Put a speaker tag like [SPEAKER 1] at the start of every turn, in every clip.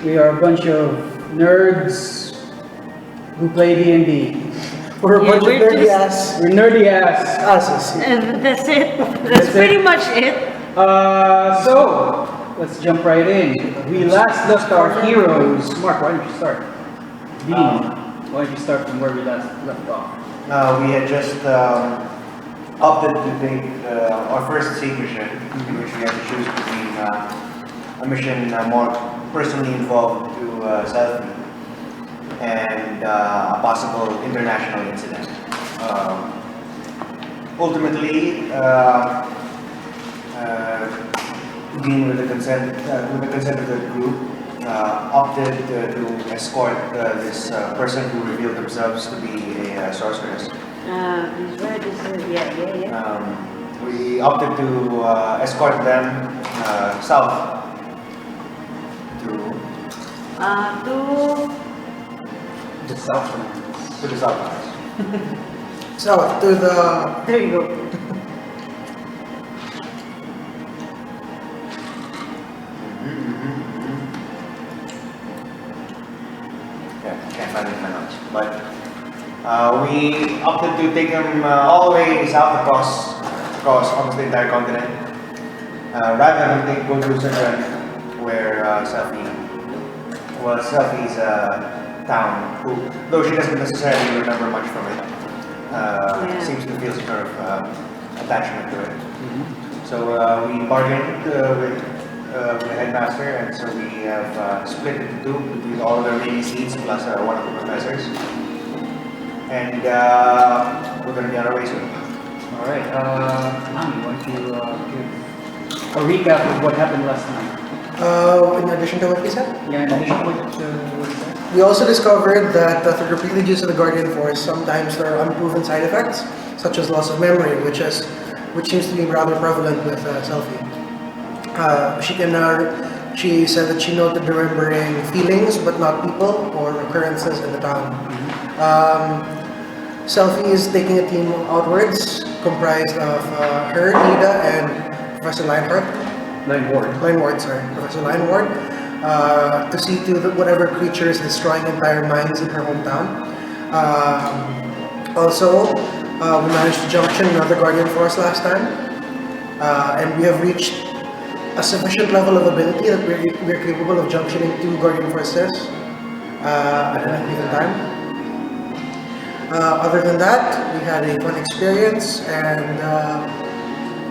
[SPEAKER 1] We are a bunch of nerds who play D&D.
[SPEAKER 2] We're a bunch of nerdy ass.
[SPEAKER 1] We're nerdy ass
[SPEAKER 2] asses.
[SPEAKER 3] And that's it. That's pretty much it.
[SPEAKER 1] So let's jump right in. We last left our heroes. Mark, why don't you start? Dean, why don't you start from where we last left off?
[SPEAKER 4] We had just opted to take our first sea mission, in which we had to choose between a mission more personally involved to Selfie and a possible international incident. Ultimately, Dean, with the consent of the group, opted to escort this person who revealed themselves to be a sorceress. We opted to escort them south to
[SPEAKER 1] The South.
[SPEAKER 4] to the south.
[SPEAKER 2] So, to the...
[SPEAKER 3] There you go.
[SPEAKER 4] Yeah, can't find it in my notes. But we opted to take them all the way south across almost the entire continent. Rather than go to Central, where Selfie's town, who, though she doesn't necessarily remember much from it, seems to feel some sort of attachment to it. So we bargained with the headmaster, and so we have split into two between all of the remaining seats plus one of the professors. And we're going to be on our way soon.
[SPEAKER 1] Alright, Nami, why don't you give a recap of what happened last time?
[SPEAKER 2] in addition to what we said,
[SPEAKER 1] Yeah, in addition to what you said.
[SPEAKER 2] we also discovered that through repeated use of the Guardian Force, sometimes there are unproven side effects, such as loss of memory, which seems to be rather prevalent with Selfie. She said that she noted remembering feelings but not people or occurrences in the town. Selfie is taking a team outwards comprised of her, Nida, and Professor Professor Line Ward, to see to whatever creature is destroying entire mines in her hometown. Also, we managed to junction another Guardian Force last time, and we have reached a sufficient level of ability that we're capable of junctioning two Guardian Forces at any given time. Other than that, we had a fun experience, and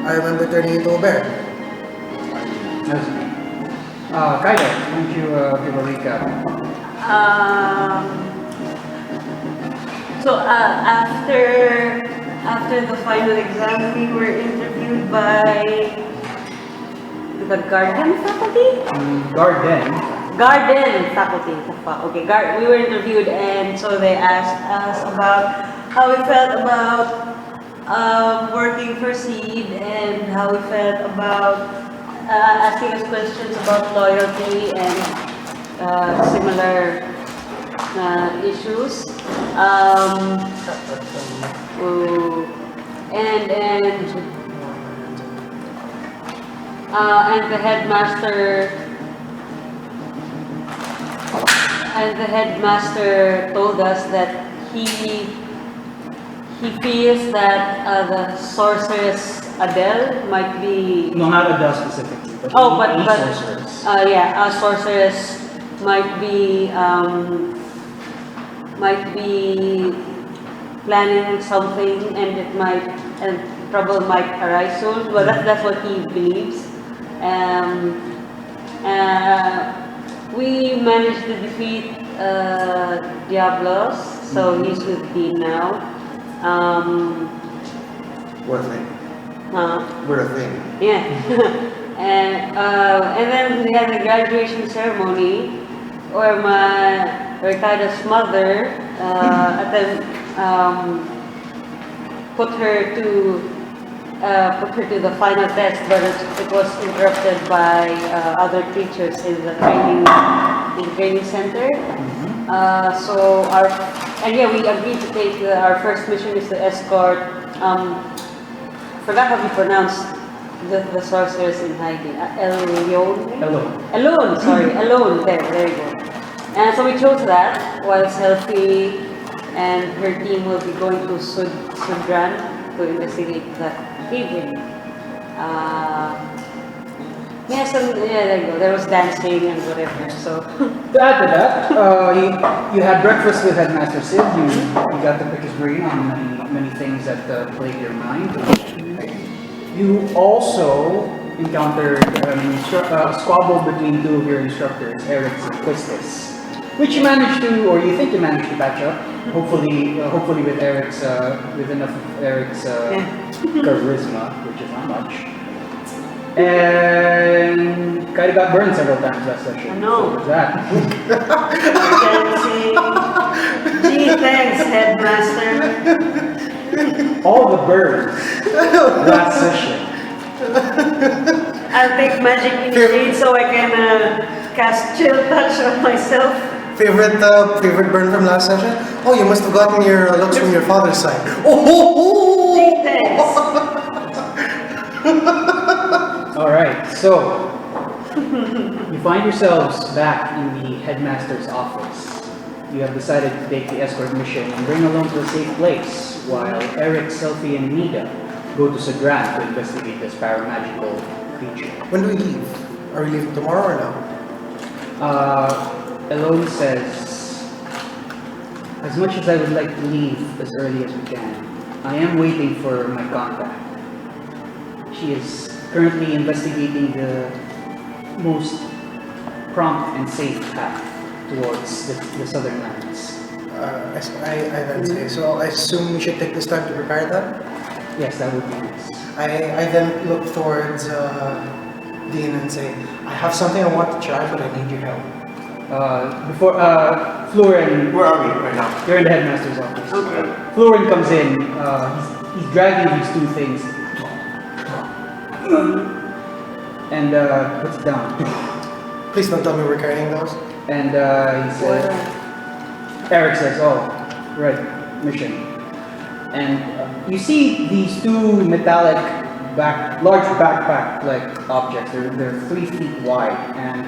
[SPEAKER 2] I remember turning into a bear.
[SPEAKER 1] Kaida, why don't you give a recap?
[SPEAKER 3] So after the final exam, we were interviewed by the Garden faculty? Garden faculty. Okay, we were interviewed, and so they asked us about how we felt about working for Seed and how we felt about asking us questions about loyalty and similar issues. And the headmaster told us that he feels that the sorceress Adele might be...
[SPEAKER 1] No, not Adele specifically, but sorceress.
[SPEAKER 3] A sorceress might be planning something, and trouble might arise soon. Well, that's what he believes. We managed to defeat Diablos, so he's with Dean now.
[SPEAKER 4] What a thing. What a thing.
[SPEAKER 3] Yeah. and then we had the graduation ceremony where Kaida's mother put her to the final test, but it was interrupted by other teachers in the training center. We agreed to take our first mission is to escort. Forgot how we pronounce the sorceress in hiding. Ellone?
[SPEAKER 1] Hello.
[SPEAKER 3] Sorry, Ellone. There you go. And so we chose that while Selfie and her team will be going to Sudran to investigate that cave-in. Yes, and yeah, there you go. There was dancing and whatever. So
[SPEAKER 1] To add to that, you had breakfast with Headmaster Sid. You got to pick his brain on many things that plague your mind. You also encountered a squabble between two of your instructors, Eric and Quistis, which you managed to, or you think you managed to patch up. Hopefully with Eric's, with enough of Eric's charisma, which is not much. And kind of got burned several times last session.
[SPEAKER 3] I know.
[SPEAKER 1] So there's that.
[SPEAKER 3] dancing. Gee, thanks, Headmaster.
[SPEAKER 1] All the burns last session.
[SPEAKER 3] I'll take magic initiate so I can cast chill touch on myself.
[SPEAKER 2] Favorite burn from last session? Oh, you must have gotten your looks from your father's side. Oh!
[SPEAKER 3] Gee, thanks.
[SPEAKER 1] Alright, so you find yourselves back in the headmaster's office. You have decided to take the escort mission and bring Ellone to a safe place, while Eric, Selfie, and Nida go to Sadran to investigate this paramagical creature.
[SPEAKER 2] When do we leave? Are we leaving tomorrow or no?
[SPEAKER 1] Ellone says, as much as I would like to leave as early as we can, I am waiting for my contact. She is currently investigating the most prompt and safe path towards the southern lands.
[SPEAKER 2] I then say, so I assume we should take this time to prepare that?
[SPEAKER 1] Yes, that would be nice.
[SPEAKER 2] I then look towards Dean and say, I have something I want to try, but I need your help.
[SPEAKER 1] Florin,
[SPEAKER 4] Where are we right now?
[SPEAKER 1] you're in the headmaster's office.
[SPEAKER 3] Okay.
[SPEAKER 1] Florin comes in, he's dragging these two things and puts it down.
[SPEAKER 2] Please don't tell me we're carrying those.
[SPEAKER 1] And he says, Eric says, oh, right, mission. And you see these two metallic large backpack-like objects. They're 3 feet wide, and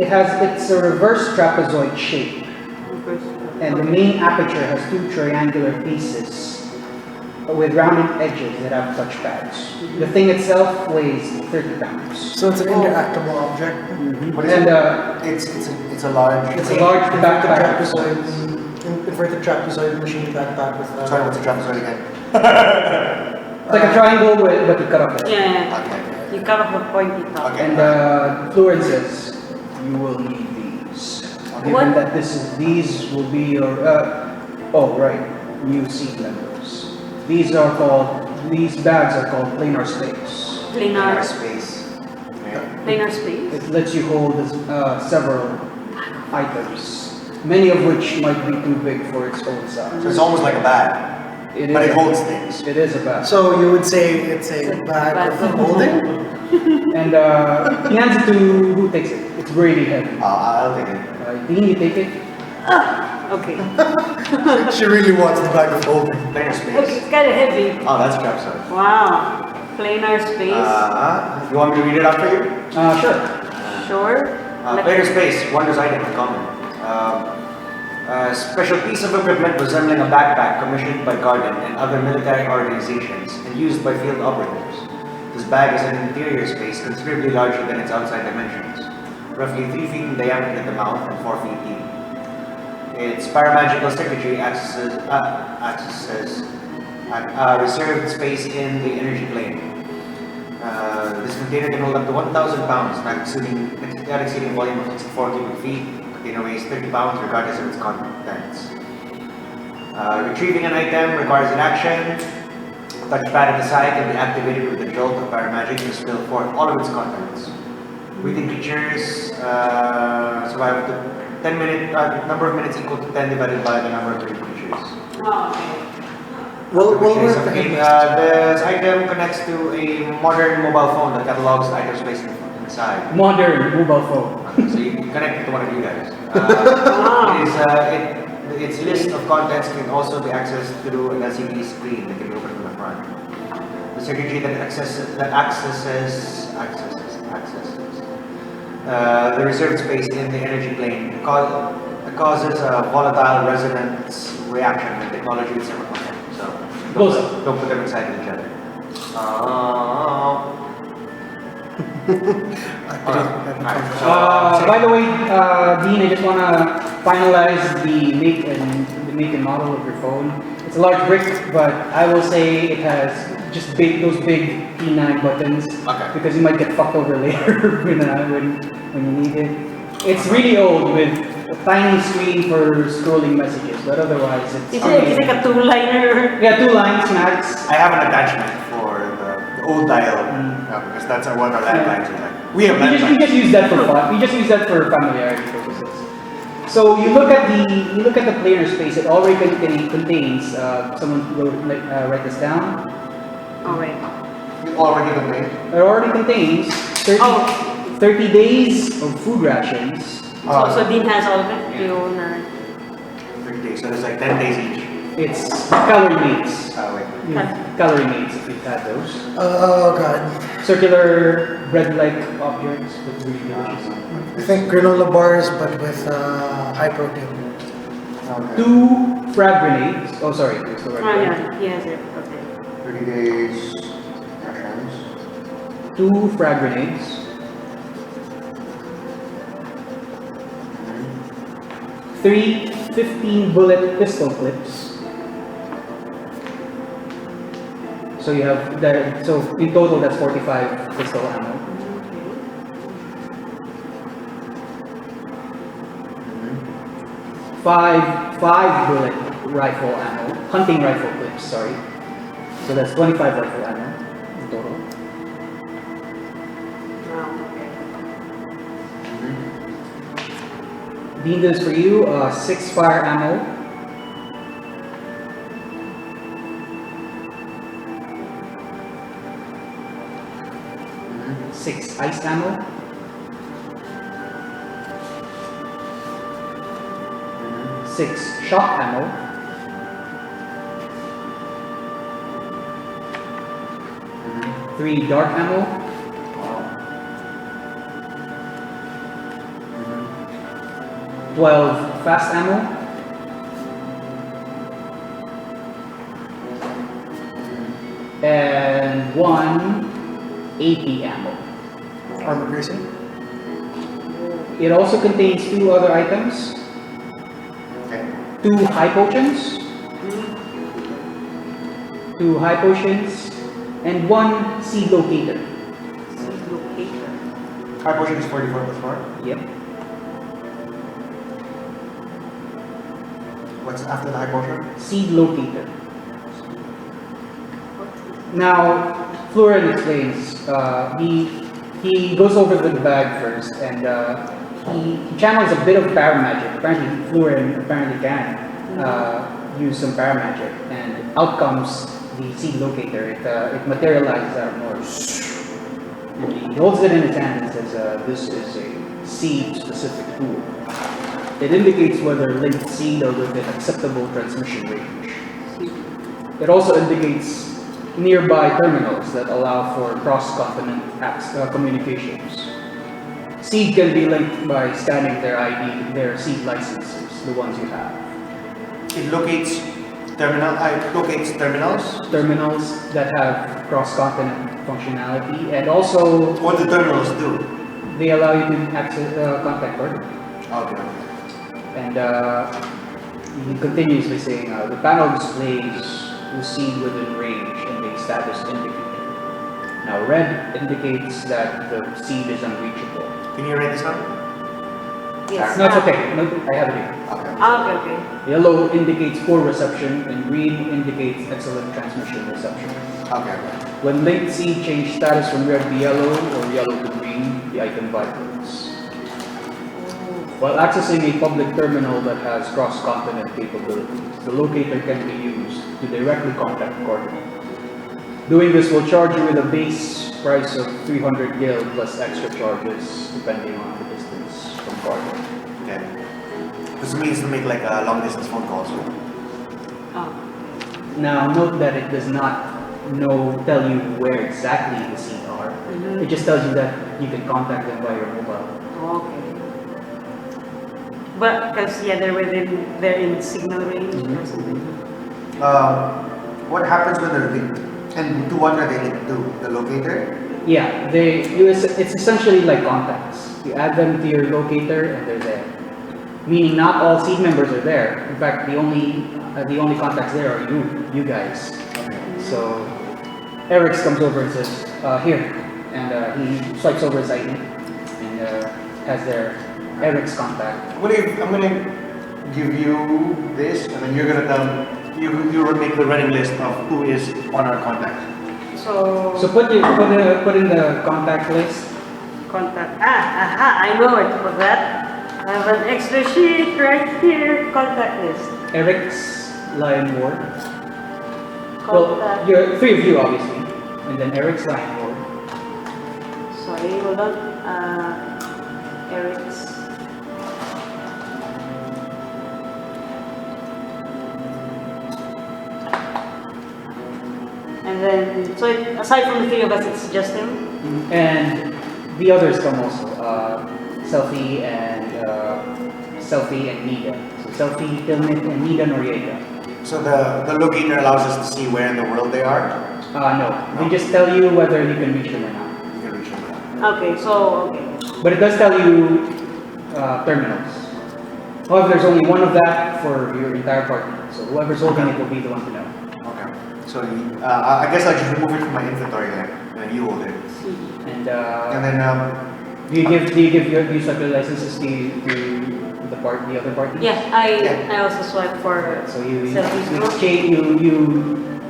[SPEAKER 1] it's a reverse trapezoid shape. And the main aperture has 2 triangular pieces with rounded edges that have touchpads. The thing itself weighs 30 pounds.
[SPEAKER 2] So it's an interactable object.
[SPEAKER 4] What is
[SPEAKER 1] And
[SPEAKER 4] it? It's a large.
[SPEAKER 1] it's a large backpack.
[SPEAKER 2] Inverted trapezoid machine backpack with.
[SPEAKER 4] Sorry, what's a trapezoid again?
[SPEAKER 1] It's like a triangle, but you cut off it.
[SPEAKER 3] Yeah.
[SPEAKER 4] Okay.
[SPEAKER 3] You cut off a pointy top.
[SPEAKER 4] Okay.
[SPEAKER 1] And Florin says, you will need these. Given
[SPEAKER 3] What?
[SPEAKER 1] that these will be your, oh right, new seat members. These bags are called planar space.
[SPEAKER 3] Planar
[SPEAKER 4] space. Yeah.
[SPEAKER 3] Planar space.
[SPEAKER 1] It lets you hold several items, many of which might be too big for its own size.
[SPEAKER 4] So it's almost like a bag, but it holds things.
[SPEAKER 1] It is a bag.
[SPEAKER 2] So you would say it's a bag of holding?
[SPEAKER 1] And he hands it to, who takes it? It's really heavy.
[SPEAKER 4] I'll take it.
[SPEAKER 1] Dean, you take it?
[SPEAKER 3] Okay.
[SPEAKER 2] She really wants the bag of holding.
[SPEAKER 4] Planar
[SPEAKER 3] Okay,
[SPEAKER 4] space.
[SPEAKER 3] it's kind of heavy.
[SPEAKER 4] Oh, that's a trapezoid.
[SPEAKER 3] Wow. Planar space.
[SPEAKER 4] You want me to read it out for you?
[SPEAKER 1] Sure.
[SPEAKER 3] Sure.
[SPEAKER 4] Planar space, wonders item, common. A special piece of equipment resembling a backpack commissioned by Garden and other military organizations and used by field operatives. This bag is an interior space considerably larger than its outside dimensions, roughly 3 feet in diameter at the mouth and 4 feet deep. Its paramagical circuitry accesses reserved space in the energy plane. This container can hold up to 1,000 pounds, not exceeding a volume of 64 cubic feet. The container weighs 30 pounds regardless of its contents. Retrieving an item requires an action. Touchpad at the side can be activated with the jolt of paramagic to spill forth all of its contents. Breathing creatures survive the 10-minute number of minutes equal to 10 divided by the number of living creatures.
[SPEAKER 3] Oh, okay.
[SPEAKER 4] This item connects to a modern mobile phone that catalogs the item's place inside.
[SPEAKER 1] Modern mobile phone.
[SPEAKER 4] So you can connect it to one of you guys. Its list of contents can also be accessed through an LCD screen that can be opened from the front. The circuitry that accesses the reserved space in the energy plane. It causes a volatile resonance reaction with technology with semiconductor. So don't put them inside each other.
[SPEAKER 1] By the way, Dean, I just want to finalize the make and model of your phone. It's a large brick, but I will say it has just those big P9 buttons.
[SPEAKER 4] Okay.
[SPEAKER 1] Because you might get fucked over later when you need it. It's really old with a tiny screen for scrolling messages, but otherwise it's
[SPEAKER 3] like a two-liner.
[SPEAKER 1] Yeah, 2 lines max.
[SPEAKER 4] I have an attachment for the old dial because that's what our landlines are like. We have
[SPEAKER 1] We
[SPEAKER 4] landlines.
[SPEAKER 1] just use that for fun. We just use that for familiarity purposes. So you look at the planar space. It already contains. Someone write this down.
[SPEAKER 3] Oh, wait.
[SPEAKER 4] You already contain.
[SPEAKER 1] It already contains 30 days of food rations.
[SPEAKER 3] So Dean has all of it?
[SPEAKER 1] Yeah.
[SPEAKER 4] 3 days, so there's like 10 days each.
[SPEAKER 1] It's calorie mates.
[SPEAKER 4] Wait.
[SPEAKER 1] Calorie mates, if you've had those.
[SPEAKER 2] Oh god.
[SPEAKER 1] Circular bread-like objects with really delicious.
[SPEAKER 2] I think granola bars, but with high protein.
[SPEAKER 4] Okay.
[SPEAKER 1] 2 frag grenades. Oh, sorry, it's the right one.
[SPEAKER 3] Yeah, he has it. Okay.
[SPEAKER 4] 30 days rations.
[SPEAKER 1] 2 frag grenades. 3 15-bullet pistol clips. So you have that. So in total, that's 45 pistol ammo. 5-bullet rifle ammo, hunting rifle clips. Sorry. So that's 25 rifle ammo in total.
[SPEAKER 3] Wow, okay.
[SPEAKER 1] Dean, this for you. 6 fire ammo. 6 ice ammo. 6 shock ammo. 3 dark ammo. 12 fast ammo. And 1 AP ammo.
[SPEAKER 2] Armor piercing.
[SPEAKER 1] It also contains 2 other items.
[SPEAKER 4] Okay.
[SPEAKER 1] 2 high potions. 2 high potions. And 1 seed locator.
[SPEAKER 4] High potion is 44 plus 4.
[SPEAKER 1] Yep.
[SPEAKER 4] What's after the high potion?
[SPEAKER 1] Seed locator. Now, Florin explains, he goes over the bag first, and he channels a bit of paramagic. Apparently, Florin can use some paramagic, and out comes the seed locator. It materializes out of nowhere. He holds it in his hand and says, "This is a seed-specific tool. It indicates whether linked seed are within acceptable transmission range. It also indicates nearby terminals that allow for cross-continent communications. Seed can be linked by scanning their ID, their seed licenses, the ones you have.
[SPEAKER 4] It locates terminals.
[SPEAKER 1] Terminals that have cross-continent functionality, and also
[SPEAKER 4] What do terminals do?
[SPEAKER 1] they allow you to access contact order.
[SPEAKER 4] Okay.
[SPEAKER 1] And he continues by saying, the panel displays the seed within range and a status indicator. Now, red indicates that the seed is unreachable.
[SPEAKER 4] Can you write this down?
[SPEAKER 3] Yes.
[SPEAKER 1] No, it's okay. No, I have it here.
[SPEAKER 4] Okay.
[SPEAKER 3] Okay.
[SPEAKER 1] Yellow indicates poor reception, and green indicates excellent transmission reception.
[SPEAKER 4] Okay.
[SPEAKER 1] When linked seed change status from red to yellow or yellow to green, the item vibrates. While accessing a public terminal that has cross-continent capabilities, the locator can be used to directly contact coordinate. Doing this will charge you with a base price of 300 gil plus extra charges depending on the distance from coordinate.
[SPEAKER 4] Okay. This means to make like a long distance phone calls.
[SPEAKER 3] Oh.
[SPEAKER 1] Now note that it does not tell you where exactly the seats are. It just tells you that you can contact them by your mobile.
[SPEAKER 3] Okay. But because they're in signal range or something.
[SPEAKER 4] What happens when they're linked? And to what are they linked to? The locator?
[SPEAKER 1] Yeah, it's essentially like contacts. You add them to your locator and they're there. Meaning not all seed members are there. In fact, the only contacts there are you guys. So Eric comes over and says, here. And he swipes over his ID and has Eric's contact.
[SPEAKER 4] I'm gonna give you this, and then you're gonna tell you make the running list of who is on our contacts.
[SPEAKER 3] So
[SPEAKER 1] put in the contact list.
[SPEAKER 3] contact. I know it for that. I have an extra sheet right here. Contact list.
[SPEAKER 1] Eric's Lion Ward.
[SPEAKER 3] Contact.
[SPEAKER 1] Well, you're three of you obviously, and then Eric's Lion Ward.
[SPEAKER 3] Sorry, hold on. Eric's. And then, so aside from the three of us, it's just him?
[SPEAKER 1] And the others come also. Selfie and Nida. So Selfie, Tilmit, and Nida Noriega.
[SPEAKER 4] So the locator allows us to see where in the world they are.
[SPEAKER 1] No. They just tell you whether you can reach them or not.
[SPEAKER 4] You can reach them.
[SPEAKER 3] Okay, so, okay.
[SPEAKER 1] But it does tell you terminals. However, there's only one of that for your entire party. So whoever's holding it will be the one to know.
[SPEAKER 4] Okay. So I guess I'll just remove it from my inventory then, and you hold it.
[SPEAKER 1] And
[SPEAKER 4] then
[SPEAKER 1] do you give your swipe licenses to the other party?
[SPEAKER 3] Yeah, I also swipe for
[SPEAKER 1] So you
[SPEAKER 3] selfies.
[SPEAKER 1] exchange, you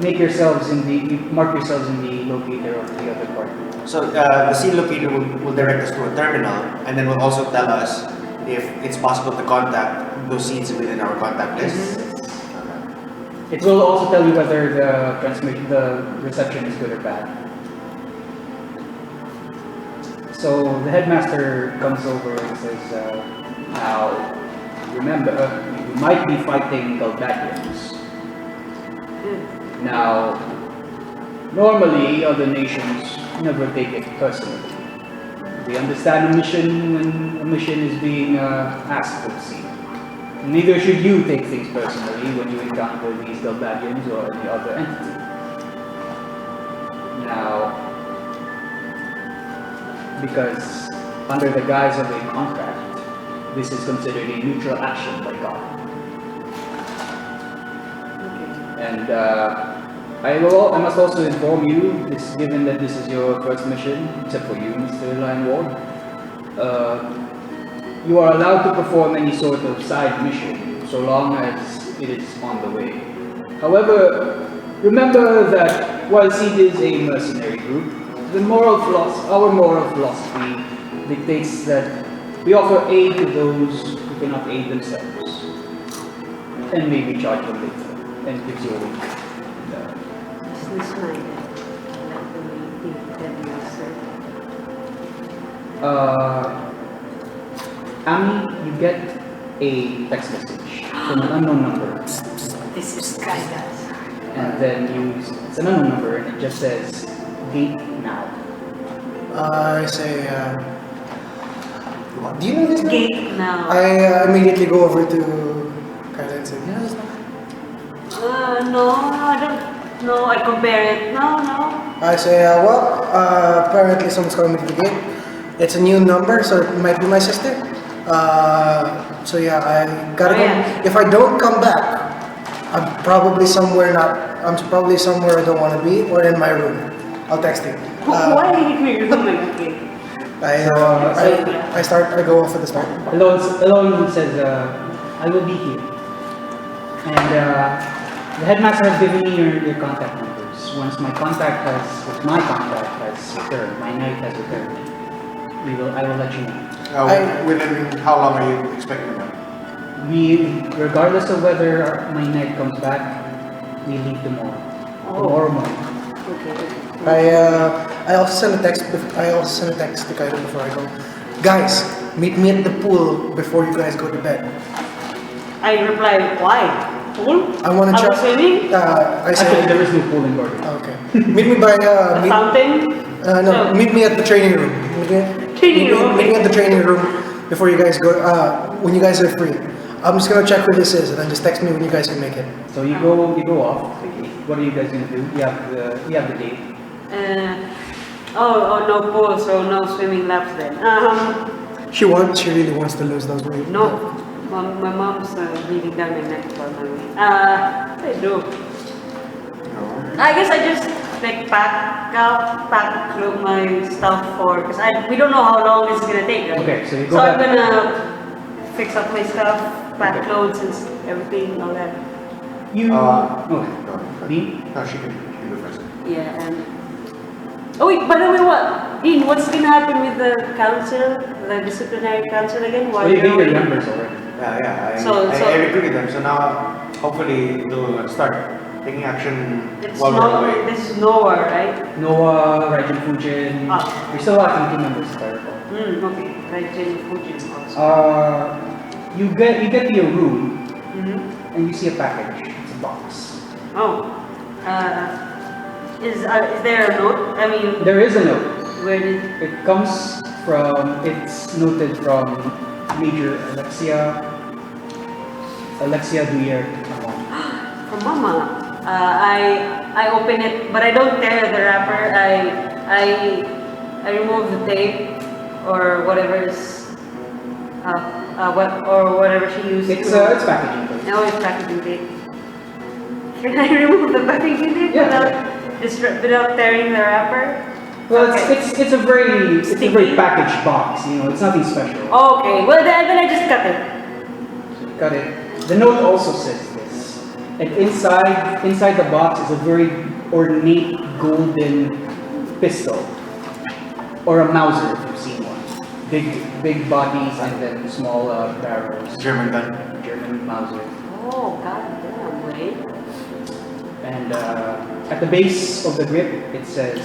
[SPEAKER 1] make yourselves you mark yourselves in the locator of the other party.
[SPEAKER 4] So the scene locator will direct us to a terminal, and then will also tell us if it's possible to contact those scenes within our contact list. Okay.
[SPEAKER 1] It will also tell you whether the reception is good or bad. So the headmaster comes over and says, now remember, you might be fighting Galbadians. Now, normally other nations never take it personally. They understand a mission when a mission is being asked to proceed. Neither should you take things personally when you encounter these Galbadians or any other entity. Now, because under the guise of a contract, this is considered a neutral action by God. And I must also inform you, given that this is your first mission, except for you, Mr. Lion Ward, you are allowed to perform any sort of side mission, so long as it is on the way. However, remember that while Seed is a mercenary group, our moral philosophy dictates that we offer aid to those who cannot aid themselves, and maybe charge them later, and gives you a wink.
[SPEAKER 3] Business-minded. Like the way you think that you serve.
[SPEAKER 1] Ami, you get a text message from an unknown number.
[SPEAKER 3] This is guidance.
[SPEAKER 1] And then it's an unknown number, and it just says, gate now.
[SPEAKER 2] I say, do you know this?
[SPEAKER 3] Gate now.
[SPEAKER 2] I immediately go over to Kyla and say, you know this?
[SPEAKER 3] No, I don't know. I compare it. No.
[SPEAKER 2] I say, apparently someone's coming to the gate. It's a new number, so it might be my sister. So yeah, I gotta go.
[SPEAKER 3] Yeah.
[SPEAKER 2] If I don't come back, I'm probably somewhere I don't want to be, or in my room. I'll text you.
[SPEAKER 3] Why did you do my gate?
[SPEAKER 2] I go off at the start.
[SPEAKER 1] Ellone says, I will be here. And the headmaster has given me your contact numbers. Once my contact has returned, my knight has returned, I will let you know.
[SPEAKER 4] Within how long are you expecting them?
[SPEAKER 1] Regardless of whether my knight comes back, we leave tomorrow. Tomorrow morning.
[SPEAKER 3] Okay.
[SPEAKER 2] I also send a text to Kyla before I go. Guys, meet me at the pool before you guys go to bed.
[SPEAKER 3] I replied, why? Pool?
[SPEAKER 2] I want to
[SPEAKER 3] Are we
[SPEAKER 2] check.
[SPEAKER 3] swimming?
[SPEAKER 2] I
[SPEAKER 1] Actually,
[SPEAKER 2] said,
[SPEAKER 1] there is no pool in Guardian.
[SPEAKER 2] okay. Meet me by,
[SPEAKER 3] A fountain?
[SPEAKER 2] no, meet me at the training room.
[SPEAKER 3] Training room,
[SPEAKER 2] Meet me at
[SPEAKER 3] okay.
[SPEAKER 2] the training room before you guys go, when you guys are free. I'm just gonna check who this is and then just text me when you guys can make it.
[SPEAKER 1] So you go off. What are you guys gonna do? You have the date.
[SPEAKER 3] No pool, so no swimming laps then.
[SPEAKER 2] She really wants to lose those weight.
[SPEAKER 3] No. My mom's breathing down my neck for my way. I do. I guess I just like pack my stuff because we don't know how long this is gonna take, right?
[SPEAKER 1] Okay, so you go
[SPEAKER 3] So I'm
[SPEAKER 1] back.
[SPEAKER 3] gonna fix up my stuff, pack
[SPEAKER 1] Okay.
[SPEAKER 3] clothes and everything, all that.
[SPEAKER 1] You.
[SPEAKER 4] Go
[SPEAKER 1] Okay.
[SPEAKER 4] on.
[SPEAKER 1] Dean?
[SPEAKER 4] No, she can go first.
[SPEAKER 3] Yeah, and oh wait, by the way, Dean, what's gonna happen with the council, the disciplinary council again?
[SPEAKER 1] Well, you
[SPEAKER 3] you're
[SPEAKER 1] gave your
[SPEAKER 3] away?
[SPEAKER 1] members already.
[SPEAKER 4] Yeah.
[SPEAKER 3] So-
[SPEAKER 4] I recruited them, so now hopefully they'll start taking action
[SPEAKER 3] It's
[SPEAKER 4] while we're away.
[SPEAKER 3] this is Noah, right?
[SPEAKER 1] Noah, Rajan Fujin.
[SPEAKER 3] Ah.
[SPEAKER 1] You're still lacking 2 members, if I recall.
[SPEAKER 3] Okay. Right, Jenny Fujin also.
[SPEAKER 1] You get to your room
[SPEAKER 3] Mm-hmm.
[SPEAKER 1] and you see a package. It's a box.
[SPEAKER 3] Oh. Is there a note? I mean,
[SPEAKER 1] There is a note.
[SPEAKER 3] where did?
[SPEAKER 1] It comes from. It's noted from Major Alexia Duyer.
[SPEAKER 3] From Mama. I open it, but I don't tear the wrapper. I remove the tape or whatever is whatever she used.
[SPEAKER 1] It's packaging. tape.
[SPEAKER 3] No, it's packaging tape. Can I remove the packaging tape
[SPEAKER 1] Yeah.
[SPEAKER 3] without tearing the wrapper?
[SPEAKER 1] Well,
[SPEAKER 3] Okay.
[SPEAKER 1] it's a very
[SPEAKER 3] Sticky?
[SPEAKER 1] packaged box. It's nothing special.
[SPEAKER 3] Okay. Well, then I just cut it.
[SPEAKER 1] Got it. The note also says this, and inside the box is a very ornate golden pistol, or a Mauser if you've seen one. Big bodies and then small barrels.
[SPEAKER 4] German gun.
[SPEAKER 1] German Mauser.
[SPEAKER 3] Oh, goddamn, wait.
[SPEAKER 1] And at the base of the grip, it says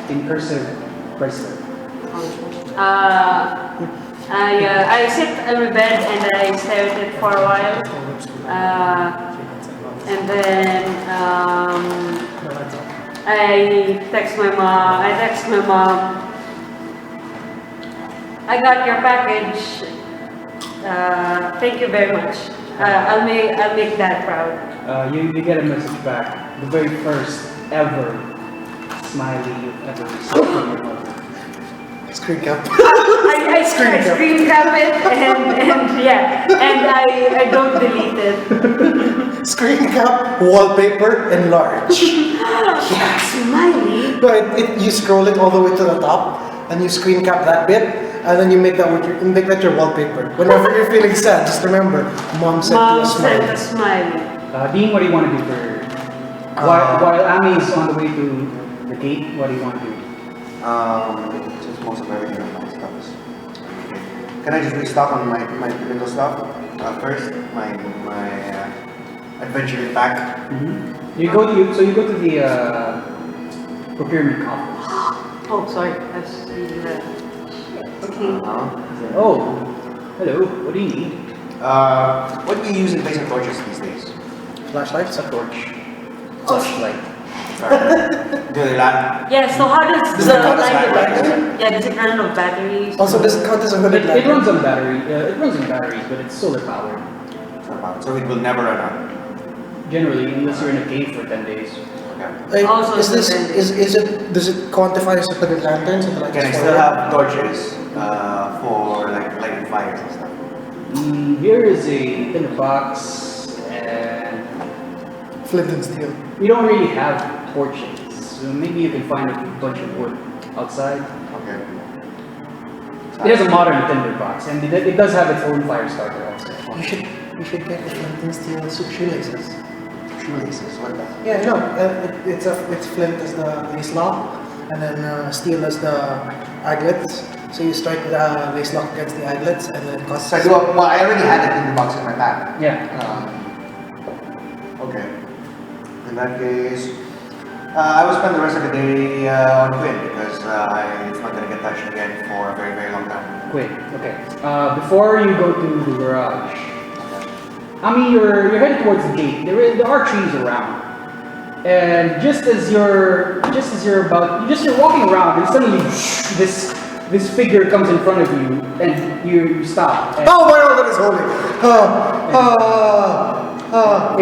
[SPEAKER 1] in cursive, Chrysler.
[SPEAKER 3] I sit on my bed and I stare at it for a while. And then I text my mom. I got your package. Thank you very much. I'll make Dad proud.
[SPEAKER 1] You get a message back. The very first ever smiley you've ever received from your mother.
[SPEAKER 2] Screen cap.
[SPEAKER 3] I screen cap it and I don't delete it.
[SPEAKER 2] Screen cap, wallpaper, enlarge.
[SPEAKER 3] Smiley.
[SPEAKER 2] No, you scroll it all the way to the top, and you screen cap that bit, and then you make that your wallpaper. Whenever you're feeling sad, just remember, Mom sent you a
[SPEAKER 3] Sent
[SPEAKER 2] smile.
[SPEAKER 3] a smiley.
[SPEAKER 1] Dean, what do you want to do for while Ami is on the way to the gate? What do you want to do?
[SPEAKER 4] Since most of everything on my stuff is okay. Can I just restock on my window stuff first? My adventure pack.
[SPEAKER 1] You go to the procurement office.
[SPEAKER 3] Oh, sorry. I was reading that. Okay.
[SPEAKER 1] Oh, hello. What do you need?
[SPEAKER 4] What do you use in place of torches these days?
[SPEAKER 2] Flashlights?
[SPEAKER 1] A torch.
[SPEAKER 3] Oh,
[SPEAKER 1] Flashlight.
[SPEAKER 4] Do they light?
[SPEAKER 3] Yeah, so how does
[SPEAKER 2] Does
[SPEAKER 3] the
[SPEAKER 2] it count as
[SPEAKER 3] light
[SPEAKER 2] battery?
[SPEAKER 3] Yeah, does it run on batteries?
[SPEAKER 2] Also, does it count as a hooded
[SPEAKER 1] It
[SPEAKER 2] lantern?
[SPEAKER 1] runs on battery. It runs on batteries, but it's solar powered.
[SPEAKER 4] So it will never run out.
[SPEAKER 1] Generally, unless you're in a cave for 10 days.
[SPEAKER 4] Okay.
[SPEAKER 2] Like,
[SPEAKER 3] Also,
[SPEAKER 2] is this,
[SPEAKER 3] depending.
[SPEAKER 2] does it quantify as a hooded lantern? So like
[SPEAKER 4] Can I
[SPEAKER 2] it's
[SPEAKER 4] still
[SPEAKER 2] forward?
[SPEAKER 4] have torches for like lighting fires and stuff?
[SPEAKER 1] Here is a thinner box, and
[SPEAKER 2] Flint and steel.
[SPEAKER 1] we don't really have torches. So maybe you can find a bunch of wood outside.
[SPEAKER 4] Okay.
[SPEAKER 1] It has a modern tinder box, and it does have its own fire starter also.
[SPEAKER 2] You should get the flint and steel shoelaces.
[SPEAKER 4] Shoelaces, what the?
[SPEAKER 2] Yeah, no, it's flint as the lace lock, and then steel as the aglets. So you strike the lace lock against the aglets, and then it costs.
[SPEAKER 4] So I already had it in the box in my pack.
[SPEAKER 1] Yeah.
[SPEAKER 4] Okay. In that case, I will spend the rest of the day on Quinn because it's not going to get touched again for a very, very long time.
[SPEAKER 1] Quick. Okay. Before you go to the garage, I mean, you're headed towards the gate. There are trees around, and just as you're walking around, and suddenly this figure comes in front of you, and you stop. And,
[SPEAKER 2] Oh my God, that is holy!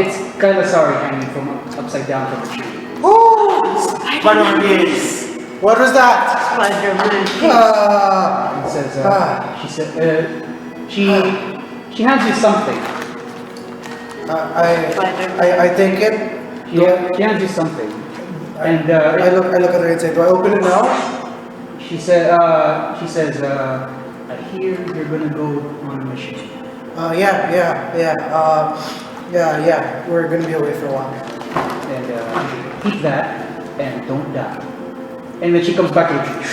[SPEAKER 1] It's kind of sorry hanging from upside down from a tree.
[SPEAKER 2] Oh!
[SPEAKER 4] Spider-Man.
[SPEAKER 2] What was that?
[SPEAKER 3] Spider-Man.
[SPEAKER 1] It says, she hands you something.
[SPEAKER 2] I take it.
[SPEAKER 1] She hands you something, and
[SPEAKER 2] I look at her and say, do I open it now?
[SPEAKER 1] she says, I hear you're gonna go on a mission.
[SPEAKER 2] Yeah. We're gonna be away for a while.
[SPEAKER 1] And keep that, and don't die. And then she comes back to the tree.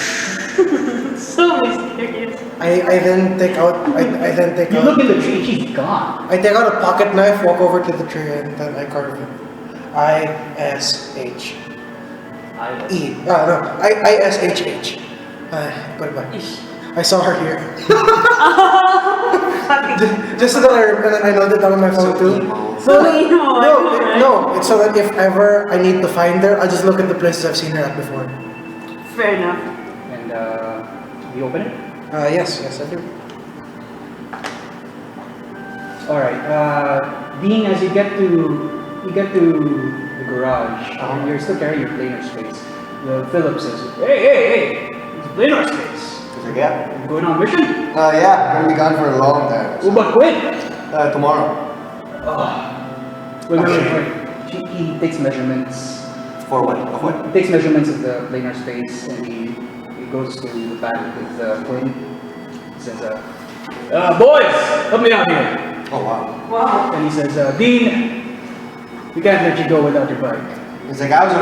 [SPEAKER 3] So mysterious.
[SPEAKER 2] I then take out.
[SPEAKER 1] You look in the tree, she's gone.
[SPEAKER 2] I take out a pocket knife, walk over to the tree, and then I carve it. I-S-H-E. I-S-H-H. Put it back. I saw her here. Just so that I know that on my phone too. No, it's so that if ever I need to find her, I just look at the places I've seen her at before.
[SPEAKER 3] Fair enough.
[SPEAKER 1] And you open it?
[SPEAKER 2] Yes, I do.
[SPEAKER 1] Alright, being as you get to the garage, and you're still carrying your planar space, Philip says, hey, it's planar space.
[SPEAKER 4] He's like, yeah.
[SPEAKER 1] You going on a mission?
[SPEAKER 5] Yeah, I'm gonna be gone for a long time.
[SPEAKER 1] What about Quinn?
[SPEAKER 5] Tomorrow.
[SPEAKER 1] Wait. He takes measurements.
[SPEAKER 4] For what? Of what?
[SPEAKER 1] He takes measurements of the planar space, and he goes to the back with Quinn. He says, boys, help me out here.
[SPEAKER 4] Oh, wow.
[SPEAKER 3] Wow.
[SPEAKER 1] And he says, Dean, we can't let you go without your bike.
[SPEAKER 4] It's like, I've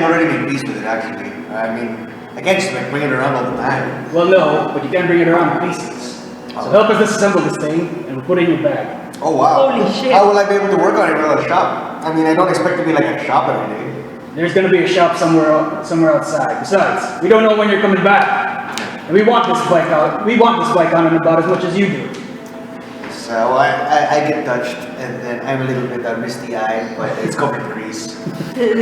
[SPEAKER 4] already made peace with it, actually. I mean, I can't just like bring it around all the time.
[SPEAKER 1] Well, no, but you can bring it around in pieces. So help us disassemble this thing, and we'll put it in your bag.
[SPEAKER 4] Oh, wow.
[SPEAKER 3] Holy shit.
[SPEAKER 4] How will I be able to work on it without a shop? I mean, I don't expect to be like a shop every day.
[SPEAKER 1] There's gonna be a shop somewhere outside. Besides, we don't know when you're coming back. And we want this bike out on and about as much as you do.
[SPEAKER 4] So I get touched, and then I'm a little bit misty-eyed, but it's covered in grease.
[SPEAKER 3] He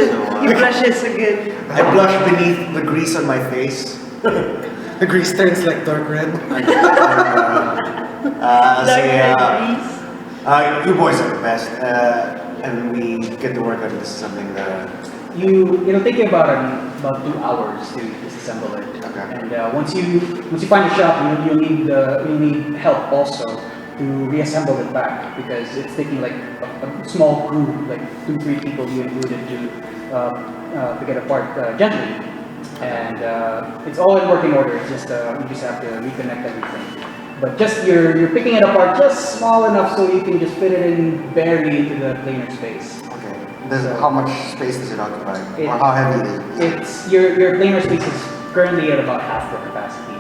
[SPEAKER 3] blushes again.
[SPEAKER 4] I blush beneath the grease on my face.
[SPEAKER 2] The grease turns like dark red.
[SPEAKER 4] You boys are the best, and we get to work on this something that.
[SPEAKER 1] It'll take you about 2 hours to disassemble it.
[SPEAKER 4] Okay.
[SPEAKER 1] And once you find a shop, you'll need help also to reassemble it back, because it's taking like a small crew, like 2-3 people you included to get apart gently. And it's all in working order. It's just you just have to reconnect everything. But just you're picking it apart just small enough so you can just fit it in barely into the planar space.
[SPEAKER 4] How much space does it occupy? Or how heavy is it?
[SPEAKER 1] It's your planar space is currently at about half the capacity.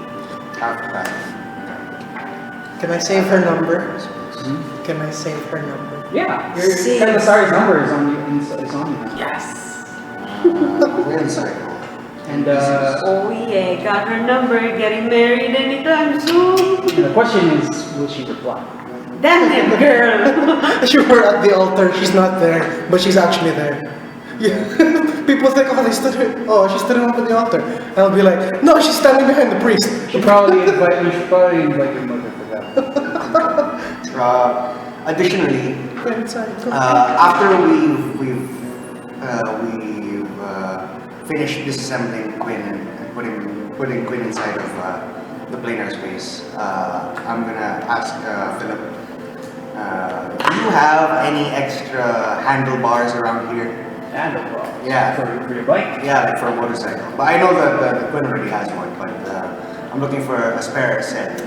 [SPEAKER 4] Half capacity.
[SPEAKER 2] Can I save her number?
[SPEAKER 1] Hmm?
[SPEAKER 2] Can I save her number?
[SPEAKER 1] Yeah, your Kalasari's number is on you now.
[SPEAKER 3] Yes.
[SPEAKER 4] Really sorry.
[SPEAKER 1] And
[SPEAKER 3] Oh yeah, got her number, getting married anytime soon.
[SPEAKER 1] the question is, will she reply?
[SPEAKER 3] Damn it, girl.
[SPEAKER 2] She were at the altar, she's not there, but she's actually there. Yeah. People think, she stood up at the altar. And I'll be like, no, she's standing behind the priest.
[SPEAKER 1] We should probably invite your mother for that.
[SPEAKER 4] Additionally,
[SPEAKER 2] Go inside, go.
[SPEAKER 4] after we've finished disassembling Quinn and putting Quinn inside of the planar space, I'm gonna ask Philip, do you have any extra handlebars around here?
[SPEAKER 1] Handlebar.
[SPEAKER 4] Yeah.
[SPEAKER 1] For your bike?
[SPEAKER 4] Yeah, like for a motorcycle. But I know that Quinn already has one, but I'm looking for a spare set.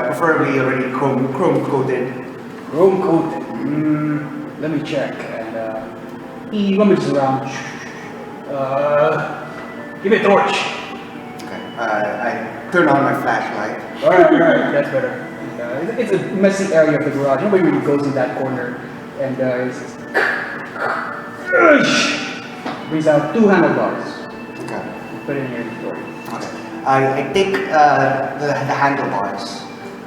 [SPEAKER 4] Preferably already chrome coated.
[SPEAKER 1] Chrome coated. Let me check. And he rummages around. Give me a torch.
[SPEAKER 4] Okay. I turn on my flashlight.
[SPEAKER 1] Alright, that's better. And, it's a messy area of the garage. Nobody really goes in that corner. And he says, brings out 2 handlebars.
[SPEAKER 4] Okay.
[SPEAKER 1] Put it in your inventory.
[SPEAKER 4] Okay. I take the handlebars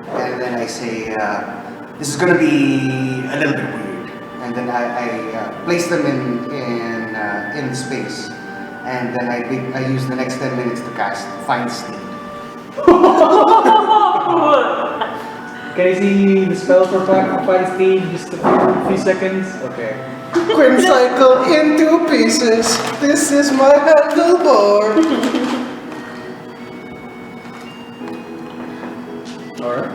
[SPEAKER 4] and then I say, this is going to be a little bit weird. And then I place them in space. And then I use the next 10 minutes to cast Find Steed.
[SPEAKER 1] Can I see the spell for Find Steed just a few seconds? Okay.
[SPEAKER 2] Quincycle into pieces. This is my handlebar.
[SPEAKER 1] Alright.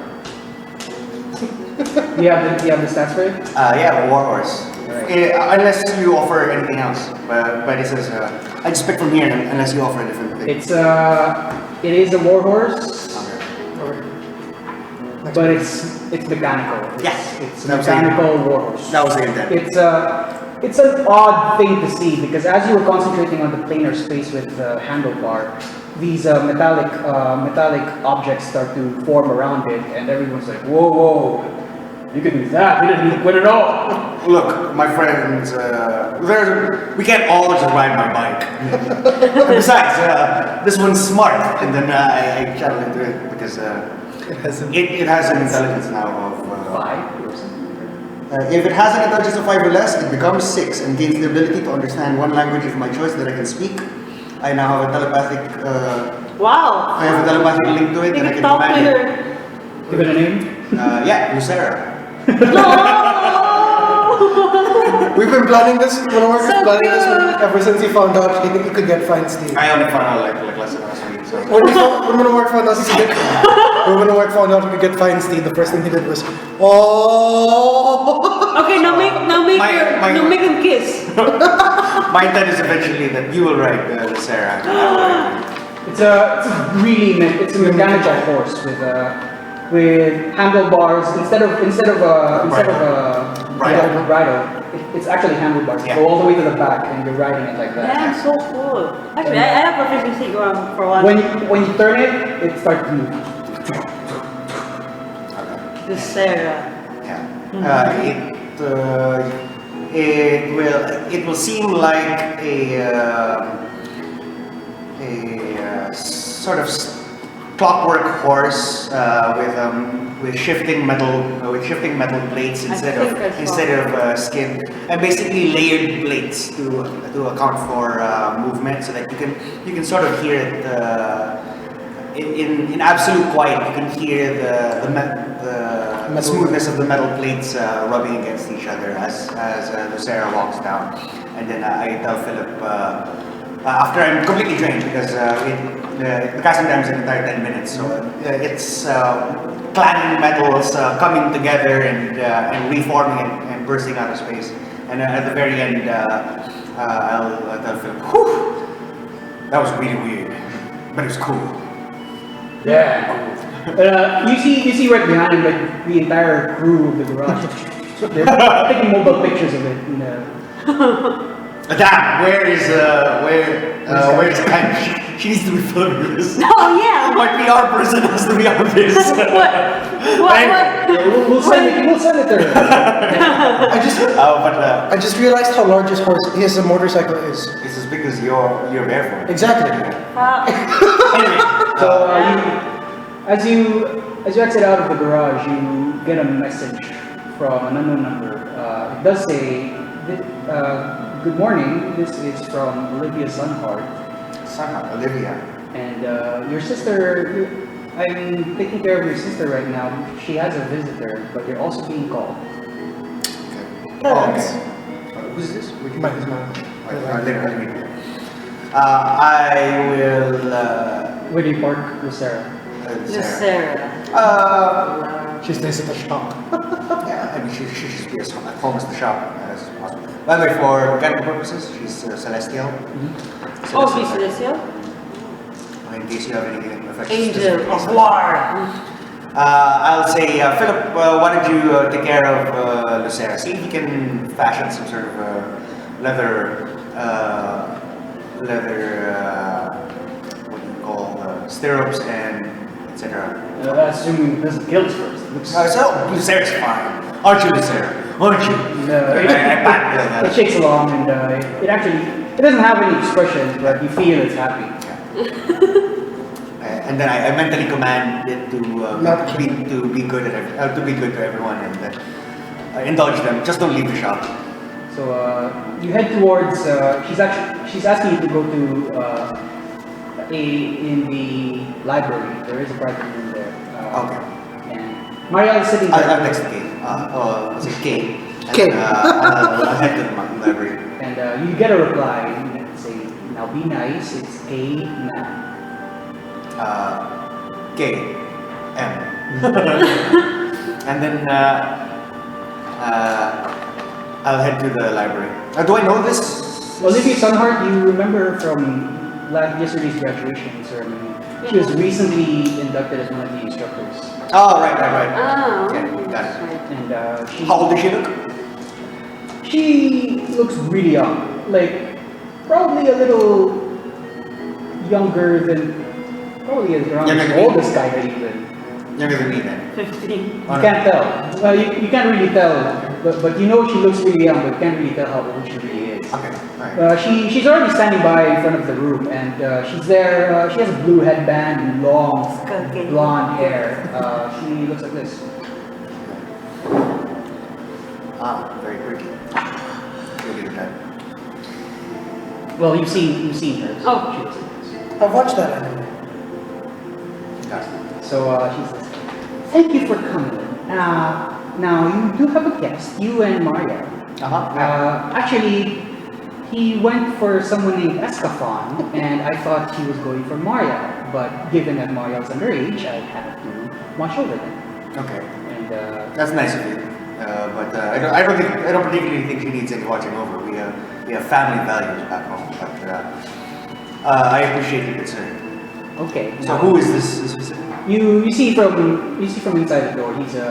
[SPEAKER 1] You have the stats for it?
[SPEAKER 4] Yeah, Warhorse.
[SPEAKER 1] Right.
[SPEAKER 4] Unless you offer anything else. But it says, I just pick from here unless you offer a different thing.
[SPEAKER 1] It is a warhorse,
[SPEAKER 2] Okay.
[SPEAKER 1] but it's mechanical.
[SPEAKER 4] Yes.
[SPEAKER 1] It's a
[SPEAKER 4] That was
[SPEAKER 1] mechanical warhorse.
[SPEAKER 4] That was the intent.
[SPEAKER 1] It's an odd thing to see because as you were concentrating on the planar space with the handlebar, these metallic objects start to form around it, and everyone's like, whoa, you can do that. We didn't quit at all.
[SPEAKER 4] Look, my friends, we can't all just ride my bike. Besides, this one's smart, and then I channel into it because it has an intelligence now of
[SPEAKER 1] 5 or something.
[SPEAKER 4] if it has an intelligence of 5 or less, it becomes 6 and gains the ability to understand one language of my choice that I can speak. I now have a telepathic.
[SPEAKER 3] Wow.
[SPEAKER 4] I have a telepathic link to it,
[SPEAKER 3] You
[SPEAKER 4] and I
[SPEAKER 3] can
[SPEAKER 4] can
[SPEAKER 3] talk to
[SPEAKER 4] command
[SPEAKER 3] her.
[SPEAKER 4] it.
[SPEAKER 1] Give it a name.
[SPEAKER 4] Yeah, Lucera.
[SPEAKER 2] We've been planning this. We're
[SPEAKER 3] So
[SPEAKER 2] planning this
[SPEAKER 3] cute.
[SPEAKER 2] ever since he found out he could get Find Steed.
[SPEAKER 4] I only found out like less than last week. So.
[SPEAKER 2] When Mark found out he could get, when Mark found out he could get Find Steed, the first thing he did was, oh.
[SPEAKER 3] Okay, now make him kiss.
[SPEAKER 4] My intent is eventually that you will ride Lucera.
[SPEAKER 1] It's a mechanical horse with handlebars instead of bridle. It's actually handlebars.
[SPEAKER 4] Yeah.
[SPEAKER 1] Go all the way to the back, and you're riding it like that.
[SPEAKER 3] Damn, so cool. Actually, I have a fishing stick for one.
[SPEAKER 1] When you turn it, it starts to move.
[SPEAKER 3] The Sarah.
[SPEAKER 4] Yeah. It will seem like a sort of clockwork horse with shifting metal plates instead of skin, and basically layered plates to account for movement, so that you can sort of hear it in absolute quiet. You can hear the smoothness of the metal plates rubbing against each other as Lucera walks down. And then I tell Philip, after I'm completely drained, because the casting time is an entire 10 minutes, so it's clanging metals coming together and reforming and bursting out of space. And at the very end, I'll tell Philip, whew, that was really weird, but it was cool.
[SPEAKER 1] Yeah. You see right behind him, like the entire crew of the garage. They're taking mobile pictures of it.
[SPEAKER 4] Damn, where's Ken? She needs to be filming this.
[SPEAKER 3] Oh yeah.
[SPEAKER 4] My PR person has to be on this.
[SPEAKER 3] What?
[SPEAKER 1] We'll send it to her.
[SPEAKER 2] I just realized how large his motorcycle is.
[SPEAKER 4] This is because you're there for it.
[SPEAKER 2] Exactly.
[SPEAKER 4] Anyway,
[SPEAKER 1] So as you exit out of the garage, you get a message from an unknown number. It does say, "Good morning. This is from Olivia Sunhart."
[SPEAKER 4] Olivia.
[SPEAKER 1] And your sister, I'm taking care of your sister right now. She has a visitor, but you're also being called.
[SPEAKER 4] Okay. Who's this?
[SPEAKER 2] Mine is mine.
[SPEAKER 4] I will.
[SPEAKER 1] Where do you park, Lucera?
[SPEAKER 3] The Sarah.
[SPEAKER 2] She stays at the shop.
[SPEAKER 4] Yeah, I mean, she should be as home as the shop as possible. By the way, for mechanical purposes, she's celestial.
[SPEAKER 3] Oh, she's Celestial?
[SPEAKER 4] In case you have anything that affects
[SPEAKER 3] Angel
[SPEAKER 4] specific
[SPEAKER 3] of
[SPEAKER 4] races.
[SPEAKER 3] War.
[SPEAKER 4] I'll say, Philip, why don't you take care of Lucera? See if you can fashion some sort of leather, what do you call, stirrups and etc.
[SPEAKER 1] That's assuming it doesn't kill us first.
[SPEAKER 4] So, Lucera's fine. Aren't you, Lucera? Aren't you?
[SPEAKER 1] No, it shakes along, and it doesn't have any expressions, but you feel it's happy.
[SPEAKER 4] and then I mentally command it to
[SPEAKER 2] Not
[SPEAKER 4] be good to be good to everyone and indulge them. Just don't leave the shop.
[SPEAKER 1] So you head towards. She's asking you to go to in the library. There is a private room there.
[SPEAKER 4] Okay.
[SPEAKER 1] And Marielle is sitting there.
[SPEAKER 4] I'll text the Kate. Was it Kate?
[SPEAKER 2] Kate.
[SPEAKER 4] I'll head to the library.
[SPEAKER 1] And you get a reply. You say, "Now be nice. It's K now."
[SPEAKER 4] K M. And then I'll head to the library. Do I know this?
[SPEAKER 1] Olivia Sunhart, you remember from yesterday's graduation ceremony. She was recently inducted as one of the instructors.
[SPEAKER 4] Oh, right.
[SPEAKER 3] Ah,
[SPEAKER 4] Okay,
[SPEAKER 3] okay.
[SPEAKER 4] got it.
[SPEAKER 1] And
[SPEAKER 4] How old does she look?
[SPEAKER 1] she looks really young. Like, probably a little younger than, probably around
[SPEAKER 4] Younger
[SPEAKER 1] the
[SPEAKER 4] than me?
[SPEAKER 1] oldest guy that you've been.
[SPEAKER 4] Younger than me then.
[SPEAKER 3] 15.
[SPEAKER 1] You can't tell. You can't really tell, but you know she looks really young, but you can't really tell how old she really is.
[SPEAKER 4] Okay, alright.
[SPEAKER 1] She's already standing by in front of the room, and she's there. She has a blue headband and long
[SPEAKER 3] Okay.
[SPEAKER 1] blonde hair. She looks like this.
[SPEAKER 4] Very quirky. Really good time.
[SPEAKER 1] Well, you've seen her. So
[SPEAKER 3] Oh.
[SPEAKER 1] she looks like this.
[SPEAKER 2] I've watched that anime.
[SPEAKER 4] Got it.
[SPEAKER 1] So she says, "Thank you for coming. Now you do have a guest, you and Mario. Actually, he went for someone named Escafon, and I thought he was going for Mario. But given that Mario's underage, I have to watch over them.
[SPEAKER 4] Okay.
[SPEAKER 1] And
[SPEAKER 4] That's nice of you. But I don't particularly think she needs any watching over. We have family values back home. But I appreciate your concern.
[SPEAKER 1] okay.
[SPEAKER 4] So
[SPEAKER 1] now-
[SPEAKER 4] who is this specific?
[SPEAKER 1] You see from inside the door. He's a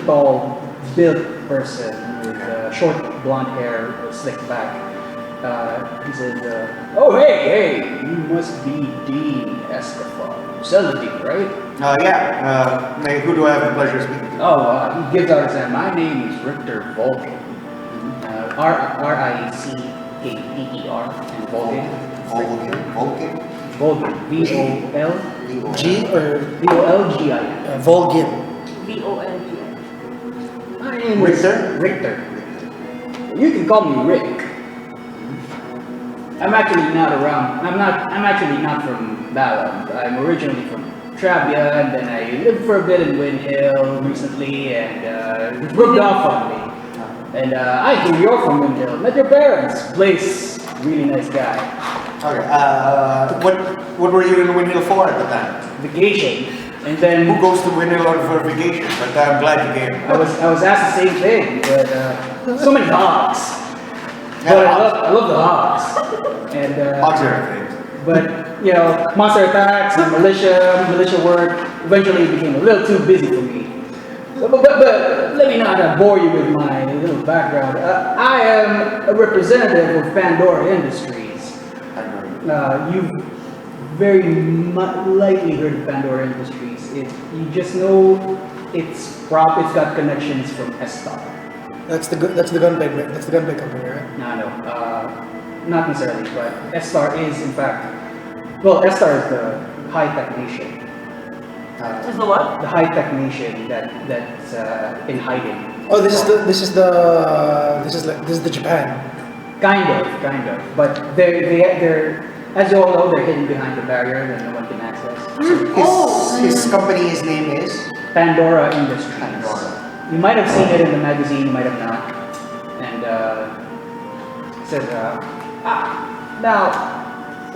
[SPEAKER 1] tall, built person with short blonde hair, slicked back. He says, "Oh hey, you must be Dean Escafon, Celadine, right?"
[SPEAKER 4] Yeah. Who do I have the pleasure of speaking to?
[SPEAKER 1] Oh, he gives out his hand. My name is Richter Volkin. Rickketer and Volkin.
[SPEAKER 4] Vulcan?
[SPEAKER 1] Volkin. VOL.
[SPEAKER 2] G or
[SPEAKER 1] VOLGIN.
[SPEAKER 2] Volgin.
[SPEAKER 3] VOLGI.
[SPEAKER 1] My name is
[SPEAKER 4] Richter?
[SPEAKER 1] Richter. You can call me Rick. I'm actually not around. I'm actually not from Balam. I'm originally from Travia, and then I lived for a bit in Wind Hill recently, and it rubbed off on me. And I hear you're from Wind Hill. Met your parents. Place, really nice guy.
[SPEAKER 4] Okay. What were you in Wind Hill for at the time?
[SPEAKER 1] Vacation, and
[SPEAKER 4] Who
[SPEAKER 1] then
[SPEAKER 4] goes to Wind Hill for vacation? But I'm glad you came.
[SPEAKER 1] I was asked the same thing, but so many hogs. But I love the hogs. And
[SPEAKER 4] Hogs are things.
[SPEAKER 1] but you know, monster attacks and militia work eventually became a little too busy for me. But let me not bore you with my little background. I am a representative of Pandora Industries. You've very likely heard of Pandora Industries. You just know it's got connections from Estar.
[SPEAKER 2] That's the gunplay company, right?
[SPEAKER 1] No, not necessarily, but Estar is in fact, well, Estar is the high-tech nation.
[SPEAKER 3] Is the what?
[SPEAKER 1] The high-tech nation that's in hiding.
[SPEAKER 2] Oh, this is the Japan.
[SPEAKER 1] Kind of. But they're as you all know, they're hidden behind the barrier that no one can access.
[SPEAKER 4] His company's name is?
[SPEAKER 1] Pandora Industries.
[SPEAKER 4] Pandora.
[SPEAKER 1] You might have seen it in the magazine, you might have not. And it says, now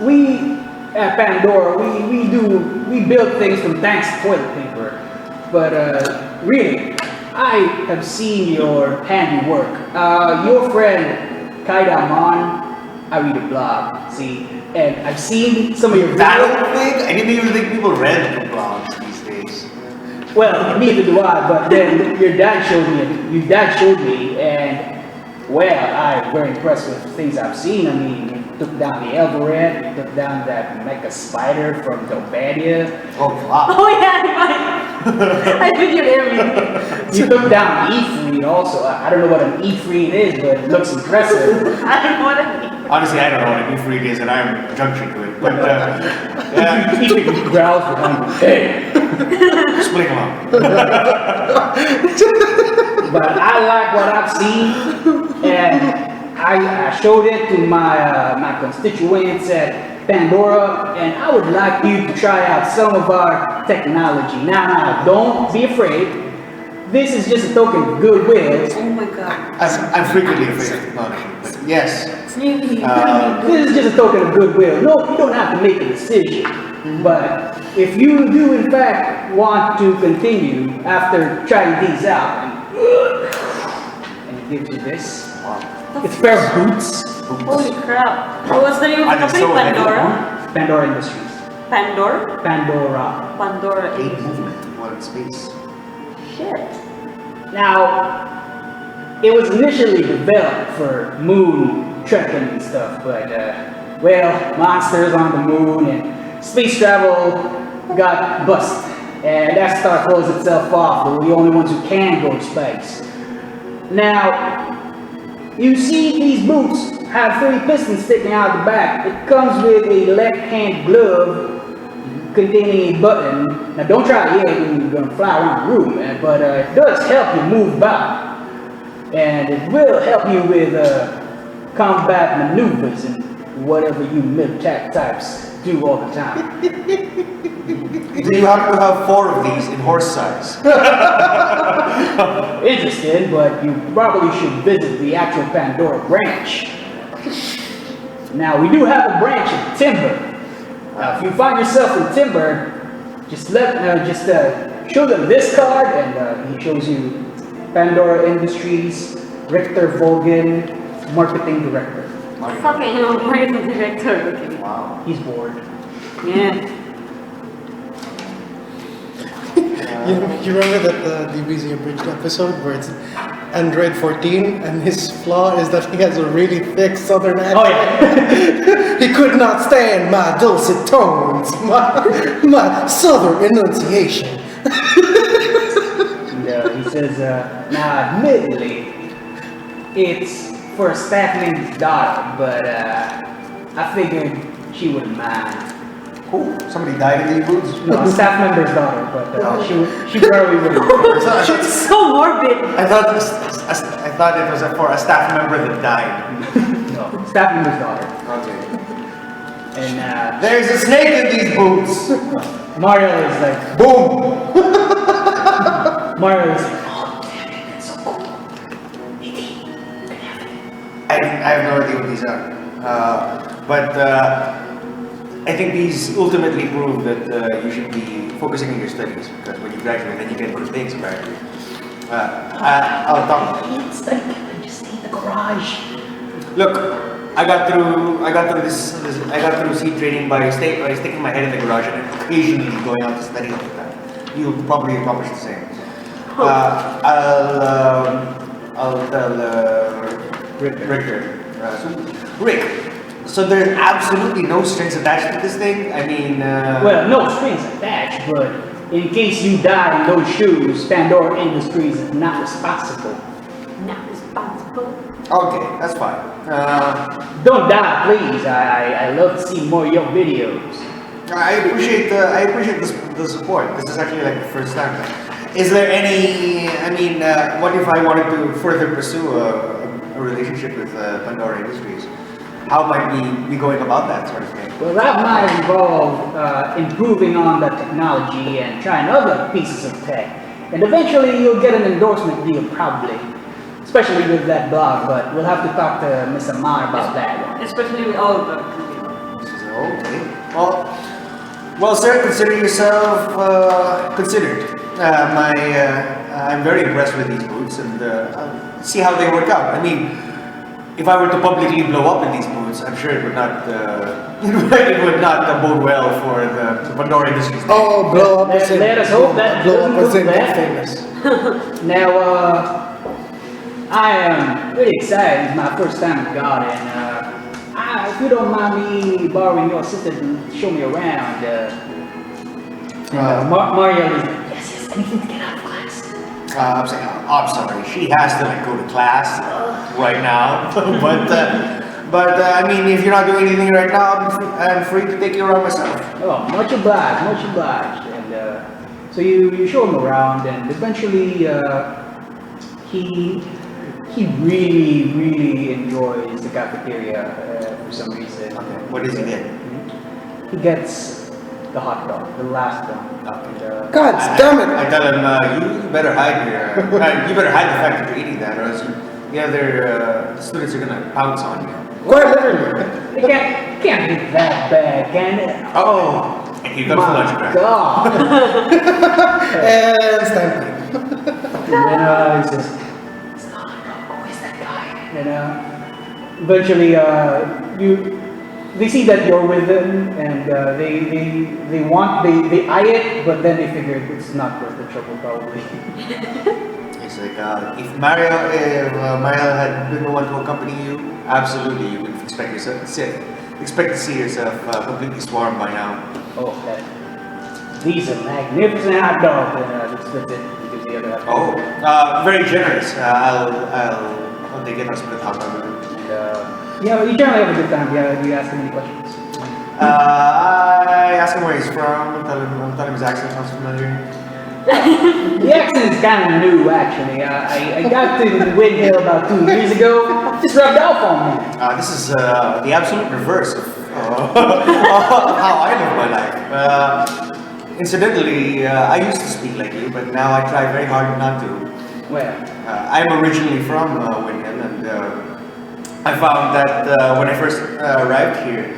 [SPEAKER 1] we at Pandora we build things from thanks to toilet paper. But really, I have seen your handiwork. Your friend Kaida Mon, I read a blog, see, and I've seen some of your
[SPEAKER 4] That thing? I didn't even think people read the blogs these days.
[SPEAKER 1] Well, neither do I, but then your dad showed me, and well, I'm very impressed with the things I've seen. I mean, you took down the Eldoret, you took down that mecha spider from Delbadia,
[SPEAKER 4] Oh, wow.
[SPEAKER 3] Oh yeah, I videoed everything.
[SPEAKER 1] you took down Ifrit also. I don't know what an Ifrit is, but it looks impressive.
[SPEAKER 3] I don't know what I mean.
[SPEAKER 4] Honestly, I don't know what a new freak is, and I'm junction to it. But yeah,
[SPEAKER 1] He growls behind you. Hey!
[SPEAKER 4] split them up.
[SPEAKER 1] But I like what I've seen, and I showed it to my constituents at Pandora, and I would like you to try out some of our technology. Now, don't be afraid. This is just a token of goodwill.
[SPEAKER 3] Oh my god.
[SPEAKER 4] I'm frequently afraid of technology, but yes.
[SPEAKER 1] This is just a token of goodwill. No, you don't have to make a decision. But if you do in fact want to continue after trying these out, and it gives you this. It's a pair of boots.
[SPEAKER 3] Holy crap. What's the name of the
[SPEAKER 4] Are they
[SPEAKER 3] company?
[SPEAKER 4] so heavy?
[SPEAKER 3] Pandora?
[SPEAKER 1] Pandora Industries.
[SPEAKER 3] Pandora?
[SPEAKER 1] Pandora.
[SPEAKER 3] Pandora.
[SPEAKER 4] Eight movement, one in space.
[SPEAKER 3] Shit.
[SPEAKER 1] Now, it was initially developed for moon trekking and stuff, but, well, monsters on the moon and space travel got busted. And that star closed itself off. We're the only ones who can go to space. Now, you see these boots have 3 pistons sticking out the back. It comes with a left-hand glove containing a button. Now don't try it when you're going to fly around the room, man, but it does help you move about. And it will help you with combat maneuvers and whatever you military types do all the time.
[SPEAKER 4] Do you happen to have 4 of these in horse size?
[SPEAKER 1] Interested, but you probably should visit the actual Pandora branch. Now, we do have a branch in Timber. Now, if you find yourself in Timber, just show them this card, and he shows you Pandora Industries, Richter Volgin, Marketing Director.
[SPEAKER 3] Fucking hell, marketing director. Okay.
[SPEAKER 4] Wow.
[SPEAKER 1] He's bored.
[SPEAKER 3] Yeah.
[SPEAKER 2] You remember that DBZ Abridged episode where it's Android 14 and his flaw is that he has a really thick southern accent?
[SPEAKER 1] Oh yeah.
[SPEAKER 2] He could not stand my dulcet tones, my southern enunciation.
[SPEAKER 1] And he says, now admittedly, it's for a staff member's daughter, but I figured she wouldn't mind.
[SPEAKER 4] Cool. Somebody died in these boots?
[SPEAKER 1] No, a staff member's daughter, but she probably wouldn't.
[SPEAKER 3] It's so morbid.
[SPEAKER 4] I thought it was for a staff member that died.
[SPEAKER 1] No, staff member's daughter.
[SPEAKER 4] Okay.
[SPEAKER 1] And
[SPEAKER 4] There's a snake in these boots.
[SPEAKER 1] Mario is like,
[SPEAKER 4] Boom.
[SPEAKER 1] Mario is like, oh, damn it, that's so cool.
[SPEAKER 4] I have no idea what these are. But I think these ultimately prove that you should be focusing on your studies, because when you graduate, then you get good things apparently. I'll talk.
[SPEAKER 1] Can't study, I just stay in the garage.
[SPEAKER 4] Look, I got through seed training by sticking my head in the garage and occasionally going out to study all the time. You'll probably accomplish the same. I'll tell Rick. So there's absolutely no strings attached to this thing? I mean,
[SPEAKER 1] Well, no strings attached, but in case you die in those shoes, Pandora Industries is not responsible.
[SPEAKER 3] Not responsible.
[SPEAKER 4] okay, that's fine.
[SPEAKER 1] Don't die, please. I love to see more of your videos.
[SPEAKER 4] I appreciate the support. This is actually like the first time. Is there any, what if I wanted to further pursue a relationship with Pandora Industries? How might we be going about that sort of thing?
[SPEAKER 1] Well, that might involve improving on the technology and trying other pieces of tech. And eventually you'll get an endorsement deal, probably. Especially with that blog, but we'll have to talk to Mr. Amar about that one.
[SPEAKER 3] Especially with all of them.
[SPEAKER 4] Okay. Well, sir, consider yourself considered. I'm very impressed with these boots, and I'll see how they work out. I mean, if I were to publicly blow up in these boots, I'm sure it would not it would not bode well for the Pandora Industries.
[SPEAKER 2] Oh, blow up as in,
[SPEAKER 1] Let us hope that
[SPEAKER 2] blow up as in
[SPEAKER 1] that.
[SPEAKER 2] get famous.
[SPEAKER 1] Now, I am really excited. It's my first time at God, and if you don't mind me borrowing your assistant to show me around, Mario is like, yes, anything to get out of class. I'm
[SPEAKER 4] sorry, she has to go to class right now, But I mean, if you're not doing anything right now, I'm free to take you around myself.
[SPEAKER 1] Oh, much obliged, much obliged. And so you show him around, and eventually he really enjoys the cafeteria for some reason.
[SPEAKER 4] Okay. What does he get?
[SPEAKER 1] He gets the hot dog, the last one. And,
[SPEAKER 2] God damn it!
[SPEAKER 4] I tell him, you better hide you better hide the fact that you're eating that, or else the other students are gonna pounce on you.
[SPEAKER 2] Quite literally.
[SPEAKER 1] it can't be that bad, can it?
[SPEAKER 4] Oh, and here comes the lunch
[SPEAKER 1] My
[SPEAKER 4] break.
[SPEAKER 1] God!
[SPEAKER 2] And stampede.
[SPEAKER 1] And then he says, "Stop! Who is that guy?" And eventually, they see that you're with them, and they eye it, but then they figure it's not worth the trouble, probably.
[SPEAKER 4] It's like, if Mario had been the one to accompany you, absolutely, you would expect to see yourself completely swarmed by now.
[SPEAKER 1] Oh, these are magnificent hot dogs, and that's it. Gives the other hot dog.
[SPEAKER 4] Oh, very generous. I'll take it. I'll split hot dog with him.
[SPEAKER 1] Yeah, you generally have a good time. Do you ask him any questions?
[SPEAKER 4] I ask him where he's from. Tell him his accent sounds familiar.
[SPEAKER 1] The accent is kind of new, actually. I got to Wind Hill about 2 years ago. Just rubbed off on me.
[SPEAKER 4] This is the absolute reverse of how I live my life. Incidentally, I used to speak like you, but now I try very hard not to.
[SPEAKER 1] Well,
[SPEAKER 4] I'm originally from Wind Hill, and I found that when I first arrived here,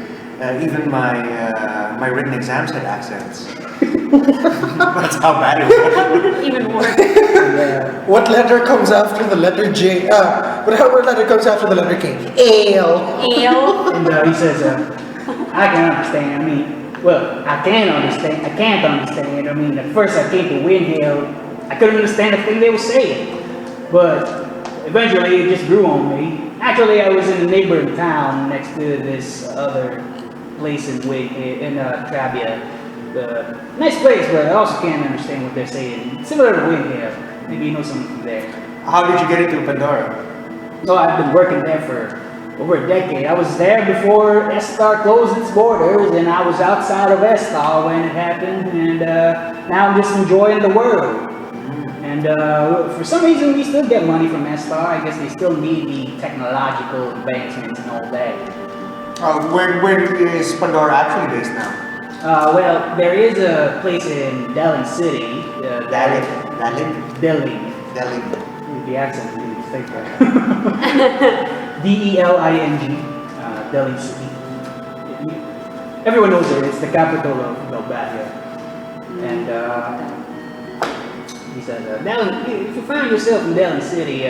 [SPEAKER 4] even my written exams had accents. That's how bad it was.
[SPEAKER 3] Even worse.
[SPEAKER 2] What letter comes after the letter J? What letter comes after the letter K? Ale.
[SPEAKER 3] Ale.
[SPEAKER 1] and he says, I can understand. I mean, well, I can't understand. I mean, at first I came to Wind Hill, I couldn't understand a thing they were saying. But eventually it just grew on me. Actually, I was in a neighboring town next to this other place in Trabia. Nice place, but I also can't understand what they're saying. Similar to Wind Hill. Maybe you know someone from there.
[SPEAKER 4] How did you get into Pandora?
[SPEAKER 1] So I've been working there for over a decade. I was there before Estar closed its borders, and I was outside of Estar when it happened, and now I'm just enjoying the world. And for some reason, we still get money from Estar. I guess they still need the technological advancements and all that.
[SPEAKER 4] Where is Pandora actually based now?
[SPEAKER 1] Well, there is a place in Delin City.
[SPEAKER 4] Delin.
[SPEAKER 1] The accent is really thick. Deling, Delin City. Everyone knows it. It's the capital of Belbadia. And he said, if you find yourself in Delin City,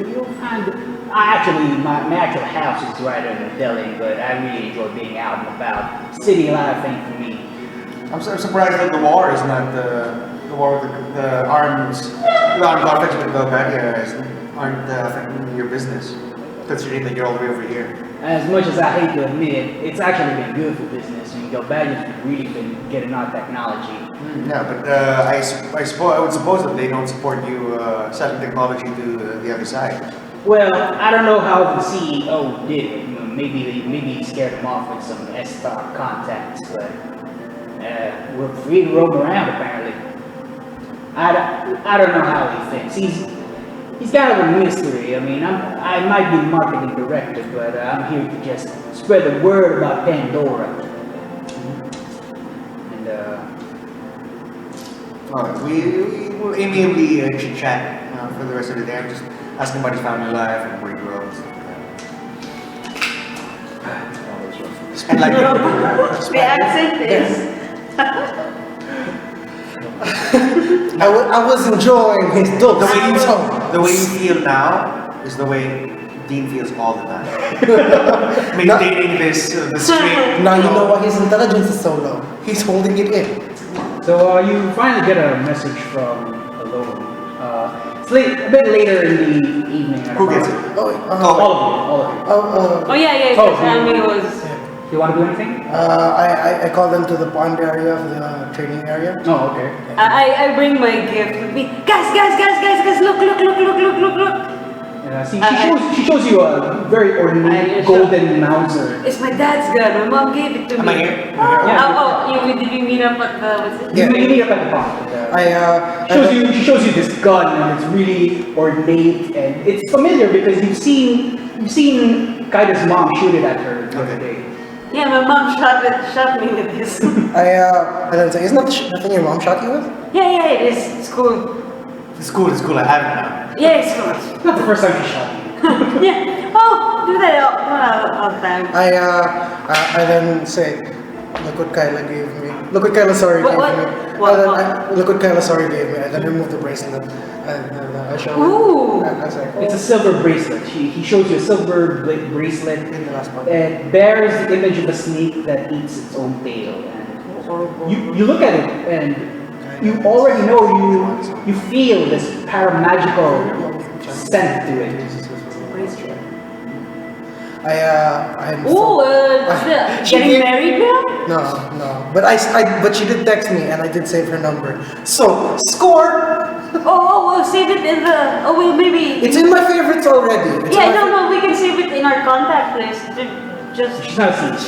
[SPEAKER 1] you'll find. My actual house is right under Delhi, but I really enjoy being out and about. City life ain't for me.
[SPEAKER 4] I'm surprised that the war is not the war with the armed conflicts with Belbadia aren't affecting your business, considering that you're all the way over here.
[SPEAKER 1] As much as I hate to admit, it's actually been good for business. Belbadia's really been getting our technology.
[SPEAKER 4] Yeah, but I would suppose that they don't support you selling technology to the other side.
[SPEAKER 1] Well, I don't know how the CEO did it. Maybe he scared him off with some S-Star contacts, but we're free to roam around apparently. I don't know how he thinks. He's kind of a mystery. I mean, I might be the marketing director, but I'm here to just spread the word about Pandora. And
[SPEAKER 4] we'll amiably chit chat for the rest of the day. I'm just asking about his family life and where he grew up and stuff like that. And like
[SPEAKER 3] The accent is.
[SPEAKER 2] I was enjoying his dope.
[SPEAKER 4] the way you feel now is the way Dean feels all the time. Maintaining this straight.
[SPEAKER 2] Now you know why his intelligence is so low. He's holding it in.
[SPEAKER 1] so you finally get a message from Ellone. It's a bit later in the evening.
[SPEAKER 4] Who gets it?
[SPEAKER 1] All of you.
[SPEAKER 3] Oh yeah,
[SPEAKER 1] Oh,
[SPEAKER 3] because Amy was.
[SPEAKER 1] You want to do anything?
[SPEAKER 2] I call them to the pond area of the training area.
[SPEAKER 1] Oh, okay.
[SPEAKER 3] I bring my gift with me. Guys, look.
[SPEAKER 1] She shows you a very ornate golden Mauser.
[SPEAKER 3] It's my dad's gun. My mom gave it to me.
[SPEAKER 4] Am I here?
[SPEAKER 3] Did you meet up at the what's it?
[SPEAKER 1] You meet up at the pond. She shows you this gun, and it's really ornate, and it's familiar because you've seen Kaida's mom shoot it at her the other day.
[SPEAKER 3] Yeah, my mom shot me with this.
[SPEAKER 2] I don't say, isn't that the thing your mom shot you with?
[SPEAKER 3] Yeah, it is. It's cool.
[SPEAKER 4] It's cool, I have it now.
[SPEAKER 3] Yeah, it's cool.
[SPEAKER 1] Not the first time she shot you.
[SPEAKER 3] Yeah. Oh, do that all the time.
[SPEAKER 2] I then say, look what Kyla gave me. Look what Kyla Sorry gave me. Look what Kyla Sorry gave me. I then remove the bracelet and I show
[SPEAKER 3] Ooh.
[SPEAKER 2] her. I was like,
[SPEAKER 1] It's a silver bracelet. He shows you a silver bracelet.
[SPEAKER 2] in the last one.
[SPEAKER 1] It bears the image of a snake that eats its own tail. And you look at it, and you already know you feel this paramagical scent to it.
[SPEAKER 2] I'm she
[SPEAKER 3] getting
[SPEAKER 2] gave-
[SPEAKER 3] married now?
[SPEAKER 2] No. But she did text me and I did save her number. So score!
[SPEAKER 3] We'll save it in the. Maybe.
[SPEAKER 2] It's in my favorites already.
[SPEAKER 3] We can save it in our contact list. Just.
[SPEAKER 1] She's not a snake.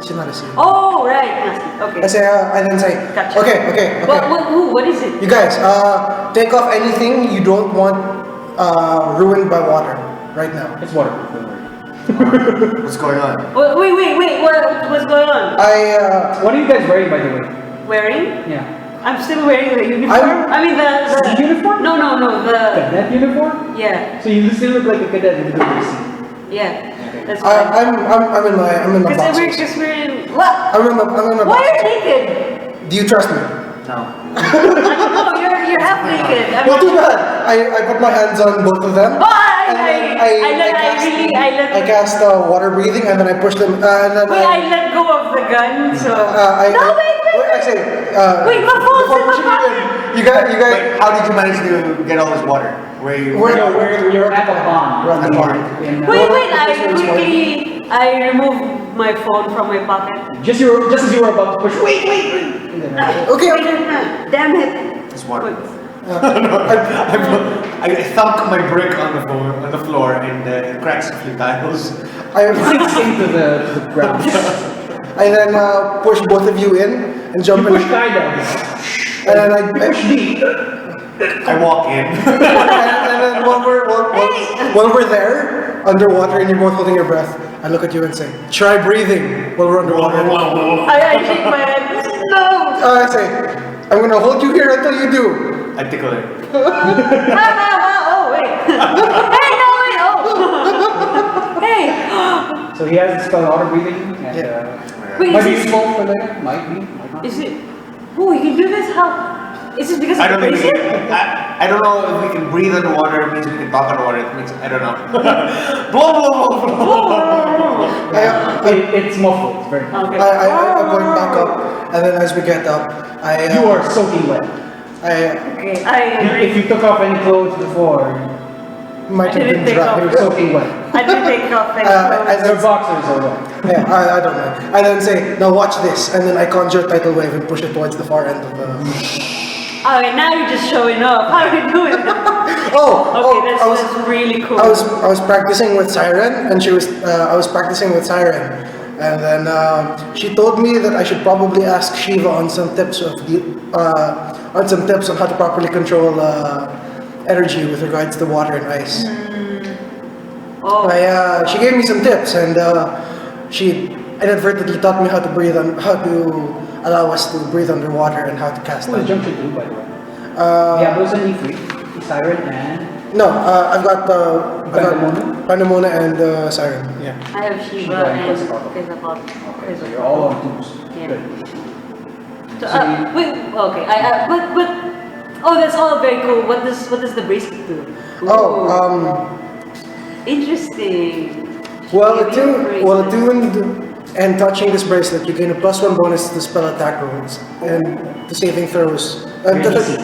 [SPEAKER 2] She's not a scene.
[SPEAKER 3] Oh, right. Okay.
[SPEAKER 2] I then say,
[SPEAKER 3] Gotcha.
[SPEAKER 2] okay.
[SPEAKER 3] What is it?
[SPEAKER 2] You guys, take off anything you don't want ruined by water right now.
[SPEAKER 1] It's waterproof. Don't worry.
[SPEAKER 5] What's going on?
[SPEAKER 3] Wait. What's going on?
[SPEAKER 1] What are you guys wearing, by the way?
[SPEAKER 3] Wearing?
[SPEAKER 1] Yeah.
[SPEAKER 3] I'm still wearing the uniform.
[SPEAKER 1] The uniform?
[SPEAKER 3] No.
[SPEAKER 1] Cadet uniform?
[SPEAKER 3] Yeah.
[SPEAKER 1] So you still look like a cadet in the BBC.
[SPEAKER 3] Yeah. That's fine.
[SPEAKER 2] I'm in my boxers.
[SPEAKER 3] Because we're in. What?
[SPEAKER 2] I'm in my
[SPEAKER 3] Why are you
[SPEAKER 2] boxers.
[SPEAKER 3] naked?
[SPEAKER 2] Do you trust me?
[SPEAKER 4] No.
[SPEAKER 3] No, you're half naked.
[SPEAKER 2] Well, too bad. I put my hands on both of them. I cast water breathing and then I push them. And then
[SPEAKER 3] I let go of the gun, so. Wait.
[SPEAKER 2] Wait,
[SPEAKER 3] my phone's
[SPEAKER 2] before
[SPEAKER 3] in my
[SPEAKER 2] pushing it in,
[SPEAKER 3] pocket.
[SPEAKER 2] you guys.
[SPEAKER 4] Wait, how did you manage to get all this water?
[SPEAKER 1] You're at the pond.
[SPEAKER 2] We're at the pond.
[SPEAKER 3] Wait, I removed my phone from my pocket.
[SPEAKER 1] Just as you were about to push. Wait. And then,
[SPEAKER 2] Okay.
[SPEAKER 3] Damn it.
[SPEAKER 4] It's water. I thunk my brick on the floor and it cracks a few tiles.
[SPEAKER 1] sinks into the ground.
[SPEAKER 2] I then push both of you in and jump
[SPEAKER 1] You
[SPEAKER 2] in.
[SPEAKER 1] push Kaida.
[SPEAKER 2] And then
[SPEAKER 1] You push me.
[SPEAKER 4] I walk in.
[SPEAKER 2] and then while we're there, underwater, and you're both holding your breath, I look at you and say, "Try breathing while we're underwater."
[SPEAKER 3] I shake my head. No.
[SPEAKER 2] I say, "I'm gonna hold you here until you do."
[SPEAKER 4] I tickle it.
[SPEAKER 3] Oh wait. Hey, no wait. Oh. Hey.
[SPEAKER 1] So he has the spell auto breathing. And,
[SPEAKER 3] Wait,
[SPEAKER 1] might be
[SPEAKER 3] is this-
[SPEAKER 1] useful for later. Might be. Might not.
[SPEAKER 3] Is it? Oh, you can do this? How? Is it because
[SPEAKER 4] I
[SPEAKER 3] of
[SPEAKER 4] don't
[SPEAKER 3] the
[SPEAKER 4] think we
[SPEAKER 3] bracelet?
[SPEAKER 4] can, I don't know if we can breathe underwater. It means we can talk underwater. It means I don't know. Blah.
[SPEAKER 1] It's muffled. It's very muffled.
[SPEAKER 3] Okay.
[SPEAKER 2] I point back up, and then as we get up,
[SPEAKER 1] You are soaking wet.
[SPEAKER 3] Okay, I
[SPEAKER 1] If you took off any clothes before,
[SPEAKER 2] might have
[SPEAKER 3] didn't
[SPEAKER 2] been
[SPEAKER 3] take off.
[SPEAKER 2] dry.
[SPEAKER 1] you're soaking wet.
[SPEAKER 3] did take off
[SPEAKER 1] Your boxers are wet.
[SPEAKER 2] Yeah, I don't know. I then say, "Now watch this," and then I conjure tidal wave and push it towards the far end of the.
[SPEAKER 3] Okay, now you're just showing off. How are you doing that? Okay, that's really cool.
[SPEAKER 2] I was practicing with Siren, and I was practicing with Siren, and then she told me that I should probably ask Shiva on some tips on how to properly control energy with regards to water and ice.
[SPEAKER 3] Oh,
[SPEAKER 2] She gave me some tips, and she inadvertently taught me how to how to allow us to breathe underwater and how to cast
[SPEAKER 1] What
[SPEAKER 2] them.
[SPEAKER 1] does Junction do, by the way? Diablos and E3, Siren, and
[SPEAKER 2] No, I've got
[SPEAKER 1] Pandemona?
[SPEAKER 2] Pandemona and Siren. Yeah.
[SPEAKER 3] I have Shiva
[SPEAKER 1] Shiva and
[SPEAKER 3] and
[SPEAKER 1] Quetzalcoatl.
[SPEAKER 3] Quetzalcoatl.
[SPEAKER 1] Okay, so you're all on twos.
[SPEAKER 3] Yeah.
[SPEAKER 1] Good.
[SPEAKER 3] So, wait, okay, but that's all very cool. What does the bracelet do?
[SPEAKER 2] Oh,
[SPEAKER 3] Interesting.
[SPEAKER 2] attuned and touching this bracelet, you gain a +1 bonus to spell attack rolls and to saving throws,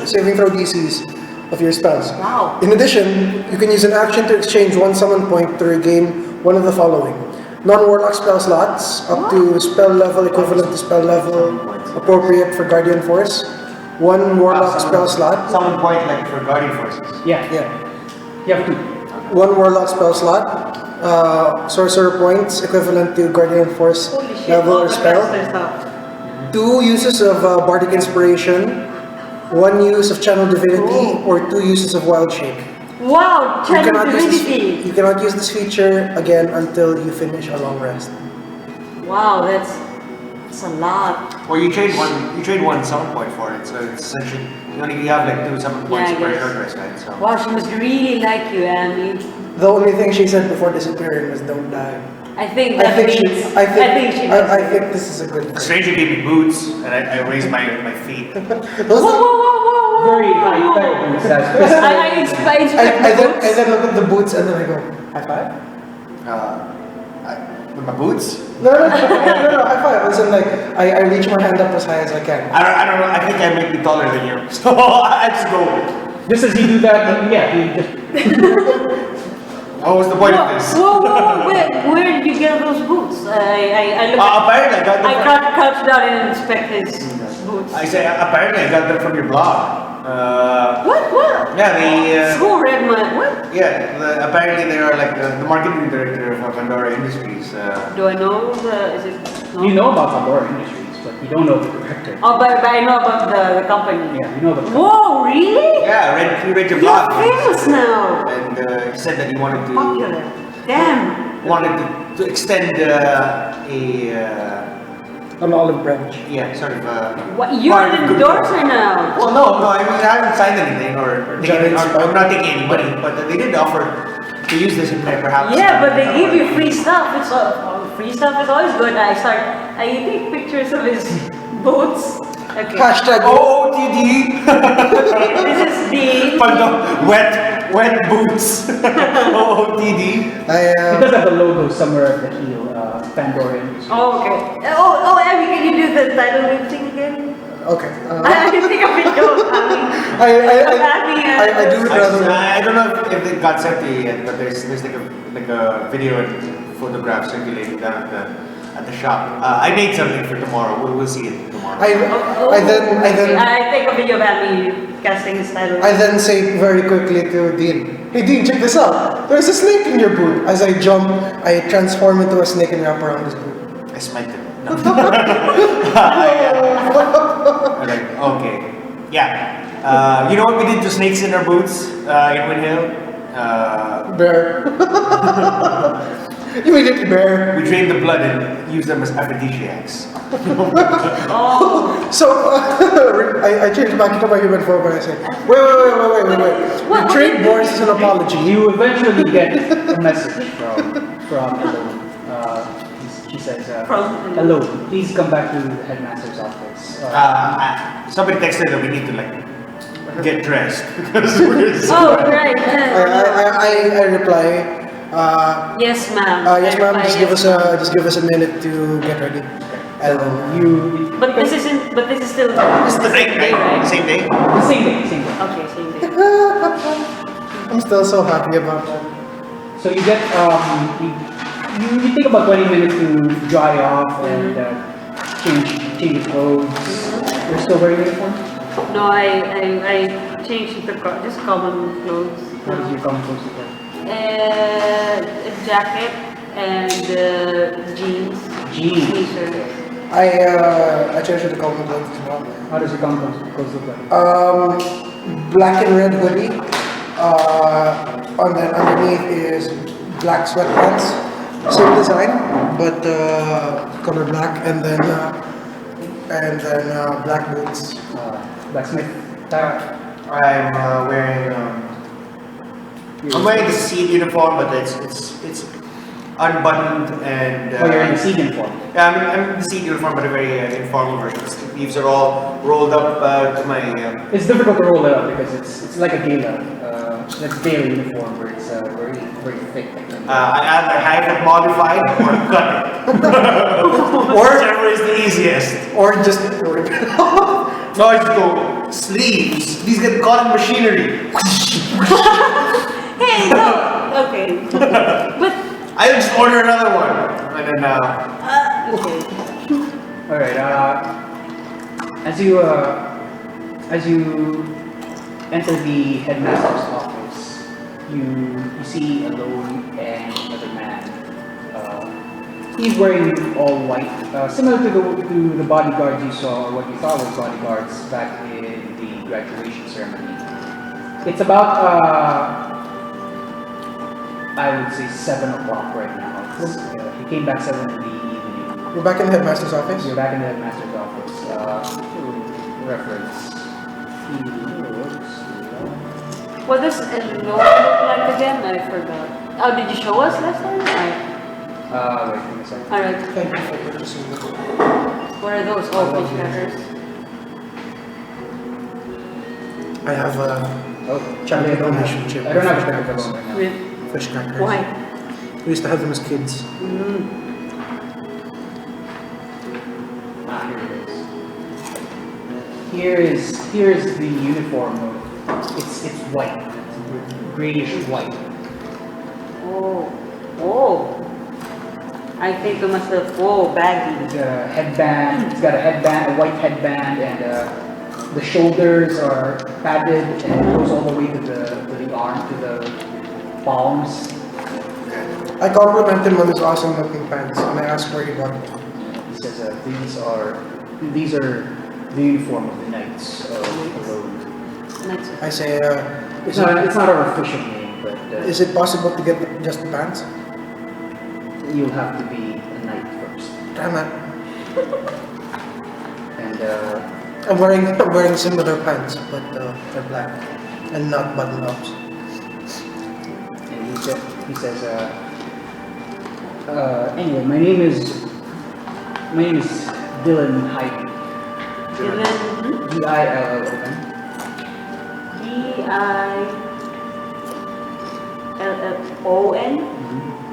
[SPEAKER 2] saving throw DCs of your spells.
[SPEAKER 3] Wow.
[SPEAKER 2] In addition, you can use an action to exchange one summon point to regain one of the following: non-warlock spell slots up to spell level equivalent to spell level appropriate for Guardian Force, one warlock spell slot.
[SPEAKER 4] Summon point like for guardian forces.
[SPEAKER 1] Yeah.
[SPEAKER 2] Yeah.
[SPEAKER 1] You have two.
[SPEAKER 2] 1 warlock spell slot, sorcerer points equivalent to guardian force
[SPEAKER 3] Holy shit,
[SPEAKER 2] level
[SPEAKER 3] all
[SPEAKER 2] or
[SPEAKER 3] the
[SPEAKER 2] spell.
[SPEAKER 3] caster stuff.
[SPEAKER 2] 2 uses of bardic inspiration, 1 use of channel divinity, or 2 uses of wild shape.
[SPEAKER 3] Wow,
[SPEAKER 2] You
[SPEAKER 3] channel
[SPEAKER 2] cannot, use this,
[SPEAKER 3] divinity.
[SPEAKER 2] you cannot use this feature again until you finish a long rest.
[SPEAKER 3] Wow, that's a lot.
[SPEAKER 4] Or you trade one summon point for it, so it's essentially you have like 2 summon points
[SPEAKER 3] Yeah, I
[SPEAKER 4] per
[SPEAKER 3] guess.
[SPEAKER 4] short rest, right? So
[SPEAKER 3] Wow, she must really like you, Annie.
[SPEAKER 2] The only thing she said before disappearing was don't die.
[SPEAKER 3] I think that means,
[SPEAKER 2] I think
[SPEAKER 3] does.
[SPEAKER 2] this is a good
[SPEAKER 4] a
[SPEAKER 2] thing.
[SPEAKER 4] stranger gave me boots, and I raised my feet.
[SPEAKER 2] Those
[SPEAKER 3] Whoa, whoa, whoa, whoa, whoa!
[SPEAKER 1] Very high tech boots. That's
[SPEAKER 3] I expect
[SPEAKER 2] I then look at the boots and then I go, high five?
[SPEAKER 4] With my boots?
[SPEAKER 2] No, high five. As in like, I reach my hand up as high as I can.
[SPEAKER 4] I don't know. I think I might be taller than you, so I just go.
[SPEAKER 1] Just as you do that, yeah, you just.
[SPEAKER 4] What was the point of this?
[SPEAKER 3] Whoa, where did you get those boots? I look at,
[SPEAKER 4] Apparently I got them.
[SPEAKER 3] I crouch down and inspect his boots.
[SPEAKER 4] I say apparently I got them from your blog.
[SPEAKER 3] What?
[SPEAKER 4] Yeah, they.
[SPEAKER 3] Who read my, what?
[SPEAKER 4] Yeah, apparently they are like the marketing director of Pandora Industries.
[SPEAKER 3] Do I know is it? No?
[SPEAKER 1] You know about Pandora Industries, but you don't know the director.
[SPEAKER 3] Oh, but I know about the company.
[SPEAKER 1] Yeah, you know the.
[SPEAKER 3] Whoa, really?
[SPEAKER 4] Yeah, he read your
[SPEAKER 3] You're
[SPEAKER 4] blog.
[SPEAKER 3] famous now.
[SPEAKER 4] And he said that he wanted to
[SPEAKER 3] Popular. Damn.
[SPEAKER 4] to extend
[SPEAKER 2] An olive branch.
[SPEAKER 4] sort of
[SPEAKER 3] What? You're
[SPEAKER 4] part of
[SPEAKER 3] an
[SPEAKER 4] good
[SPEAKER 3] endorser now.
[SPEAKER 4] Well, no, I mean I haven't signed anything or I'm not taking any money, but they did offer to use this in perhaps.
[SPEAKER 3] Yeah, but they give you free stuff. It's free stuff is always good. I take pictures of his boots. Okay.
[SPEAKER 2] Hashtag
[SPEAKER 4] OOTD.
[SPEAKER 3] This is the.
[SPEAKER 4] Wet boots. OOTD.
[SPEAKER 2] I
[SPEAKER 1] It does have the logo somewhere at the heel, Pandora Industries.
[SPEAKER 3] Oh, okay. Oh, Abby, can you do the title lip thing again?
[SPEAKER 2] okay.
[SPEAKER 3] I can think of it, Joe.
[SPEAKER 2] I do it rather.
[SPEAKER 4] I don't know if it got sent to you yet, but there's like a video and photograph circulating down at the shop. I made something for tomorrow. We'll see it tomorrow.
[SPEAKER 2] I then
[SPEAKER 3] I take a video of Abby casting his title.
[SPEAKER 2] I then say very quickly to Dean, "Hey Dean, check this out. There's a snake in your boot." As I jump, I transform into a snake and wrap around his boot.
[SPEAKER 4] I smite it. No. I'm like, okay. Yeah. You know what we did to snakes in our boots in Wind Hill?
[SPEAKER 2] Bear. Immediately bear.
[SPEAKER 4] We drained the blood and used them as aphrodisiacs.
[SPEAKER 3] Oh.
[SPEAKER 2] So I changed back into my human form and I say, wait.
[SPEAKER 3] What
[SPEAKER 2] The trade
[SPEAKER 3] did-
[SPEAKER 2] boards is an apology.
[SPEAKER 1] You eventually get a message from Ellone. She says,
[SPEAKER 3] From-
[SPEAKER 1] "Hello, please come back to the headmaster's office."
[SPEAKER 4] Somebody texted that we need to like get dressed because we're so
[SPEAKER 3] Oh, right.
[SPEAKER 2] I reply,
[SPEAKER 3] Yes, ma'am.
[SPEAKER 2] yes ma'am,
[SPEAKER 3] I
[SPEAKER 2] just give us a minute to get ready. And
[SPEAKER 1] You
[SPEAKER 3] But this is still.
[SPEAKER 4] This is the thing, right? Same day.
[SPEAKER 1] same day.
[SPEAKER 3] Okay, same day.
[SPEAKER 2] I'm still so happy about that.
[SPEAKER 1] So you get you take about 20 minutes to dry off and change your clothes. You're still wearing uniform?
[SPEAKER 3] No, I changed to just common clothes.
[SPEAKER 1] What is your common clothes look like?
[SPEAKER 3] A jacket and jeans.
[SPEAKER 1] Jeans.
[SPEAKER 3] T-shirt.
[SPEAKER 2] I changed to the common clothes as well.
[SPEAKER 1] How does your common clothes look like?
[SPEAKER 2] Black and red hoodie. And then underneath is black sweatpants. Same design, but color black, and then black boots.
[SPEAKER 1] Blacksmith tire.
[SPEAKER 4] I'm wearing. I'm wearing the SEED uniform, but it's unbuttoned and.
[SPEAKER 1] Oh, you're in the seed uniform.
[SPEAKER 4] Yeah, I'm in the SEED uniform, but a very informal version. The sleeves are all rolled up to my.
[SPEAKER 1] It's difficult to roll it up because it's like a gala, like a gala uniform where it's very thick.
[SPEAKER 4] I either have it modified or cut it. Or whichever is the easiest.
[SPEAKER 2] Or just rip it off.
[SPEAKER 4] No, I just go sleeves. These get caught in machinery.
[SPEAKER 3] Hey, no. Okay. But
[SPEAKER 4] I just order another one, and then
[SPEAKER 3] okay.
[SPEAKER 1] All right. As you enter the headmaster's office, you see Ellone and another man. He's wearing all white, similar to the bodyguards you saw, or what you thought was bodyguards back in the graduation ceremony. It's about, I would say 7 o'clock right now. He came back 7 in the evening.
[SPEAKER 2] We're back in the headmaster's office.
[SPEAKER 1] You're back in the headmaster's office. Reference. He looks.
[SPEAKER 3] What does Ellone look like again? I forgot. Oh, did you show us last time?
[SPEAKER 1] Wait, give me a second.
[SPEAKER 3] Alright.
[SPEAKER 2] Thank you for purchasing the
[SPEAKER 3] What are those? Oh, fish cutters.
[SPEAKER 2] I have
[SPEAKER 1] Oh,
[SPEAKER 2] champion
[SPEAKER 1] I don't have-
[SPEAKER 2] relationship.
[SPEAKER 1] I don't have a spec of Ellone right now.
[SPEAKER 3] With
[SPEAKER 2] Fish crackers.
[SPEAKER 3] why?
[SPEAKER 2] We used to have them as kids.
[SPEAKER 1] Here it is. Here is the uniform. It's white. It's grayish white.
[SPEAKER 3] Oh. I think it must have, baggy.
[SPEAKER 1] It's a headband. It's got a headband, a white headband, and the shoulders are padded and it goes all the way to the arm, to the palms.
[SPEAKER 2] I complimented him on his awesome looking pants and I asked where he got them.
[SPEAKER 1] He says, these are the uniform of the Knights of Ellone.
[SPEAKER 2] I say,
[SPEAKER 1] It's not our official name, but
[SPEAKER 2] is it possible to get just the pants?
[SPEAKER 1] you'll have to be a knight first.
[SPEAKER 2] Damn it.
[SPEAKER 1] And
[SPEAKER 2] I'm wearing similar pants, but they're black and not button ups.
[SPEAKER 1] and he says, anyway, my name is Dylan Hyde.
[SPEAKER 3] Dylan,
[SPEAKER 1] D-I-L-L-O-N.
[SPEAKER 3] D-I-L-L-O-N?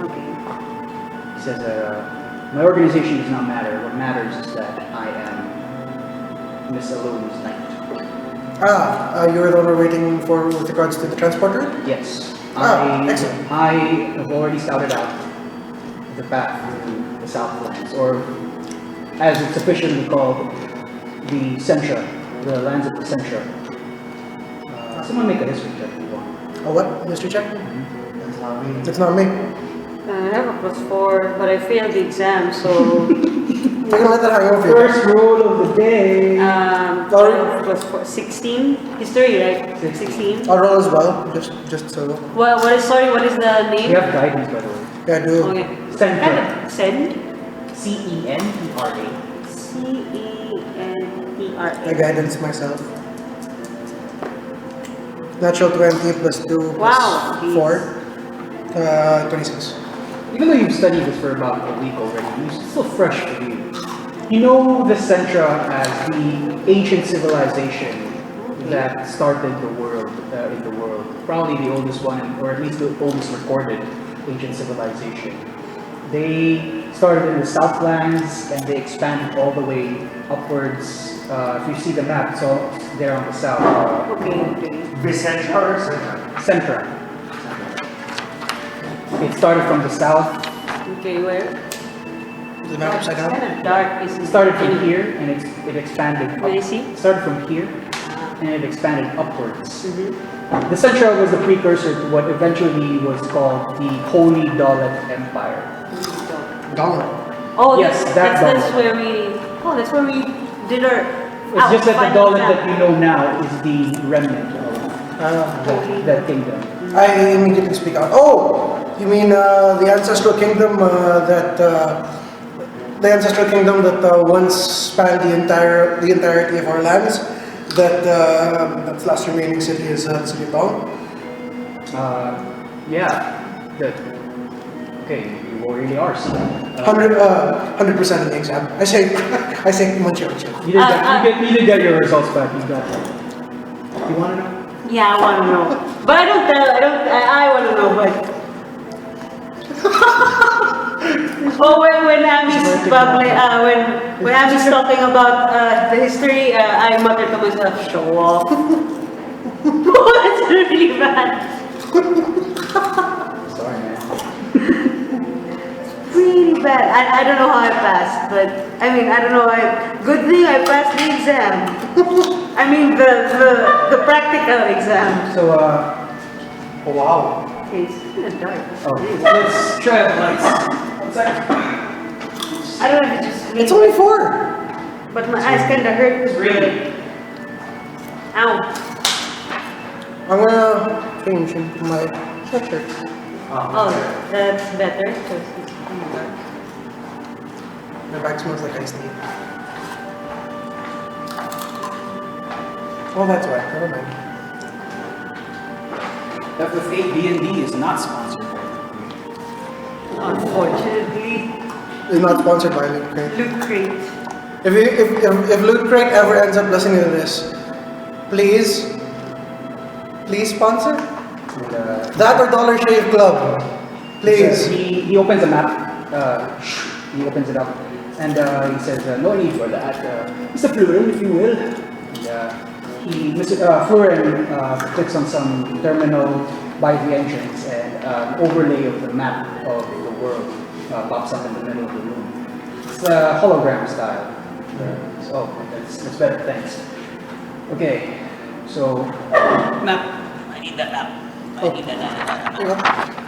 [SPEAKER 3] Okay.
[SPEAKER 1] He says, my organization does not matter. What matters is that I am Miss Ellone's knight.
[SPEAKER 2] You were the one we're waiting for with regards to the transporter?
[SPEAKER 1] Yes.
[SPEAKER 2] Excellent.
[SPEAKER 1] I have already scouted out the path to the Southlands, or as it's officially called, the Centra, the lands of the Centra. Someone make a history check if you want.
[SPEAKER 2] A what? Mystery check?
[SPEAKER 4] That's not me.
[SPEAKER 2] It's not me.
[SPEAKER 3] I have a +4, but I failed the exam, so
[SPEAKER 2] We're gonna let that hang over you.
[SPEAKER 1] First roll of the day.
[SPEAKER 3] 12 +4, 16. History, right? 16.
[SPEAKER 2] I'll roll as well, just so.
[SPEAKER 3] What is the name?
[SPEAKER 1] You have guidance, by the way.
[SPEAKER 2] Yeah, I do.
[SPEAKER 3] Okay.
[SPEAKER 1] Centra.
[SPEAKER 3] Send.
[SPEAKER 1] C-E-N-T-R-A.
[SPEAKER 2] I
[SPEAKER 3] C-E-N-T-R-A.
[SPEAKER 2] guidance myself. Natural 20 plus 2 plus
[SPEAKER 3] Wow,
[SPEAKER 2] 4. 26.
[SPEAKER 1] Even though you've studied this for about a week already, it's still fresh for you. You know the Centra as the ancient civilization that started the world, in the world. Probably the oldest one, or at least the oldest recorded ancient civilization. They started in the Southlands and they expanded all the way upwards. If you see the map, it's all there on the south.
[SPEAKER 3] Okay.
[SPEAKER 4] Vicentra or Centra?
[SPEAKER 1] Centra. It started from the south.
[SPEAKER 3] Okay, where?
[SPEAKER 2] Is the map upside
[SPEAKER 3] It's
[SPEAKER 2] down?
[SPEAKER 3] kind of dark, isn't
[SPEAKER 1] It
[SPEAKER 3] it?
[SPEAKER 1] started from here and it expanded.
[SPEAKER 3] Can I see?
[SPEAKER 1] It started from here and it expanded upwards.
[SPEAKER 3] Mm-hmm.
[SPEAKER 1] The Centra was the precursor to what eventually was called the Holy Dalit Empire.
[SPEAKER 2] Dollar.
[SPEAKER 3] Oh,
[SPEAKER 1] Yes,
[SPEAKER 3] that's
[SPEAKER 1] Dalit.
[SPEAKER 3] where we. Oh, that's where we did our.
[SPEAKER 1] It's just that the
[SPEAKER 3] final
[SPEAKER 1] Dalit
[SPEAKER 3] exam.
[SPEAKER 1] that you know now is the remnant of that kingdom.
[SPEAKER 2] I immediately speak out. Oh! You mean the ancestral kingdom the ancestral kingdom that once spanned the entirety of our lands? That's last remaining city is Silitong.
[SPEAKER 1] Yeah. Good. Okay, you already are. So,
[SPEAKER 2] 100% in the exam. I say Munchie.
[SPEAKER 1] you did get your results back. You got that. You want to know?
[SPEAKER 3] Yeah, I want to know. But I want to know, but. Oh, when Ami's bubbling, when Ami's talking about the history, I muttered to myself, show off. That's really bad.
[SPEAKER 1] Sorry, man.
[SPEAKER 3] Really bad. I don't know how I passed, but I don't know. Good thing I passed the exam. I mean the practical exam.
[SPEAKER 1] So, oh wow.
[SPEAKER 3] Okay, it's kind of dark.
[SPEAKER 1] Oh, let's try out lights. One sec.
[SPEAKER 3] I don't know if it's just me,
[SPEAKER 2] It's only 4.
[SPEAKER 3] but my eyes kind of hurt.
[SPEAKER 1] It's raining.
[SPEAKER 3] Ow.
[SPEAKER 2] I'm gonna change into my sweatshirt.
[SPEAKER 3] Oh, that's better because it's kind of dark.
[SPEAKER 2] My bag smells like iced tea. Oh, that's why. Never mind.
[SPEAKER 1] FF8 D&D is not sponsored.
[SPEAKER 3] Unfortunately,
[SPEAKER 2] It's not sponsored by Loot Crate.
[SPEAKER 3] Loot Crate.
[SPEAKER 2] If Loot Crate ever ends up listening to this, please sponsor
[SPEAKER 1] And,
[SPEAKER 2] that or Dollar Shave Club. Please.
[SPEAKER 1] He opens a map. He opens it up, and he says, "No need for that. Mr. Flurin, if you will." And, Flurin clicks on some terminal by the entrance, and an overlay of the map of the world pops up in the middle of the room. It's hologram style. That's better. Thanks. Okay, so map. I need that map. I need that map.
[SPEAKER 2] Here you go.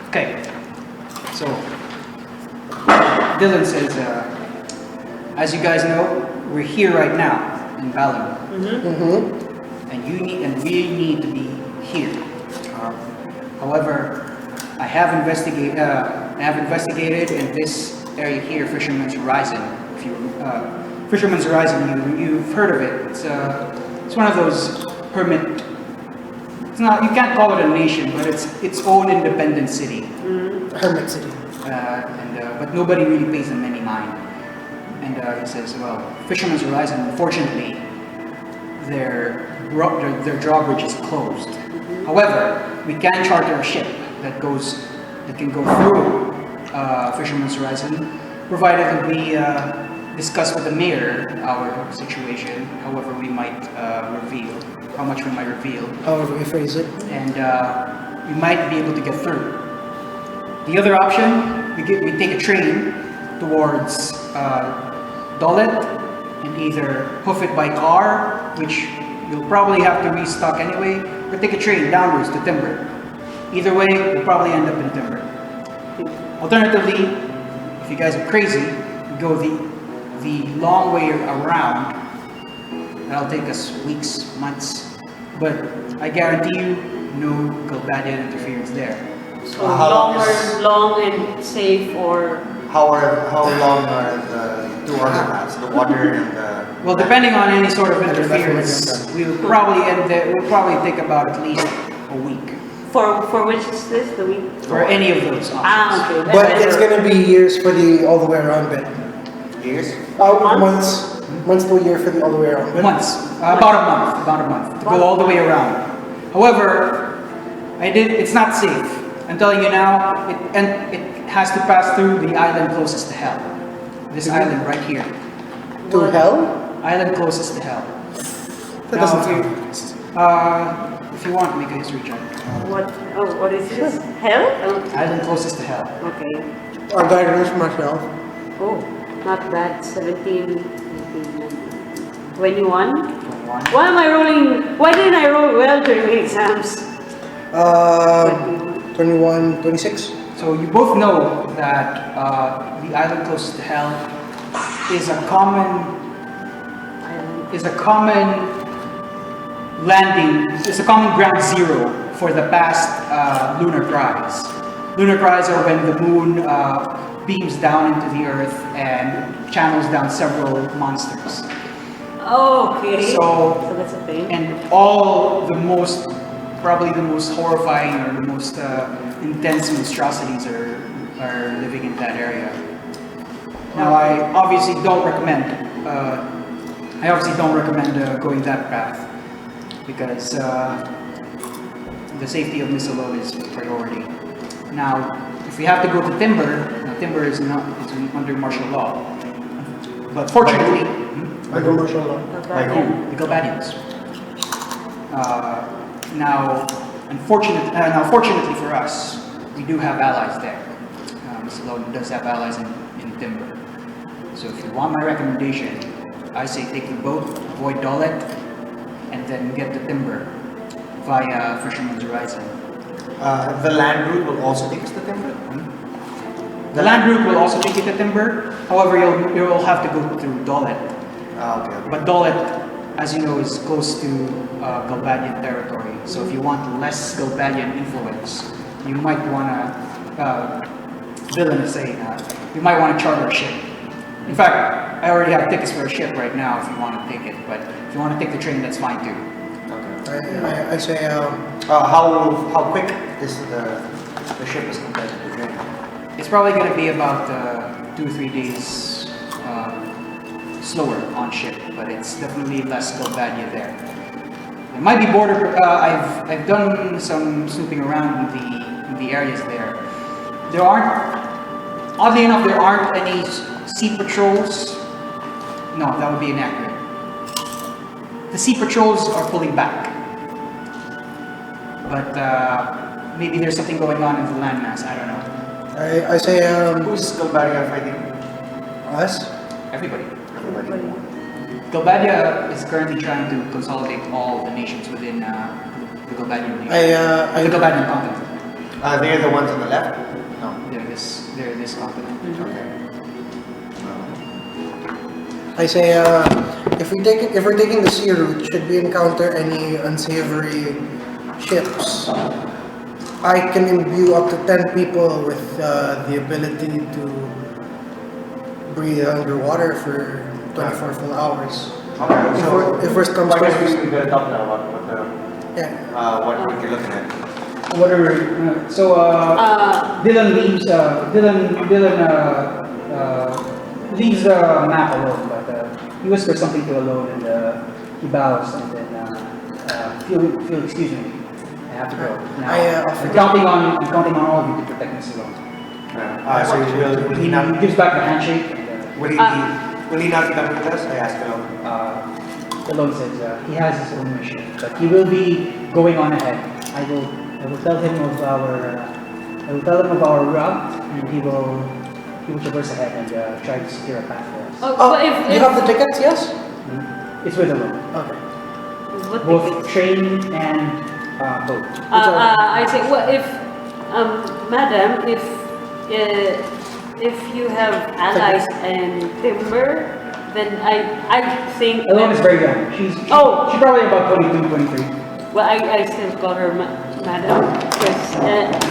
[SPEAKER 1] Okay, so Dylan says, as you guys know, we're here right now in Valor, and we need to be here. However, I have investigated in this area here, Fisherman's Horizon. If you Fisherman's Horizon, you've heard of it. It's one of those permit. It's not. You can't call it a nation, but it's its own independent city.
[SPEAKER 2] Hermit City.
[SPEAKER 1] But nobody really pays them any mind. And he says, well, Fisherman's Horizon, unfortunately, their drawbridge is closed. However, we can charter a ship that can go through Fisherman's Horizon, provided that we discuss with the mayor our situation, however we might reveal, how much we might reveal.
[SPEAKER 2] However we phrase it.
[SPEAKER 1] And we might be able to get through. The other option, we take a train towards Dolet and either hoof it by car, which you'll probably have to restock anyway, or take a train downwards to Timber. Either way, we'll probably end up in Timber. Alternatively, if you guys are crazy, we go the long way around. That'll take us weeks, months, but I guarantee you, no Galbadian interference there.
[SPEAKER 3] So long and safe, or
[SPEAKER 4] How long are the two other paths, the water and the...
[SPEAKER 1] Well, depending on any sort of interference, we'll probably take about at least a week
[SPEAKER 3] for which is this the week?
[SPEAKER 1] for any of those options.
[SPEAKER 3] Okay.
[SPEAKER 2] But it's gonna be years for the all the way around bit.
[SPEAKER 4] Years?
[SPEAKER 2] Months to a year for the all the way around bit.
[SPEAKER 1] Months, about a month to go all the way around. However, it's not safe. I'm telling you now, it has to pass through the island closest to hell. This island right here.
[SPEAKER 2] To hell?
[SPEAKER 1] Island closest to hell.
[SPEAKER 2] That
[SPEAKER 1] Now,
[SPEAKER 2] doesn't sound
[SPEAKER 1] if you want, make a history check.
[SPEAKER 3] What is this? Hell?
[SPEAKER 1] Island closest to hell.
[SPEAKER 3] Okay.
[SPEAKER 2] Our guidance for myself.
[SPEAKER 3] Oh, not bad. 17, 18, 21.
[SPEAKER 1] 21.
[SPEAKER 3] Why am I rolling? Why didn't I roll well during the exams?
[SPEAKER 2] 21, 26.
[SPEAKER 1] So you both know that the island closest to hell is a common ground zero for the past lunar cries. Lunar cries are when the moon beams down into the earth and channels down several monsters.
[SPEAKER 3] Okay.
[SPEAKER 1] So
[SPEAKER 3] that's a thing.
[SPEAKER 1] And probably the most horrifying or the most intense monstrosities are living in that area. Now, I obviously don't recommend going that path because the safety of Miss Ellone is priority. Now, if we have to go to Timber, Timber is under martial law. But fortunately,
[SPEAKER 2] Under martial law.
[SPEAKER 4] Like who?
[SPEAKER 1] the Galbadians. Fortunately for us, we do have allies there. Miss Ellone does have allies in Timber. So if you want my recommendation, I say take the boat, avoid Dolet, and then get to Timber via Fisherman's Horizon.
[SPEAKER 4] The land route will also take us to Timber?
[SPEAKER 1] The land route will also take you to Timber. However, you'll have to go through Dolet.
[SPEAKER 4] Okay.
[SPEAKER 1] But Dolet, as you know, is close to Galbadian territory. So if you want less Galbadian influence, you might want to, Dylan is saying, you might want to charter a ship. In fact, I already have tickets for a ship right now if you want to take it. But if you want to take the train, that's fine too.
[SPEAKER 4] Okay.
[SPEAKER 2] I say,
[SPEAKER 4] How quick is the ship as compared to the train?
[SPEAKER 1] It's probably going to be about 2 or 3 days slower on ship, but it's definitely less Galbadia there. There might be border. I've done some snooping around in the areas there. There aren't, oddly enough, there aren't any sea patrols. No, that would be inaccurate. The sea patrols are pulling back, but maybe there's something going on in the landmass. I don't know.
[SPEAKER 2] I say,
[SPEAKER 4] Who's Galbadia fighting?
[SPEAKER 2] us?
[SPEAKER 1] Everybody.
[SPEAKER 4] Everybody.
[SPEAKER 1] Galbadia is currently trying to consolidate all the nations within the Galbadian nation. The Galbadian continent.
[SPEAKER 4] They're the ones on the left? No.
[SPEAKER 1] They're this continent.
[SPEAKER 4] Okay.
[SPEAKER 2] I say, if we're taking the sea route, should we encounter any unsavory ships, I can imbue up to 10 people with the ability to breathe underwater for 24 full hours.
[SPEAKER 4] Okay, so
[SPEAKER 2] If worst comes
[SPEAKER 4] I
[SPEAKER 2] to
[SPEAKER 4] guess we
[SPEAKER 2] worst,
[SPEAKER 4] can get it up now.
[SPEAKER 2] yeah.
[SPEAKER 4] What you're looking at?
[SPEAKER 1] Whatever. Dylan leaves. Leaves the map alone, but he whispers something to Ellone and he bows and then feel excuse me. I have to go now. I'm counting on all of you to protect Miss Ellone.
[SPEAKER 4] So will he not?
[SPEAKER 1] He gives back the handshake. And,
[SPEAKER 4] Will he not be coming with us? I asked him.
[SPEAKER 1] Ellone says he has his own mission, but he will be going on ahead. I will tell him of our route, and he will traverse ahead and try to secure a path for us.
[SPEAKER 2] Oh, you have the tickets, yes?
[SPEAKER 1] It's with Ellone.
[SPEAKER 2] Okay.
[SPEAKER 3] What
[SPEAKER 1] Both
[SPEAKER 3] tickets?
[SPEAKER 1] train and boat.
[SPEAKER 3] I say, well, if, madam, if you have allies and timber, then I think.
[SPEAKER 1] Ellone is very young. She's probably about 22, 23.
[SPEAKER 3] Well, I still call her madam, because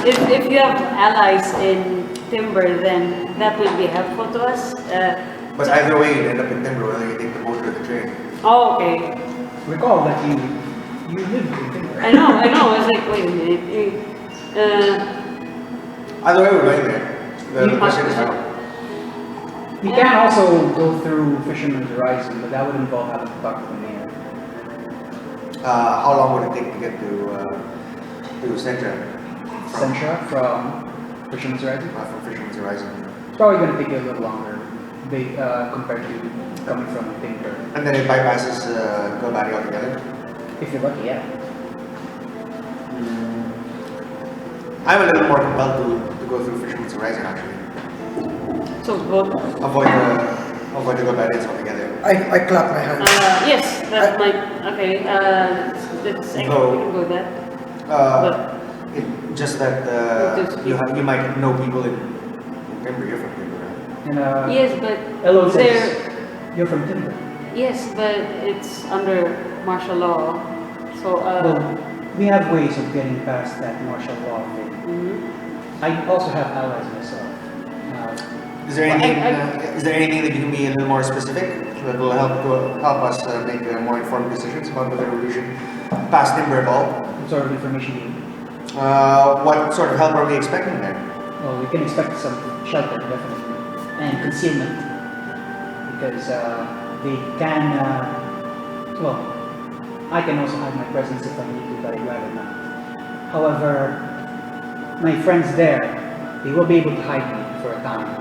[SPEAKER 3] if you have allies in timber, then that will be helpful to us.
[SPEAKER 4] But either way, you end up in Timber whether you take the boat or the train.
[SPEAKER 3] Oh, okay.
[SPEAKER 1] Recall that you live in Timber.
[SPEAKER 3] I know. I was like, wait a minute.
[SPEAKER 4] Either way, we're going there. The
[SPEAKER 1] You
[SPEAKER 4] question is how.
[SPEAKER 1] You can also go through Fisherman's Horizon, but that would involve having to talk to the mayor.
[SPEAKER 4] How long would it take to get to Centra?
[SPEAKER 1] Sentra from Fisherman's Horizon?
[SPEAKER 4] From Fisherman's Horizon.
[SPEAKER 1] It's probably going to take you a little longer compared to coming from Timber.
[SPEAKER 4] And then it bypasses Galbadia altogether.
[SPEAKER 1] If you're lucky, yeah.
[SPEAKER 4] I'm a little more compelled to go through Fisherman's Horizon actually.
[SPEAKER 3] So both.
[SPEAKER 4] Avoid the Galbadians altogether.
[SPEAKER 2] I clap my hands.
[SPEAKER 3] Yes, that might. Okay. Let's actually we can go that.
[SPEAKER 4] Just that you might know people in Timber. You're from Timber, right?
[SPEAKER 1] And
[SPEAKER 3] Yes, but
[SPEAKER 1] Ellone
[SPEAKER 3] there.
[SPEAKER 1] says, you're from Timber.
[SPEAKER 3] Yes, but it's under martial law. So.
[SPEAKER 1] Well, we have ways of getting past that martial law thing. I also have allies myself.
[SPEAKER 4] Is there anything that you can be a little more specific that will help us make more informed decisions about whether we should pass Timber at all?
[SPEAKER 1] What sort of information do you need?
[SPEAKER 4] What sort of help are we expecting there?
[SPEAKER 1] Well, we can expect some shelter, definitely, and concealment, because they can, well, I can also hide my presence if I need to, but I'd rather not. However, my friends there, they will be able to hide me for a time, and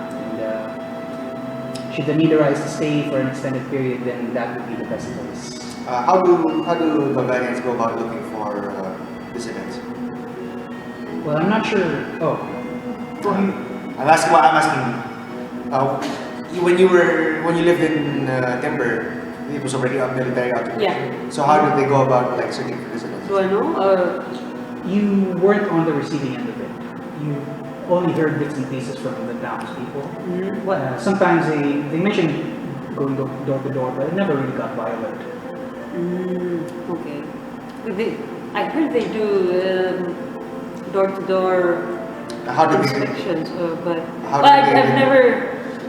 [SPEAKER 1] should the need arise to stay for an extended period, then that would be the best place.
[SPEAKER 4] How do Galbadians go about looking for dissidents?
[SPEAKER 1] Well, I'm not sure. Oh,
[SPEAKER 4] I'm asking. When you lived in Timber, it was already a military occupation.
[SPEAKER 3] Yeah.
[SPEAKER 4] So how did they go about like searching for dissidents?
[SPEAKER 3] Do I know?
[SPEAKER 1] you weren't on the receiving end of it. You only heard bits and pieces from the townspeople.
[SPEAKER 3] What?
[SPEAKER 1] Sometimes they mentioned going door to door, but it never really got violent.
[SPEAKER 3] Okay. I heard they do door-to-door
[SPEAKER 4] How do they?
[SPEAKER 3] inspections, but
[SPEAKER 4] How
[SPEAKER 3] well,
[SPEAKER 4] do they-
[SPEAKER 3] I've never.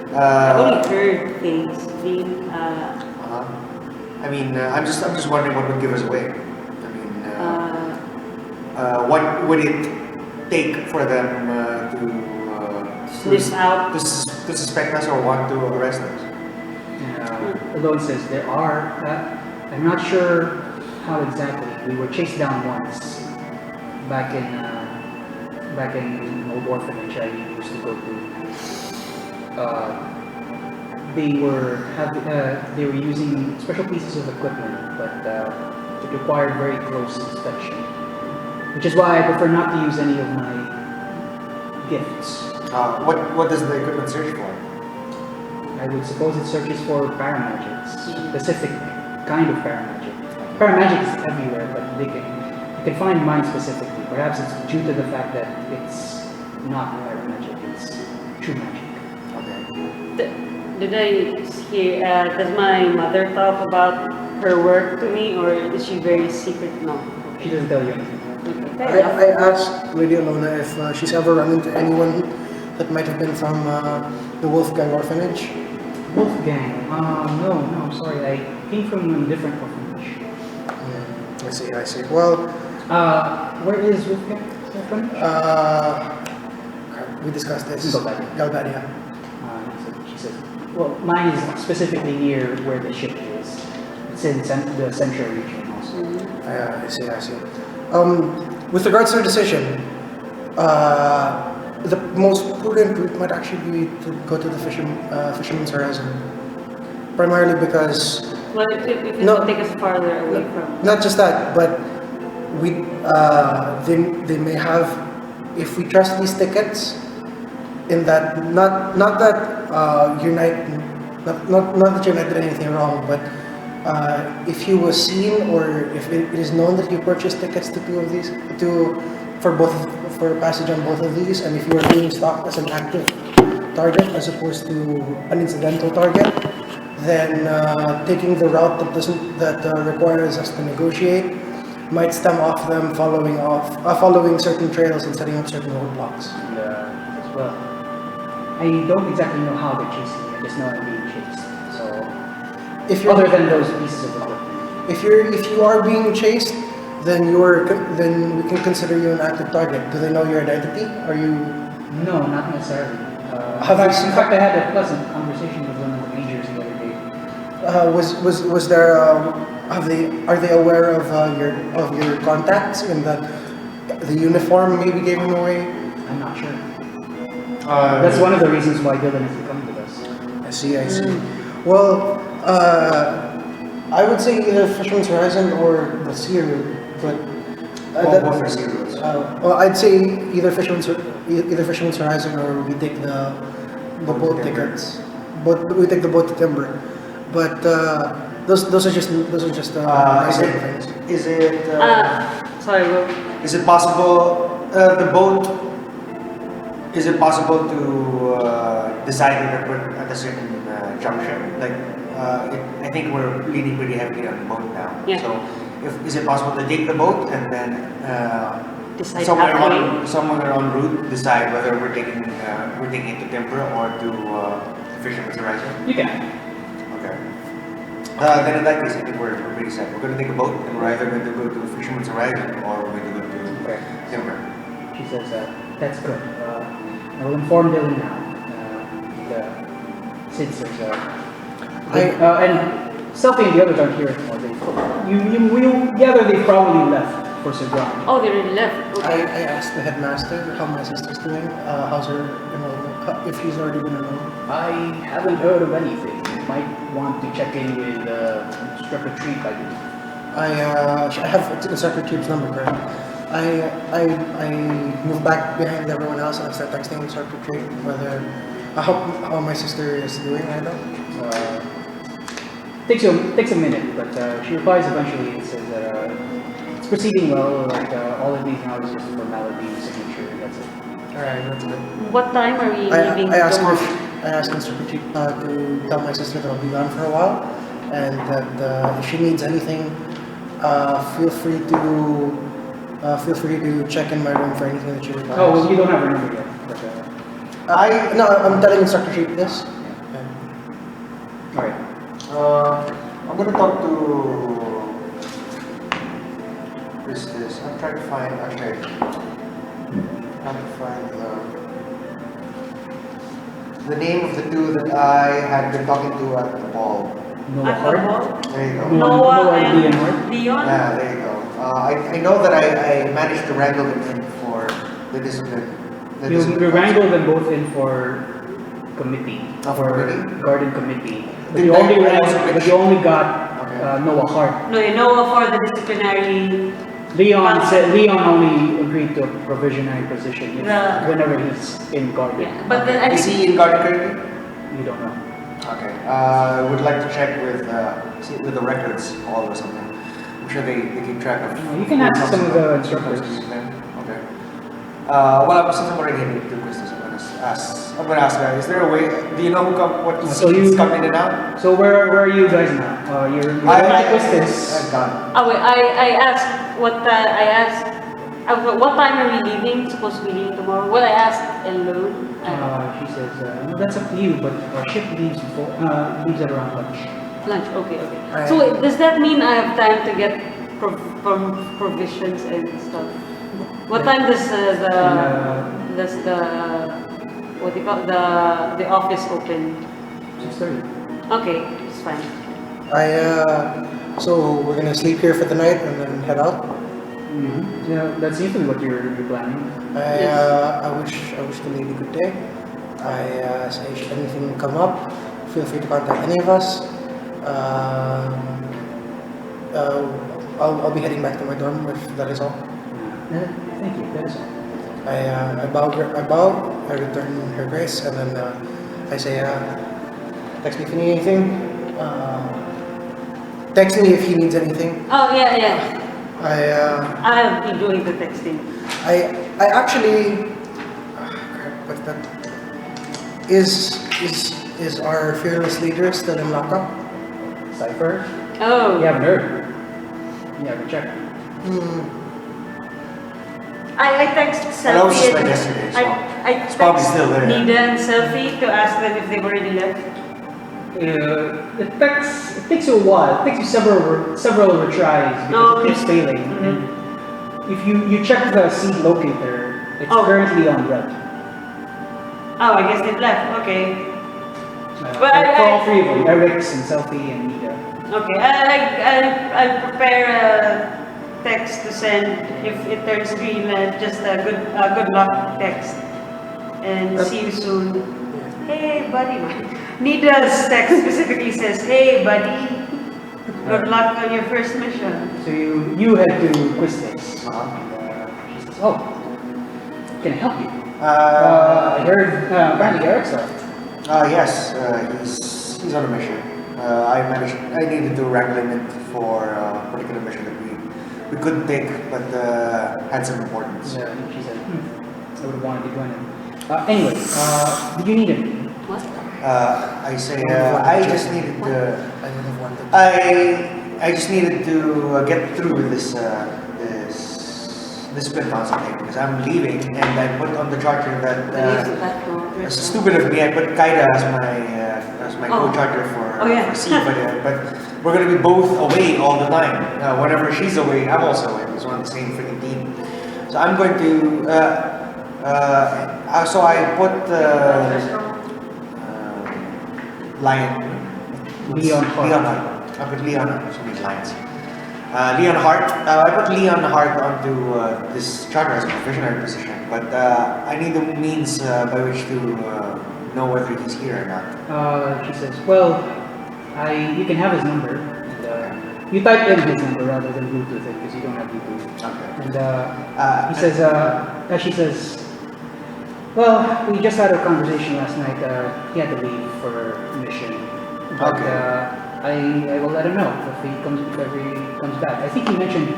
[SPEAKER 3] I've
[SPEAKER 4] Uh,
[SPEAKER 3] only heard things being.
[SPEAKER 4] I mean, I'm just wondering what would give us away. I mean, what would it take for them
[SPEAKER 3] Sniff out.
[SPEAKER 4] to suspect us or want to arrest us?
[SPEAKER 1] Ellone says there are. I'm not sure how exactly. We were chased down once back in an old orphanage I used to go to. They were using special pieces of equipment, but it required very close inspection, which is why I prefer not to use any of my gifts.
[SPEAKER 4] What does the equipment search for?
[SPEAKER 1] I would suppose it searches for paramagics, specific kind of paramagic. Paramagic is everywhere, but they can find mine specifically. Perhaps it's due to the fact that it's not paramagic, it's true magic.
[SPEAKER 3] Did I hear? Does my mother talk about her work to me, or is she very secret? No.
[SPEAKER 1] She doesn't tell you anything.
[SPEAKER 3] Okay.
[SPEAKER 2] I asked Lady Ellone if she's ever run into anyone that might have been from the Wolfgang orphanage.
[SPEAKER 1] Wolfgang? No, I'm sorry. I came from a different orphanage.
[SPEAKER 2] I see. Well,
[SPEAKER 1] Where is Wolfgang? Orphanage?
[SPEAKER 2] we discussed this.
[SPEAKER 1] Galbadia.
[SPEAKER 2] Galbadia.
[SPEAKER 1] She says, well, mine is specifically near where the ship is. It's in the central region also.
[SPEAKER 2] I see. With regards to the decision, the most prudent route might actually be to go to the Fisherman's Horizon. Primarily because,
[SPEAKER 3] Well, if it
[SPEAKER 2] No.
[SPEAKER 3] will take us farther away from.
[SPEAKER 2] not just that, but they may have, if we trust these tickets, in that, not that Unite did anything wrong, but if you were seen or if it is known that you purchased tickets to two of these, for passage on both of these, and if you are being stocked as an active target as opposed to an incidental target, then taking the route that requires us to negotiate might stem off them following certain trails and setting up certain roadblocks.
[SPEAKER 1] As well. I don't exactly know how they're chasing me. I just know I'm being chased. So,
[SPEAKER 2] If you're
[SPEAKER 1] other than those pieces of equipment.
[SPEAKER 2] If you are being chased, then we can consider you an active target. Do they know your identity? Are you?
[SPEAKER 1] No, not necessarily.
[SPEAKER 2] In
[SPEAKER 1] In fact, I had a pleasant conversation with one of the rangers the other day.
[SPEAKER 2] Was there? Are they aware of your contacts in that the uniform maybe gave him away?
[SPEAKER 1] I'm not sure. That's one of the reasons why Dylan is coming with us.
[SPEAKER 2] I see. Well, I would say either Fisherman's Horizon or the Sea Route, but
[SPEAKER 4] Both are sea routes.
[SPEAKER 2] well, I'd say either Fisherman's Horizon or we take the boat tickets. But we take the boat to Timber. But those are just nice little things.
[SPEAKER 3] Sorry, Will.
[SPEAKER 4] Is it possible the boat? Is it possible to decide if they're put at a certain junction? Like, I think we're leaning pretty heavily on the boat now.
[SPEAKER 3] Yeah.
[SPEAKER 4] So, is it possible to take the boat and then
[SPEAKER 3] Decide
[SPEAKER 4] somewhere
[SPEAKER 3] halfway.
[SPEAKER 4] en route decide whether we're taking it to Timber or to Fisherman's Horizon?
[SPEAKER 1] You can.
[SPEAKER 4] Okay. Then in that case, I think we're pretty set. We're going to take a boat, and we're either going to go to Fisherman's Horizon or we're going to go to
[SPEAKER 1] Okay.
[SPEAKER 4] Timber.
[SPEAKER 1] She says, that's good. I will inform Dylan now. Since there's and Selfie and the others aren't here anymore. You gather they probably left for Sagran.
[SPEAKER 3] Oh, they already left. Okay.
[SPEAKER 2] I asked the headmaster how my sister's doing. How's her enrollment? If she's already been enrolled.
[SPEAKER 1] I haven't heard of anything. You might want to check in with Instructor Treat, I believe.
[SPEAKER 2] I have Instructor Tube's number, correct? I moved back behind everyone else and I started texting Instructor Trade whether how my sister is doing right now.
[SPEAKER 1] Takes a minute, but she replies eventually and says that it's proceeding well. Like all of these now is just formality, signature. That's it.
[SPEAKER 2] Alright, that's good.
[SPEAKER 3] What time are we leaving
[SPEAKER 2] I asked
[SPEAKER 3] tomorrow?
[SPEAKER 2] Mr. Petit to tell my sister that I'll be gone for a while, and that if she needs anything, feel free to check in my room for anything that she requires.
[SPEAKER 1] Oh, well, you don't have her number yet. But,
[SPEAKER 2] I'm telling Instructor Sheep this.
[SPEAKER 1] all right.
[SPEAKER 4] I'm gonna talk to this. I'm trying to find. Okay. Trying to find the name of the two that I had been talking to at the ball.
[SPEAKER 1] Noah
[SPEAKER 3] At the
[SPEAKER 1] Hart.
[SPEAKER 3] ball?
[SPEAKER 4] There you go.
[SPEAKER 3] Noah
[SPEAKER 1] Leon
[SPEAKER 3] and
[SPEAKER 1] Hart.
[SPEAKER 3] Leon?
[SPEAKER 4] Yeah, there you go. I know that I managed to wrangle them in for the discipline.
[SPEAKER 1] You wrangle them both in for committee,
[SPEAKER 4] Oh, for committee?
[SPEAKER 1] garden committee. But
[SPEAKER 4] Did
[SPEAKER 1] you
[SPEAKER 4] I-
[SPEAKER 1] only
[SPEAKER 4] I also
[SPEAKER 1] but you only got
[SPEAKER 4] Okay.
[SPEAKER 1] Noah Hart.
[SPEAKER 3] No, Noah for the disciplinary.
[SPEAKER 1] Leon said Leon only agreed to a provisionary position whenever he's in garden.
[SPEAKER 3] Yeah, but then I
[SPEAKER 4] Is
[SPEAKER 3] think
[SPEAKER 4] he in garden currently?
[SPEAKER 1] You don't know.
[SPEAKER 4] Okay. I would like to check with the records hall or something. I'm sure they keep track of.
[SPEAKER 1] You can ask some of the instructors.
[SPEAKER 4] Okay. Well, since I'm already in the business, I'm gonna ask guys. Is there a way? Do you know what
[SPEAKER 1] So you-
[SPEAKER 4] seats come in and out?
[SPEAKER 1] So where are you guys now? You're
[SPEAKER 4] I've
[SPEAKER 1] this.
[SPEAKER 4] gone.
[SPEAKER 3] oh wait, I asked what what time are we leaving? Supposed to be leaving tomorrow. Well, I asked Ellone.
[SPEAKER 1] She says, no, that's up to you, but our ship leaves leaves at around lunch.
[SPEAKER 3] Lunch. Okay. So wait, does that mean I have time to get provisions and stuff? What time does the what do you call the office open?
[SPEAKER 1] 6:30.
[SPEAKER 3] Okay, it's fine.
[SPEAKER 2] So we're gonna sleep here for the night and then head out.
[SPEAKER 1] Mm-hmm. Yeah, that's usually what you're planning.
[SPEAKER 2] I wish the lady good day. I say should anything come up, feel free to contact any of us. I'll be heading back to my dorm if that is all.
[SPEAKER 1] Thank you. That is all.
[SPEAKER 2] I bow, I return her grace, and then I say, text me if you need anything. Text me if he needs anything.
[SPEAKER 3] Oh yeah. I'll be doing the texting.
[SPEAKER 2] I actually, crap, what's that? Is our fearless leader still in lockup?
[SPEAKER 1] Cypher?
[SPEAKER 3] Oh.
[SPEAKER 1] You haven't heard. You haven't checked.
[SPEAKER 3] I text
[SPEAKER 4] That was just
[SPEAKER 3] Selfie
[SPEAKER 4] like
[SPEAKER 3] and
[SPEAKER 4] yesterday, so
[SPEAKER 3] I
[SPEAKER 4] it's probably
[SPEAKER 3] text
[SPEAKER 4] still there.
[SPEAKER 3] Nida and Selfie to ask them if they've already left.
[SPEAKER 1] It takes you a while. It takes you several retries because it keeps failing.
[SPEAKER 3] Mm-hmm.
[SPEAKER 1] If you check the seed locator, it's
[SPEAKER 3] Oh.
[SPEAKER 1] currently on red.
[SPEAKER 3] Oh, I guess they've left. Okay.
[SPEAKER 1] For all three of them, Eric's and Selfie and Nida.
[SPEAKER 3] Okay. I'll prepare a text to send if it turns green. Just a good luck text. And see you soon. Hey, buddy. Nida's text specifically says, "Hey, buddy. Good luck on your first mission."
[SPEAKER 1] So you head to Quistis. She says, "Oh, can I help you?" I heard apparently Eric's left.
[SPEAKER 4] Yes, he's on a mission. I needed to wrangle him in for a particular mission that we couldn't take, but had some importance.
[SPEAKER 1] Yeah, she said, I would have wanted to join him. Anyway, did you need him?
[SPEAKER 3] What?
[SPEAKER 4] I say I just needed to.
[SPEAKER 2] I would have wanted.
[SPEAKER 4] I just needed to get through this discipline council thing because I'm leaving and I put on the charter that. It's stupid of me. I put Kaida as my co-charter for C, but we're gonna be both away all the time. Whenever she's away, I'm also away. It's on the same freaking team. So I'm going to. So I put
[SPEAKER 1] Leon Hart.
[SPEAKER 4] I put Leon. So many lions. Leon Hart. I put Leon Hart onto this charter as a provisionary position, but I need the means by which to know whether he's here or not.
[SPEAKER 1] She says, well, you can have his number. And, you type in his number rather than Bluetooth it because you don't have Bluetooth.
[SPEAKER 4] Okay.
[SPEAKER 1] And he says, she says, well, we just had a conversation last night. He had to leave for a mission. But
[SPEAKER 4] Okay.
[SPEAKER 1] I will let him know if he comes back. I think he mentioned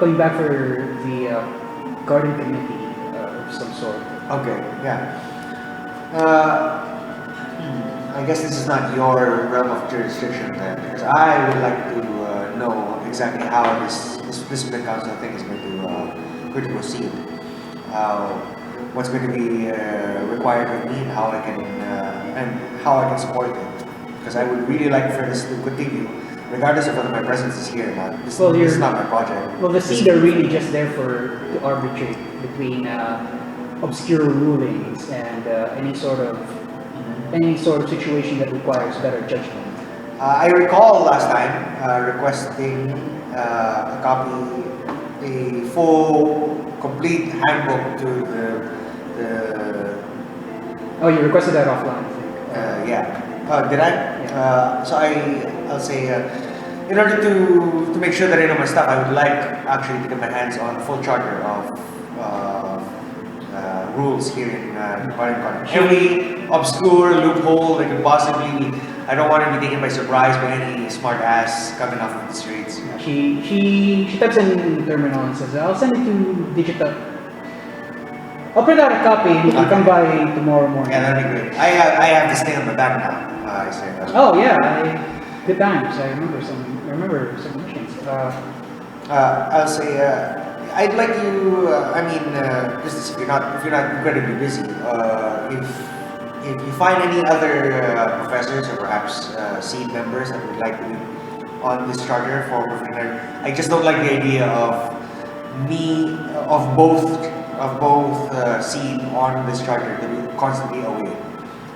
[SPEAKER 1] coming back for the garden committee of some sort.
[SPEAKER 4] Okay, yeah. I guess this is not your realm of jurisdiction then, because I would like to know exactly how this big council thing is going to proceed. What's going to be required of me and how I can support it. Because I would really like for this to continue, regardless of whether my presence is here or not. This is not my project.
[SPEAKER 1] Well, the seed are really just there to arbitrate between obscure rulings and any sort of situation that requires better judgment.
[SPEAKER 4] I recall last time requesting a copy, a full, complete handbook to the
[SPEAKER 1] Oh, you requested that offline, I think.
[SPEAKER 4] yeah. Did I?
[SPEAKER 1] Yeah.
[SPEAKER 4] So I'll say, in order to make sure that I know my stuff, I would like actually to get my hands on a full charter of rules here in Barangay. Every obscure loophole that could possibly, I don't want to be taken by surprise by any smart ass coming off of the streets.
[SPEAKER 1] She types in the terminal and says, I'll send it to digital. I'll print out a copy and you can come by tomorrow morning.
[SPEAKER 4] Yeah, that'd be great. I have this thing on the back now. I say that.
[SPEAKER 1] Oh yeah, good times. I remember some missions.
[SPEAKER 4] I'll say, I'd like you. Just if you're not incredibly busy, if you find any other professors or perhaps seed members that would like to be on this charter for beginner, I just don't like the idea of both seed on this charter to be constantly away.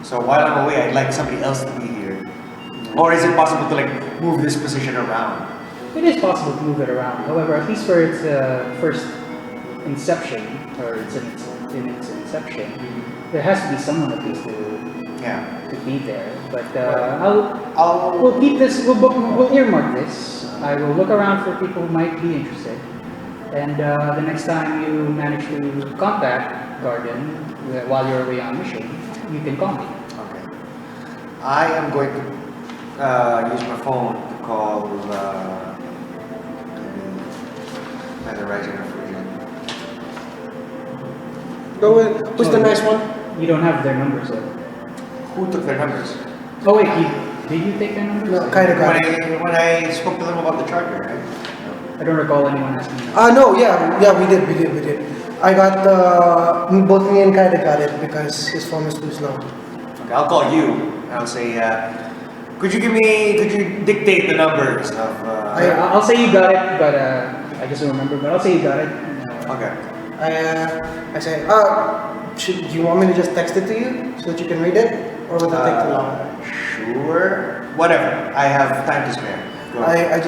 [SPEAKER 4] So while I'm away, I'd like somebody else to be here. Or is it possible to move this position around?
[SPEAKER 1] It is possible to move it around. However, at least for its first inception, or in its inception, there has to be someone at least to be there. But we'll keep this. We'll earmark this. I will look around for people who might be interested. And the next time you manage to contact Garden while you're away on mission, you can call me.
[SPEAKER 4] Okay. I am going to use my phone to call
[SPEAKER 2] Go with, who's the nice one?
[SPEAKER 1] You don't have their numbers yet.
[SPEAKER 4] Who took their numbers?
[SPEAKER 1] Oh wait, did you take their numbers?
[SPEAKER 2] No, kind of got it.
[SPEAKER 4] When I spoke to them about the charter, right?
[SPEAKER 1] I don't recall anyone asking me.
[SPEAKER 2] No, yeah, we did. I got, both me and Kaida got it because his phone is too slow.
[SPEAKER 4] Okay, I'll call you and I'll say, could you dictate the numbers of,
[SPEAKER 1] I'll say you got it, but I just don't remember, but I'll say you got it.
[SPEAKER 4] Okay.
[SPEAKER 2] I say, do you want me to just text it to you so that you can read it? Or would that take too long?
[SPEAKER 4] Sure. Whatever. I have time to spare. Go ahead.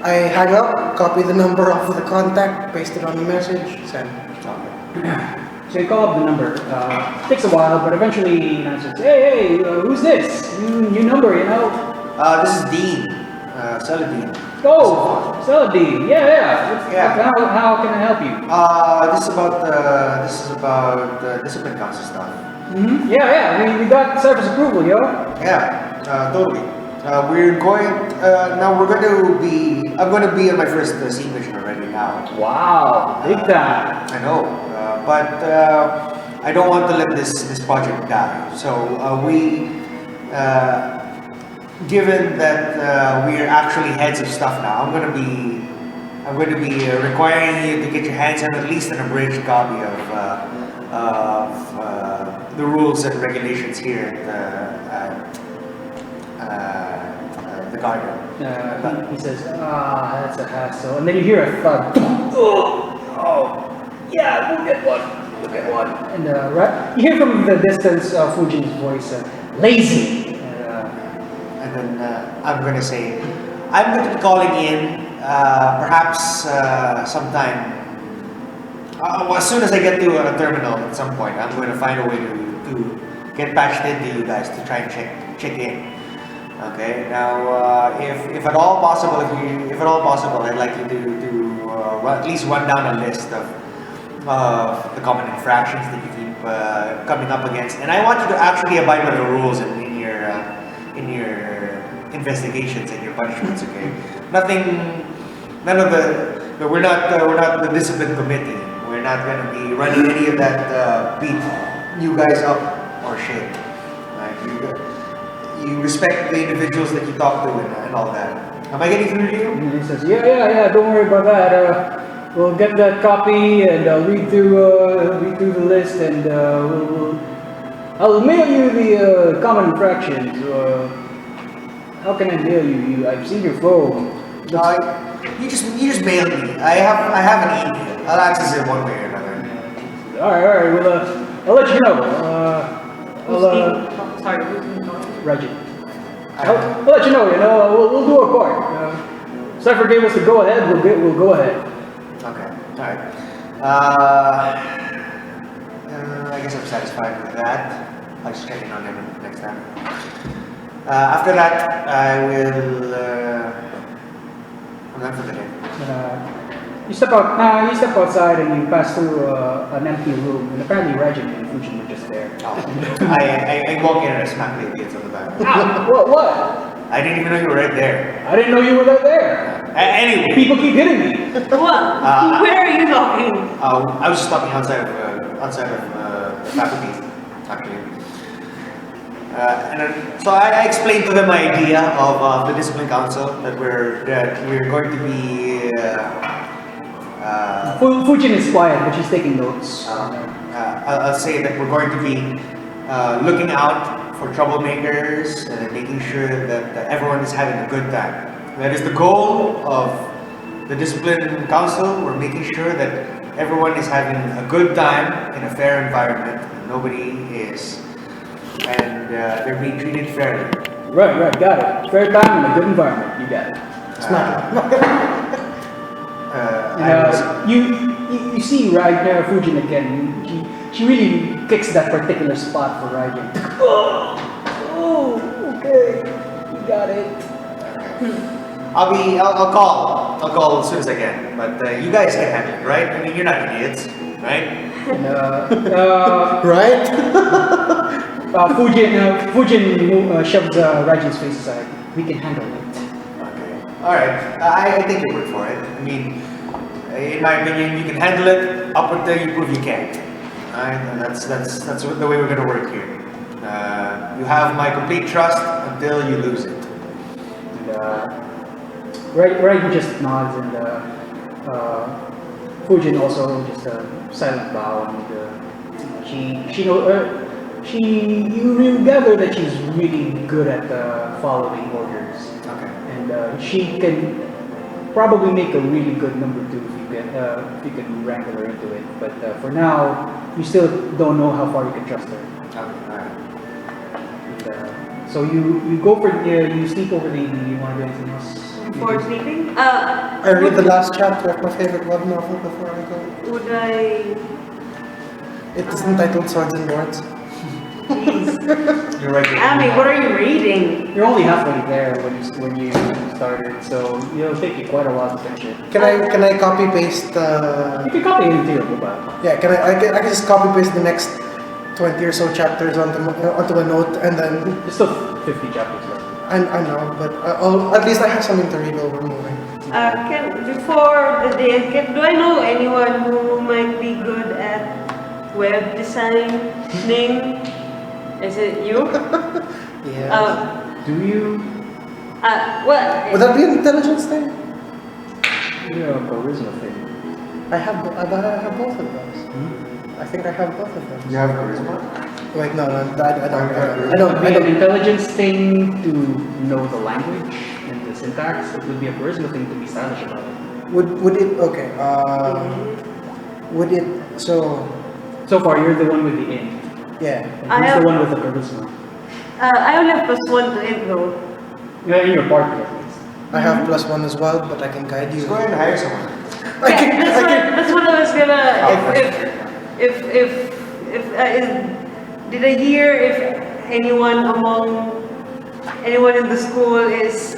[SPEAKER 2] I hang up, copy the number off of the contact, paste it on the message, send.
[SPEAKER 4] Okay.
[SPEAKER 1] So you call up the number. Takes a while, but eventually he answers, hey, who's this? New number, you know?
[SPEAKER 4] This is Dean. Celadine.
[SPEAKER 1] Oh, Celadine. Yeah.
[SPEAKER 4] Yeah.
[SPEAKER 1] How can I help you?
[SPEAKER 4] This is about discipline council stuff.
[SPEAKER 1] Mm-hmm. Yeah. We got service approval, yo.
[SPEAKER 4] Yeah, totally. I'm going to be on my first sea mission already now.
[SPEAKER 1] Wow, big time.
[SPEAKER 4] I know, but I don't want to let this project die. So given that we are actually heads of stuff now, I'm going to be requiring you to get your hands on at least an abridged copy of the rules and regulations here at the garden.
[SPEAKER 1] He says, that's a hassle. And then you hear a thud. Oh, yeah, we'll get one. And you hear from the distance Fujin's voice, lazy.
[SPEAKER 4] And then I'm going to say, I'm going to be calling in perhaps sometime. As soon as I get to a terminal at some point, I'm going to find a way to get patched into you guys to try and check in. Okay. Now, if at all possible, I'd like you to at least run down a list of the common infractions that you keep coming up against, and I want you to actually abide by the rules in your investigations and your punishments. Okay. None But we're not the discipline committee. We're not going to be running any of that beat you guys up or shit. Like you respect the individuals that you talk to and all that. Am I getting through to you?
[SPEAKER 1] And he says, yeah, don't worry about that. We'll get that copy and read through the list, and I'll mail you the common infractions. How can I mail you? I've seen your phone.
[SPEAKER 4] You just mailed me. I have an email. I'll access it one way or another.
[SPEAKER 1] All right. Well, I'll let you know.
[SPEAKER 3] Sorry, who's talking?
[SPEAKER 1] Reggie. I'll let you know. We'll do our part. Cypher gave us the go ahead. We'll go ahead.
[SPEAKER 4] Okay. All right. I guess I'm satisfied with that. I'll just check in on him next time. After that, I will. I'm done for the day.
[SPEAKER 1] You step outside and you pass through an empty room, and apparently Reggie and Fujin were just there.
[SPEAKER 4] Oh. I walk in and I smack the idiots on the back.
[SPEAKER 1] What?
[SPEAKER 4] I didn't even know you were right there.
[SPEAKER 1] I didn't know you were there.
[SPEAKER 4] Anyway.
[SPEAKER 1] People keep hitting me.
[SPEAKER 3] What? Where are you talking?
[SPEAKER 4] I was just talking outside of faculty, actually. So I explained to them my idea of the discipline council that we're going to be.
[SPEAKER 1] Fujin is quiet, but she's taking notes.
[SPEAKER 4] I'll say that we're going to be looking out for troublemakers and making sure that everyone is having a good time. That is the goal of the discipline council. We're making sure that everyone is having a good time in a fair environment. Nobody is. And they're being treated fairly.
[SPEAKER 1] Right, got it. Fair time in a good environment, you got it. You see right there Fujin again. She really kicks that particular spot for Raijin. Oh, okay, you got it.
[SPEAKER 4] I'll call as soon as I can. But you guys can handle it, right? I mean, you're not idiots, right?
[SPEAKER 2] Right?
[SPEAKER 1] Fujin shoves Raijin's face aside. We can handle it.
[SPEAKER 4] Okay. Alright. I take your word for it. I mean, in my opinion, you can handle it up until you prove you can't. Alright? And that's the way we're gonna work here. You have my complete trust until you lose it.
[SPEAKER 1] Raijin just nods, and Fujin also just a silent bow, and you gather that she's really good at following orders.
[SPEAKER 4] Okay.
[SPEAKER 1] And she can probably make a really good number 2 if you can wrangle her into it. But for now, you still don't know how far you can trust her.
[SPEAKER 4] Okay. Alright.
[SPEAKER 1] And, so you go for you sneak over the evening. You want to do anything else?
[SPEAKER 3] Before sleeping?
[SPEAKER 2] I read the last chapter of my favorite web novel before I go.
[SPEAKER 3] Would I...
[SPEAKER 2] It is entitled Swords and Boards.
[SPEAKER 3] Jeez.
[SPEAKER 4] You're right.
[SPEAKER 3] Ami, what are you reading?
[SPEAKER 1] You're only halfway there when you started, so it'll take you quite a while to finish it.
[SPEAKER 2] Can I copy paste?
[SPEAKER 1] You can copy it into your mobile.
[SPEAKER 2] Yeah, I can just copy paste the next 20 or so chapters onto a note, and then
[SPEAKER 1] There's still 50 chapters left.
[SPEAKER 2] I know, but at least I have something to read while we're moving.
[SPEAKER 3] Before the day, do I know anyone who might be good at web designing? Is it you?
[SPEAKER 2] Yeah.
[SPEAKER 1] Do you?
[SPEAKER 3] Well,
[SPEAKER 2] Would that be an intelligence thing?
[SPEAKER 1] Yeah, charisma thing.
[SPEAKER 2] I have both of those. I think I have both of them.
[SPEAKER 5] You have charisma?
[SPEAKER 2] Wait, no, I
[SPEAKER 1] It
[SPEAKER 2] don't.
[SPEAKER 1] would be an intelligence thing to know the language and the syntax. It would be a charisma thing to be stylish about it.
[SPEAKER 2] Would it? Okay. Would it?
[SPEAKER 1] So far, you're the one with the int.
[SPEAKER 2] Yeah.
[SPEAKER 1] And who's the one with the charisma?
[SPEAKER 3] I only have +1 to it though.
[SPEAKER 1] Yeah, in your party at least.
[SPEAKER 2] I have +1 as well, but I can guide you.
[SPEAKER 5] Just go ahead and hire someone.
[SPEAKER 3] That's what I was gonna. Did I hear if anyone in the school is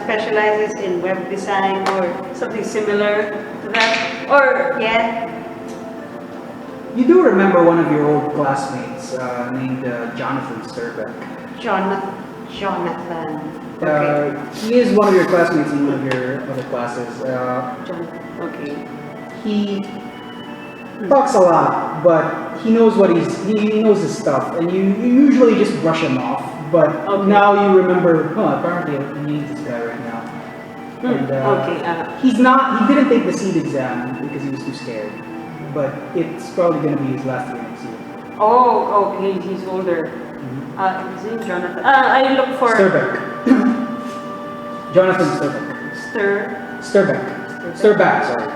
[SPEAKER 3] specializes in web design or something similar to that? Or yeah.
[SPEAKER 1] You do remember one of your old classmates named Jonathan Sturbeck.
[SPEAKER 3] Jonathan. Okay.
[SPEAKER 1] He is one of your classmates in one of your other classes.
[SPEAKER 3] Okay.
[SPEAKER 1] He talks a lot, but he knows he knows his stuff, and you usually just brush him off. But
[SPEAKER 3] Okay.
[SPEAKER 1] now you remember, apparently you need this guy right now. And
[SPEAKER 3] Okay.
[SPEAKER 1] he didn't take the seed exam because he was too scared. But it's probably going to be his last year next year.
[SPEAKER 3] Oh, okay. He's older. His name Jonathan. I look for
[SPEAKER 1] Sturbeck. Jonathan Sturbeck. Sturbeck. Sturback, sorry.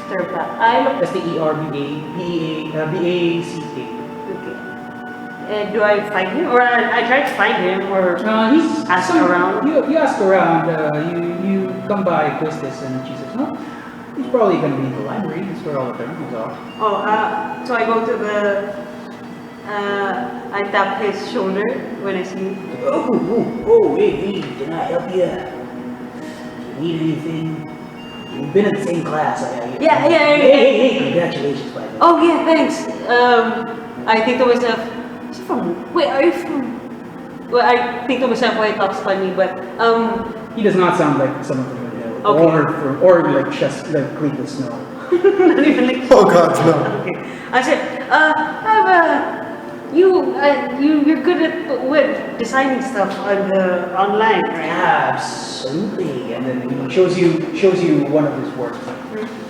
[SPEAKER 3] Sturback. I look.
[SPEAKER 1] Sturback.
[SPEAKER 3] Okay. Do I find him, or I try to find him, or
[SPEAKER 1] He's
[SPEAKER 3] ask around?
[SPEAKER 1] You ask around. You come by Quistis, and she says, "No, he's probably going to be in the library. That's where all the thermals are."
[SPEAKER 3] Oh, so I go to the. I tap his shoulder when I see him.
[SPEAKER 1] Hey, can I help you? Need anything? We've been in the same class.
[SPEAKER 3] Yeah.
[SPEAKER 1] Hey, congratulations, by the way.
[SPEAKER 3] Oh yeah, thanks. I think to myself, wait, are you from? Well, I think to myself, why he talks funny, but
[SPEAKER 1] He does not sound like someone from the hill,
[SPEAKER 3] Okay.
[SPEAKER 1] or like just like Cleveland Snow.
[SPEAKER 3] not even like.
[SPEAKER 2] Oh God, no.
[SPEAKER 3] Okay. I said, you're good at designing stuff online, right?
[SPEAKER 1] Absolutely. And then he shows you one of his works,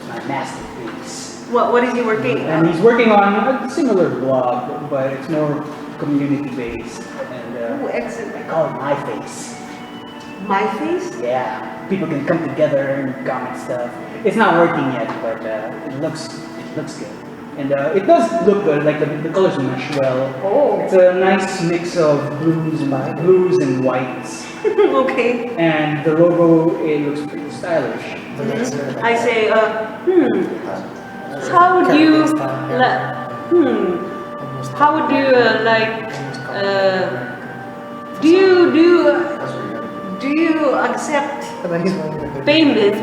[SPEAKER 1] my masterpiece.
[SPEAKER 3] What is he working?
[SPEAKER 1] And he's working on a similar blog, but it's more community based. And
[SPEAKER 3] Oh, excellent.
[SPEAKER 1] I call it My Face.
[SPEAKER 3] My face?
[SPEAKER 1] Yeah, people can come together and comment stuff. It's not working yet, but it looks good. And it does look good, like the colors mesh well.
[SPEAKER 3] Oh.
[SPEAKER 1] It's a nice mix of blues and whites.
[SPEAKER 3] Okay.
[SPEAKER 1] And the logo, it looks pretty stylish.
[SPEAKER 3] I say, how would you, how would you do you accept payment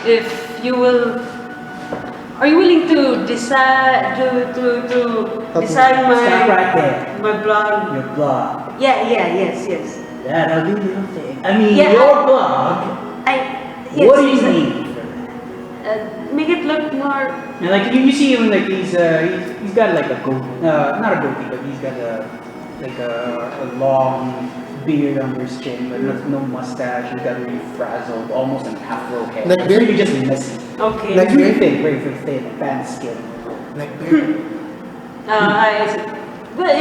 [SPEAKER 3] if you will? Are you willing to design design
[SPEAKER 1] Stop right there.
[SPEAKER 3] my blog?
[SPEAKER 1] Your blog.
[SPEAKER 3] Yes.
[SPEAKER 1] That'll do your thing. I mean,
[SPEAKER 3] Yeah,
[SPEAKER 1] your blog.
[SPEAKER 3] Yes,
[SPEAKER 1] What do you need for that?
[SPEAKER 3] make it look more.
[SPEAKER 1] And like you see him like he's got like a goat, not a goatee, but he's got a long beard under his chin, but no mustache. He's got really frazzled, almost an afro hair.
[SPEAKER 2] Like
[SPEAKER 1] It's
[SPEAKER 2] beard?
[SPEAKER 1] really just messy.
[SPEAKER 3] Okay.
[SPEAKER 2] Like
[SPEAKER 1] It's really thin, very thin, bad skin.
[SPEAKER 2] Like beard.
[SPEAKER 3] But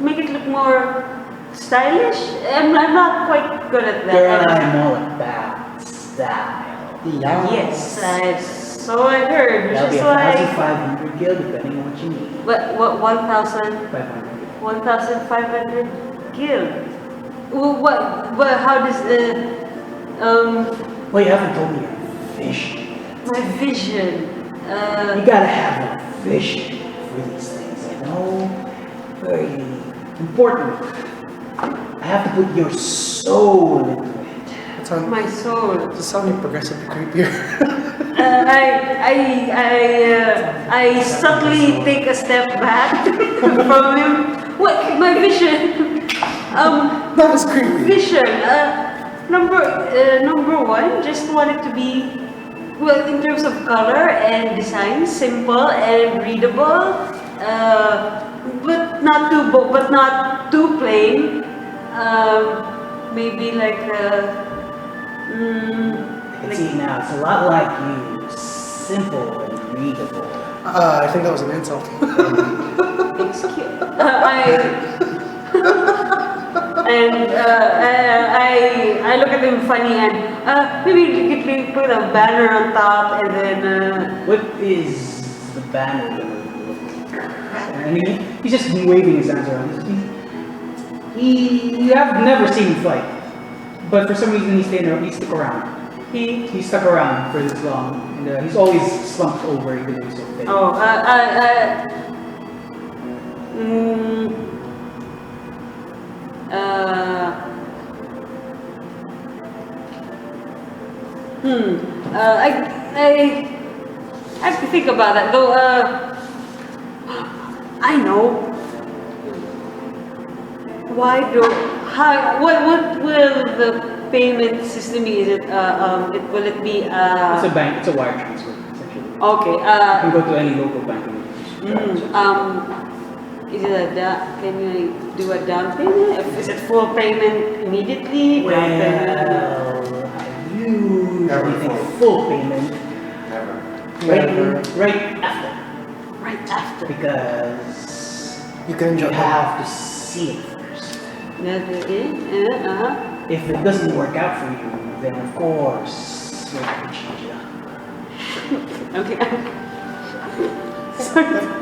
[SPEAKER 3] make it look more stylish. I'm not quite good at that.
[SPEAKER 1] Girl, I'm all about style.
[SPEAKER 3] Yes, so I heard.
[SPEAKER 1] That'll be
[SPEAKER 3] Just like
[SPEAKER 1] 1,500 gil, depending on what you need.
[SPEAKER 3] what 1,000
[SPEAKER 1] 500.
[SPEAKER 3] 1,500 gil. What how does
[SPEAKER 1] Well, you haven't told me your vision.
[SPEAKER 3] my vision
[SPEAKER 1] You gotta have a vision for these things, you know? Very important. I have to put your soul into it.
[SPEAKER 3] my soul.
[SPEAKER 2] It's sounding progressively creepier.
[SPEAKER 3] I subtly take a step back from him. What my vision?
[SPEAKER 2] That was creepy.
[SPEAKER 3] Vision. Number one, just want it to be, well, in terms of color and design, simple and readable, but not too plain. Maybe like
[SPEAKER 1] I can see now, it's a lot like you. Simple and readable.
[SPEAKER 2] I think that was an insult.
[SPEAKER 3] I look at him funny and maybe you could put a banner on top and then
[SPEAKER 1] What is the banner gonna look like? And he's just waving his hands around. You have never seen him fight, but for some reason he stuck around. He stuck around for this long, and he's always slumped over even though he's so thin.
[SPEAKER 3] I have to think about that though. I know. what will the payment system be? Is it, will it be,
[SPEAKER 1] It's a bank, it's a wire transfer, essentially.
[SPEAKER 3] okay,
[SPEAKER 1] You can go to any local bank and
[SPEAKER 3] is it can you do a down payment? Is it full payment immediately? Down payment?
[SPEAKER 1] Well, I usually
[SPEAKER 4] Never
[SPEAKER 1] think
[SPEAKER 4] full.
[SPEAKER 1] full payment
[SPEAKER 4] Never.
[SPEAKER 1] right after.
[SPEAKER 3] Right after.
[SPEAKER 2] You
[SPEAKER 1] Because
[SPEAKER 2] can
[SPEAKER 1] you
[SPEAKER 2] jump
[SPEAKER 1] have to see it first. If it doesn't work out for you, then of course you have to change it up.
[SPEAKER 3] Okay. Sorry.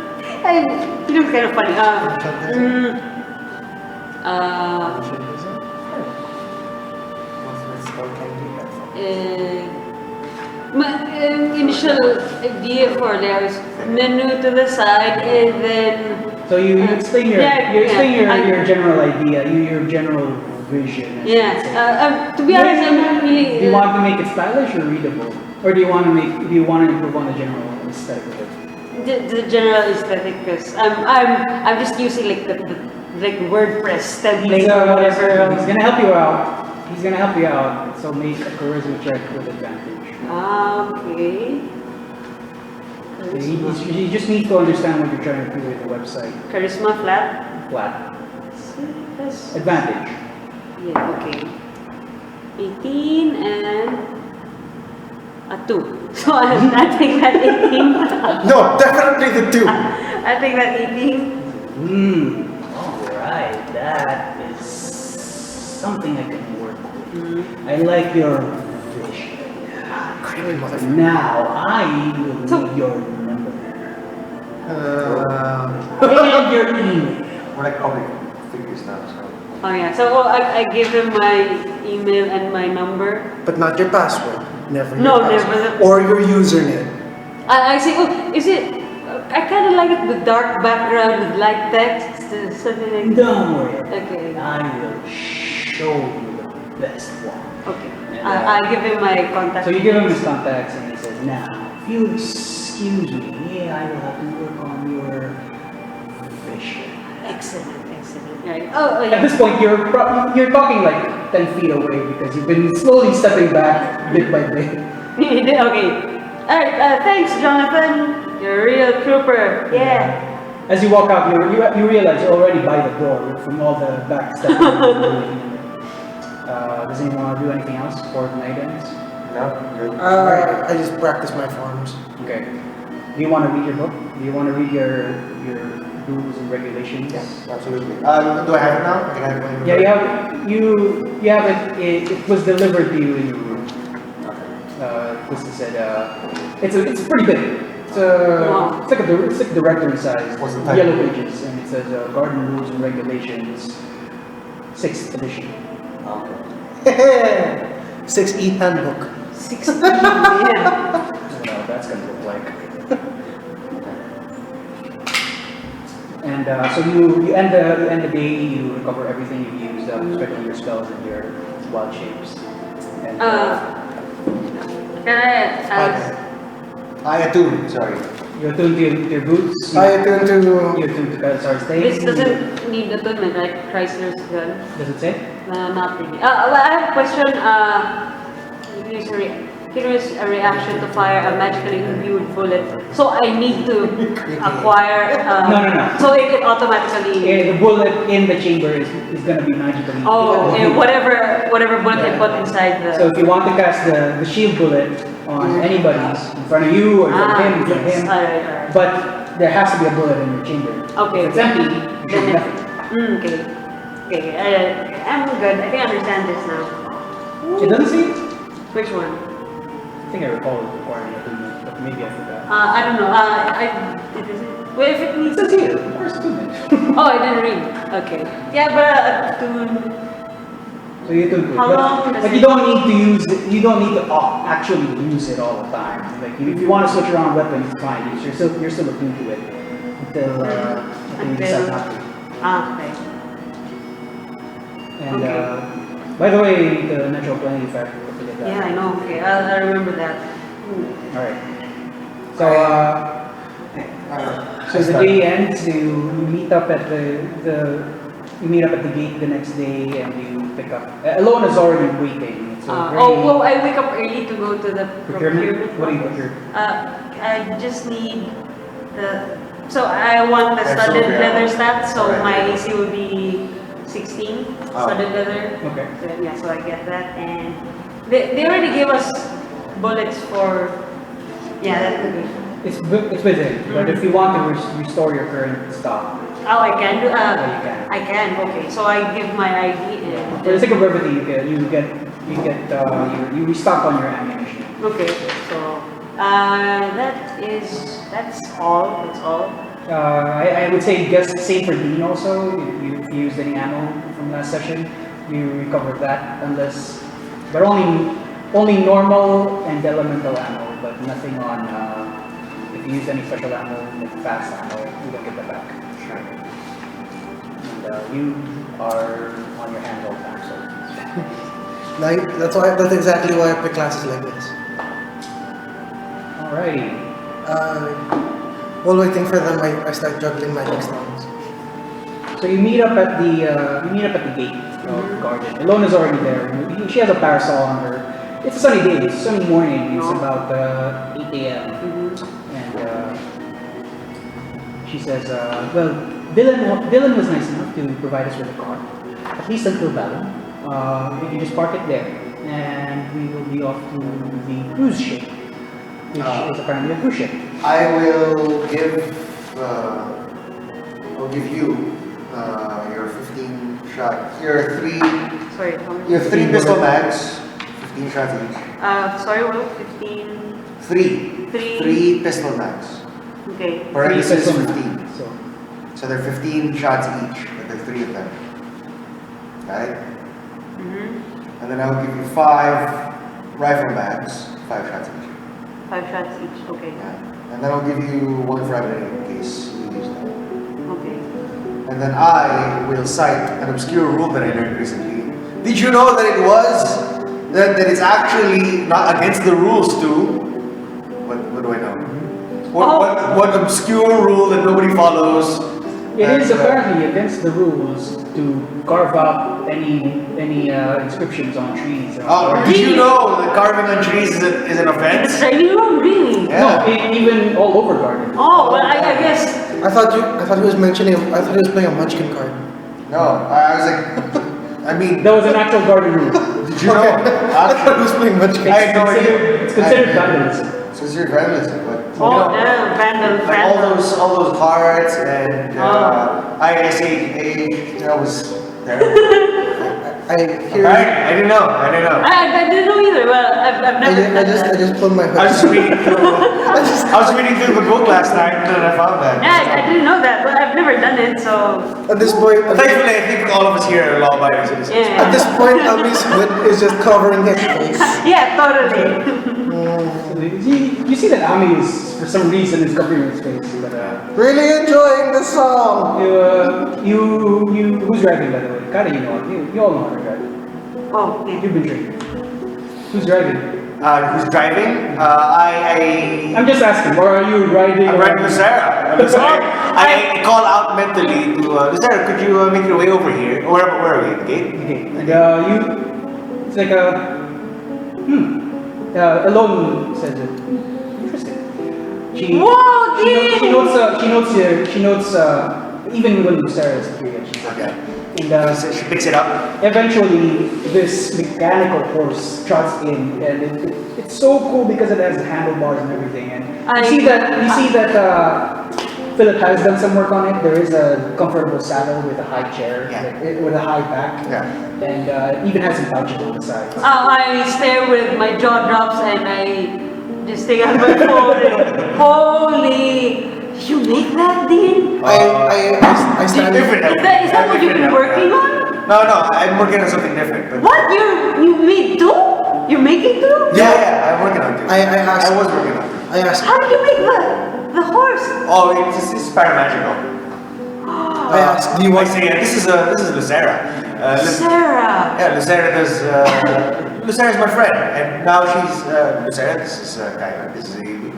[SPEAKER 3] You know, kind of funny. My initial idea for there is menu to the side and then.
[SPEAKER 1] So you explain your your general idea, your general vision.
[SPEAKER 3] Yeah. To be honest, I'm not really.
[SPEAKER 1] Do you want to make it stylish or readable, or do you want to improve on the general aesthetic of it?
[SPEAKER 3] The general aesthetic, because I'm just using like the like WordPress template or whatever.
[SPEAKER 1] He's gonna help you out. He's gonna help you out. So make a charisma check with advantage.
[SPEAKER 3] Okay.
[SPEAKER 1] You just need to understand what you're trying to do with the website.
[SPEAKER 3] Charisma flat.
[SPEAKER 1] Flat.
[SPEAKER 3] Yes.
[SPEAKER 1] Advantage.
[SPEAKER 3] Yeah. Okay. 18 and a 2. So I think that 18.
[SPEAKER 2] No, definitely the 2.
[SPEAKER 3] I think that 18.
[SPEAKER 1] Alright, that is something I can work with. I like your vision.
[SPEAKER 2] Creepy motherfucker.
[SPEAKER 1] Now, I will need your number. And your email.
[SPEAKER 4] We're like public figures now, so.
[SPEAKER 3] Oh yeah. So I give him my email and my number.
[SPEAKER 2] But not your password. Never your
[SPEAKER 3] No,
[SPEAKER 2] password.
[SPEAKER 3] never.
[SPEAKER 2] Or your username.
[SPEAKER 3] I say, oh, is it? I kind of like it with dark background with light text, something like that.
[SPEAKER 1] Don't worry.
[SPEAKER 3] Okay.
[SPEAKER 1] I will show you the best one.
[SPEAKER 3] Okay.
[SPEAKER 1] And,
[SPEAKER 3] I give him my contact.
[SPEAKER 1] So you give him his contacts and he says, now, if you excuse me, I will have to work on your vision.
[SPEAKER 3] Excellent. Right. Oh
[SPEAKER 1] At
[SPEAKER 3] yeah.
[SPEAKER 1] this point, you're talking like 10 feet away because you've been slowly stepping back bit by bit.
[SPEAKER 3] Okay. Alright. Thanks, Jonathan. You're a real trooper. Yeah.
[SPEAKER 1] As you walk out, you realize you're already by the door from all the back steps. Does anyone want to do anything else for tonight ends?
[SPEAKER 4] No? Good.
[SPEAKER 2] I just practice my forms.
[SPEAKER 1] Okay. Do you want to read your book? Do you want to read your rules and regulations?
[SPEAKER 4] Yes, absolutely. Do I have it now? I can have it when
[SPEAKER 1] Yeah, you have it. It was delivered to you in your room. This is it's pretty big. It's like a directory size.
[SPEAKER 4] What's the title?
[SPEAKER 1] Yellow pages, and it says Garden Rules and Regulations, 6th edition.
[SPEAKER 2] 6E handbook.
[SPEAKER 3] 16. Yeah.
[SPEAKER 1] That's gonna look like. And so you end the day. You recover everything you've used, especially your spells and your wild shapes. And,
[SPEAKER 3] Can I ask?
[SPEAKER 4] I attune, sorry.
[SPEAKER 1] you're attuned to your boots.
[SPEAKER 2] I attune to...
[SPEAKER 1] You're attuned to Belisar's State.
[SPEAKER 3] This doesn't need attunement, right? Chrysler's gun.
[SPEAKER 1] Does it say?
[SPEAKER 3] Not really. Well, I have a question. Here's a reaction to fire a magically imbued bullet. So I need to acquire.
[SPEAKER 1] No.
[SPEAKER 3] So it automatically.
[SPEAKER 1] Yeah, the bullet in the chamber is going to be magically.
[SPEAKER 3] Oh, okay. Whatever bullet I put inside the.
[SPEAKER 1] So if you want to cast the shield bullet on anybody's in front of you or in front of him, in front of him,
[SPEAKER 3] Alright.
[SPEAKER 1] but there has to be a bullet in your chamber.
[SPEAKER 3] Okay.
[SPEAKER 1] If it's empty, you should have nothing.
[SPEAKER 3] Okay. I'm good. I think I understand this now.
[SPEAKER 1] It doesn't say.
[SPEAKER 3] Which one?
[SPEAKER 1] I think I recall it requiring attunement, but maybe I forgot.
[SPEAKER 3] I don't know. Well, if it
[SPEAKER 1] It
[SPEAKER 3] needs.
[SPEAKER 1] says here, of course, attunement.
[SPEAKER 3] Oh, I didn't read. Okay. Yeah, but attune.
[SPEAKER 1] So you attune to it.
[SPEAKER 3] How long does
[SPEAKER 1] But
[SPEAKER 3] it-
[SPEAKER 1] you don't need to use it. You don't need to actually use it all the time. Like if you want to switch around weapons, it's fine. You're still attuned to it until you decide not to.
[SPEAKER 3] Okay.
[SPEAKER 1] And
[SPEAKER 3] Okay.
[SPEAKER 1] by the way, the natural 20 factor. Forget that.
[SPEAKER 3] Yeah, I know. Okay, I remember that.
[SPEAKER 1] All right. So the day ends. You meet up at the you meet up at the gate the next day and you pick up. Ellone is already waiting. It's
[SPEAKER 3] well, I wake up early to go to the procurement.
[SPEAKER 1] What do you procure?
[SPEAKER 3] I just need the. So I want the
[SPEAKER 4] That's
[SPEAKER 3] studded
[SPEAKER 4] okay.
[SPEAKER 3] leather stats. So
[SPEAKER 4] Right.
[SPEAKER 3] my AC would be 16 studded leather.
[SPEAKER 1] Okay.
[SPEAKER 3] So, yeah, so I get that, and they already gave us bullets for. Yeah, that's good.
[SPEAKER 1] It's with it, but if you want to restore your current stock,
[SPEAKER 3] Oh, I can do.
[SPEAKER 1] you can.
[SPEAKER 3] I can. Okay, so I give my ID and.
[SPEAKER 1] For the sake of brevity, you restock on your ammunition.
[SPEAKER 3] Okay, so that's all. That's all.
[SPEAKER 1] I would say just same for Dean also. If you used any ammo from last session, you recovered that but only normal and elemental ammo, but nothing on. If you use any special ammo, like fast ammo, you don't get that back.
[SPEAKER 4] Sure.
[SPEAKER 1] And you are on your hands all the time, so.
[SPEAKER 2] That's exactly why I pick classes like this.
[SPEAKER 1] Alrighty.
[SPEAKER 2] While waiting for them, I start juggling magic stones.
[SPEAKER 1] So you meet up at the gate of the garden. Ellone is already there. She has a parasol on her. It's a sunny day. It's a sunny morning. It's about 8 a.m. And she says, "Well, Dylan was nice enough to provide us with a car, at least until Ballon. We can just park it there, and we will be off to the cruise ship, which is apparently a cruise ship."
[SPEAKER 4] I will give you your 15 shot. Your three.
[SPEAKER 3] Sorry, how many?
[SPEAKER 4] You have 3 pistol mags. 15 shots each.
[SPEAKER 3] Sorry, well, 15.
[SPEAKER 4] 3.
[SPEAKER 3] Three.
[SPEAKER 4] 3 pistol mags.
[SPEAKER 3] Okay.
[SPEAKER 4] Parenthesis
[SPEAKER 1] pistol
[SPEAKER 4] 15.
[SPEAKER 1] So,
[SPEAKER 4] So they're 15 shots each, but there are 3 of them. Right? And then I'll give you 5 rifle mags, 5 shots each.
[SPEAKER 3] 5 shots each. Okay.
[SPEAKER 4] Yeah. And then I'll give you 1 for ammunition in case you use them.
[SPEAKER 3] Okay.
[SPEAKER 4] And then I will cite an obscure rule that I learned recently. Did you know that that it's actually not against the rules to? What do I know? What obscure rule that nobody follows?
[SPEAKER 1] it is apparently against the rules to carve up any inscriptions on trees.
[SPEAKER 4] Did you know that carving on trees is an offense?
[SPEAKER 3] Shiny room, really?
[SPEAKER 4] Yeah.
[SPEAKER 1] No, even all over garden.
[SPEAKER 3] Oh, well, I guess.
[SPEAKER 2] I thought he was playing a Munchkin card.
[SPEAKER 4] No, I was like, I mean,
[SPEAKER 1] That was an actual garden rule.
[SPEAKER 4] did you know?
[SPEAKER 2] I thought he was playing Munchkin.
[SPEAKER 4] I had no idea.
[SPEAKER 1] It's considered vandalism.
[SPEAKER 4] It's considered vandalism, but you
[SPEAKER 3] Oh,
[SPEAKER 4] know,
[SPEAKER 3] damn, vandal.
[SPEAKER 4] like all those cards and ISA, that was terrible.
[SPEAKER 2] I hear.
[SPEAKER 4] I didn't know.
[SPEAKER 3] I didn't know either. Well, I've never done
[SPEAKER 2] I
[SPEAKER 3] that.
[SPEAKER 2] just pulled my hood.
[SPEAKER 4] I was reading through the book last night and I found that.
[SPEAKER 3] Yeah, I didn't know that, but I've never done it, so.
[SPEAKER 2] At this point,
[SPEAKER 4] Thankfully, I think all of us here are law-abiding citizens.
[SPEAKER 3] Yeah.
[SPEAKER 2] at this point, Almi's hood is just covering his face.
[SPEAKER 3] Yeah, totally.
[SPEAKER 1] You see that Ami is, for some reason, is covering his face. But
[SPEAKER 2] Really enjoying the song.
[SPEAKER 1] who's driving, by the way? Kara, you all know how to drive.
[SPEAKER 3] Oh, yeah.
[SPEAKER 1] You've been drinking. Who's driving?
[SPEAKER 4] Who's driving?
[SPEAKER 1] I'm just asking, or are you riding?
[SPEAKER 4] I'm riding Lucera. I call out mentally to Lucera, could you make your way over here? Where are we? At the gate?
[SPEAKER 1] Okay, and it's like Ellone says it. Interesting.
[SPEAKER 3] Whoa, dude!
[SPEAKER 1] She notes, even when Lucera is here, she's like,
[SPEAKER 4] Okay.
[SPEAKER 1] and
[SPEAKER 4] So she picks it up.
[SPEAKER 1] eventually this mechanical horse trots in, and it's so cool because it has handlebars and everything. And you see that Philip has done some work on it. There is a comfortable saddle with a high chair, with a high back, and it even has some pouches on the side.
[SPEAKER 3] I stare with my jaw drops and I just take out my phone and holy, you make that, Dean?
[SPEAKER 2] I stand.
[SPEAKER 4] Different.
[SPEAKER 3] Is that what you've been working on?
[SPEAKER 4] No, I'm working on something different. But
[SPEAKER 3] What? You made two? You're making two?
[SPEAKER 4] yeah, I'm working on it.
[SPEAKER 2] I asked.
[SPEAKER 4] I was working on it.
[SPEAKER 2] I asked.
[SPEAKER 3] How did you make the horse?
[SPEAKER 4] Oh, it's paramagical.
[SPEAKER 2] I asked. Do you
[SPEAKER 4] I
[SPEAKER 2] want?
[SPEAKER 4] say this is Lucera.
[SPEAKER 3] Sarah.
[SPEAKER 4] Yeah, Lucera does. Lucera's my friend, and now she's Lucera. This is Kyla. This is Amy.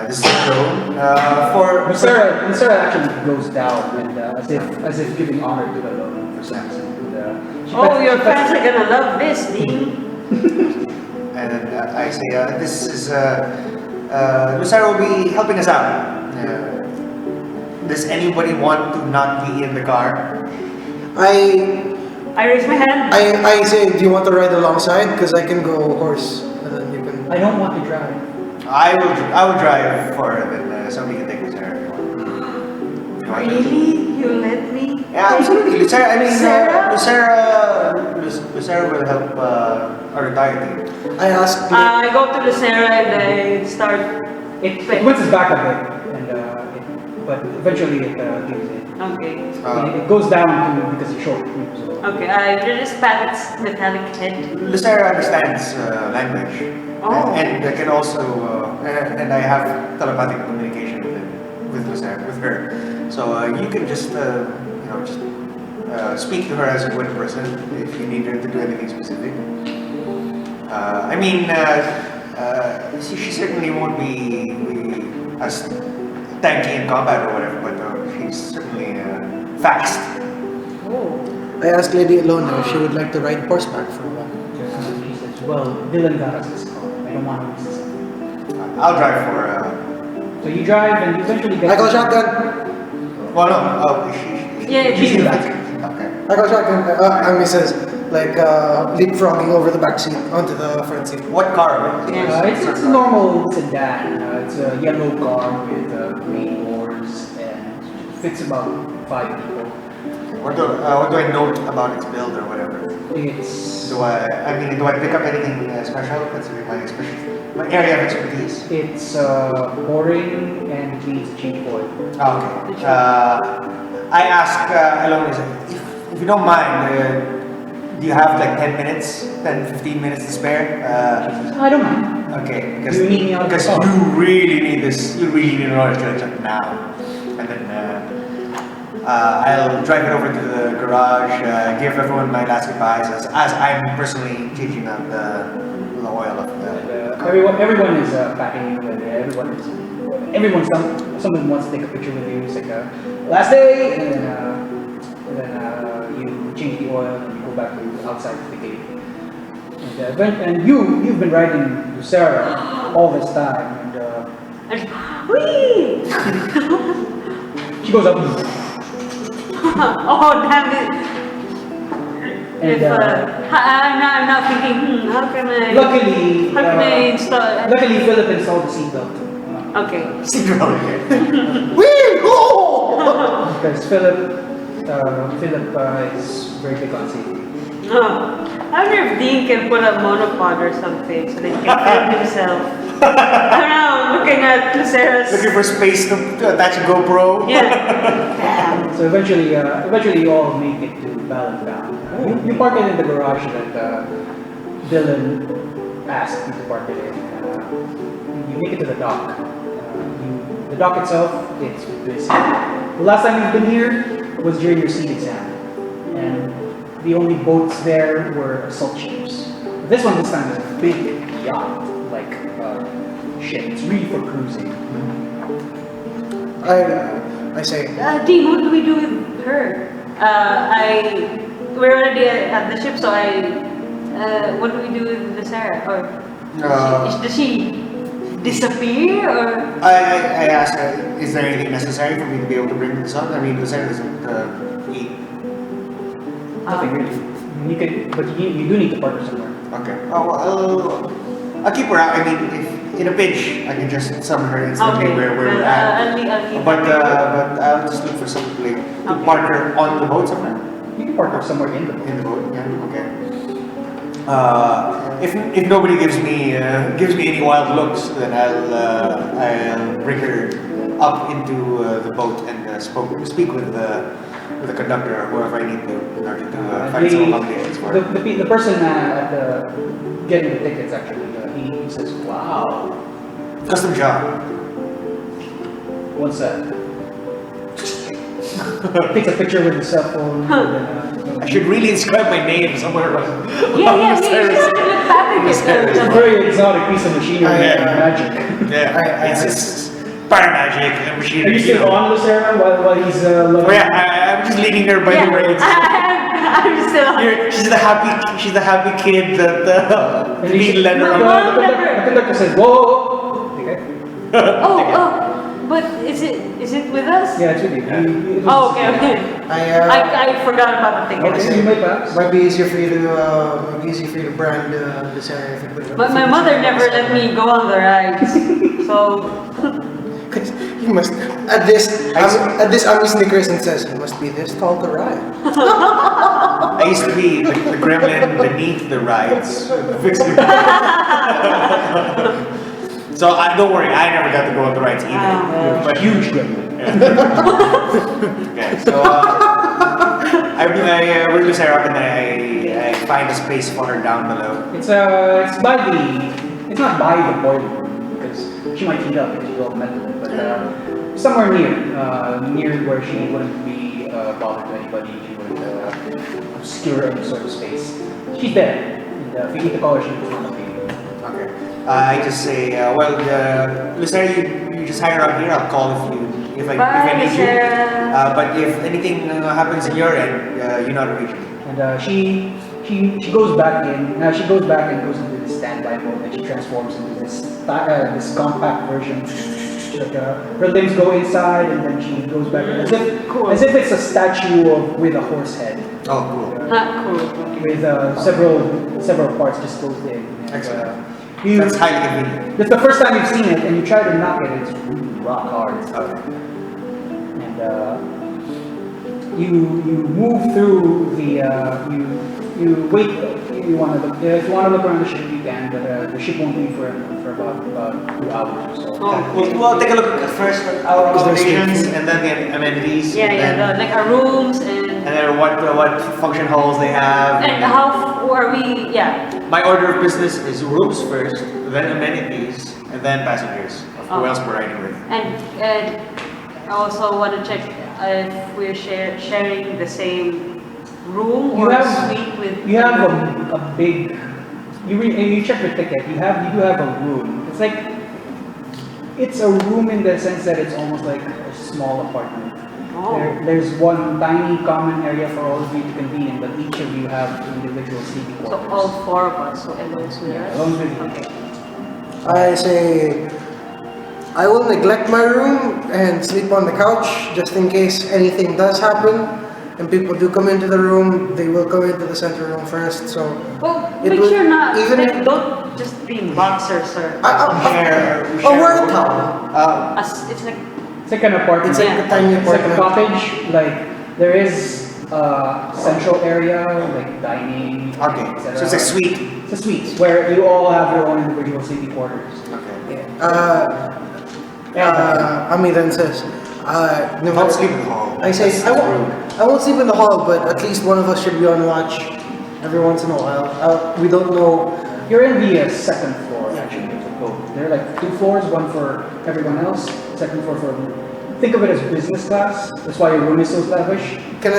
[SPEAKER 4] This is Ellone. For
[SPEAKER 1] Sarah actually goes down and as if giving honor to Ellone for some reason. And,
[SPEAKER 3] Oh, your fans are gonna love this, Dean.
[SPEAKER 4] and I say, this is Lucero will be helping us out. Does anybody want to not be in the car?
[SPEAKER 2] I
[SPEAKER 3] raise my hand.
[SPEAKER 2] I say, do you want to ride alongside? Because I can go horse, and then you can.
[SPEAKER 1] I don't want to drive.
[SPEAKER 4] I will drive for it, and somebody can take Lucero if you want.
[SPEAKER 3] Really? You let me?
[SPEAKER 4] Yeah, absolutely. Lucero, I mean,
[SPEAKER 3] Sarah?
[SPEAKER 4] Lucero will help our entire team.
[SPEAKER 2] I ask.
[SPEAKER 3] I go to Lucera and I start.
[SPEAKER 1] It wins its back a bit, and but eventually it gives in.
[SPEAKER 3] Okay.
[SPEAKER 1] It goes down to because it's short. So.
[SPEAKER 3] Okay, I just pat its metallic head.
[SPEAKER 4] Lucero understands language.
[SPEAKER 3] Oh.
[SPEAKER 4] And can also, and I have telepathic communication with Lucero, with her. So you can just, speak to her as a good person if you need her to do anything specific. I mean, she certainly won't be as tanky in combat or whatever, but she's certainly fast.
[SPEAKER 3] Oh.
[SPEAKER 2] I asked Lady Ellone if she would like to ride horseback for a while.
[SPEAKER 1] She says, well, Dylan got us this car. I don't want to miss this.
[SPEAKER 4] I'll drive for.
[SPEAKER 1] So you drive and you eventually get.
[SPEAKER 2] I go shotgun.
[SPEAKER 4] Well, no. Oh,
[SPEAKER 3] Yeah,
[SPEAKER 1] She's in the back.
[SPEAKER 4] Okay.
[SPEAKER 2] I go shotgun. And Mrs. Leapfrogging over the back seat onto the front seat.
[SPEAKER 4] What car?
[SPEAKER 1] It's a normal sedan. It's a yellow car with main doors and fits about 5 people.
[SPEAKER 4] What do I note about its build or whatever?
[SPEAKER 1] It's
[SPEAKER 4] Do I pick up anything special considering my area of expertise?
[SPEAKER 1] it's boring and it needs a change oil.
[SPEAKER 4] Oh, okay. I ask Ellone, if you don't mind, do you have like 10 minutes, 15 minutes to spare?
[SPEAKER 1] I don't mind.
[SPEAKER 4] Okay,
[SPEAKER 1] Do you need me out of the
[SPEAKER 4] because
[SPEAKER 1] car?
[SPEAKER 4] you really need this, you really need an oil change now. And then I'll drive it over to the garage, give everyone my last goodbyes as I'm personally changing out the oil of the car.
[SPEAKER 1] Everyone is packing and someone wants to take a picture with you. It's like last day, and then you change the oil and you go back to outside the gate. And you've been riding Lucero all this time, and
[SPEAKER 3] Whee!
[SPEAKER 1] she goes up.
[SPEAKER 3] Oh, damn it.
[SPEAKER 1] And,
[SPEAKER 3] I'm now thinking, how can I
[SPEAKER 1] Luckily,
[SPEAKER 3] install?
[SPEAKER 1] luckily Philip installed the seatbelt.
[SPEAKER 3] Okay.
[SPEAKER 2] Whee! Oh!
[SPEAKER 1] Because Philip is very big on safety.
[SPEAKER 3] Oh. I wonder if Dean can put a monopod or something so that he can film himself. I don't know, looking at Lucera's.
[SPEAKER 4] Looking for space to attach a GoPro?
[SPEAKER 3] Yeah.
[SPEAKER 1] So eventually you all make it to Ballantown. You park it in the garage that Dylan asked you to park it in. You make it to the dock. The dock itself, it's busy. The last time you've been here was during your seed exam, and the only boats there were assault ships. This time is a big yacht, like ship. It's really for cruising.
[SPEAKER 2] I say,
[SPEAKER 3] Dean, what do we do with her? We're already at the ship, so what do we do with Lucera? Or does she disappear, or?
[SPEAKER 4] I asked her, is there anything necessary for me to be able to bring this on? I mean, Lucero doesn't eat.
[SPEAKER 1] Nothing really. You could, but you do need to park her somewhere.
[SPEAKER 4] Okay. Oh, well, I'll keep her out. I mean, if in a pinch, I can just summon her instantly
[SPEAKER 3] Okay.
[SPEAKER 4] where we're at.
[SPEAKER 3] I'll keep
[SPEAKER 4] But
[SPEAKER 3] her.
[SPEAKER 4] I'll just look for some place to
[SPEAKER 3] Okay.
[SPEAKER 4] park her on the boat somewhere.
[SPEAKER 1] You can park her somewhere in the boat.
[SPEAKER 4] In the boat, yeah. Okay. If nobody gives me any wild looks, then I'll bring her up into the boat and speak with the conductor or whoever I need to in order to find some accommodations for her.
[SPEAKER 1] The person at the getting the tickets actually, he says, "Wow,
[SPEAKER 4] Custom job.
[SPEAKER 1] what's that?" takes a picture with his cell phone. And then,
[SPEAKER 4] I should really inscribe my name somewhere.
[SPEAKER 3] Yeah, you should patent
[SPEAKER 1] it's a
[SPEAKER 3] it.
[SPEAKER 1] very exotic piece of machinery and magic.
[SPEAKER 4] Yeah, it's just paramagic and
[SPEAKER 1] Are
[SPEAKER 4] machinery.
[SPEAKER 1] you still on Lucera while he's
[SPEAKER 4] Oh yeah, I'm just leading her by the reins.
[SPEAKER 3] I'm still on.
[SPEAKER 4] She's the happy kid that being led
[SPEAKER 3] No,
[SPEAKER 4] around.
[SPEAKER 3] no.
[SPEAKER 1] The conductor says, whoa! Okay.
[SPEAKER 3] Oh, but is it with us?
[SPEAKER 1] Yeah, it's with you.
[SPEAKER 3] Oh, okay. I forgot about the ticket.
[SPEAKER 1] Okay, you may pass.
[SPEAKER 2] Might be easier for you to brand this area if you put it up.
[SPEAKER 3] But my mother never let me go on the rides, so
[SPEAKER 2] You must at this Ami snickers and says, "You must be this tall to ride."
[SPEAKER 4] I used to be the gremlin beneath the rides. Fixing So don't worry, I never got to go on the rides either. But
[SPEAKER 1] Huge gremlin.
[SPEAKER 4] okay, so we're just here and I find a space for her down below.
[SPEAKER 1] It's not by the boiler room because she might heat up because we're all metal, but somewhere near where she wouldn't be bothered to anybody. She wouldn't obscure any sort of space. She's there, and if you need to call her, she will not be.
[SPEAKER 4] Okay. I just say, Lucera, you just hire up here. I'll call if I need you. But if anything happens in your end, you know how to reach me.
[SPEAKER 1] And she goes back in. Now she goes back and goes into this standby mode, and she transforms into this compact version. Her limbs go inside, and then she goes back in, as if it's a statue with a horse head.
[SPEAKER 4] Oh, cool.
[SPEAKER 3] cool.
[SPEAKER 1] With several parts just closed in.
[SPEAKER 4] Excellent.
[SPEAKER 1] That's
[SPEAKER 4] highly convenient.
[SPEAKER 1] That's the first time you've seen it, and you try to knock it. It's really rock hard.
[SPEAKER 4] Okay.
[SPEAKER 1] And you move through the you wait. If you want to look around the ship, you can, but the ship won't leave for about 2 hours or so.
[SPEAKER 4] We'll take a look at first at our accommodations and then the amenities.
[SPEAKER 3] Like our rooms and
[SPEAKER 4] then what function halls they have.
[SPEAKER 3] how are we? Yeah.
[SPEAKER 4] My order of business is rooms first, then amenities, and then passengers. Of who else we're riding with.
[SPEAKER 3] And I also want to check if we're sharing the same room or suite with.
[SPEAKER 1] You have a big. You check your ticket. You do have a room. It's a room in the sense that it's almost like a small apartment.
[SPEAKER 3] Oh.
[SPEAKER 1] There's one tiny common area for all of you to convene in, but each of you have individual sleeping quarters.
[SPEAKER 3] So all 4 of us. So Ellone's with us.
[SPEAKER 1] Ellone's with you.
[SPEAKER 3] Okay.
[SPEAKER 2] I say, I will neglect my room and sleep on the couch just in case anything does happen and people do come into the room. They will come into the center room first. So
[SPEAKER 3] Well,
[SPEAKER 2] It
[SPEAKER 3] make
[SPEAKER 2] will-
[SPEAKER 3] sure not.
[SPEAKER 2] even if-
[SPEAKER 3] Don't just be in boxers, sir.
[SPEAKER 2] wear a towel.
[SPEAKER 3] It's like
[SPEAKER 1] It's like an apartment.
[SPEAKER 2] It's like a tiny
[SPEAKER 1] It's like a
[SPEAKER 2] apartment.
[SPEAKER 1] cottage. There is a central area, like dining.
[SPEAKER 4] Okay,
[SPEAKER 1] etc.
[SPEAKER 4] so it's a suite.
[SPEAKER 1] It's a suite where you all have your own individual sleeping quarters.
[SPEAKER 4] Okay.
[SPEAKER 2] Ami then says, no
[SPEAKER 4] Don't
[SPEAKER 2] matter-
[SPEAKER 4] sleep in the hall.
[SPEAKER 2] I say,
[SPEAKER 4] That's
[SPEAKER 2] I
[SPEAKER 4] rude.
[SPEAKER 2] won't sleep in the hall, but at least one of us should be on watch every once in a while. We don't know.
[SPEAKER 1] You're in the second floor, actually, of the boat. There are like 2 floors, one for everyone else, second floor for. Think of it as business class. That's why your room is so lavish.
[SPEAKER 2] Can I?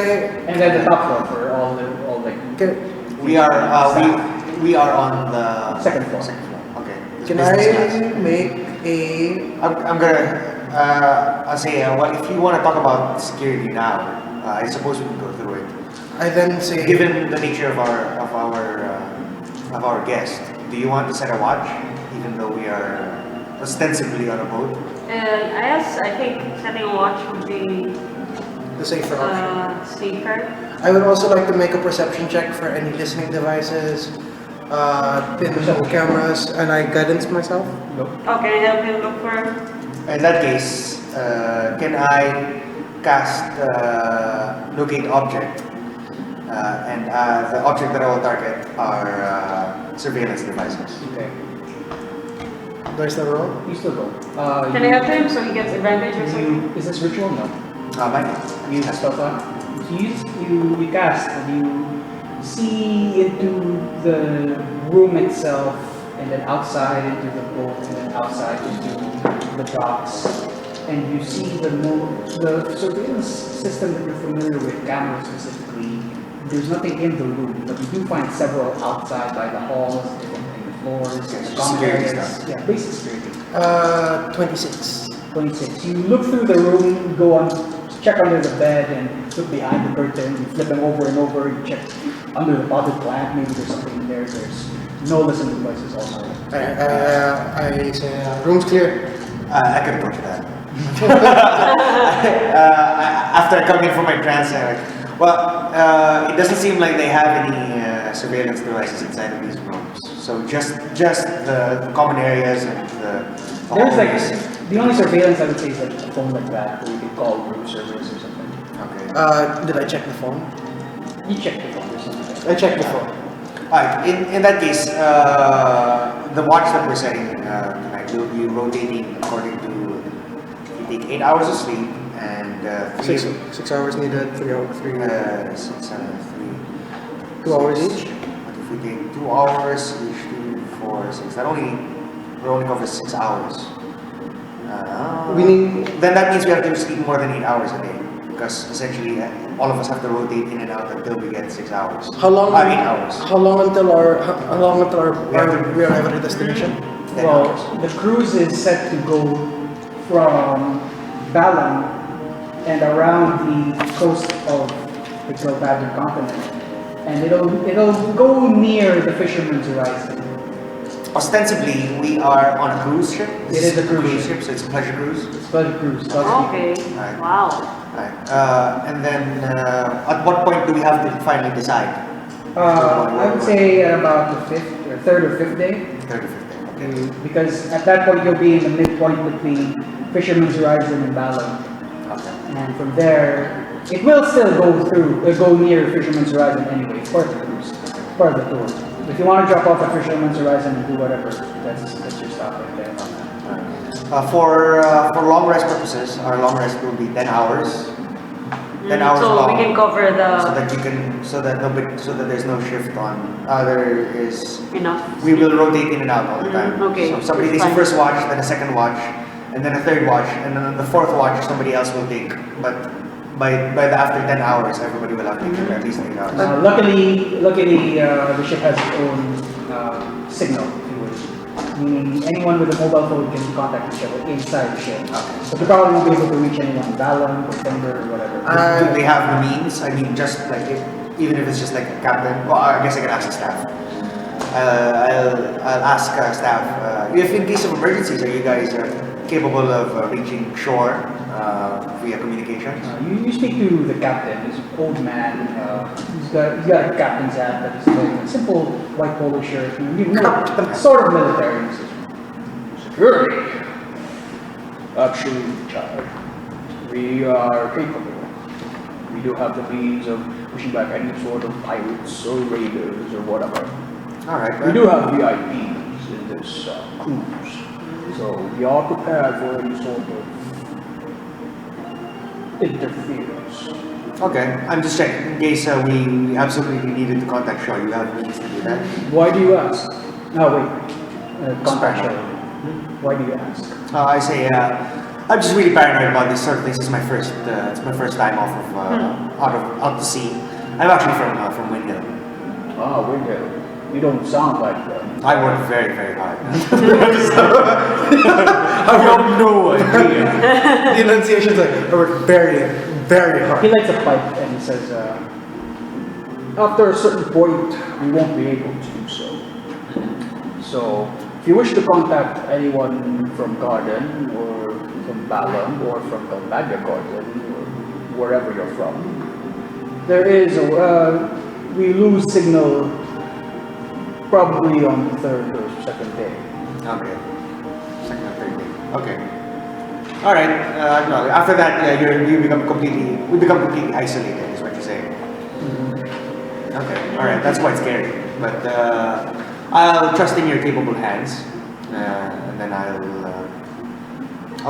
[SPEAKER 1] And then the top floor for all like
[SPEAKER 2] Can,
[SPEAKER 4] We are on the
[SPEAKER 1] second floor.
[SPEAKER 4] Okay.
[SPEAKER 2] can
[SPEAKER 4] Business class.
[SPEAKER 2] I make a?
[SPEAKER 4] I'm gonna. I'll say. What if you want to talk about security now? I suppose we can go through it.
[SPEAKER 2] I then say,
[SPEAKER 4] Given the nature of our guest, do you want to set a watch, even though we are ostensibly on a boat?
[SPEAKER 3] I think setting a watch would be
[SPEAKER 2] the safer option.
[SPEAKER 3] safer.
[SPEAKER 2] I would also like to make a perception check for any listening devices, pinhole cameras, and I guidance myself.
[SPEAKER 1] Nope.
[SPEAKER 3] Oh, can I help you look for?
[SPEAKER 4] In that case, can I cast locate object? And the object that I will target are surveillance devices.
[SPEAKER 1] Okay.
[SPEAKER 2] Do I still roll?
[SPEAKER 1] You still go.
[SPEAKER 3] Can I help him so he gets advantage or something?
[SPEAKER 1] Is this ritual? No.
[SPEAKER 4] Mine.
[SPEAKER 1] You stealth on. You cast and you see into the room itself, and then outside into the boat, and then outside into the docks. and you see the surveillance system that you're familiar with, cameras specifically. There's nothing in the room, but you do find several outside by the halls, in the floors, and the common
[SPEAKER 4] Security
[SPEAKER 1] areas.
[SPEAKER 4] stuff.
[SPEAKER 1] Yeah, basic security.
[SPEAKER 2] 26.
[SPEAKER 1] 26. You look through the room, go on, check under the bed, and look behind the curtain. You flip them over and over. You check under the potted plant. Maybe there's something in there. There's no listening devices also.
[SPEAKER 2] I say, room's clear.
[SPEAKER 4] I can approach that. After coming from my trance, I'm like, well, it doesn't seem like they have any surveillance devices inside of these rooms. So just the common areas and the
[SPEAKER 1] There's like,
[SPEAKER 4] hallways.
[SPEAKER 1] the only surveillance I would say is like a phone like that, where you can call room service or something.
[SPEAKER 4] Okay.
[SPEAKER 2] Did I check the phone?
[SPEAKER 1] You check the phone or something.
[SPEAKER 2] I checked the phone.
[SPEAKER 4] Alright, in that case, the watch that we're setting tonight will be rotating according to, if you take 8 hours of sleep and
[SPEAKER 2] 6 hours needed, 3 hours,
[SPEAKER 4] 6, 7, 3.
[SPEAKER 2] 2 hours each?
[SPEAKER 4] But if we take 2 hours, each 2, 4, 6, that only covers 6 hours.
[SPEAKER 2] We need.
[SPEAKER 4] Then that means we have to sleep more than 8 hours a day. Because essentially, all of us have to rotate in and out until we get 6 hours.
[SPEAKER 2] How long?
[SPEAKER 4] 8 hours.
[SPEAKER 2] How long until we arrive at our destination?
[SPEAKER 4] 10
[SPEAKER 1] Well,
[SPEAKER 4] hours.
[SPEAKER 1] the cruise is set to go from Balam and around the coast of the Galvadian continent, and it'll go near the Fisherman's Horizon.
[SPEAKER 4] Ostensibly, we are on a cruise ship.
[SPEAKER 1] It is a cruise
[SPEAKER 4] ship, so it's a pleasure cruise.
[SPEAKER 1] It's a cruise.
[SPEAKER 3] Okay.
[SPEAKER 4] Right.
[SPEAKER 3] Wow.
[SPEAKER 4] Right. And then, at what point do we have to finally decide?
[SPEAKER 1] I would say at about the third or fifth day.
[SPEAKER 4] Third or fifth day. Okay.
[SPEAKER 1] Because at that point you'll be in the midpoint between Fisherman's Horizon and Balam.
[SPEAKER 4] Okay.
[SPEAKER 1] And from there, it will still go near Fisherman's Horizon anyway. It's part of the cruise, part of the tour. If you want to drop off at Fisherman's Horizon and do whatever, that's your stop right there.
[SPEAKER 4] For long rest purposes, our long rest will be 10 hours. 10 hours
[SPEAKER 3] so
[SPEAKER 4] long.
[SPEAKER 3] we can cover
[SPEAKER 4] So
[SPEAKER 3] the
[SPEAKER 4] that you can, so that there's no shift on. There is.
[SPEAKER 3] enough.
[SPEAKER 4] We will rotate in and out all the time.
[SPEAKER 3] Okay,
[SPEAKER 4] So somebody
[SPEAKER 3] that's
[SPEAKER 4] takes the
[SPEAKER 3] fine.
[SPEAKER 4] first watch, then a second watch, and then a third watch, and then the fourth watch somebody else will take. But after 10 hours, everybody will have to take at least 8 hours.
[SPEAKER 1] Luckily, the ship has its own signal, if you wish. Meaning anyone with a mobile phone can contact each other inside the ship. But you probably won't be able to reach anyone in Balam or Denver or whatever.
[SPEAKER 4] Do they have the means? I mean, just like even if it's just like a captain. Well, I guess I can ask the staff. I'll ask staff. If in case of emergencies, are you guys capable of reaching shore via communications?
[SPEAKER 1] You speak to the captain, this old man. He's got a captain's hat, but he's wearing a simple white polo shirt. Sort of military. Security. Actually, child, we are capable. We do have the means of pushing back any sort of pirates or raiders or whatever.
[SPEAKER 4] All right.
[SPEAKER 1] We do have VIPs in this cruise, so we are prepared for any sort of interference.
[SPEAKER 4] Okay, I'm just checking in case we absolutely needed to contact shore. You have means to do that.
[SPEAKER 1] Why do you ask? No, wait. Contact Shell. Why do you ask?
[SPEAKER 4] I say, I'm just really paranoid about this sort of things. It's my first time off of out to sea. I'm actually from Windhill.
[SPEAKER 1] Ah, Windhill. You don't sound like them.
[SPEAKER 4] I work very, very hard. I have no idea.
[SPEAKER 2] The enunciation's like, I work very, very
[SPEAKER 1] He
[SPEAKER 2] hard.
[SPEAKER 1] lights a pipe and he says, after a certain point, we won't be able to do so. So, if you wish to contact anyone from Garden or from Balam or from Galvadia Garden or wherever you're from, there is we lose signal probably on the third or second day.
[SPEAKER 4] Okay. Second or third day. Okay. All right. No, after that, we become completely isolated. Is what you're saying. Okay. All right. That's quite scary. But I'll trust in your capable hands, and then I'll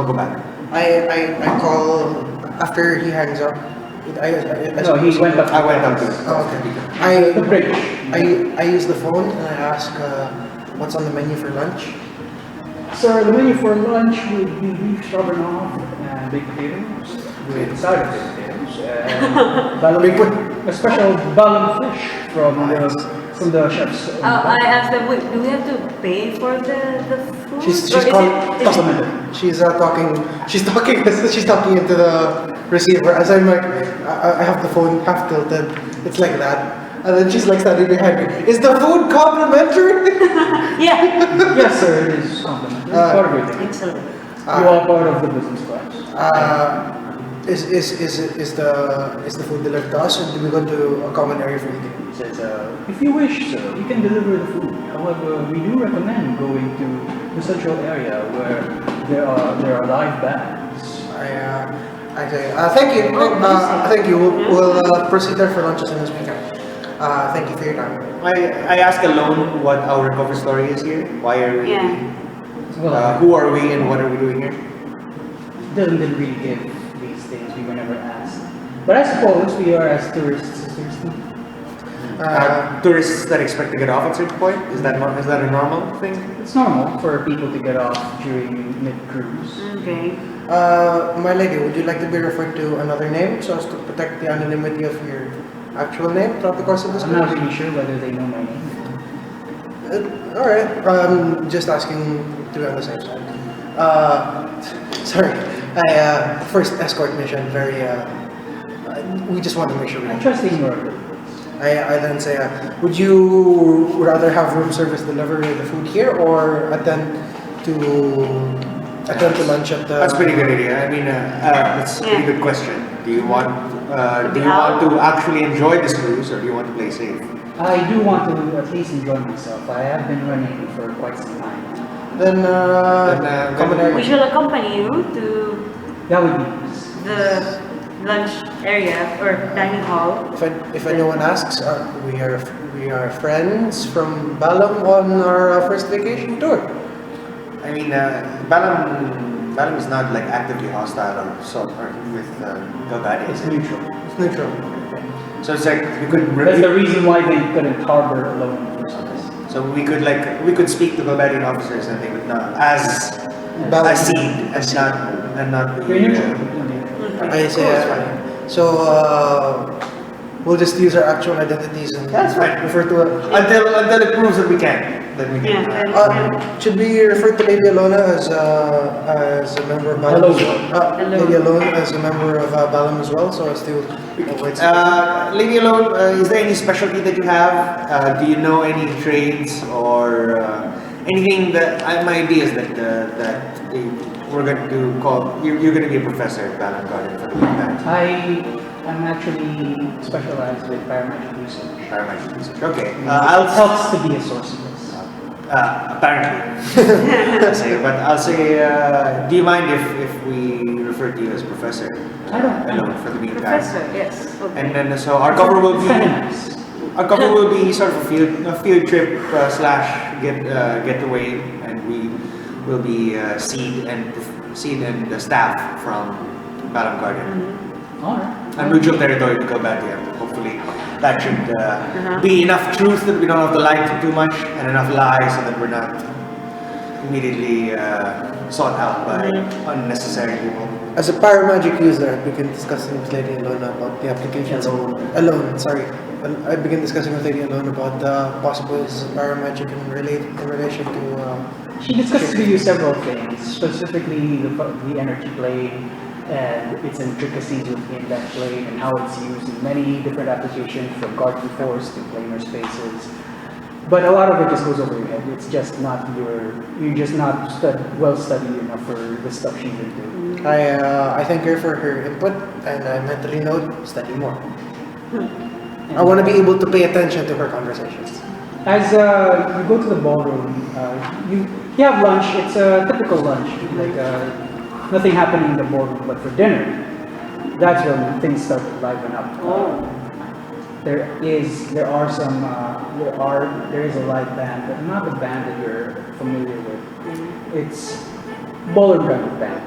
[SPEAKER 4] go back.
[SPEAKER 2] I call after he hangs up.
[SPEAKER 1] No, he went up.
[SPEAKER 4] I went up to.
[SPEAKER 2] Oh, okay.
[SPEAKER 1] The bridge.
[SPEAKER 2] I use the phone and I ask what's on the menu for lunch.
[SPEAKER 1] Sir, the menu for lunch would be beef stroganoff and baked potatoes with side of baked potatoes and ballam, a special ballam fish from the chefs.
[SPEAKER 3] I asked them, wait, do we have to pay for the food?
[SPEAKER 2] She's
[SPEAKER 3] Or is
[SPEAKER 2] calling.
[SPEAKER 3] it- is it-
[SPEAKER 2] She's talking. She's talking. She's talking into the receiver. As I'm like, I have the phone half tilted. It's like that. And then she's like standing behind me. Is the food complimentary?
[SPEAKER 3] Yeah.
[SPEAKER 1] Yes, sir, it is complimentary. Part of it.
[SPEAKER 3] Excellent.
[SPEAKER 1] You are part of the business class.
[SPEAKER 2] Is the food delivered to us, or do we go to a common area for eating?
[SPEAKER 1] He says, if you wish, sir, you can deliver the food. However, we do recommend going to the central area where there are live bands.
[SPEAKER 2] I say thank you. Thank you. We'll proceed there for lunch as soon as we can. Thank you for your time.
[SPEAKER 4] I asked Ellone what our cover story is here. Why are we?
[SPEAKER 3] Yeah.
[SPEAKER 1] Well,
[SPEAKER 4] Who are we and what are we doing here?
[SPEAKER 1] didn't really give these things. We were never asked. But I suppose we are as tourists.
[SPEAKER 4] Tourists that expect to get off at certain point? Is that a normal thing?
[SPEAKER 1] It's normal for people to get off during mid-cruise.
[SPEAKER 3] Okay.
[SPEAKER 2] My lady, would you like to be referred to another name so as to protect the anonymity of your actual name throughout the course of this
[SPEAKER 1] I'm not
[SPEAKER 2] cruise?
[SPEAKER 1] really sure whether they know my name.
[SPEAKER 2] Alright, just asking to be on the safe side. Sorry, first escort mission, we just want to make sure we
[SPEAKER 1] I'm trusting your abilities.
[SPEAKER 2] I then say, would you rather have room service deliver the food here or attend to lunch at the...
[SPEAKER 4] That's a pretty good idea. I mean, that's a pretty good question. Do you want to actually enjoy this cruise, or do you want to play safe?
[SPEAKER 1] I do want to at least enjoy myself. I have been running for quite some time.
[SPEAKER 2] Then, common
[SPEAKER 3] We
[SPEAKER 2] area.
[SPEAKER 3] shall accompany you to
[SPEAKER 1] That would be nice.
[SPEAKER 3] the lunch area or dining hall.
[SPEAKER 2] If anyone asks, we are friends from Balam on our first vacation tour.
[SPEAKER 4] I mean, Balam is not like actively hostile or so or with Galbadia.
[SPEAKER 1] It's neutral.
[SPEAKER 2] It's neutral.
[SPEAKER 4] So it's like we could
[SPEAKER 1] That's the reason why they couldn't harbor Ellone in the first place.
[SPEAKER 4] so we could speak to Galbadian officers and they would not as seen and not be.
[SPEAKER 1] You're neutral.
[SPEAKER 2] I say, we'll just use our actual identities and
[SPEAKER 4] That's fine.
[SPEAKER 2] refer to it.
[SPEAKER 4] Until it proves that we can.
[SPEAKER 3] Yeah.
[SPEAKER 2] Should we refer to Lady Ellone as a member of Balam?
[SPEAKER 1] Ellone.
[SPEAKER 2] Lady Ellone as a member of Balam as well, so as to avoid.
[SPEAKER 4] Lady Ellone, is there any specialty that you have? Do you know any trades or anything that my idea is that we're going to call you're going to be a professor at Balam Garden for the weekend.
[SPEAKER 1] I am actually specialized with parametric research.
[SPEAKER 4] Parametric research. Okay.
[SPEAKER 1] It
[SPEAKER 4] I'll
[SPEAKER 1] helps to be a sorceress.
[SPEAKER 4] apparently. I'll say, do you mind if we refer to you as Professor?
[SPEAKER 1] I don't
[SPEAKER 4] Ellone for the meantime.
[SPEAKER 3] Professor, yes. Okay.
[SPEAKER 4] And then so our cover will
[SPEAKER 1] It's kinda
[SPEAKER 4] be.
[SPEAKER 1] nice.
[SPEAKER 4] Our cover will be sort of a field trip slash getaway, and we will be seed and the staff from Balam Garden.
[SPEAKER 1] Alright.
[SPEAKER 4] And neutral territory to go back here. Hopefully that should be enough truth that we don't have to lie too much, and enough lies so that we're not immediately sought out by unnecessary people.
[SPEAKER 2] As a paramagic user, I began discussing with Lady Ellone about the applications. Ellone, sorry. I began discussing with Lady Ellone about the possibilities of paramagic in relation to.
[SPEAKER 1] She discusses with you several things, specifically the energy plane and its intricacies within that plane and how it's used in many different applications from guardian force to planar spaces. But a lot of it just goes over your head. It's just not you're just not well studied enough for the stuff she's into.
[SPEAKER 2] I thank her for her input, and I mentally note study more. I want to be able to pay attention to her conversations.
[SPEAKER 1] As you go to the ballroom, you have lunch. It's a typical lunch, like nothing happening in the ballroom, but for dinner, that's when things start to liven up. There is a live band, but not the band that you're familiar with. It's ballroom kind of band,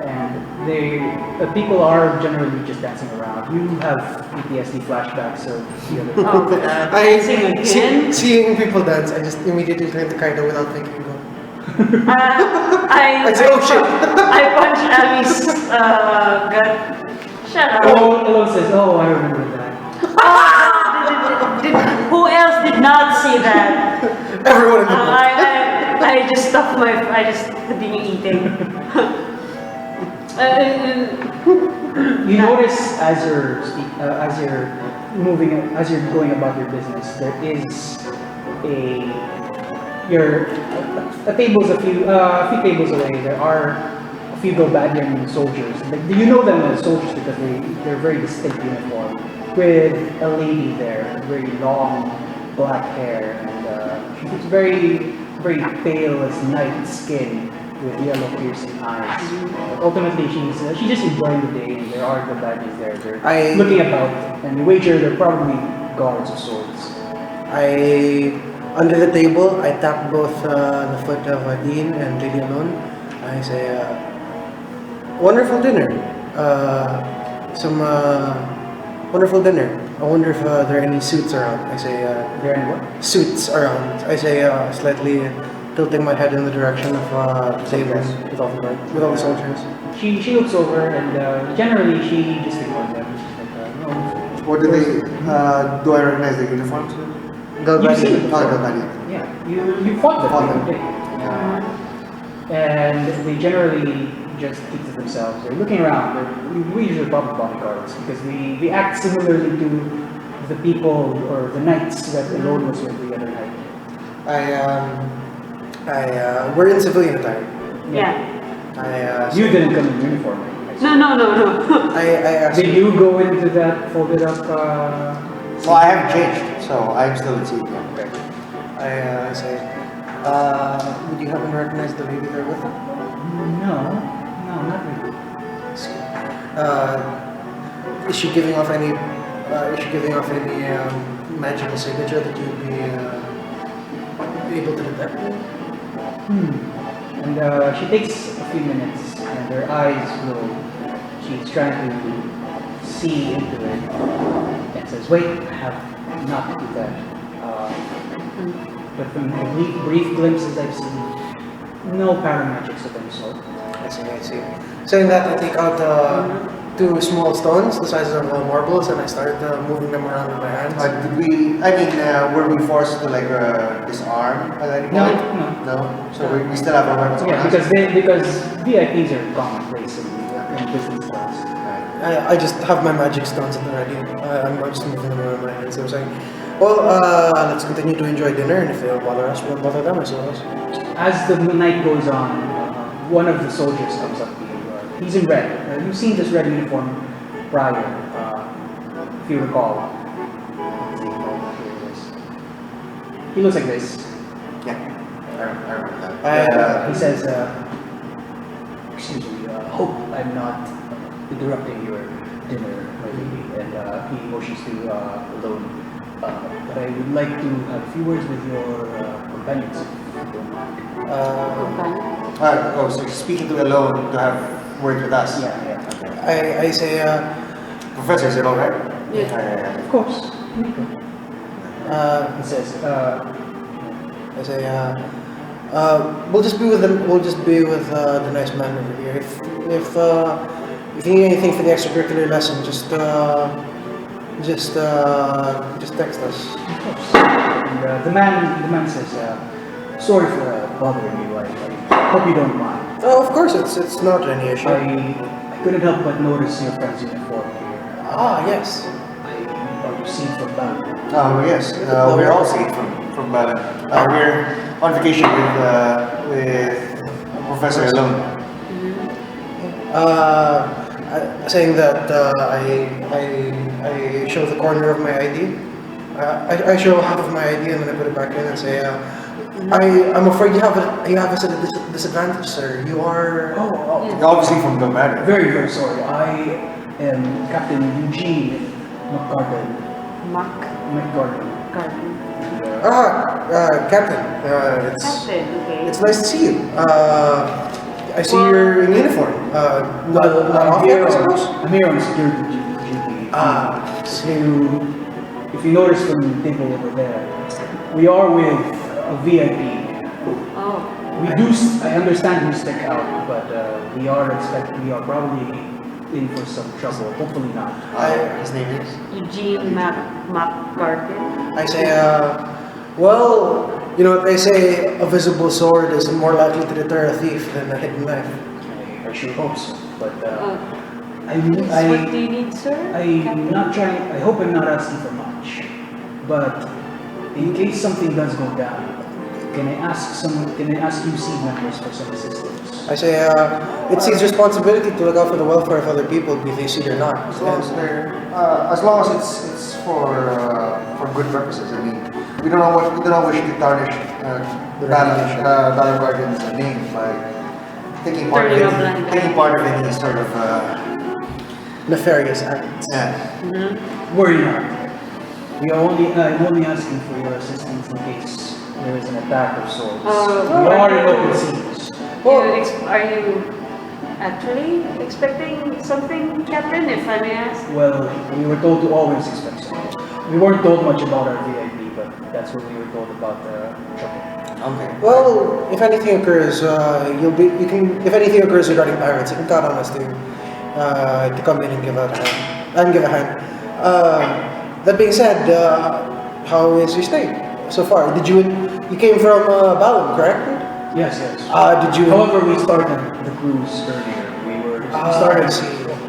[SPEAKER 1] and the people are generally just dancing around. You have PTSD flashbacks of the other.
[SPEAKER 3] Dancing again?
[SPEAKER 2] Seeing people dance, I just immediately turn to Kaido without thinking. I'd say, oh shit.
[SPEAKER 3] I punched Abby's gut. Shut up.
[SPEAKER 1] Ellone says, oh, I remember that.
[SPEAKER 3] Who else did not see that?
[SPEAKER 2] Everyone in the boat.
[SPEAKER 3] I just stopped I just continue eating.
[SPEAKER 1] You notice as you're moving, as you're going about your business, there is a table's a few tables away. There are a few Gobadian soldiers. Like, you know them as soldiers because they're very distinct uniform. With a lady there, very long black hair, and she looks very pale as night skin with yellow piercing eyes. But ultimately, she's just enjoying the day, and there are Gobadians there. They're looking about, and we wager they're probably guards of sorts.
[SPEAKER 2] Under the table, I tap both the foot of Dean and Lady Ellone. I say, wonderful dinner. Wonderful dinner. I wonder if there are any suits around. I say,
[SPEAKER 1] There any what?
[SPEAKER 2] suits around. I say, slightly tilting my head in the direction of the table
[SPEAKER 1] With all the guards.
[SPEAKER 2] with all the soldiers.
[SPEAKER 1] She looks over, and generally she just ignores them. She's like, no.
[SPEAKER 5] What do they, do I recognize the uniforms?
[SPEAKER 1] You've seen them
[SPEAKER 5] Oh,
[SPEAKER 1] before.
[SPEAKER 5] Gobadian.
[SPEAKER 1] Yeah, you fought them.
[SPEAKER 5] Fought them.
[SPEAKER 1] the other day. And they generally just keep to themselves. They're looking around. We usually call them bodyguards because we act similarly to the people or the knights that Ellone was with the other night.
[SPEAKER 2] We're in civilian attire.
[SPEAKER 3] Yeah.
[SPEAKER 1] You didn't come in uniform. Right?
[SPEAKER 3] No.
[SPEAKER 2] I asked.
[SPEAKER 1] Did you go into that folded up?
[SPEAKER 5] Well, I haven't changed, so I'm still at sea.
[SPEAKER 1] Okay.
[SPEAKER 2] I say, would you happen to recognize the lady there with them?
[SPEAKER 1] No, not really.
[SPEAKER 2] Is she giving off any? Magical signature that you'd be able to detect?
[SPEAKER 1] And she takes a few minutes, and her eyes glow. She's trying to see into it, and says, "Wait, I have not to do that." But from the brief glimpses I've seen, no paramagics of any sort.
[SPEAKER 2] I see. Saying that, I take out two small stones the size of marbles, and I start moving them around with my hands.
[SPEAKER 5] Were we forced to disarm at any
[SPEAKER 1] No,
[SPEAKER 5] point? No. So we still have our weapons on
[SPEAKER 1] Yeah,
[SPEAKER 5] us?
[SPEAKER 1] because VIPs are commonplace in business class.
[SPEAKER 2] I just have my magic stones at the ready. I'm just moving them around my hands. I'm saying, well, let's continue to enjoy dinner, and if they'll bother us, we'll bother them, I suppose.
[SPEAKER 1] As the night goes on, one of the soldiers comes up to you. He's in red. You've seen this red uniform prior, if you recall. He looks like this.
[SPEAKER 5] Yeah, I remember that.
[SPEAKER 1] He says, "Excuse me, hope I'm not interrupting your dinner, my lady." And he motions to Ellone. But I would like to have a few words with your companions, if you don't mind.
[SPEAKER 5] So speaking to Ellone to have words with us.
[SPEAKER 1] Yeah.
[SPEAKER 2] I say,
[SPEAKER 5] Professor, is it alright?
[SPEAKER 3] Yeah.
[SPEAKER 1] Of course. He says,
[SPEAKER 2] I say, we'll just be with them. We'll just be with the nice man over here. If you need anything for the extracurricular lesson, just text us.
[SPEAKER 1] of course. And the man says, sorry for bothering you. I hope you don't mind.
[SPEAKER 2] Oh, of course, it's not any issue.
[SPEAKER 1] I couldn't help but notice your friend's uniform here.
[SPEAKER 2] Yes.
[SPEAKER 1] Are you seen from back?
[SPEAKER 5] Oh, yes. We're all safe from Balan. We're on vacation with Professor Ellone.
[SPEAKER 2] Saying that I show the corner of my ID. I show half of my ID and then I put it back in and say, I'm afraid you have us at a disadvantage, sir. You are.
[SPEAKER 5] Obviously from the matter.
[SPEAKER 1] Very, very sorry. I am Captain Eugene McGarden. McGarden.
[SPEAKER 2] Captain.
[SPEAKER 3] Okay.
[SPEAKER 2] It's nice to see you. I see you're in uniform. Not off
[SPEAKER 1] I'm
[SPEAKER 2] yet,
[SPEAKER 1] here
[SPEAKER 2] I suppose.
[SPEAKER 1] I'm here on security duty. So, if you notice from the table over there, we are with a VIP.
[SPEAKER 3] Oh.
[SPEAKER 1] I understand we stick out, but we are probably in for some trouble. Hopefully not.
[SPEAKER 5] His name is?
[SPEAKER 3] Eugene McCarthy.
[SPEAKER 2] I say, well, you know what they say, a visible sword is more likely to deter a thief than a hidden knife.
[SPEAKER 1] I sure hope so, but
[SPEAKER 3] What do you need, sir?
[SPEAKER 1] I'm not trying. I hope I'm not asking for much, but in case something does go down, can I ask UC members for some assistance?
[SPEAKER 2] I say, it's his responsibility to look out for the welfare of other people, be they see or not.
[SPEAKER 5] As long as it's for good purposes. I mean, we do not wish to tarnish the Battle Guardian's name by taking part of any sort of
[SPEAKER 2] Nefarious acts.
[SPEAKER 5] yeah.
[SPEAKER 1] Worry not. I'm only asking for your assistance in case there is an attack of sorts. We are in open seas.
[SPEAKER 3] Are you actually expecting something, Captain, if I may ask?
[SPEAKER 1] Well, we were told to always expect something. We weren't told much about our VIP, but that's what we were told about the trouble.
[SPEAKER 5] Okay.
[SPEAKER 2] Well, if anything occurs, if anything occurs regarding pirates, you can count on us to come in and give a hand. That being said, how is your stay so far? You came from Balam, correct?
[SPEAKER 1] Yes. However, we started the cruise earlier. We started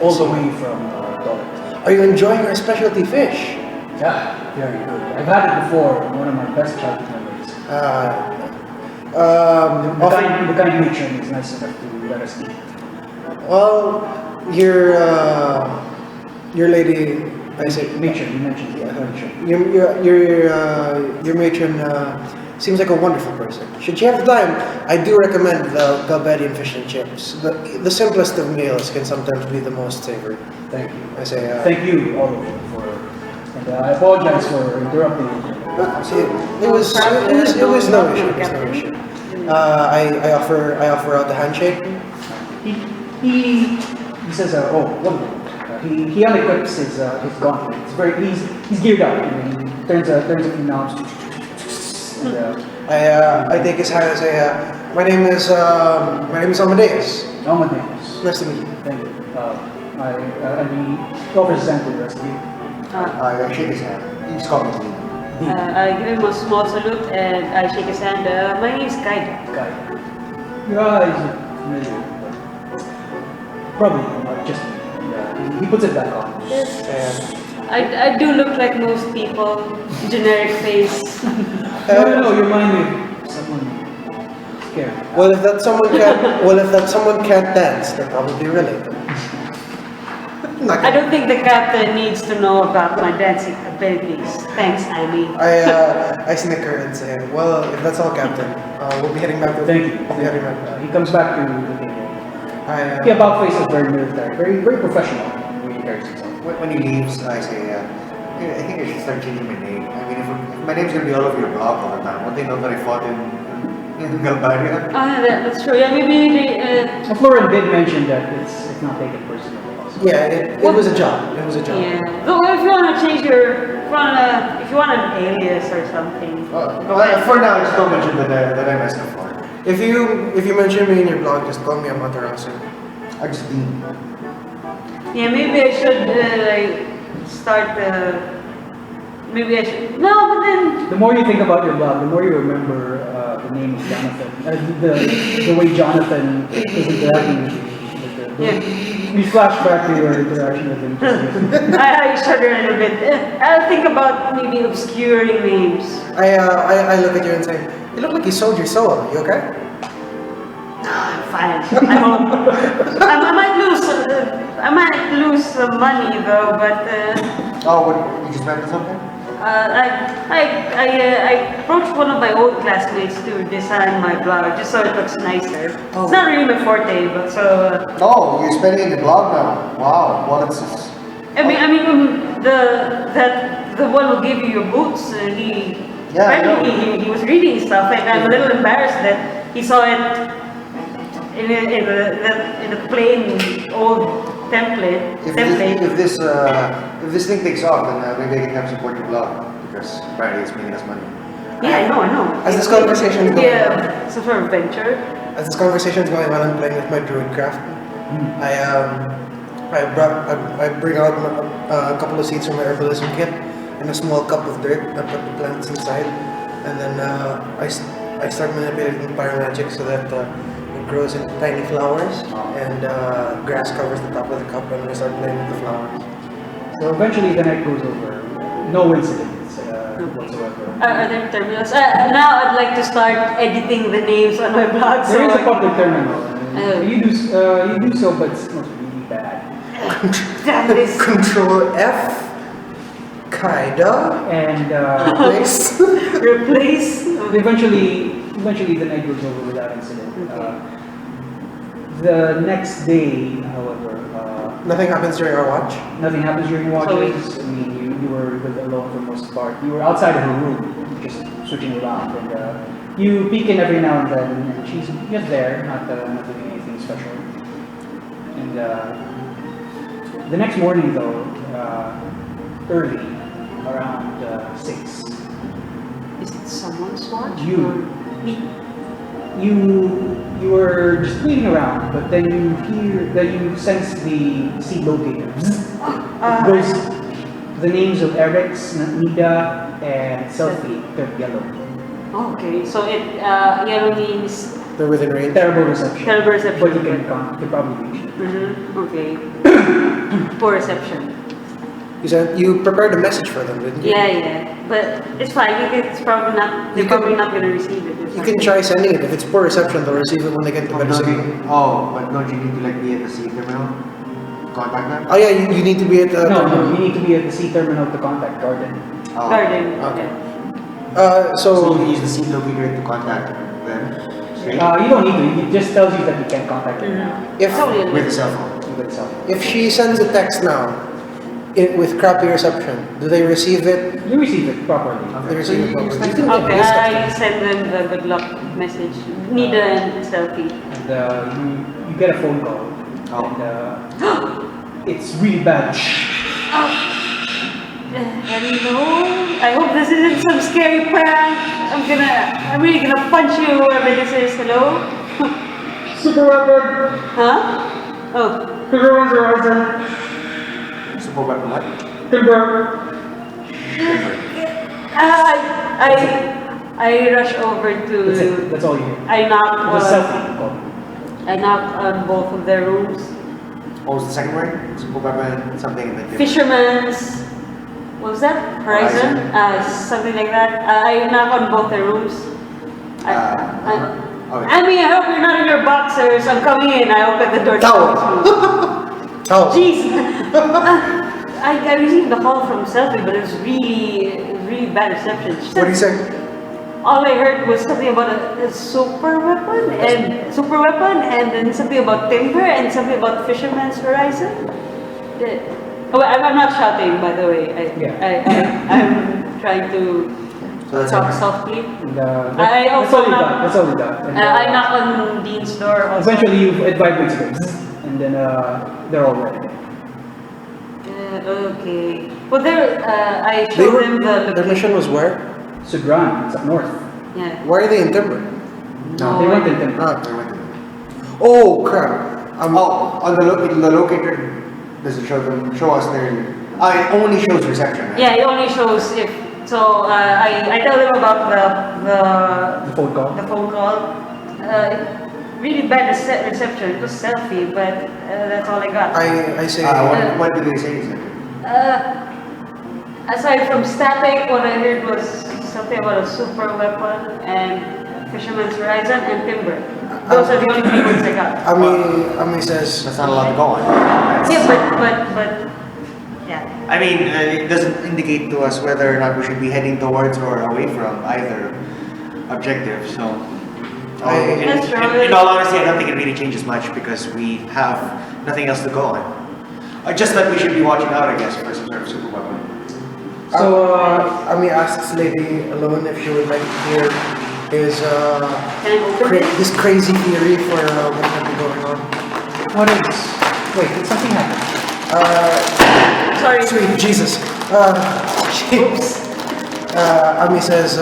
[SPEAKER 1] all the way from Dollet.
[SPEAKER 2] Are you enjoying our specialty fish?
[SPEAKER 1] Yeah, very good. I've had it before. One of my best childhood memories. The kind matron is nice enough to let us eat.
[SPEAKER 2] Well, your lady, I say
[SPEAKER 1] Matron, you mentioned the matron.
[SPEAKER 2] your matron seems like a wonderful person. Should you have the time, I do recommend the Galbadian fish and chips. The simplest of meals can sometimes be the most savory.
[SPEAKER 1] Thank you.
[SPEAKER 2] I say,
[SPEAKER 1] Thank you, all of you, and I apologize for interrupting you.
[SPEAKER 2] it was no issue. I offer out the handshake.
[SPEAKER 1] He says, he unequips his gauntlet. He's geared up. He turns a few knobs. And,
[SPEAKER 2] I take his hand and say, my name is Amadeus.
[SPEAKER 1] Amadeus.
[SPEAKER 2] Nice to meet you.
[SPEAKER 1] Thank you. And he offers his hand to the rest of you.
[SPEAKER 5] I shake his hand. He's calling me.
[SPEAKER 3] I give him a small salute and I shake his hand. My name is Kaida.
[SPEAKER 1] Guy. Your eyes are familiar, but probably not just me. He puts it back on.
[SPEAKER 3] Yes. I do look like most people. Generic face.
[SPEAKER 1] No, you remind me of someone scared.
[SPEAKER 2] Well, if that someone can't dance, they're probably related.
[SPEAKER 3] I don't think the captain needs to know about my dancing abilities. Thanks, Amy.
[SPEAKER 2] I snicker and say, well, if that's all, Captain, we'll be heading back to
[SPEAKER 1] Thank you.
[SPEAKER 2] We'll be heading back.
[SPEAKER 1] He comes back to the table. He about faces very military, very professional when he carries himself.
[SPEAKER 5] When he leaves, I say, I think I should start changing my name. I mean, if my name's gonna be all over your blog all the time, won't they know that I fought in Galbaria?
[SPEAKER 3] That's true. Yeah, maybe they.
[SPEAKER 1] Florin did mention that it's not taken personally.
[SPEAKER 2] Yeah, it was a job. It was a job.
[SPEAKER 3] Yeah. So if you want to change if you want an alias or something.
[SPEAKER 5] No, for now, just don't mention that I messed up for.
[SPEAKER 2] If you mention me in your blog, just call me Amaterasu.
[SPEAKER 5] I just Dean.
[SPEAKER 3] Yeah, maybe I should start. Maybe I should. No, but then.
[SPEAKER 1] The more you think about your blog, the more you remember the name of Jonathan. The way Jonathan is interacting with you.
[SPEAKER 3] Yeah.
[SPEAKER 1] You flash back to your interaction with him.
[SPEAKER 3] I shudder a little bit. I'll think about maybe obscuring names.
[SPEAKER 2] I look at you and say, you look like you sold your soul. You okay?
[SPEAKER 3] I'm fine. I hope. I might lose some money though, but.
[SPEAKER 5] Oh, what? You just meant something?
[SPEAKER 3] I approached one of my old classmates to design my blog just so it looks nicer.
[SPEAKER 2] Oh.
[SPEAKER 3] It's not really my forte, but so.
[SPEAKER 5] Oh, you're spending in the blog now. Wow, what is this?
[SPEAKER 3] I mean, the one who gave you your boots. He was reading stuff, and I'm a little embarrassed that he saw it in the plain old template.
[SPEAKER 5] If this thing takes off, then maybe I can help support your blog because apparently it's making us money.
[SPEAKER 3] Yeah, I know.
[SPEAKER 2] As this conversation is going on,
[SPEAKER 3] Yeah, some sort of venture.
[SPEAKER 2] as this conversation is going on, I'm playing with my druidcraft. I bring out a couple of seeds from my herbalism kit and a small cup of dirt. I put the plants inside, and then I start manipulating the pyromagic so that it grows into tiny flowers, and grass covers the top of the cup, and I start playing with the flowers.
[SPEAKER 1] So eventually the night goes over. No incidents whatsoever.
[SPEAKER 3] Are there terminals? Now I'd like to start editing the names on my blog.
[SPEAKER 1] There is a
[SPEAKER 3] I-
[SPEAKER 1] public terminal.
[SPEAKER 3] Oh.
[SPEAKER 1] You do so, but it's not really bad.
[SPEAKER 3] Damn this.
[SPEAKER 2] Control F, Kaida,
[SPEAKER 1] And
[SPEAKER 2] place.
[SPEAKER 3] Replace.
[SPEAKER 1] eventually the night goes over without incident. The next day, however,
[SPEAKER 2] Nothing happens during our watch.
[SPEAKER 1] nothing happens during watches. I mean, you were with Ellone for the most part. You were outside of her room, just switching around, and you peek in every now and then, and she's just there, not doing anything special. And the next morning, though, early, around 6,
[SPEAKER 3] Is it someone's watch?
[SPEAKER 1] You.
[SPEAKER 3] Or me?
[SPEAKER 1] you were just waiting around, but then you sense the seed locator. It goes the names of Eric's, Nida, and Selfie turned yellow.
[SPEAKER 3] Okay, so it yellow means
[SPEAKER 2] They're within range.
[SPEAKER 1] Terrible reception.
[SPEAKER 3] terrible reception.
[SPEAKER 1] But you can probably reach it.
[SPEAKER 3] Okay. Poor reception.
[SPEAKER 2] You prepared a message for them, didn't you?
[SPEAKER 3] Yeah. But it's fine. It's probably not. They're
[SPEAKER 2] You can-
[SPEAKER 3] probably not gonna receive it. It's
[SPEAKER 2] You
[SPEAKER 3] fine.
[SPEAKER 2] can try sending it. If it's poor reception, they'll receive it when they get to bed.
[SPEAKER 5] But don't you need to like be at the C terminal? Contact them?
[SPEAKER 2] Oh yeah, you need to be at the
[SPEAKER 1] No, you need to be at the C terminal to contact Garden.
[SPEAKER 5] Oh.
[SPEAKER 3] Garden.
[SPEAKER 2] Okay.
[SPEAKER 5] So
[SPEAKER 2] So
[SPEAKER 5] you use the seed locator to contact them? Straight?
[SPEAKER 1] You don't need to. It just tells you that you can contact her now.
[SPEAKER 2] if
[SPEAKER 3] Totally.
[SPEAKER 5] With the cell phone?
[SPEAKER 1] With itself.
[SPEAKER 2] if she sends a text now, with crappy reception, do they receive it?
[SPEAKER 1] You receive it properly.
[SPEAKER 2] They receive it properly.
[SPEAKER 5] expect
[SPEAKER 2] You can
[SPEAKER 3] Okay,
[SPEAKER 2] get
[SPEAKER 3] I send them the good luck message. Nida and Selfie.
[SPEAKER 1] And you get a phone call.
[SPEAKER 5] Oh.
[SPEAKER 1] And it's really bad.
[SPEAKER 3] Hello? I hope this isn't some scary prank. I'm really gonna punch you, whoever this is. Hello?
[SPEAKER 1] Super weapon!
[SPEAKER 3] Huh? Oh.
[SPEAKER 1] Super weapon!
[SPEAKER 5] Super weapon what?
[SPEAKER 1] Timber!
[SPEAKER 3] I rush over
[SPEAKER 1] That's
[SPEAKER 3] to.
[SPEAKER 1] it. That's all you hear.
[SPEAKER 3] I knock.
[SPEAKER 1] It was selfie call.
[SPEAKER 3] I knock on both of their rooms.
[SPEAKER 5] What was the second word? Super weapon, something in the
[SPEAKER 3] Fisherman's. What was that? Horizon? Something like that. I knock on both their rooms.
[SPEAKER 5] Okay.
[SPEAKER 3] I mean, I hope you're not in your boxers. I'm coming in. I open the door.
[SPEAKER 2] Towel.
[SPEAKER 3] Jeez. I received the call from Selfie, but it was really bad reception. She
[SPEAKER 2] What do you
[SPEAKER 3] said-
[SPEAKER 2] say?
[SPEAKER 3] All I heard was something about a super weapon, and then something about timber, and something about fisherman's horizon. I'm not shouting, by the way. I'm trying to
[SPEAKER 5] So that's
[SPEAKER 3] talk
[SPEAKER 5] it.
[SPEAKER 3] softly.
[SPEAKER 1] And,
[SPEAKER 3] I
[SPEAKER 1] that's
[SPEAKER 3] also
[SPEAKER 1] all you
[SPEAKER 3] knock-
[SPEAKER 1] got. That's all you got. And,
[SPEAKER 3] I knock on Dean's door. Also.
[SPEAKER 1] Eventually, it vibrates again. And then they're all ready.
[SPEAKER 3] Okay. Well, I showed them the
[SPEAKER 2] Their mission was where?
[SPEAKER 1] Sudran, it's up north.
[SPEAKER 3] Yeah.
[SPEAKER 2] Why are they in Timber?
[SPEAKER 1] No, they went in them.
[SPEAKER 5] They went to-
[SPEAKER 2] Oh crap!
[SPEAKER 5] on the locator, does it show us their? It only shows reception. Right?
[SPEAKER 3] Yeah, it only shows if. So I tell them about
[SPEAKER 1] The phone call.
[SPEAKER 3] the phone call. Really bad reception. It was Selfie, but that's all I got.
[SPEAKER 2] I say.
[SPEAKER 5] What did they say?
[SPEAKER 3] Aside from static, what I heard was something about a super weapon and fisherman's horizon and timber. Those are the only three words I got.
[SPEAKER 2] Ami says.
[SPEAKER 5] That's not a lot to go on.
[SPEAKER 3] Yeah, but yeah.
[SPEAKER 5] I mean, it doesn't indicate to us whether or not we should be heading towards or away from either objective. So,
[SPEAKER 3] That's true.
[SPEAKER 5] in all honesty, I don't think it really changes much because we have nothing else to go on. Just that we should be watching out, I guess, for some sort of super weapon.
[SPEAKER 1] So,
[SPEAKER 2] Ami asks Lady Ellone if she would like to hear his
[SPEAKER 3] Can I open it?
[SPEAKER 2] his crazy theory for what might be going on.
[SPEAKER 1] what is. Wait, did something happen?
[SPEAKER 3] Sorry.
[SPEAKER 2] Sweet Jesus. Ami says,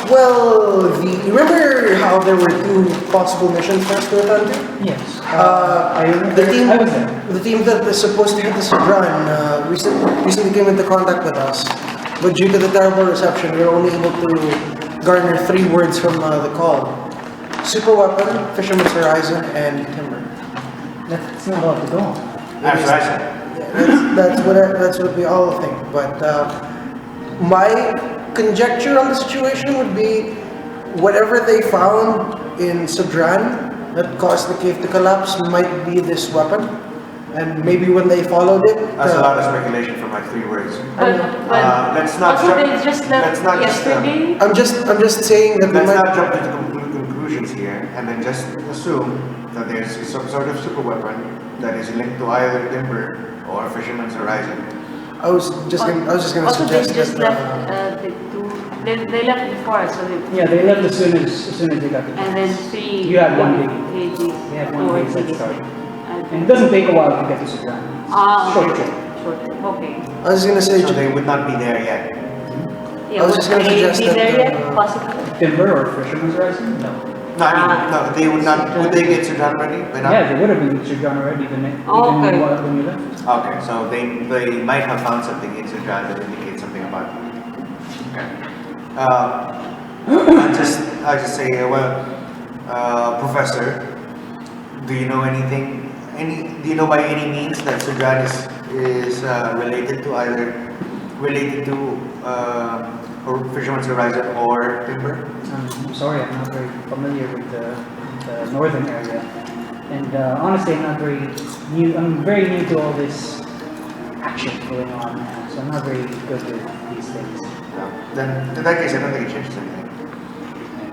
[SPEAKER 2] Well, remember how there were two possible missions for us to attend to?
[SPEAKER 1] Yes.
[SPEAKER 2] The team that was supposed to hit the Sudran recently came into contact with us, but due to the terrible reception, we were only able to garner 3 words from the call: super weapon, fisherman's horizon, and timber.
[SPEAKER 1] That's not allowed to go on.
[SPEAKER 4] That's what I said.
[SPEAKER 2] That's what we all think. But my conjecture on the situation would be whatever they found in Sudran that caused the cave to collapse might be this weapon, and maybe when they followed it.
[SPEAKER 4] That's a lot of speculation from like 3 words.
[SPEAKER 3] But
[SPEAKER 4] Let's not
[SPEAKER 3] also
[SPEAKER 4] jump.
[SPEAKER 3] they just left yesterday.
[SPEAKER 2] I'm just saying that we
[SPEAKER 4] Let's
[SPEAKER 2] might.
[SPEAKER 4] not jump into conclusions here, and then just assume that there's some sort of super weapon that is linked to either timber or fisherman's horizon.
[SPEAKER 2] I was just gonna
[SPEAKER 3] Also, they
[SPEAKER 2] suggest
[SPEAKER 3] just
[SPEAKER 2] that.
[SPEAKER 3] left they left before, so they.
[SPEAKER 1] Yeah, they left as soon as they got there.
[SPEAKER 3] And then 3.
[SPEAKER 1] You had 1 day.
[SPEAKER 3] 3 days.
[SPEAKER 1] They had 1 day head start.
[SPEAKER 3] Okay.
[SPEAKER 1] And it doesn't take a while to get to Sudran. Short trip.
[SPEAKER 3] Short trip. Okay.
[SPEAKER 2] I was gonna say.
[SPEAKER 4] So they would not be there yet.
[SPEAKER 3] Yeah,
[SPEAKER 2] I was just gonna
[SPEAKER 3] would they
[SPEAKER 2] suggest
[SPEAKER 3] be
[SPEAKER 2] that,
[SPEAKER 3] there yet? Possibly.
[SPEAKER 1] Timber or fisherman's horizon? No.
[SPEAKER 4] No, I mean, no, they would not. Would they get Sudan ready? By now?
[SPEAKER 1] Yeah, they would have been with Sudran already even
[SPEAKER 3] Oh, okay.
[SPEAKER 1] when you left.
[SPEAKER 4] Okay, so they might have found something in Sudan that indicates something about it. Okay. I'll just say, Professor, do you know anything? Do you know by any means that Sudan is related to or Fisherman's Horizon or Timber?
[SPEAKER 1] I'm sorry, I'm not very familiar with the northern area. And honestly, I'm very new to all this action going on, so I'm not very good with these things.
[SPEAKER 4] Then, in that case, I don't think it changes anything.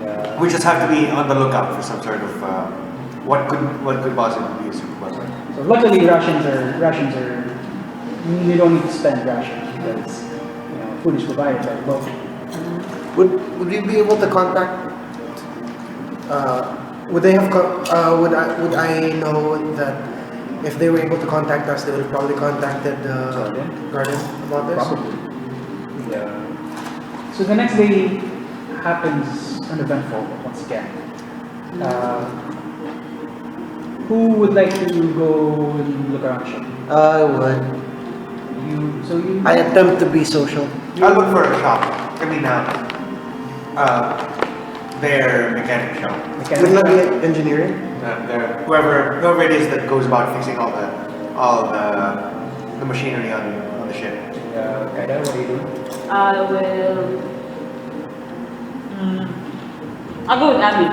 [SPEAKER 1] And,
[SPEAKER 4] We just have to be on the lookout for some sort of what could possibly be a super buzzer.
[SPEAKER 1] so luckily, rations are you don't need to spend rations because food is provided by the boat.
[SPEAKER 2] Would we be able to contact? Would they have? Would I know that if they were able to contact us, they would have probably contacted Garden about this?
[SPEAKER 1] Probably. Yeah. So the next day happens uneventful once again. Who would like to go and look around the ship?
[SPEAKER 2] I would. I attempt to be social.
[SPEAKER 4] I'll look for a shop. I mean, their mechanic shop.
[SPEAKER 2] Wouldn't that be engineering?
[SPEAKER 4] Whoever it is that goes about fixing all the machinery on the ship.
[SPEAKER 1] Kaida, what do you do?
[SPEAKER 3] I will. I'll go with Abby.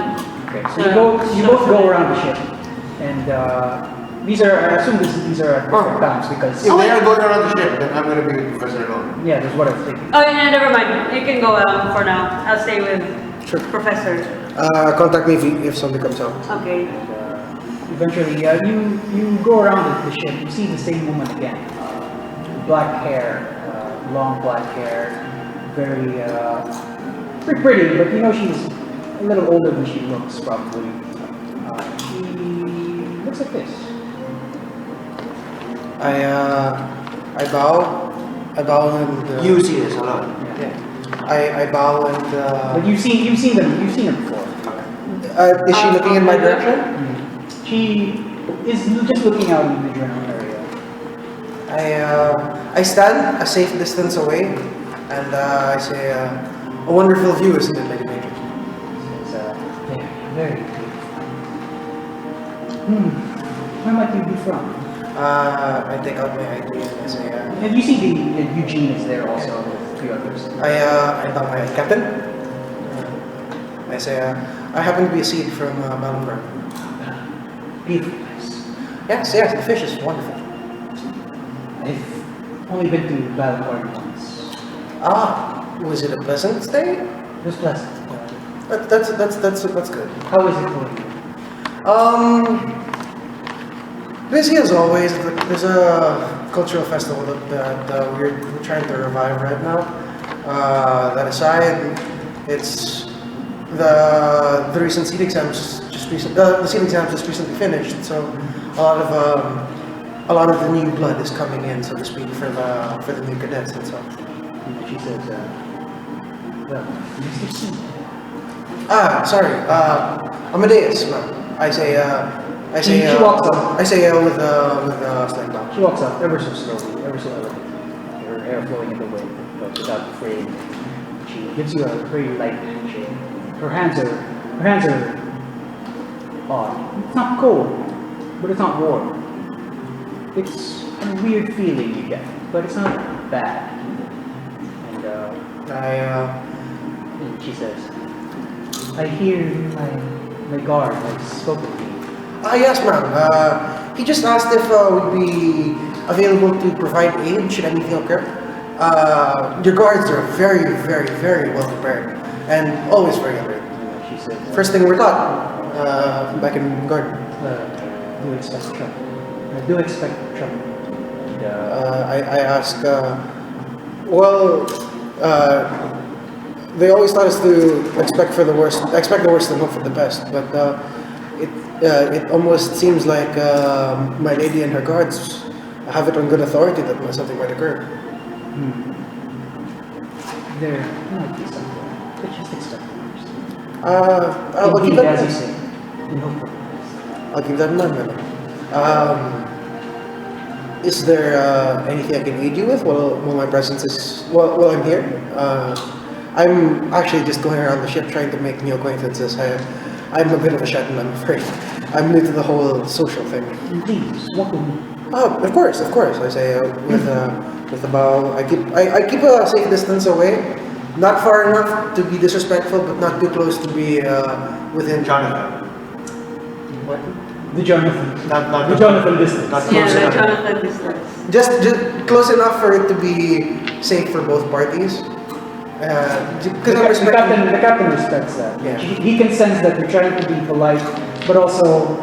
[SPEAKER 1] Okay, so you both go around the ship, and these are, I assume these are at different times because
[SPEAKER 4] If they are going around the ship, then I'm going to be with Professor Ellone.
[SPEAKER 1] yeah, that's what I was thinking.
[SPEAKER 3] Oh yeah, never mind. You can go for now. I'll stay with Professor.
[SPEAKER 2] Contact me if something comes up.
[SPEAKER 3] Okay.
[SPEAKER 1] Eventually, you go around the ship. You see the same woman again. Black hair, long black hair, very pretty, but she's a little older than she looks probably. She looks like this.
[SPEAKER 2] I bow and
[SPEAKER 4] You see this alone.
[SPEAKER 1] Yeah.
[SPEAKER 2] I bow and
[SPEAKER 1] But you've seen her before.
[SPEAKER 2] is she looking in my direction?
[SPEAKER 1] She is just looking out in the general area.
[SPEAKER 2] I stand a safe distance away and I say a wonderful view, isn't it, Lady Major?
[SPEAKER 1] It's very beautiful. Where might you be from?
[SPEAKER 2] I take out my ID and I say
[SPEAKER 1] Have you seen Eugene is there also with 3 others?
[SPEAKER 2] I tell my captain. I say I happen to be a seed from Malumberg.
[SPEAKER 1] Beautiful place.
[SPEAKER 2] Yes, the fish is wonderful.
[SPEAKER 1] I've only been to Valentine once.
[SPEAKER 2] Was it a pleasant stay?
[SPEAKER 1] It was pleasant.
[SPEAKER 2] That's good.
[SPEAKER 1] How is it for you?
[SPEAKER 2] Busy as always. There's a cultural festival that we're trying to revive right now. That aside, it's the recent seat exams the seat exams just recently finished, so a lot of the new blood is coming in, so to speak, for the new cadets and so.
[SPEAKER 1] And she says, well, Mr. C,
[SPEAKER 2] Sorry. Amadeus, ma'am. I say,
[SPEAKER 1] She walks up.
[SPEAKER 2] I say, with slight bow.
[SPEAKER 1] She walks up ever so slowly, ever so elegantly, her hair flowing in the wind, but without fraying. She gives you a very light handshake. Her hands are odd. It's not cold, but it's not warm. It's a weird feeling you get, but it's not bad. And and she says, "I hear my guard has spoken to you."
[SPEAKER 2] Yes, ma'am. He just asked if we'd be available to provide aid should anything occur. Your guards are very, very, very well prepared and always very alert.
[SPEAKER 1] She said,
[SPEAKER 2] First thing we're taught back in guard.
[SPEAKER 1] "Do expect trouble. I do expect trouble." And,
[SPEAKER 2] I ask, they always taught us to expect the worst and hope for the best, but it almost seems like my lady and her guards have it on good authority that something might occur.
[SPEAKER 1] there might be something, but just expect the worst.
[SPEAKER 2] I'll keep
[SPEAKER 1] Indeed,
[SPEAKER 2] that.
[SPEAKER 1] as you say, we hope for the best.
[SPEAKER 2] I'll keep that in mind, madam. Is there anything I can aid you with while my presence is while I'm here? I'm actually just going around the ship trying to make new acquaintances. I'm a bit of a shut-in, I'm afraid. I'm new to the whole social thing.
[SPEAKER 1] Please, welcome me.
[SPEAKER 2] Of course. I say with a bow. I keep a safe distance away, not far enough to be disrespectful, but not too close to be within.
[SPEAKER 4] Jonathan.
[SPEAKER 1] What? The Jonathan.
[SPEAKER 4] Not
[SPEAKER 1] The Jonathan distance.
[SPEAKER 4] Not
[SPEAKER 3] Yeah,
[SPEAKER 4] close
[SPEAKER 3] the
[SPEAKER 4] enough.
[SPEAKER 3] Jonathan distance.
[SPEAKER 2] Just close enough for it to be safe for both parties. Because I'm respecting.
[SPEAKER 1] The captain respects that.
[SPEAKER 2] Yeah.
[SPEAKER 1] He can sense that you're trying to be polite, but also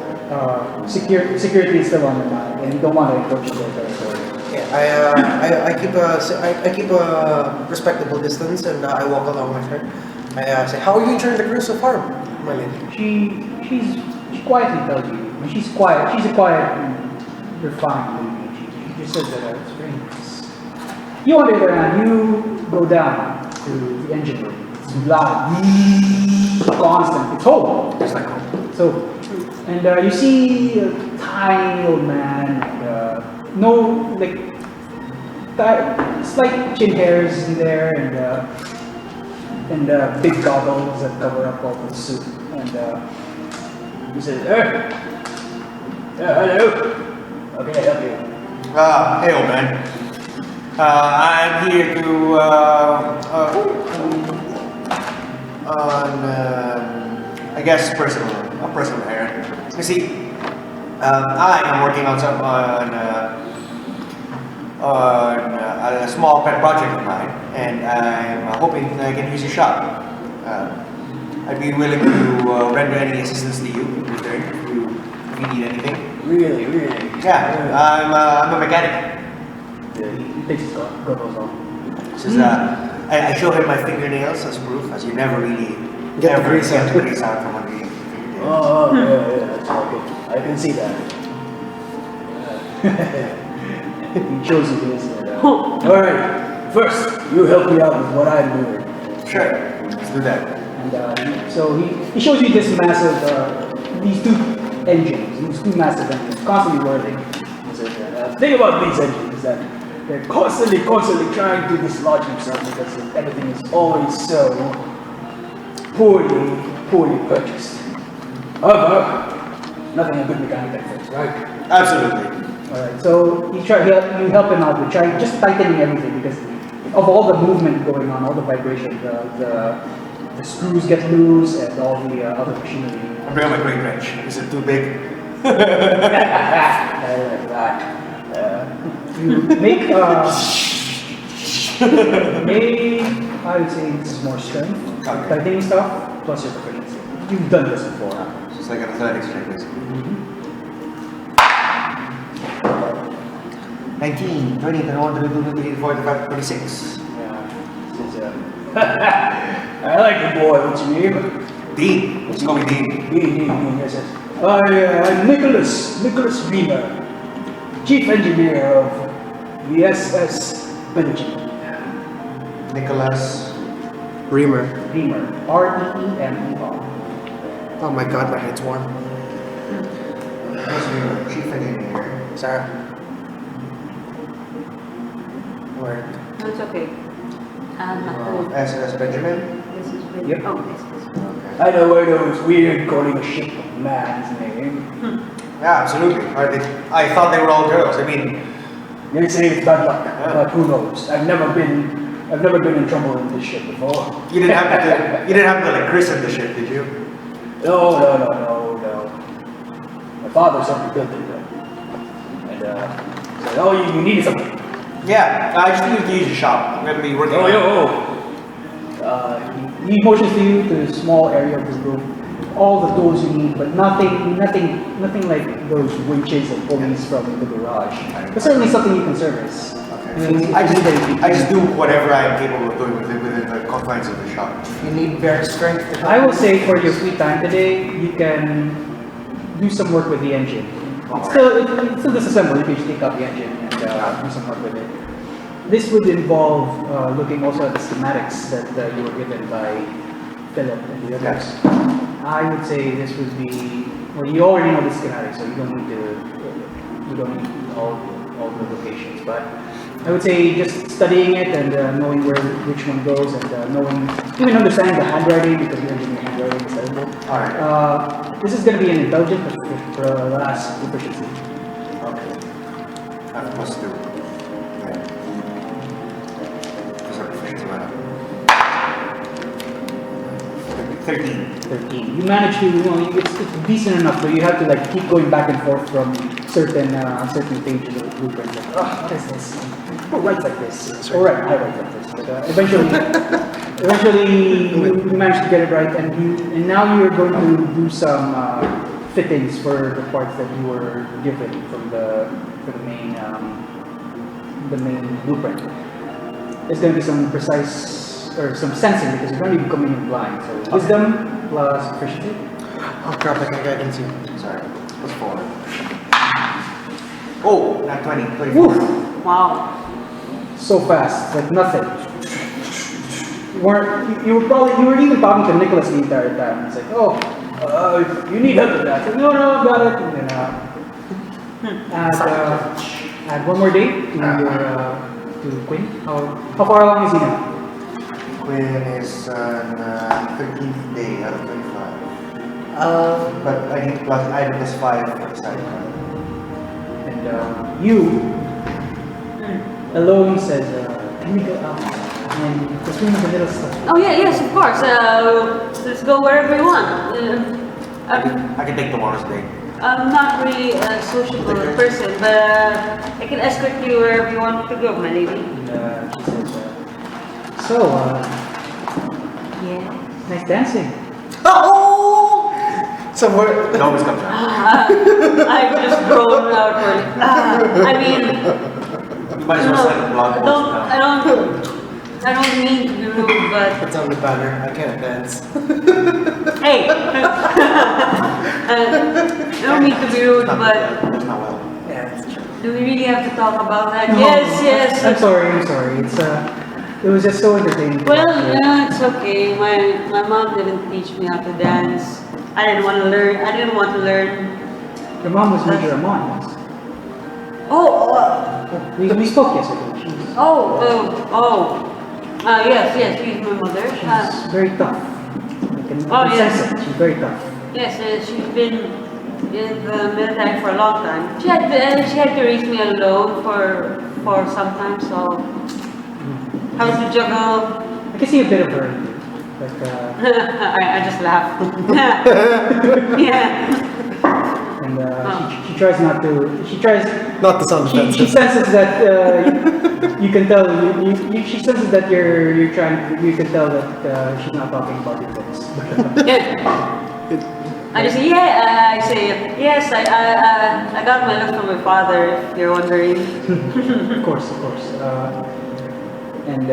[SPEAKER 1] security is still on the mind, and you don't want to encroach their territory.
[SPEAKER 2] Yeah, I keep a respectable distance, and I walk along with her. I say, "How are you enjoying the cruise so far, my lady?"
[SPEAKER 1] She quietly tells you. I mean, she's quiet. She's a quiet, refined lady. She just says that it's very nice. You, on the other hand, you go down to the engine room. It's loud, constant. It's home.
[SPEAKER 4] Just like home.
[SPEAKER 1] So, and you see a tiny old man, no, like, slight chin hairs in there, and big goggles that cover up all the suit. And he says, "Hey, hello. How can I help you?"
[SPEAKER 4] Hey, old man. I'm here to I guess personal errand. You see, I am working on a small pet project of mine, and I'm hoping I can use your shop. I'd be willing to render any assistance to you in return if you need anything.
[SPEAKER 1] Really?
[SPEAKER 4] Yeah, I'm a mechanic.
[SPEAKER 1] Yeah, he takes his goggles off.
[SPEAKER 4] Says, I show him my fingernails as proof, as you never really
[SPEAKER 2] Get the
[SPEAKER 4] ever
[SPEAKER 2] grease out.
[SPEAKER 4] get the grease out from under your fingernails.
[SPEAKER 1] Oh, yeah, that's okay. I can see that. He shows you this. Alright, first, you help me out with what I'm doing.
[SPEAKER 4] Sure, let's do that.
[SPEAKER 1] And so he shows you this massive, these two massive engines, constantly whirling. He says, the thing about these engines is that they're constantly trying to dislodge themselves because everything is always so poorly purchased. However, nothing a good mechanic can fix, right?
[SPEAKER 4] Absolutely.
[SPEAKER 1] Alright, so you help him out with trying just tightening everything because of all the movement going on, all the vibration, the screws get loose and all the other machinery.
[SPEAKER 4] I'm bringing my great wrench. Is it too big?
[SPEAKER 1] You make I would say this is more strength,
[SPEAKER 4] Okay.
[SPEAKER 1] tightening stuff, plus your proficiency. You've done this before.
[SPEAKER 4] So it's like an athletics check, basically. 19, 20, 21, 22, 23, 24, 25, 26.
[SPEAKER 1] Yeah. This is, I like the boy, what's your name?
[SPEAKER 4] Dean. Let's go with Dean.
[SPEAKER 1] Dean, yes, yes. I'm Nicholas Wiener, Chief Engineer of the SS Belgium.
[SPEAKER 4] Nicholas
[SPEAKER 2] Reamer.
[SPEAKER 1] Reamer. R-E-E-M-E-R.
[SPEAKER 2] Oh my god, my head's warm.
[SPEAKER 5] Chief engineer.
[SPEAKER 2] Sarah. Word.
[SPEAKER 3] No, it's okay. Not
[SPEAKER 5] SS Benjamin.
[SPEAKER 3] This is really,
[SPEAKER 1] Yep.
[SPEAKER 3] oh, this is.
[SPEAKER 5] Okay.
[SPEAKER 1] I know it's weird calling a ship a man's name.
[SPEAKER 4] Yeah, absolutely. I thought they were all girls. I mean,
[SPEAKER 1] They say it's bad luck, but who knows? I've never been in trouble in this ship before.
[SPEAKER 4] you didn't have to like christen the ship, did you?
[SPEAKER 1] No. My father something built it though. And said, oh, you needed something.
[SPEAKER 4] Yeah, I just needed to use your shop. I'm gonna be working.
[SPEAKER 1] He motions to you to a small area of this room. All the tools you need, but nothing like those winches and pulleys from the garage. But certainly something you can service.
[SPEAKER 5] Okay.
[SPEAKER 4] I just do whatever I'm capable of doing within the confines of the shop.
[SPEAKER 2] You need bear strength to help.
[SPEAKER 1] I will say for your free time today, you can do some work with the engine. It's still disassembled. You can just take out the engine and do some work with it. This would involve looking also at the schematics that you were given by Philip and the others. I would say this would be, well, you already know the schematics, so you don't need all the locations, but I would say just studying it and knowing which one goes and even understanding the handwriting, because the engineer handwriting is terrible.
[SPEAKER 4] Alright.
[SPEAKER 1] This is going to be an intelligent last proficiency.
[SPEAKER 4] Okay. That must do. Yeah. Because our proficiency went up. 13.
[SPEAKER 1] 13. You manage to, it's decent enough, but you have to like keep going back and forth from certain pages of the blueprint. Like, oh, what is this? Who writes like this? Or right, I write like this. But eventually you manage to get it right, and now you're going to do some fittings for the parts that you were given from the main blueprint. There's going to be some precise or some sensing because you're going to be coming in blind. So wisdom plus proficiency.
[SPEAKER 2] Oh crap, I can guidance you.
[SPEAKER 4] Sorry. Plus 4. Oh, not 20. 24.
[SPEAKER 1] Woo!
[SPEAKER 3] Wow.
[SPEAKER 1] So fast, like nothing. You were even talking to Nicholas the entire time. It's like, oh, you need help with that. Like, no, I've got it. And then add one more day to Quinn. How far along is he now?
[SPEAKER 5] Quinn is on 13th day out of 25. But I need plus 5 for the side.
[SPEAKER 1] And you, Ellone says, can we go out? And the room is a little stuff.
[SPEAKER 3] Oh yeah, yes, of course. Let's go wherever you want.
[SPEAKER 4] I can take tomorrow's day.
[SPEAKER 3] I'm not really a sociable person, but I can escort you wherever you want to go, my lady.
[SPEAKER 1] And she says, so,
[SPEAKER 3] Yeah.
[SPEAKER 1] nice dancing.
[SPEAKER 2] Oh! Somewhere.
[SPEAKER 4] It always comes out.
[SPEAKER 3] I just groaned out for it. I mean,
[SPEAKER 4] You might as well send a blog post now.
[SPEAKER 3] I don't mean to be rude, but
[SPEAKER 2] It's on the banner. I can't dance.
[SPEAKER 3] hey, I don't mean to be rude, but
[SPEAKER 4] That's not well.
[SPEAKER 2] Yeah, it's true.
[SPEAKER 3] do we really have to talk about that?
[SPEAKER 1] No,
[SPEAKER 3] Yes.
[SPEAKER 1] I'm sorry. It was just so entertaining.
[SPEAKER 3] Well, yeah, it's okay. My mom didn't teach me how to dance. I didn't want to learn.
[SPEAKER 1] Your mom was Major Amon once. We spoke yesterday.
[SPEAKER 3] Yes, she's my mother.
[SPEAKER 1] She's very tough.
[SPEAKER 3] Yes.
[SPEAKER 1] Sense it. She's very tough.
[SPEAKER 3] Yes, she's been in the military for a long time. She had to raise me alone for some time, so how to juggle.
[SPEAKER 1] I can see a bit of her. Like,
[SPEAKER 3] I just laugh. Yeah.
[SPEAKER 1] And she tries not to. She tries.
[SPEAKER 2] Not to sound
[SPEAKER 1] She
[SPEAKER 2] offensive.
[SPEAKER 1] senses that you can tell. She senses that you're trying. You can tell that she's not talking about your things.
[SPEAKER 3] Yeah. I just say, I say, yes, I got my look from my father, if you're wondering.
[SPEAKER 1] Of course. And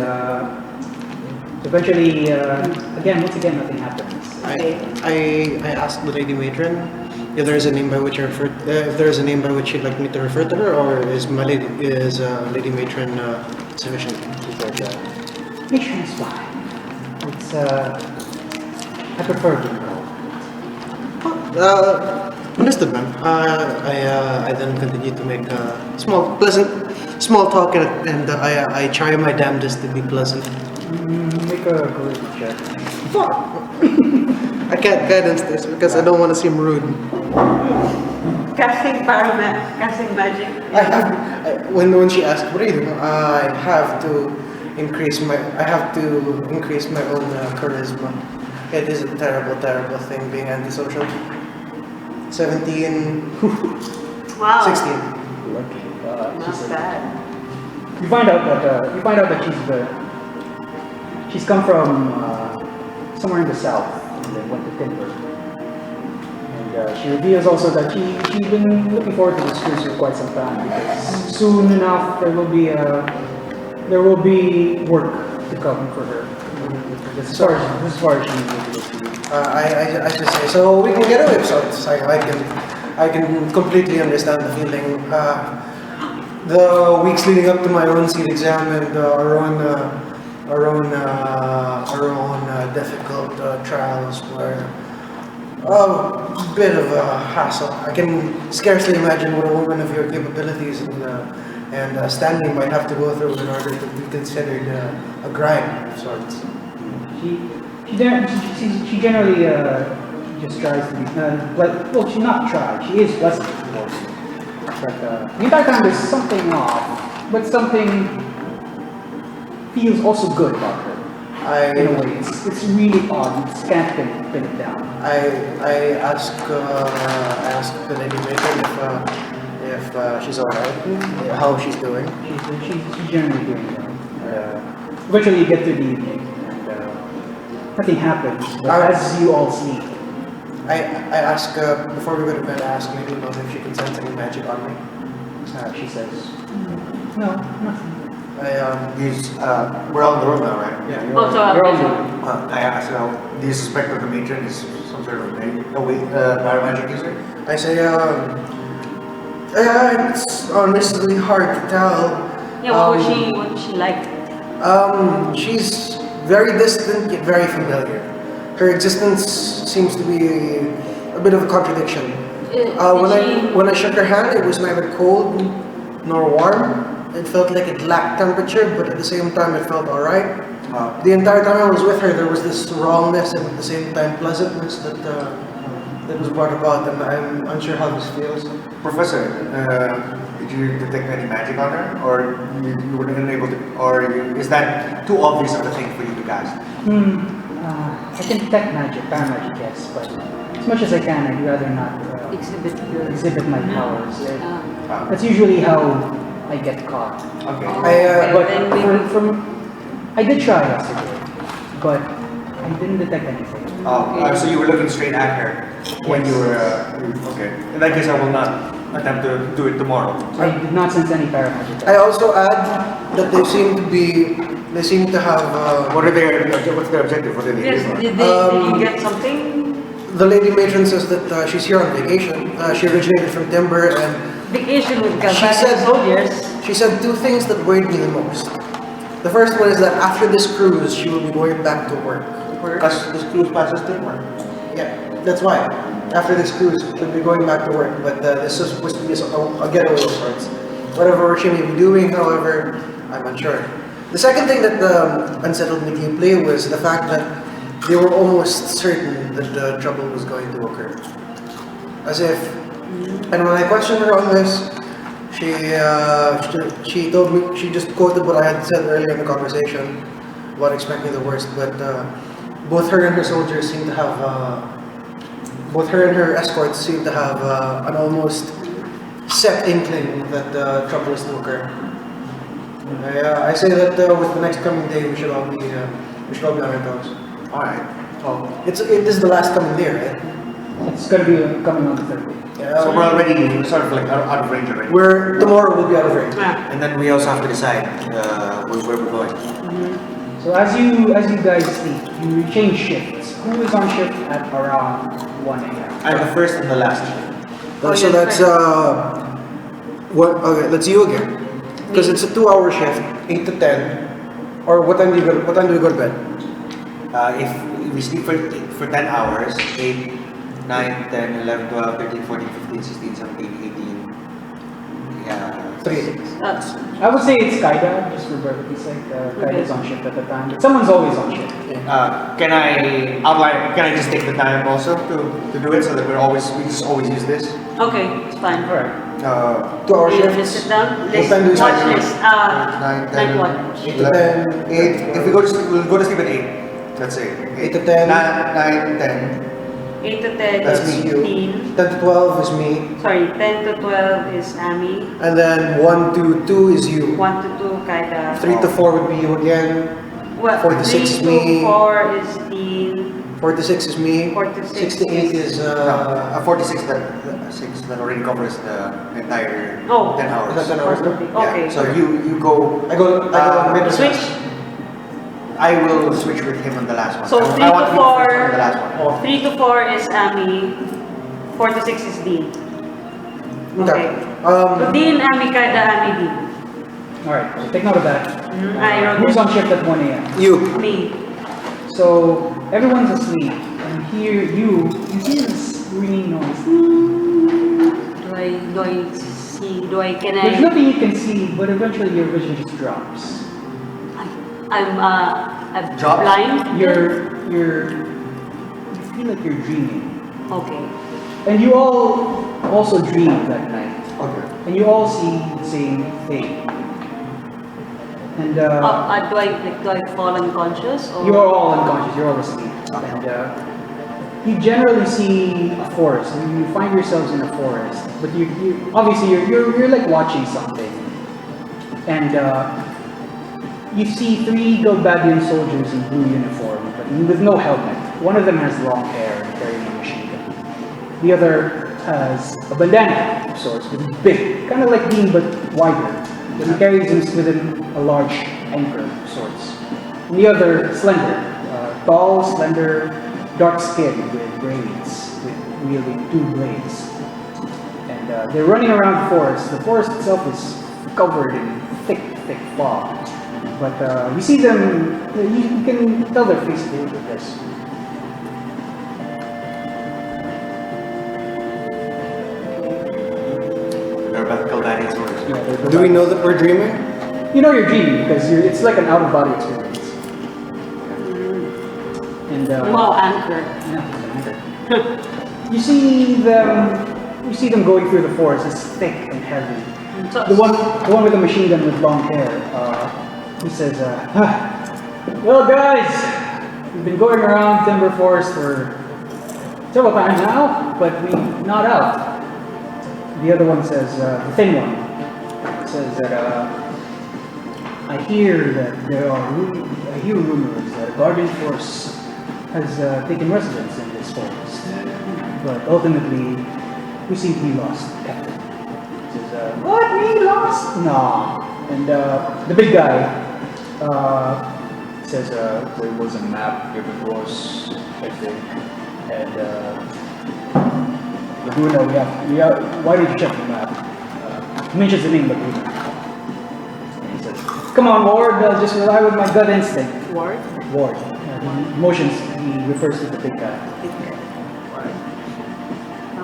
[SPEAKER 1] eventually, once again, nothing happens.
[SPEAKER 2] I asked the lady matron if there is a name by which you'd like me to refer to her, or is lady matron sufficient?
[SPEAKER 1] She said, matron is fine. It's I prefer being cold.
[SPEAKER 2] Understood, ma'am. I then continue to make small talk, and I try my damnedest to be pleasant.
[SPEAKER 1] Make a charisma check.
[SPEAKER 2] I can't guidance this because I don't want to seem rude.
[SPEAKER 3] Casting magic.
[SPEAKER 2] When she asks, "What are you doing?" I have to increase my own charisma. It is a terrible, terrible thing being antisocial. 17,
[SPEAKER 3] Wow.
[SPEAKER 2] 16.
[SPEAKER 1] Lucky.
[SPEAKER 3] Not bad.
[SPEAKER 1] You find out that she's come from somewhere in the south and then went to Timber. And she reveals also that she's been looking forward to this cruise for quite some time because soon enough there will be work to come for her. This is far as she is.
[SPEAKER 2] I should say, so we can get away with sorts. I can completely understand the feeling. The weeks leading up to my own seat exam and our own difficult trials were a bit of a hassle. I can scarcely imagine what a woman of your capabilities and standing might have to go through in order to be considered a grind of sorts.
[SPEAKER 1] She generally just tries to be, well, she's not trying, she is pleasant towards you. But the entire time there's something off, but something feels also good about her. In a way, it's really odd, you just can't pin it down.
[SPEAKER 2] I ask the lady matron if she's alright, how she's doing.
[SPEAKER 1] She's generally doing well. Eventually you get to the evening, and nothing happens, but as you all sleep.
[SPEAKER 2] I ask, before we go to bed, I ask Lady Ellone if she can sense any magic on me.
[SPEAKER 1] She says, no, nothing.
[SPEAKER 5] We're on the road now, right?
[SPEAKER 2] Yeah.
[SPEAKER 3] Oh, so
[SPEAKER 1] You're all
[SPEAKER 5] I asked, do you suspect that the matron is some sort of magic user?
[SPEAKER 2] I say, it's honestly hard to tell.
[SPEAKER 3] Yeah, what was she like?
[SPEAKER 2] She's very distant yet very familiar. Her existence seems to be a bit of a contradiction. When I shook her hand, it was neither cold nor warm. It felt like it lacked temperature, but at the same time it felt alright. The entire time I was with her, there was this wrongness and at the same time pleasantness that was brought about, and I'm unsure how this feels.
[SPEAKER 5] Professor, did you detect any magic on her, or you were unable to, or is that too obvious of a thing for you to cast?
[SPEAKER 1] I can detect magic, paramagic, yes, but as much as I can, I'd rather not exhibit my powers. That's usually how I get caught.
[SPEAKER 5] Okay.
[SPEAKER 1] I did try yesterday, but I didn't detect anything.
[SPEAKER 5] So you were looking straight at her when you were, okay. In that case, I will not attempt to do it tomorrow.
[SPEAKER 1] I did not sense any paramagic.
[SPEAKER 2] I also add that they seem to have,
[SPEAKER 5] What's their objective? What did they
[SPEAKER 3] Yes,
[SPEAKER 5] do?
[SPEAKER 3] did you get something?
[SPEAKER 2] the lady matron says that she's here on vacation. She originated from Timber, and
[SPEAKER 3] Vacation with
[SPEAKER 2] She
[SPEAKER 3] Galvanic
[SPEAKER 2] said-
[SPEAKER 3] soldiers.
[SPEAKER 2] she said two things that worried me the most. The first one is that after this cruise, she will be going back to work.
[SPEAKER 5] Because this cruise passes Timor.
[SPEAKER 2] Yeah, that's why. After this cruise, she'll be going back to work, but this is supposed to be a getaway of sorts. Whatever she may be doing, however, I'm unsure. The second thing that unsettled me deeply was the fact that they were almost certain that the trouble was going to occur. As if, and when I questioned her on this, she told me, she just quoted what I had said earlier in the conversation about expecting the worst, but both her and her soldiers seem to have, both her and her escorts seem to have an almost set inkling that trouble is to occur. I say that with the next coming day, we should all be on our toes.
[SPEAKER 5] All right.
[SPEAKER 2] Well, it is the last coming day, right?
[SPEAKER 1] It's going to be coming on the 3rd day.
[SPEAKER 5] So we're already sort of like out of range already.
[SPEAKER 2] Tomorrow we'll be out of range.
[SPEAKER 3] Yeah.
[SPEAKER 5] And then we also have to decide where we're going.
[SPEAKER 1] So as you guys sleep, you change shifts. Who is on shift at around 1 a.m.?
[SPEAKER 5] I'm the first and the last.
[SPEAKER 2] So that's okay, that's you again. Because it's a 2-hour shift, 8 to 10. Or what time do we go to bed?
[SPEAKER 4] if we sleep for 10 hours, 8, 9, 10, 11, 12, 13, 14, 15, 16, 17, 18, yeah.
[SPEAKER 1] 3.
[SPEAKER 3] Uh,
[SPEAKER 1] I would say it's Kaida, just for brevity's sake. Kaida's on shift at the time, but someone's always on shift.
[SPEAKER 4] Can I outline? Can I just take the time also to do it so that we just always use this?
[SPEAKER 3] okay, it's fine.
[SPEAKER 1] All right.
[SPEAKER 2] 2 hour
[SPEAKER 3] You just
[SPEAKER 2] shifts.
[SPEAKER 3] sit down.
[SPEAKER 2] What time do you
[SPEAKER 3] Watch
[SPEAKER 2] start?
[SPEAKER 3] list.
[SPEAKER 5] 9, 10,
[SPEAKER 3] Night watch.
[SPEAKER 2] 8 to 10.
[SPEAKER 5] 8.
[SPEAKER 4] If we go to sleep, we'll go to sleep at 8. Let's say
[SPEAKER 2] 8 to 10.
[SPEAKER 5] 9, 10.
[SPEAKER 3] 8 to 10
[SPEAKER 2] That's
[SPEAKER 3] is
[SPEAKER 2] me.
[SPEAKER 3] 15.
[SPEAKER 2] 10 to 12 is me.
[SPEAKER 3] Sorry, 10 to 12 is Ami.
[SPEAKER 2] And then 1 to 2 is you.
[SPEAKER 3] 1 to 2, Kaida.
[SPEAKER 2] 3 to 4 would be you again.
[SPEAKER 3] Well,
[SPEAKER 2] 4 to 6 is
[SPEAKER 3] 3
[SPEAKER 2] me.
[SPEAKER 3] to 4 is Dean.
[SPEAKER 2] 4 to 6 is me.
[SPEAKER 3] 4 to 6
[SPEAKER 2] 6 to 8 is
[SPEAKER 4] 46 that already covers the entire
[SPEAKER 3] Oh.
[SPEAKER 4] 10 hours.
[SPEAKER 2] Is that 10 hours?
[SPEAKER 3] Okay.
[SPEAKER 4] Yeah, so you go.
[SPEAKER 2] I go mid
[SPEAKER 3] Switch.
[SPEAKER 4] I will switch with him on the last one.
[SPEAKER 3] So
[SPEAKER 4] I
[SPEAKER 3] 3
[SPEAKER 4] want
[SPEAKER 3] to
[SPEAKER 4] to be the first one
[SPEAKER 3] 4.
[SPEAKER 4] on the last one.
[SPEAKER 3] 3 to 4 is Ami. 4 to 6 is Dean. Okay. So Dean, Ami, Kaida, Ami, Dean.
[SPEAKER 1] All right. So take note of that.
[SPEAKER 3] I wrote
[SPEAKER 1] Who's
[SPEAKER 3] it.
[SPEAKER 1] on shift at 1 a.m.?
[SPEAKER 2] You.
[SPEAKER 3] Me.
[SPEAKER 1] So everyone's asleep, and here you hear this ringing noise.
[SPEAKER 3] Can
[SPEAKER 1] There's
[SPEAKER 3] I?
[SPEAKER 1] nothing you can see, but eventually your vision just drops.
[SPEAKER 3] I'm
[SPEAKER 4] Drop?
[SPEAKER 3] blind.
[SPEAKER 1] You feel like you're dreaming,
[SPEAKER 3] Okay.
[SPEAKER 1] and you all also dream that night,
[SPEAKER 5] Okay.
[SPEAKER 1] and you all see the same thing. And
[SPEAKER 3] Do I fall unconscious or?
[SPEAKER 1] you're all unconscious. You're all asleep, and you generally see a forest. You find yourselves in a forest, but you obviously you're like watching something, and you see 3 Galbadian soldiers in blue uniform, but with no helmet. One of them has long hair and carrying a machine gun. The other has a bandana of sorts, with big, kind of like Dean but wider. But he carries with him a large anchor of sorts. And the other, slender, tall, slender, dark skin with braids, wielding 2 blades. And they're running around the forest. The forest itself is covered in thick fog. But we see them, you can tell their faces with this.
[SPEAKER 4] They're about Galbadian soldiers.
[SPEAKER 1] Yeah, they're
[SPEAKER 2] Do we know that we're dreaming?
[SPEAKER 1] You know you're dreaming because it's like an out-of-body experience. And
[SPEAKER 3] Wow, anchor.
[SPEAKER 1] yeah, you see them going through the forest. It's thick and heavy.
[SPEAKER 3] So,
[SPEAKER 1] The one with the machine gun with long hair. He says, "Well, guys, we've been going around Timber Forest for several times now, but we're not out." The other one says, the thin one says that I hear rumors that a guardian force has taken residence in this forest, but ultimately we seem to be lost, Captain. He says, "What? Me lost? No." And the big guy says, "There was a map given to us, I think, and Laguna, we have. Why did you check the map?" He mentions the name Laguna. And he says, "Come on, Ward, just rely with my gut instinct."
[SPEAKER 3] Ward.
[SPEAKER 1] Ward. He motions, he refers to the big guy.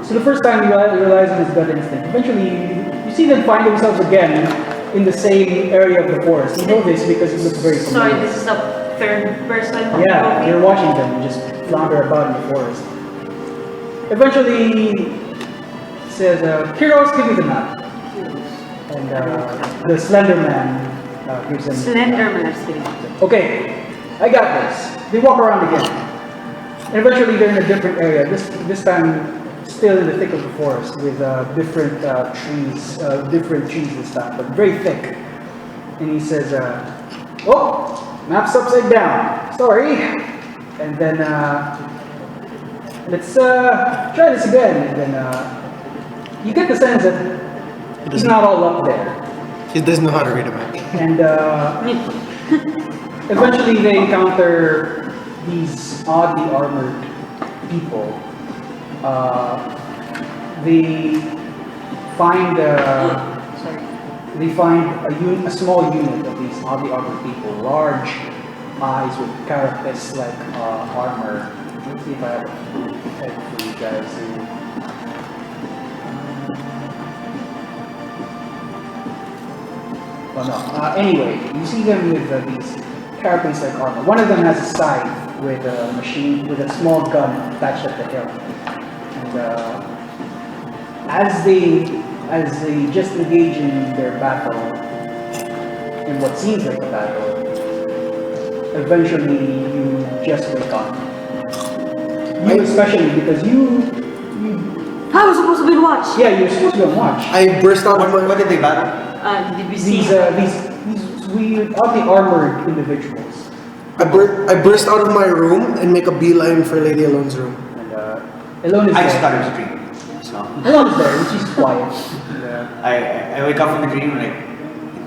[SPEAKER 1] So the first time he relies on his gut instinct. Eventually, you see them find themselves again in the same area of the forest. You know this because it looks very
[SPEAKER 3] Sorry,
[SPEAKER 1] familiar.
[SPEAKER 3] this is the third person.
[SPEAKER 1] Yeah, you're watching them just flounder about in the forest. Eventually, he says, "Kiros, give me the map." And the Slender Man gives him.
[SPEAKER 3] Slenderman.
[SPEAKER 1] Okay, I got this. They walk around again. And eventually they're in a different area. This time still in the thick of the forest with different trees this time, but very thick. And he says, "Oh, map's upside down. Sorry." And then let's try this again. And then you get the sense that he's not all up there.
[SPEAKER 2] He doesn't know how to read a map.
[SPEAKER 1] And eventually they encounter these oddly armored people. They find
[SPEAKER 3] Sorry.
[SPEAKER 1] a small unit of these oddly armored people, large, eyes with carapace like armor. Let's see if I have a head for you guys here. Oh no. Anyway, you see them with these carapace like armor. One of them has a scythe with a machine with a small gun attached at the hilt. And as they just engage in their battle, in what seems like a battle, eventually you just wake up. You especially because you
[SPEAKER 3] I was supposed to be watched.
[SPEAKER 1] yeah, you're supposed to go and watch.
[SPEAKER 2] I burst out of my...
[SPEAKER 4] What did they battle?
[SPEAKER 3] Did we see?
[SPEAKER 1] These weird, oddly armored individuals.
[SPEAKER 2] I burst out of my room and make a beeline for Lady Ellone's room.
[SPEAKER 1] And Ellone is
[SPEAKER 4] I just
[SPEAKER 1] there.
[SPEAKER 4] thought it was a dream. So
[SPEAKER 1] Ellone is there, and she's quiet. And,
[SPEAKER 4] I wake up from the dream like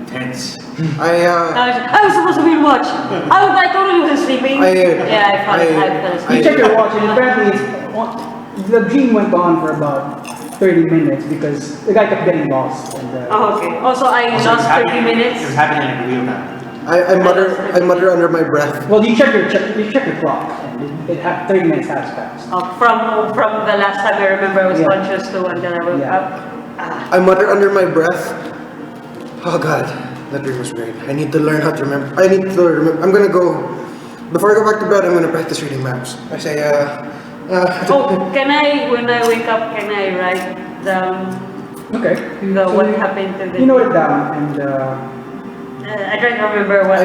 [SPEAKER 4] intense.
[SPEAKER 3] I was supposed to be watched. I totally wasn't sleeping. Yeah, I fell asleep.
[SPEAKER 1] you check your watch, and apparently the dream went on for about 30 minutes because the guy kept getting lost. And,
[SPEAKER 3] Oh, okay. Also, I
[SPEAKER 4] Also,
[SPEAKER 3] lost 30 minutes.
[SPEAKER 4] It was happening in real time.
[SPEAKER 2] I mutter under my breath.
[SPEAKER 1] well, you check your clock, and it had 30 minutes has passed.
[SPEAKER 3] From the last time I remember I was
[SPEAKER 1] Yeah.
[SPEAKER 3] conscious to until I woke
[SPEAKER 1] Yeah.
[SPEAKER 3] up.
[SPEAKER 2] I mutter under my breath. Oh God, that dream was great. I need to learn how to remember. I'm gonna go. Before I go back to bed, I'm gonna practice reading maps. I say,
[SPEAKER 3] Can I, when I wake up, can I write down
[SPEAKER 1] Okay.
[SPEAKER 3] what happened to the...
[SPEAKER 1] You note it down, and
[SPEAKER 3] I try to remember what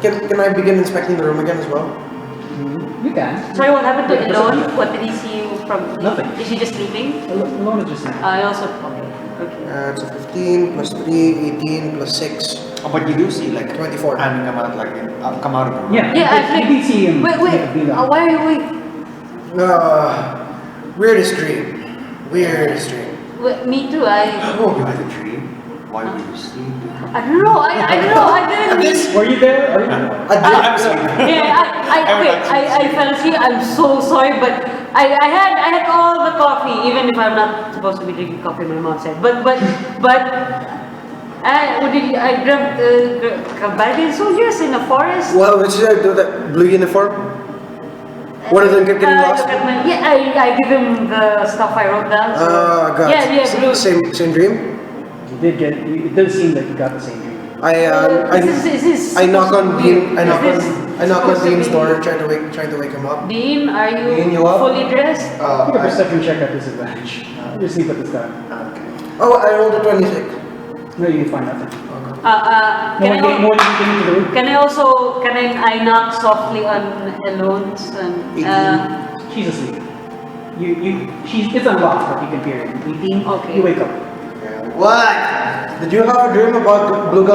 [SPEAKER 2] Can I begin inspecting the room again as well?
[SPEAKER 1] you can.
[SPEAKER 3] Sorry, what happened to Ellone? What did he see you from?
[SPEAKER 1] Nothing.
[SPEAKER 3] Is he just sleeping?
[SPEAKER 1] Ellone is just saying.
[SPEAKER 3] I also... Okay.
[SPEAKER 2] It's a 15 plus 3, 18 plus 6.
[SPEAKER 4] Oh, but you do see like
[SPEAKER 2] 24.
[SPEAKER 4] Anne come out like come out of the room.
[SPEAKER 1] Yeah,
[SPEAKER 3] Yeah,
[SPEAKER 1] you
[SPEAKER 3] actually...
[SPEAKER 1] did see him.
[SPEAKER 3] Wait,
[SPEAKER 1] make a beeline.
[SPEAKER 3] why are you awake?
[SPEAKER 2] Weirdest dream. Weirdest dream.
[SPEAKER 3] Me too,
[SPEAKER 4] You had a dream. Why were you sleeping?
[SPEAKER 3] I don't know, I don't know, I didn't mean...
[SPEAKER 1] Were you there? Are you?
[SPEAKER 4] I'm asleep.
[SPEAKER 3] Yeah, I fell asleep. I'm so sorry, but I had all the coffee, even if I'm not supposed to be drinking coffee. My mom said, what did you, I dreamt Cambodian soldiers in a forest.
[SPEAKER 2] Well, what should I do? That blue uniform? One of them kept getting lost.
[SPEAKER 3] Yeah, I give him the stuff I wrote down. So.
[SPEAKER 2] God.
[SPEAKER 3] Yeah, blue.
[SPEAKER 2] Same dream.
[SPEAKER 1] You did get. It does seem like you got the same dream.
[SPEAKER 3] Is
[SPEAKER 2] I knock on
[SPEAKER 3] weird?
[SPEAKER 2] Dean. I knock on
[SPEAKER 3] supposed to
[SPEAKER 2] Dean's
[SPEAKER 3] be-
[SPEAKER 2] door, trying to wake him up.
[SPEAKER 3] Dean, are
[SPEAKER 5] Dean,
[SPEAKER 3] you
[SPEAKER 5] you up?
[SPEAKER 3] fully dressed?
[SPEAKER 1] Make a perception check at disadvantage. You sleep at this time.
[SPEAKER 2] Oh, I rolled a 26.
[SPEAKER 1] No, you find nothing.
[SPEAKER 3] Can I
[SPEAKER 1] No one came into the room.
[SPEAKER 3] Can I knock softly on Ellone's and
[SPEAKER 1] She's asleep. It's unlocked, but you can hear it. 18.
[SPEAKER 3] Okay.
[SPEAKER 1] You wake up.
[SPEAKER 5] What?
[SPEAKER 2] Did you have a dream about blue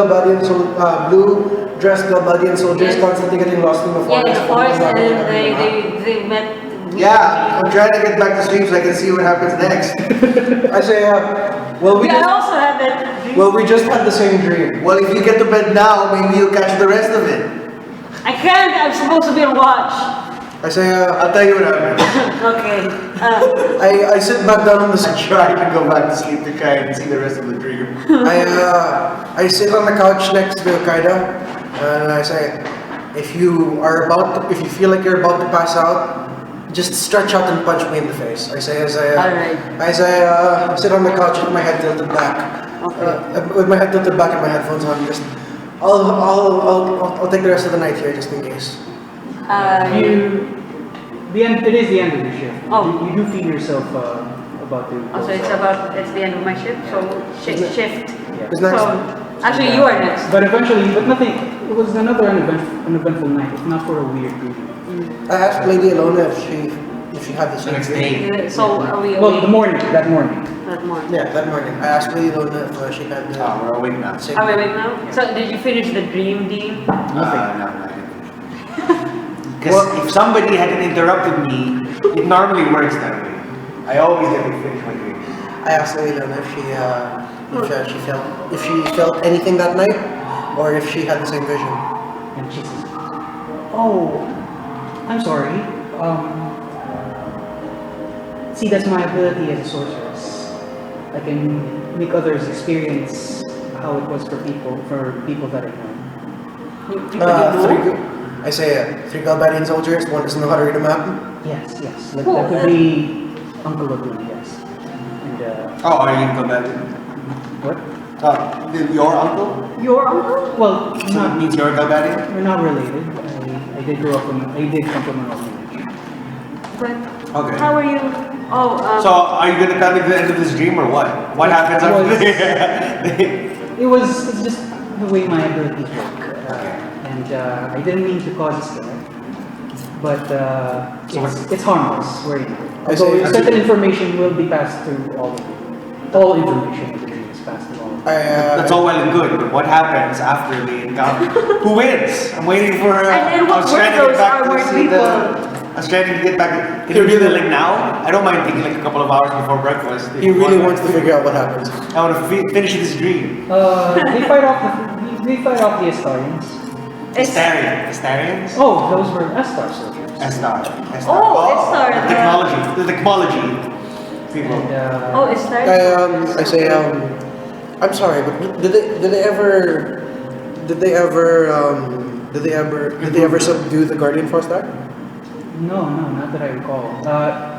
[SPEAKER 2] dressed Galbadian soldiers
[SPEAKER 3] Yes.
[SPEAKER 2] constantly getting lost in the
[SPEAKER 3] yeah,
[SPEAKER 2] forest?
[SPEAKER 3] in the forest and they met.
[SPEAKER 5] Yeah, I'm trying to get back to sleep so I can see what happens next.
[SPEAKER 2] I say, well,
[SPEAKER 3] Yeah, I also had that dream.
[SPEAKER 2] we just had the same dream.
[SPEAKER 5] Well, if you get to bed now, maybe you'll catch the rest of it.
[SPEAKER 3] I can't. I'm supposed to be on watch.
[SPEAKER 2] I say,
[SPEAKER 5] I'll tell you what happens.
[SPEAKER 3] Okay.
[SPEAKER 2] I sit back down on the
[SPEAKER 5] I try to go back to sleep to try and see the rest of the dream.
[SPEAKER 2] I sit on the couch next to Kaida, and I say, if you feel like you're about to pass out, just stretch out and punch me in the face. I say as I sit on the couch with my head tilted back, with my head tilted back and my headphones on. Just I'll take the rest of the night here just in case.
[SPEAKER 1] It is the end of your shift.
[SPEAKER 3] Oh.
[SPEAKER 1] You do feel yourself about to.
[SPEAKER 3] Oh, so it's the end of my shift. So shift.
[SPEAKER 1] Yeah.
[SPEAKER 2] Who's next?
[SPEAKER 3] So actually, you are next.
[SPEAKER 1] But nothing. It was another uneventful night. If not for a weird dream.
[SPEAKER 2] I asked Lady Ellone if she had the same
[SPEAKER 4] next
[SPEAKER 2] dream.
[SPEAKER 4] day.
[SPEAKER 3] So are we
[SPEAKER 1] Well,
[SPEAKER 3] awake?
[SPEAKER 1] that morning.
[SPEAKER 3] That morning.
[SPEAKER 2] Yeah, that morning. I asked Lady Ellone if she had the
[SPEAKER 4] We're awake now.
[SPEAKER 2] same
[SPEAKER 3] Are we
[SPEAKER 2] dream.
[SPEAKER 3] awake now? So did you finish the dream, Dean?
[SPEAKER 4] No, I didn't. Because if somebody hadn't interrupted me, it normally works that way. I always get to finish my dream.
[SPEAKER 2] I asked Lady Ellone if she felt anything that night, or if she had the same vision.
[SPEAKER 1] And she says, "Oh, I'm sorry. See, that's my ability as a sorceress. I can make others experience how it was for people that I know."
[SPEAKER 2] I say 3 Galbadian soldiers, one doesn't know how to read a map.
[SPEAKER 1] Yes, yes. Like,
[SPEAKER 3] Cool.
[SPEAKER 1] that could be Uncle Lagoon, yes. And,
[SPEAKER 4] Oh, are you Galbadian?
[SPEAKER 1] what?
[SPEAKER 4] Your uncle?
[SPEAKER 3] Your uncle?
[SPEAKER 1] Well,
[SPEAKER 4] So it
[SPEAKER 1] not,
[SPEAKER 4] means you're Galbadian?
[SPEAKER 1] we're not related. I did grow up I did come from an orphanage.
[SPEAKER 3] But
[SPEAKER 4] Okay.
[SPEAKER 3] how are you? Oh,
[SPEAKER 4] So are you gonna tell me the end of this dream or what? What happens after
[SPEAKER 1] was-
[SPEAKER 4] this?
[SPEAKER 1] It's just the way my abilities work. And I didn't mean to cause a scare. But it's harmless. Where you know.
[SPEAKER 2] I say-
[SPEAKER 1] Certain information will be passed through all of you. All information in the dream is passed through all of you.
[SPEAKER 4] That's all well and good, but what happens after the encounter? Who wins? I'm waiting for.
[SPEAKER 3] And what
[SPEAKER 4] I was trying to
[SPEAKER 3] were
[SPEAKER 4] get
[SPEAKER 3] those
[SPEAKER 4] back to
[SPEAKER 3] armored
[SPEAKER 4] see
[SPEAKER 3] people?
[SPEAKER 4] I was trying to get back. Can you do the link now? I don't mind taking like a couple of hours before breakfast.
[SPEAKER 2] He really wants to figure out what happens.
[SPEAKER 4] I want to finish this dream.
[SPEAKER 1] They fight off the Astarians.
[SPEAKER 4] Astarians?
[SPEAKER 1] Oh, those were Astar soldiers.
[SPEAKER 4] Estar.
[SPEAKER 3] Oh, Estar.
[SPEAKER 4] The technology. The technology people.
[SPEAKER 1] And,
[SPEAKER 3] oh, it's that?
[SPEAKER 2] I say, I'm sorry, but did they ever subdue the Guardian Force there?
[SPEAKER 1] no, not that I recall.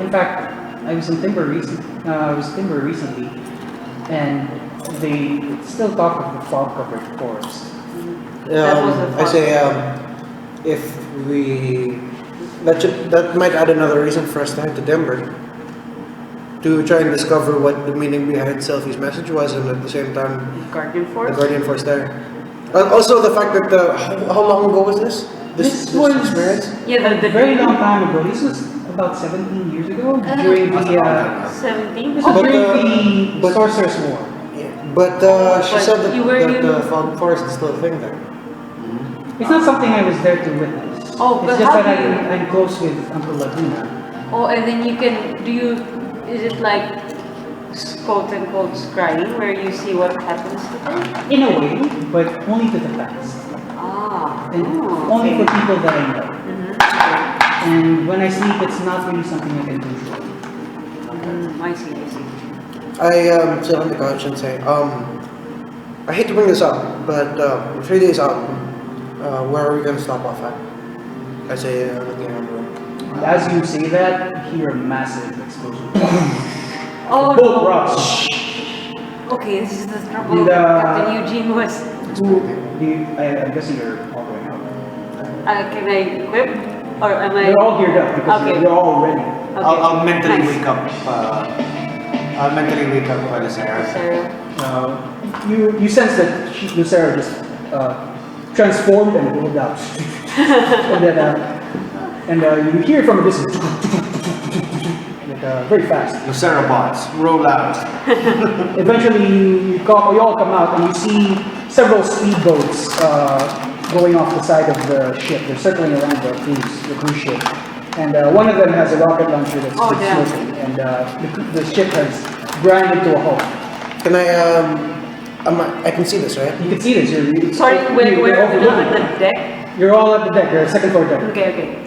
[SPEAKER 1] In fact, I was in Timber recently, and they still talk of the fog-covered forest.
[SPEAKER 3] That was the
[SPEAKER 2] I say, if we that might add another reason for us to head to Denver to try and discover what the meaning behind Selfie's message was, and at the same time,
[SPEAKER 3] Guardian
[SPEAKER 2] the
[SPEAKER 3] Force?
[SPEAKER 2] Guardian Force there. Also, the fact that how long ago was this?
[SPEAKER 1] This was
[SPEAKER 2] experience?
[SPEAKER 3] Yeah, the
[SPEAKER 1] very long time ago. This was about 17 years ago during
[SPEAKER 4] That's a
[SPEAKER 1] the
[SPEAKER 4] long time.
[SPEAKER 3] 17?
[SPEAKER 1] this was
[SPEAKER 2] But,
[SPEAKER 1] during the
[SPEAKER 2] but-
[SPEAKER 1] Sorcerer's War.
[SPEAKER 2] Yeah. But she
[SPEAKER 3] But
[SPEAKER 2] said that,
[SPEAKER 3] you were
[SPEAKER 2] that
[SPEAKER 3] new.
[SPEAKER 2] the fog forest is still a thing there.
[SPEAKER 1] It's not something I was there to witness.
[SPEAKER 3] Oh,
[SPEAKER 1] it's
[SPEAKER 3] but
[SPEAKER 1] just
[SPEAKER 3] how
[SPEAKER 1] that
[SPEAKER 3] do you-
[SPEAKER 1] I'm close with Uncle Laguna.
[SPEAKER 3] Oh, and then you can, is it like quote unquote scrying where you see what happens to them?
[SPEAKER 1] In a way, but only to the past.
[SPEAKER 3] Ah,
[SPEAKER 1] And
[SPEAKER 3] oh,
[SPEAKER 1] only for
[SPEAKER 3] okay.
[SPEAKER 1] people that I know.
[SPEAKER 3] Mhm.
[SPEAKER 1] And when I sleep, it's not really something I can do.
[SPEAKER 3] I see, I see.
[SPEAKER 2] I sit on the couch and say, I hate to bring this up, but 3 days out, where are we going to stop off at? I say, looking around the room.
[SPEAKER 1] As you say that, you hear a massive explosion.
[SPEAKER 3] Oh,
[SPEAKER 1] Both
[SPEAKER 3] no.
[SPEAKER 1] rocks.
[SPEAKER 3] Okay, this is the trouble
[SPEAKER 1] And,
[SPEAKER 3] Captain Eugene was.
[SPEAKER 1] I'm guessing you're all going out.
[SPEAKER 3] Can I equip? Or am I?
[SPEAKER 1] You're all geared up because
[SPEAKER 3] Okay.
[SPEAKER 1] you're all ready.
[SPEAKER 3] Okay.
[SPEAKER 4] I'll mentally
[SPEAKER 3] Nice.
[SPEAKER 4] wake up. I'll mentally wake up by the Sarah.
[SPEAKER 3] Sarah.
[SPEAKER 1] You sense that Lucera just transformed and rolled out. and you hear from a distance, like, very fast.
[SPEAKER 4] The Sarah bots roll out.
[SPEAKER 1] Eventually, you all come out and you see several speedboats going off the side of the ship. They're circling around the cruise ship. And one of them has a rocket launcher that's
[SPEAKER 3] Oh, damn.
[SPEAKER 1] smoking. And the ship has grinded to a halt.
[SPEAKER 2] Can I can see this, right?
[SPEAKER 1] You can see this.
[SPEAKER 3] Sorry,
[SPEAKER 1] you're
[SPEAKER 3] we're
[SPEAKER 1] overlooking.
[SPEAKER 3] at the deck.
[SPEAKER 1] You're all at the deck. You're at second floor deck.
[SPEAKER 3] Okay.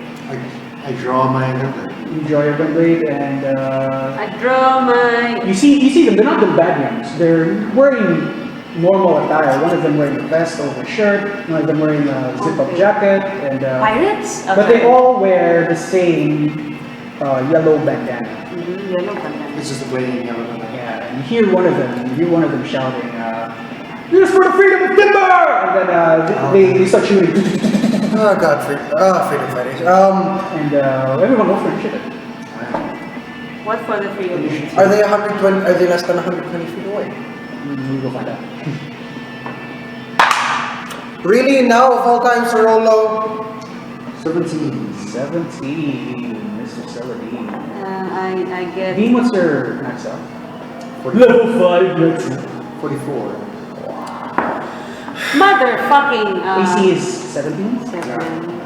[SPEAKER 5] I draw my gun.
[SPEAKER 1] You draw your gun blade and
[SPEAKER 3] I draw my.
[SPEAKER 1] you see them. They're not the bad ones. They're wearing normal attire. One of them wearing a vest over a shirt. One of them wearing a zip-up jacket. And
[SPEAKER 3] Pirates?
[SPEAKER 1] but they all wear the same yellow bandana.
[SPEAKER 3] Yellow bandana.
[SPEAKER 5] This is the plain yellow gun.
[SPEAKER 1] Yeah, and you hear one of them shouting, "This is for the freedom of timber!" And then they start shooting.
[SPEAKER 2] Oh God, freedom fighters.
[SPEAKER 1] And everyone goes for initiative.
[SPEAKER 3] What for the three of you?
[SPEAKER 2] Are they 120? Are they less than 120 feet away?
[SPEAKER 1] We go find out.
[SPEAKER 2] Really? Now of all times to roll low?
[SPEAKER 5] 17.
[SPEAKER 1] 17, Mr. Saladin.
[SPEAKER 3] I get.
[SPEAKER 1] Dean, what's your max out? Level 5 max out.
[SPEAKER 5] 44.
[SPEAKER 3] Motherfucking.
[SPEAKER 1] AC is 17?
[SPEAKER 3] 7.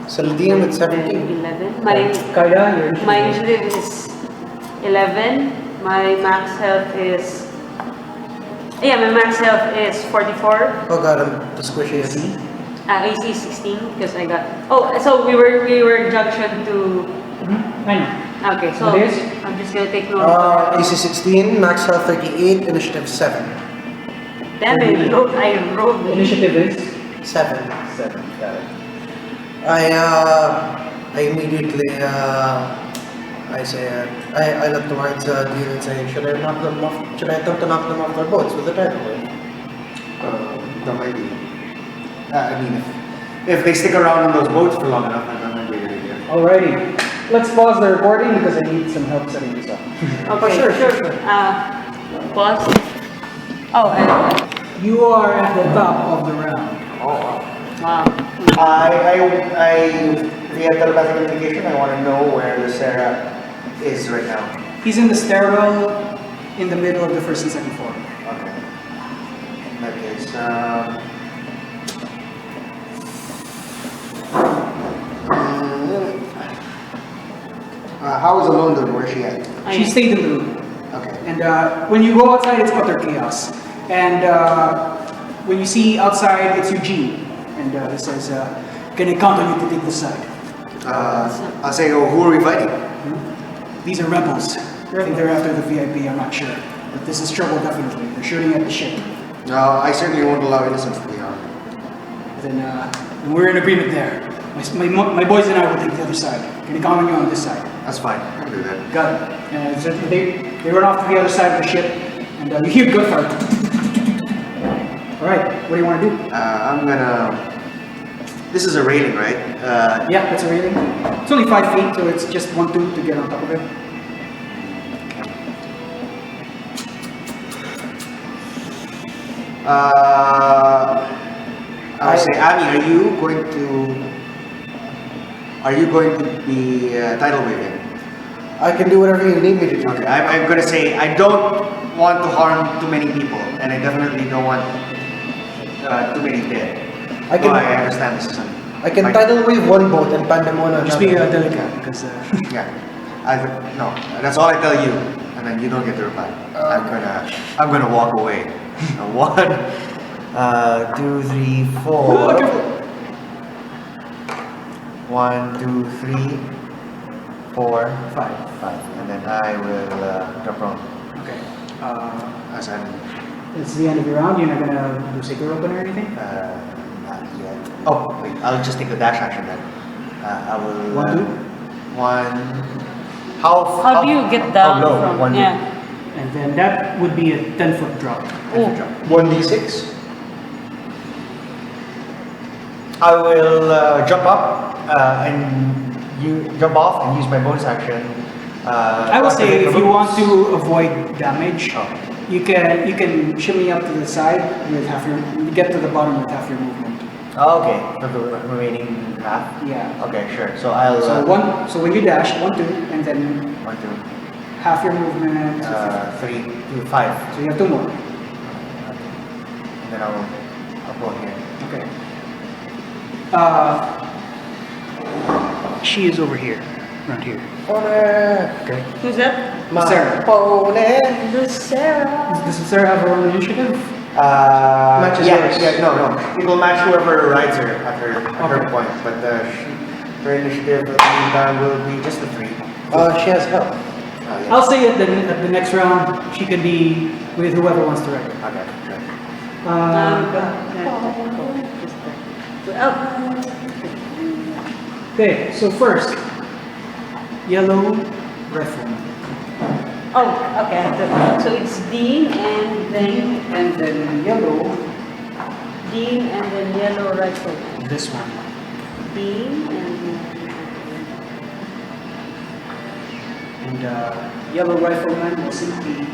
[SPEAKER 2] Saladin with 17.
[SPEAKER 3] 11.
[SPEAKER 1] Kaida, your
[SPEAKER 3] My
[SPEAKER 1] initiative.
[SPEAKER 3] initiative is 11. My max health is. Yeah, my max health is 44.
[SPEAKER 2] Oh God, I'm the squishy.
[SPEAKER 1] AC?
[SPEAKER 3] AC 16 because I got. Oh, so we were junction to.
[SPEAKER 1] I know.
[SPEAKER 3] Okay, so
[SPEAKER 1] It is?
[SPEAKER 3] I'm just gonna take note of
[SPEAKER 2] AC 16, max health 38, initiative 7.
[SPEAKER 3] Damn it, I rolled it.
[SPEAKER 1] Initiative is
[SPEAKER 2] 7.
[SPEAKER 1] 7. Got it.
[SPEAKER 2] I immediately I say I look towards Dean and say, should I knock them off? Should I attempt to knock them off their boats with the tidal wave?
[SPEAKER 5] That might be. I mean, if they stick around on those boats for long enough, then that might be a good idea.
[SPEAKER 1] Alrighty. Let's pause the recording because I need some help setting this up.
[SPEAKER 3] Okay, sure. Pause. Oh, and
[SPEAKER 1] You are at the top of the round.
[SPEAKER 3] wow.
[SPEAKER 4] Via telepathic communication, I want to know where the Sarah is right now.
[SPEAKER 1] He's in the stairwell in the middle of the first and second floor.
[SPEAKER 4] Okay. In that case,
[SPEAKER 5] How is Ellone doing? Where's she at?
[SPEAKER 1] She stayed in the room.
[SPEAKER 5] Okay.
[SPEAKER 1] And when you go outside, it's utter chaos. And when you see outside, it's Eugene. And it says, can I count on you to take this side?
[SPEAKER 5] I'll say, oh, who are we fighting?
[SPEAKER 1] These are rebels. I think they're after the VIP, I'm not sure. But this is trouble, definitely. They're shooting at the ship.
[SPEAKER 5] No, I certainly won't allow innocents to be harmed.
[SPEAKER 1] Then we're in agreement there. My boys and I will take the other side. Can I count on you on this side?
[SPEAKER 5] That's fine. I can do that.
[SPEAKER 1] Got it. And so they run off to the other side of the ship, and you hear gunfire. All right, what do you want to do?
[SPEAKER 5] I'm gonna. This is a railing, right?
[SPEAKER 1] Yeah, that's a railing. It's only 5 feet, so it's just 1, 2 to get on top of it.
[SPEAKER 5] I would say, Abby, are you going to be tidal waving?
[SPEAKER 2] I can do whatever you need me to do.
[SPEAKER 5] Okay, I'm gonna say I don't want to harm too many people, and I definitely don't want too many dead.
[SPEAKER 2] I can-
[SPEAKER 5] I understand this isn't.
[SPEAKER 2] I can tidal wave one boat and pandemonium.
[SPEAKER 1] Just be delicate, because
[SPEAKER 5] Yeah, no. That's all I tell you, and then you don't get the reply. I'm gonna walk away. 1, 2, 3, 4. 1, 2, 3, 4, 5, and then I will drop wrong.
[SPEAKER 1] okay.
[SPEAKER 5] As I'm
[SPEAKER 1] It's the end of your round. You're not gonna do sacred open or anything.
[SPEAKER 5] not yet. Oh wait, I'll just take the dash action then. I will.
[SPEAKER 1] 1, 2.
[SPEAKER 5] 1. How
[SPEAKER 3] do you get down
[SPEAKER 5] low?
[SPEAKER 3] from?
[SPEAKER 5] 1, 2.
[SPEAKER 3] Yeah.
[SPEAKER 1] And then that would be a 10-foot drop. 10-foot drop.
[SPEAKER 2] 1d6.
[SPEAKER 4] I will jump up and you jump off and use my bonus action.
[SPEAKER 1] I will say if you want to avoid damage,
[SPEAKER 4] Oh.
[SPEAKER 1] you can shimmy up to the side with half your, get to the bottom with half your movement.
[SPEAKER 4] Oh, okay, for the remaining half.
[SPEAKER 1] Yeah.
[SPEAKER 4] Okay, sure. So I'll.
[SPEAKER 1] So when you dash, 1, 2, and then
[SPEAKER 4] 1, 2,
[SPEAKER 1] half your movement.
[SPEAKER 4] 3, 2, 5.
[SPEAKER 1] So you have 2 more.
[SPEAKER 4] And then I'll go here.
[SPEAKER 1] Okay. She is over here, around here. Okay.
[SPEAKER 3] Who's that?
[SPEAKER 1] Sarah.
[SPEAKER 3] The Sarah.
[SPEAKER 1] Does Sarah have her own initiative?
[SPEAKER 2] Matches yours.
[SPEAKER 4] Yeah, no. It will match whoever rides her at her point, but her initiative at the meantime will be just a 3.
[SPEAKER 2] She has help.
[SPEAKER 4] Yeah.
[SPEAKER 1] I'll say at the next round, she can be with whoever wants to ride her.
[SPEAKER 4] Okay, good.
[SPEAKER 1] Okay, so first, yellow rifleman.
[SPEAKER 3] Oh, okay. So it's Dean and then
[SPEAKER 1] Yellow,
[SPEAKER 3] yellow rifleman.
[SPEAKER 1] this one.
[SPEAKER 3] Dean
[SPEAKER 1] And yellow rifleman will simply.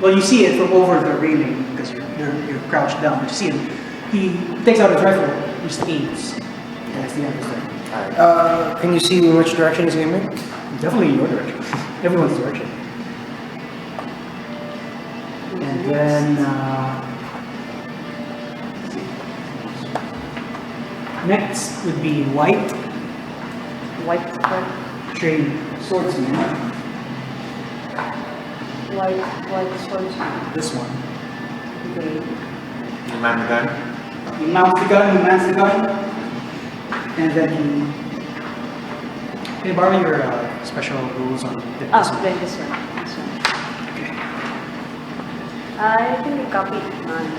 [SPEAKER 1] Well, you see it from over the railing because you're crouched down. You see him. He takes out his rifle, he just aims. And that's the end of his turn.
[SPEAKER 4] Alright.
[SPEAKER 2] Can you see in which direction he's aiming?
[SPEAKER 1] Definitely in your direction. Everyone's direction. And then next would be white, trained swordsman.
[SPEAKER 3] white swordsman.
[SPEAKER 1] This one.
[SPEAKER 3] Okay.
[SPEAKER 4] You man the gun?
[SPEAKER 1] He mounts the gun, he mans the gun, and then he. Can you borrow your special rules on this
[SPEAKER 3] Oh,
[SPEAKER 1] one?
[SPEAKER 3] then this one.
[SPEAKER 1] Okay.
[SPEAKER 3] I think we copied mine.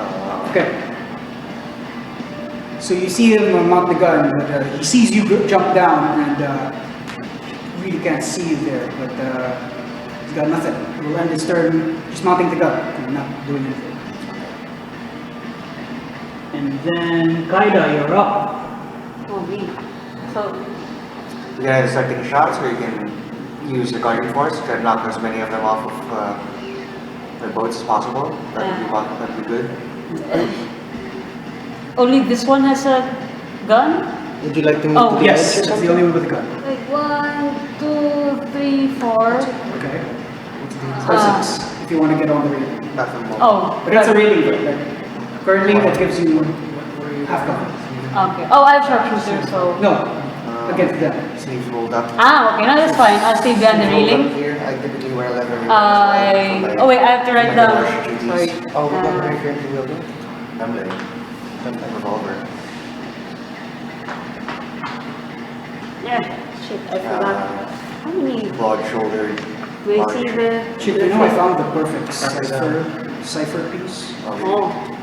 [SPEAKER 1] Okay. So you see him mount the gun, but he sees you jump down and really can't see you there, but he's got nothing. He will end his turn just mounting the gun and not doing anything. And then Kaida, you're up.
[SPEAKER 3] Oh, me. So,
[SPEAKER 4] You can either start taking shots or you can use the guardian force to knock as many of them off of their boats as possible. That'd be good.
[SPEAKER 3] only this one has a gun?
[SPEAKER 2] Would you like to move
[SPEAKER 3] Oh,
[SPEAKER 2] to the
[SPEAKER 1] Yes,
[SPEAKER 2] edge or
[SPEAKER 1] it's the
[SPEAKER 2] something?
[SPEAKER 1] only one with a gun.
[SPEAKER 3] Like 1, 2, 3, 4.
[SPEAKER 1] Okay. Or 6, if you want to get on the railing.
[SPEAKER 4] Nothing more.
[SPEAKER 3] Oh,
[SPEAKER 1] But it's a railing gun. Like, currently, that gives you half gun.
[SPEAKER 3] okay. Oh, I have sharpshooter, so.
[SPEAKER 1] No, against them.
[SPEAKER 4] Sleeves rolled up.
[SPEAKER 3] Ah, okay, no, that's fine. I'll stay behind the
[SPEAKER 5] Sleeves rolled up
[SPEAKER 3] railing.
[SPEAKER 5] here. I typically wear leather.
[SPEAKER 3] Oh wait, I have to write down. Sorry.
[SPEAKER 5] Oh, what are you currently wielding?
[SPEAKER 4] Melee. Revolver.
[SPEAKER 3] Yeah, shit, I forgot. How many?
[SPEAKER 4] Broad-shouldered.
[SPEAKER 3] Do I see the?
[SPEAKER 1] Shit, you know I found the perfect cipher piece.
[SPEAKER 3] Oh,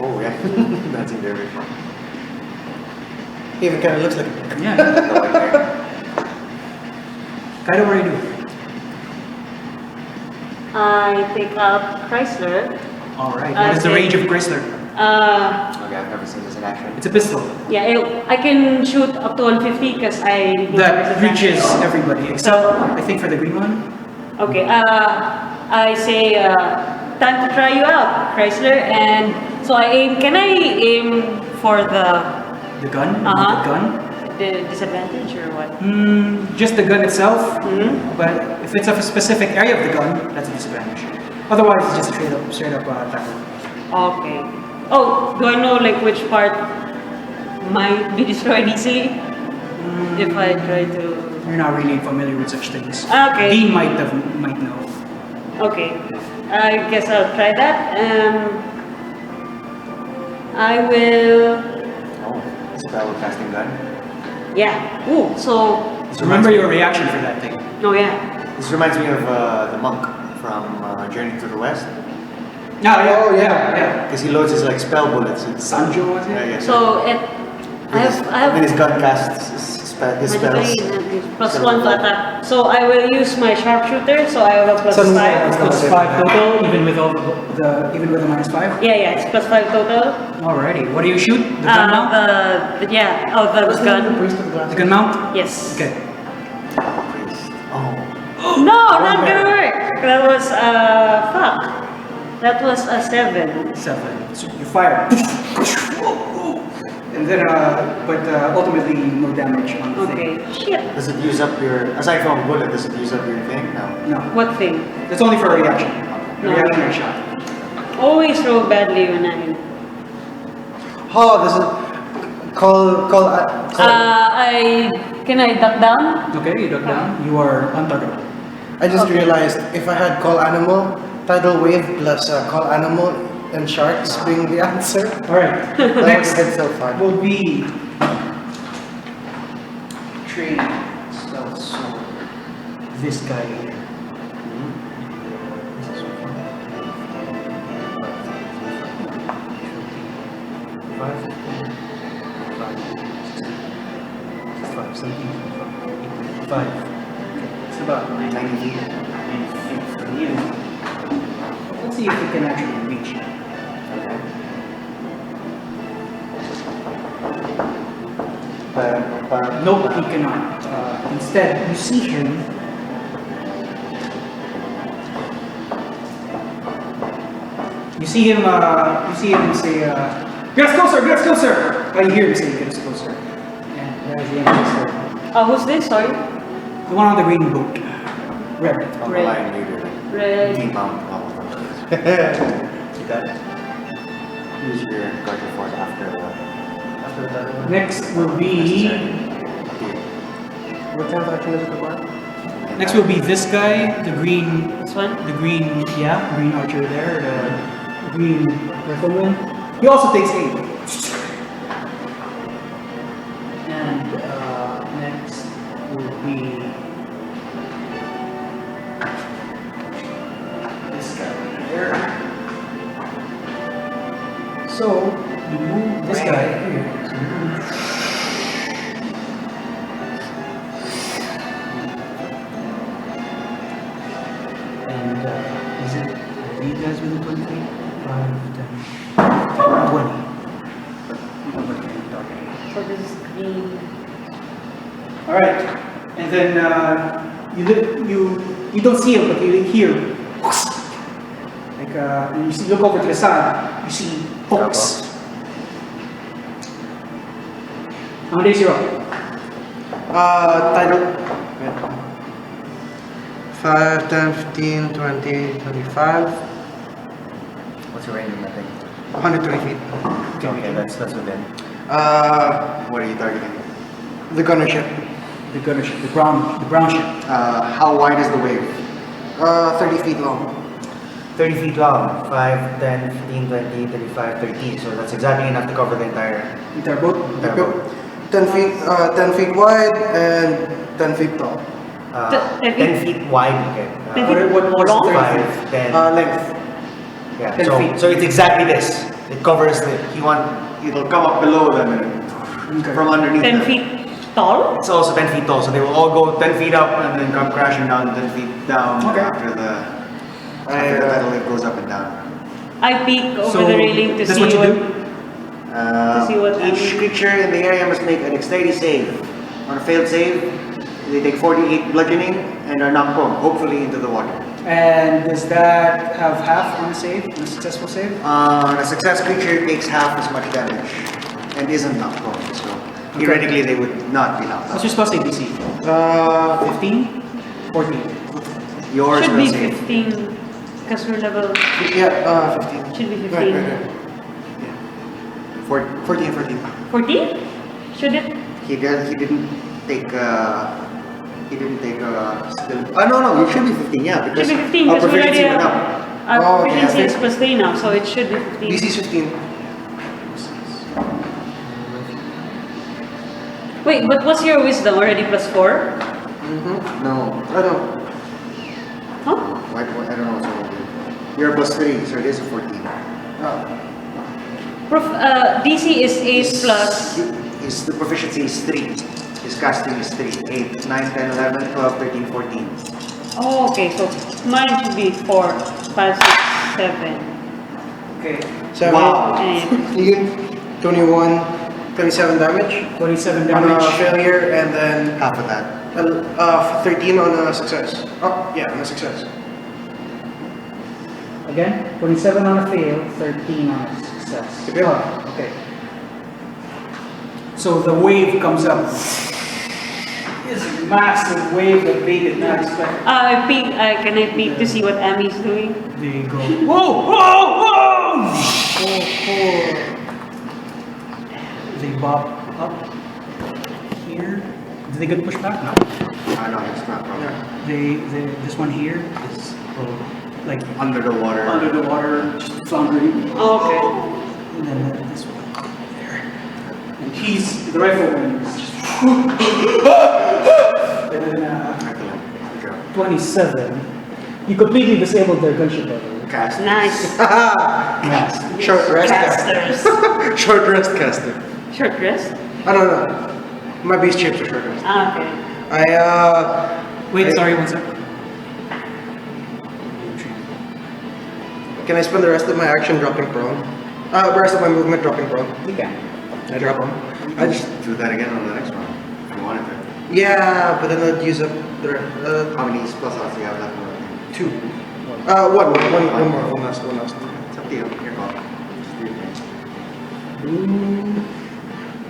[SPEAKER 4] Oh, yeah. That's in there.
[SPEAKER 2] He even kind of looks like it.
[SPEAKER 1] Yeah.
[SPEAKER 4] No one there.
[SPEAKER 1] Kaida, what do you do?
[SPEAKER 3] I pick up Chrysler.
[SPEAKER 1] Alright, what is the range of Chrysler?
[SPEAKER 4] Okay, I've never seen this in action.
[SPEAKER 1] It's a pistol.
[SPEAKER 3] Yeah, I can shoot up to 150 because I.
[SPEAKER 1] That reaches everybody, except I think for the green one.
[SPEAKER 3] Okay, I say, time to try you out, Chrysler, and so I aim. Can I aim for the
[SPEAKER 1] gun?
[SPEAKER 3] Uh-huh.
[SPEAKER 1] The gun?
[SPEAKER 3] disadvantage or what?
[SPEAKER 1] Just the gun itself,
[SPEAKER 3] Mm-hmm.
[SPEAKER 1] but if it's of a specific area of the gun, that's a disadvantage. Otherwise, it's just straight up attack.
[SPEAKER 3] Okay. Oh, do I know like which part might be destroyed easily if I try to?
[SPEAKER 1] You're not really familiar with such things.
[SPEAKER 3] Okay.
[SPEAKER 1] Dean might know.
[SPEAKER 3] Okay, I guess I'll try that. I will.
[SPEAKER 4] Oh, spell casting gun.
[SPEAKER 3] Yeah. Ooh. So.
[SPEAKER 1] Remember your reaction for that thing.
[SPEAKER 3] Oh yeah.
[SPEAKER 4] This reminds me of the monk from Journey to the West.
[SPEAKER 1] No, yeah,
[SPEAKER 2] Oh,
[SPEAKER 1] yeah.
[SPEAKER 4] Because he loads his like spell bullets. It's,
[SPEAKER 1] Sanjo, was it?
[SPEAKER 4] Yeah, yeah.
[SPEAKER 3] So it. I have.
[SPEAKER 4] And his gun casts his spells.
[SPEAKER 3] Plus 1 to attack. So I will use my sharpshooter. So I have a plus
[SPEAKER 2] So
[SPEAKER 3] 5.
[SPEAKER 1] It's plus 5 total, even with all the minus 5.
[SPEAKER 3] Yeah, it's plus 5 total.
[SPEAKER 1] Alrighty, what do you shoot? The gun mount?
[SPEAKER 3] The gun.
[SPEAKER 2] The priest of the glass.
[SPEAKER 1] The gun mount?
[SPEAKER 3] Yes.
[SPEAKER 1] Okay.
[SPEAKER 4] Oh.
[SPEAKER 3] No, not gonna work. That was fuck. That was a 7.
[SPEAKER 1] 7. So you fire. And then, but ultimately no damage on the
[SPEAKER 3] Okay.
[SPEAKER 1] thing.
[SPEAKER 3] Shit.
[SPEAKER 4] Does it use up your, aside from a bullet, does it use up your thing? No.
[SPEAKER 1] No,
[SPEAKER 3] What thing?
[SPEAKER 1] that's only for a reaction.
[SPEAKER 3] No.
[SPEAKER 1] Reactionary shot.
[SPEAKER 3] Always roll badly when I.
[SPEAKER 2] Oh, this is call.
[SPEAKER 3] Can I duck down?
[SPEAKER 1] Okay, you duck down. You are untouchable.
[SPEAKER 2] I just
[SPEAKER 3] Okay.
[SPEAKER 2] realized if I had call animal, tidal wave plus call animal and sharks being the answer.
[SPEAKER 1] Alright,
[SPEAKER 2] That would
[SPEAKER 1] next
[SPEAKER 2] have been so fun.
[SPEAKER 1] will be train stealth sword. This guy here. Five. It's about
[SPEAKER 4] 90 feet.
[SPEAKER 1] 90 feet from you. Let's see if we can actually reach you.
[SPEAKER 4] Okay.
[SPEAKER 1] Nope, he cannot. Instead, you see him. You see him say, get us closer, get us closer! You hear him say, get us closer. And there's the end of the story.
[SPEAKER 3] Who's this? Sorry.
[SPEAKER 1] The one on the green boat. Red.
[SPEAKER 4] On the
[SPEAKER 3] Red.
[SPEAKER 4] line leader.
[SPEAKER 3] Red.
[SPEAKER 4] T-mount. You got it. Use your guardian force after that.
[SPEAKER 1] Next will be,
[SPEAKER 2] What kind of action is it required?
[SPEAKER 1] next will be this guy, the green,
[SPEAKER 3] This one.
[SPEAKER 1] green archer there, the green rifleman. He also takes aim. And next will be this guy right there. So you move this guy here. So you move. And is it? Are you guys within 20 feet? 5, 10, 20.
[SPEAKER 3] So this is green.
[SPEAKER 1] All right, and then you don't see it, but you hear like when you look over to the side, you see hooks. How many days you're up?
[SPEAKER 2] Title. 5, 10, 15, 20, 25.
[SPEAKER 4] What's your range in that thing?
[SPEAKER 2] 120 feet.
[SPEAKER 4] Okay, that's within. What are you targeting?
[SPEAKER 2] The gunner ship.
[SPEAKER 1] The gunner ship, the brown ship.
[SPEAKER 5] How wide is the wave?
[SPEAKER 2] 30 feet long.
[SPEAKER 4] 30 feet long, 5, 10, 15, 20, 35, 30. So that's exactly enough to cover the entire
[SPEAKER 1] Boat.
[SPEAKER 4] boat.
[SPEAKER 2] 10 feet wide and 10 feet tall.
[SPEAKER 4] 10 feet wide, okay.
[SPEAKER 3] 10 feet
[SPEAKER 1] What's
[SPEAKER 3] long?
[SPEAKER 4] 5, 10.
[SPEAKER 2] Length.
[SPEAKER 4] Yeah,
[SPEAKER 1] 10
[SPEAKER 4] so,
[SPEAKER 1] feet.
[SPEAKER 4] so it's exactly this. It covers the, it'll come up below them and from underneath
[SPEAKER 3] 10
[SPEAKER 4] them.
[SPEAKER 3] feet tall?
[SPEAKER 4] It's also 10 feet tall, so they will all go 10 feet up and then come crashing down 10 feet down
[SPEAKER 1] Okay.
[SPEAKER 4] after the metal leg goes up and down.
[SPEAKER 3] I peek over
[SPEAKER 1] So,
[SPEAKER 3] the railing to
[SPEAKER 1] that's
[SPEAKER 3] see
[SPEAKER 1] what you
[SPEAKER 3] what.
[SPEAKER 1] do?
[SPEAKER 3] see what
[SPEAKER 4] Each creature in the area must make a dexterity save. On a failed save, they take 48 bludgeoning and are knocked prone, hopefully into the water.
[SPEAKER 1] And does that have half on a save, on a successful save?
[SPEAKER 4] A success creature takes half as much damage and isn't knocked prone, so theoretically they would not be knocked
[SPEAKER 1] What's
[SPEAKER 4] out.
[SPEAKER 1] your spell save DC? 15? 14.
[SPEAKER 4] Yours
[SPEAKER 3] should
[SPEAKER 4] will
[SPEAKER 3] be
[SPEAKER 4] save.
[SPEAKER 3] 15 because we're level.
[SPEAKER 2] Yeah, 15.
[SPEAKER 3] Should be 15.
[SPEAKER 2] Right.
[SPEAKER 4] 14.
[SPEAKER 3] 14? Should it?
[SPEAKER 4] He didn't take skill. Oh no, it should be 15, yeah,
[SPEAKER 3] Should
[SPEAKER 4] because
[SPEAKER 3] be 15
[SPEAKER 4] our
[SPEAKER 3] because we already
[SPEAKER 4] proficiency went
[SPEAKER 3] have.
[SPEAKER 4] up.
[SPEAKER 3] Our
[SPEAKER 2] Oh,
[SPEAKER 3] proficiency
[SPEAKER 2] yeah.
[SPEAKER 3] is plus 3 now, so it should be 15.
[SPEAKER 2] DC is 15.
[SPEAKER 3] Wait, but what's your wisdom? Already plus 4?
[SPEAKER 4] No,
[SPEAKER 2] I don't.
[SPEAKER 3] Huh?
[SPEAKER 4] I don't know what's wrong with you. You're plus 3, so it is a 14.
[SPEAKER 3] DC is 8 plus.
[SPEAKER 4] The proficiency is 3. His casting is 3. 8, 9, 10, 11, 12, 13, 14.
[SPEAKER 3] Oh, okay, so mine should be 4, 5, 6, 7.
[SPEAKER 1] Okay.
[SPEAKER 2] 7.
[SPEAKER 4] Wow.
[SPEAKER 3] And
[SPEAKER 2] You get 21, 27 damage
[SPEAKER 1] 27
[SPEAKER 2] on a
[SPEAKER 1] damage.
[SPEAKER 2] failure, and then
[SPEAKER 4] Half of that.
[SPEAKER 2] 13 on a success. Oh, yeah, on a success.
[SPEAKER 1] Again, 27 on a fail, 13 on a success.
[SPEAKER 2] Okay.
[SPEAKER 1] Oh, okay. So the wave comes up. It's a massive wave that they did not expect.
[SPEAKER 3] I peek. Can I peek to see what Ami's doing?
[SPEAKER 1] They go, whoa, whoa, whoa! They bob up here. Did they get pushed back? No.
[SPEAKER 4] No, it's not problem.
[SPEAKER 1] This one here is like
[SPEAKER 4] Under the water.
[SPEAKER 1] under the water, just floundering.
[SPEAKER 3] Oh, okay.
[SPEAKER 1] And then this one there. And he's the rifleman. Is just and then
[SPEAKER 4] Good job.
[SPEAKER 1] 27. You completely disabled their gunship level.
[SPEAKER 4] Cast.
[SPEAKER 3] Nice.
[SPEAKER 1] Yes.
[SPEAKER 2] Short rest.
[SPEAKER 3] Casters.
[SPEAKER 2] Short rest caster.
[SPEAKER 3] Short rest?
[SPEAKER 2] I don't know. My base chips are short rest.
[SPEAKER 3] Ah, okay.
[SPEAKER 1] Wait, sorry, one sec.
[SPEAKER 2] Can I spend the rest of my action dropping prone? The rest of my movement dropping prone.
[SPEAKER 1] You can.
[SPEAKER 2] I drop them. I just.
[SPEAKER 4] Do that again on the next one, if you wanted to.
[SPEAKER 2] Yeah, but then I'd use up the.
[SPEAKER 4] How many spell slots do you have left for that?
[SPEAKER 2] 2. One more. One last.
[SPEAKER 4] It's up to you. Your call. Just do your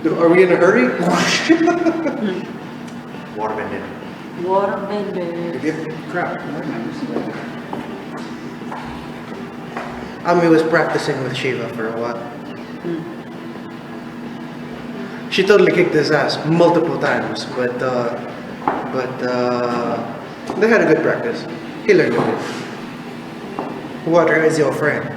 [SPEAKER 4] thing.
[SPEAKER 2] Are we in a hurry?
[SPEAKER 4] Waterbended.
[SPEAKER 3] Waterbender.
[SPEAKER 1] Crap.
[SPEAKER 2] Ami was practicing with Shiva for a while. She totally kicked his ass multiple times, but they had a good practice. He learned with it. Water is your friend.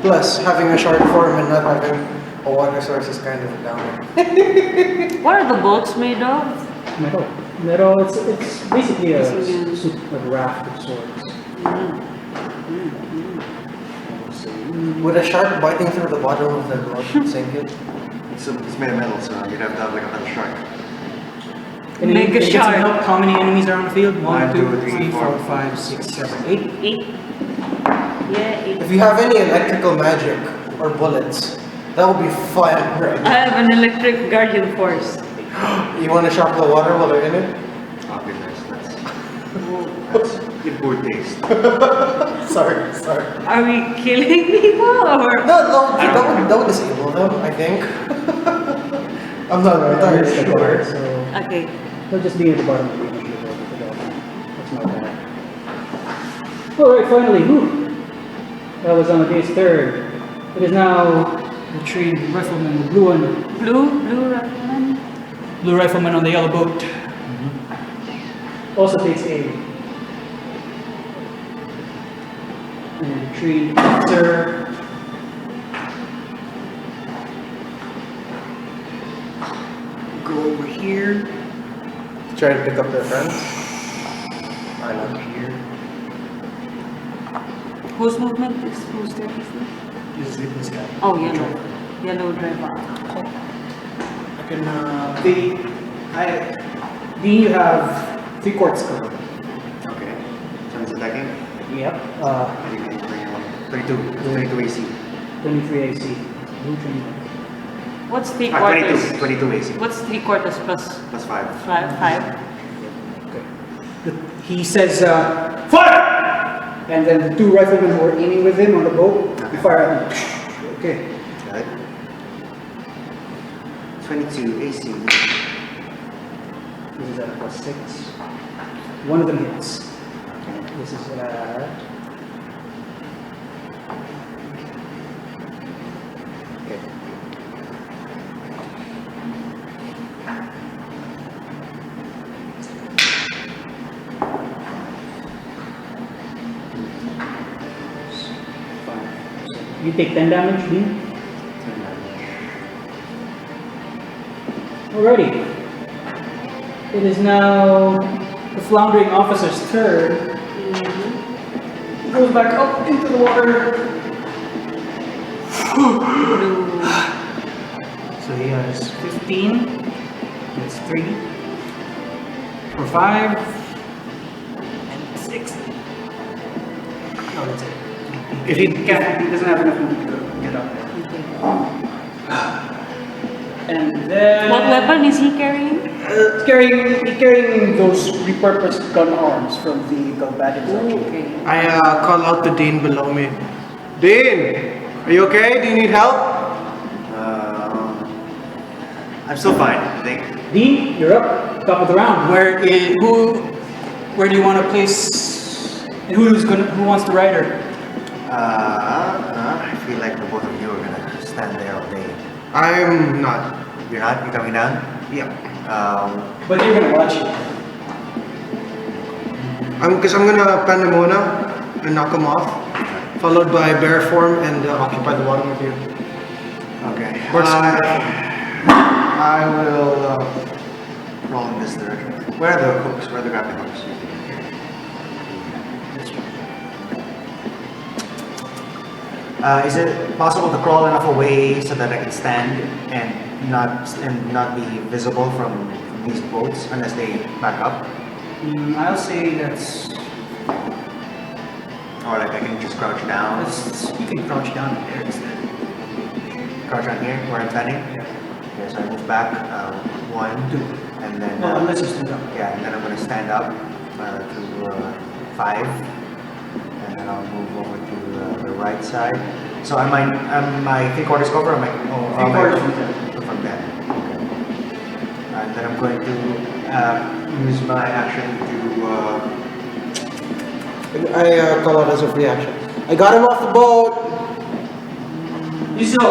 [SPEAKER 2] Plus, having a short form and not having a water source is kind of a downer.
[SPEAKER 3] What are the boats made of?
[SPEAKER 1] Metal. Metal, it's basically a
[SPEAKER 3] Basically,
[SPEAKER 1] raft of swords.
[SPEAKER 2] Would a shark biting through the bottom of the boat sink it?
[SPEAKER 5] It's made of metal, so you'd have to have like a metal shark.
[SPEAKER 1] Can you
[SPEAKER 3] Mega
[SPEAKER 1] get some
[SPEAKER 3] shark.
[SPEAKER 1] help? How many enemies are on the field? 1,
[SPEAKER 5] One,
[SPEAKER 1] 2,
[SPEAKER 5] two,
[SPEAKER 1] 3,
[SPEAKER 5] three,
[SPEAKER 1] 4,
[SPEAKER 5] four,
[SPEAKER 1] 5, 6, 7, 8.
[SPEAKER 3] 8. Yeah, 8.
[SPEAKER 2] If you have any electrical magic or bullets, that would be fun, right?
[SPEAKER 3] I have an electric guardian force.
[SPEAKER 2] You want to shock the water while they're in it?
[SPEAKER 5] Oh, goodness, that's in poor taste.
[SPEAKER 2] Sorry.
[SPEAKER 3] Are we killing people or?
[SPEAKER 2] That would disable them, I think. I'm not entirely
[SPEAKER 1] That's the
[SPEAKER 2] sure.
[SPEAKER 1] part, so
[SPEAKER 3] Okay.
[SPEAKER 1] they'll just be at the bottom of the ocean. That's not bad. Alright, finally, whew. That was on the day's 3rd. It is now the trained rifleman, the blue one.
[SPEAKER 3] Blue rifleman.
[SPEAKER 1] Blue rifleman on the yellow boat. Also takes aim. And the trained officer. Go over here.
[SPEAKER 2] Try to pick up their friends. I know.
[SPEAKER 1] Here.
[SPEAKER 3] Whose movement is whose turn is this?
[SPEAKER 1] This guy.
[SPEAKER 3] Oh, yellow. Yellow driver.
[SPEAKER 1] I can, Dean, you have 3 quarts covered.
[SPEAKER 5] Okay. So it's attacking?
[SPEAKER 1] Yep.
[SPEAKER 5] 32 AC.
[SPEAKER 1] 23 AC. Blue train.
[SPEAKER 3] What's 3
[SPEAKER 5] Ah,
[SPEAKER 3] quarters?
[SPEAKER 5] 22 AC.
[SPEAKER 3] What's 3 quarters plus
[SPEAKER 5] Plus 5.
[SPEAKER 3] 5?
[SPEAKER 1] Okay. He says, fire! And then the 2 riflemen who are aiming with him on the boat, you fire at them. Okay.
[SPEAKER 5] Got it. 22 AC.
[SPEAKER 1] This is at a +6. One of them hits. This is at... Okay. You take 10 damage, Dean? Alrighty. It is now the floundering officer's turn. He goes back up into the water. So he has 15. That's 3. Or 5. And 6. No, that's it. If he can't, he doesn't have enough movement to get up there. And then...
[SPEAKER 3] What weapon is he carrying?
[SPEAKER 1] He's carrying those repurposed gun arms from the Galbadians.
[SPEAKER 3] Okay.
[SPEAKER 2] I call out to Dean below me. Dean, are you okay? Do you need help?
[SPEAKER 5] I'm still fine, I think.
[SPEAKER 1] Dean, you're up, top of the round. Where do you want to place? And who wants to ride her?
[SPEAKER 5] I feel like the both of you are gonna stand there all day.
[SPEAKER 2] I'm not.
[SPEAKER 5] You're not? You're coming down?
[SPEAKER 2] Yep.
[SPEAKER 1] But you're gonna watch it.
[SPEAKER 2] Because I'm gonna Pandemona and knock him off, followed by bear form and occupy the bottom with you.
[SPEAKER 5] Okay.
[SPEAKER 2] Works.
[SPEAKER 5] I will roll in this direction. Where are the hooks? Where are the grappling hooks? Is it possible to crawl enough away so that I can stand and not be visible from these boats unless they back up?
[SPEAKER 1] I'll say that's...
[SPEAKER 5] Or like I can just crouch down?
[SPEAKER 1] You can crouch down there instead.
[SPEAKER 5] Crouch on here where I'm standing? Okay, so I move back 1, 2, and then...
[SPEAKER 1] Well, unless you stand up.
[SPEAKER 5] Yeah, and then I'm going to stand up to 5, and then I'll move over to the right side. So am my 3/4 cover? Am I?
[SPEAKER 1] Three-quarters
[SPEAKER 5] from that. Okay. And then I'm going to use my action to.
[SPEAKER 2] I call out as a reaction. I got him off the boat.
[SPEAKER 1] You saw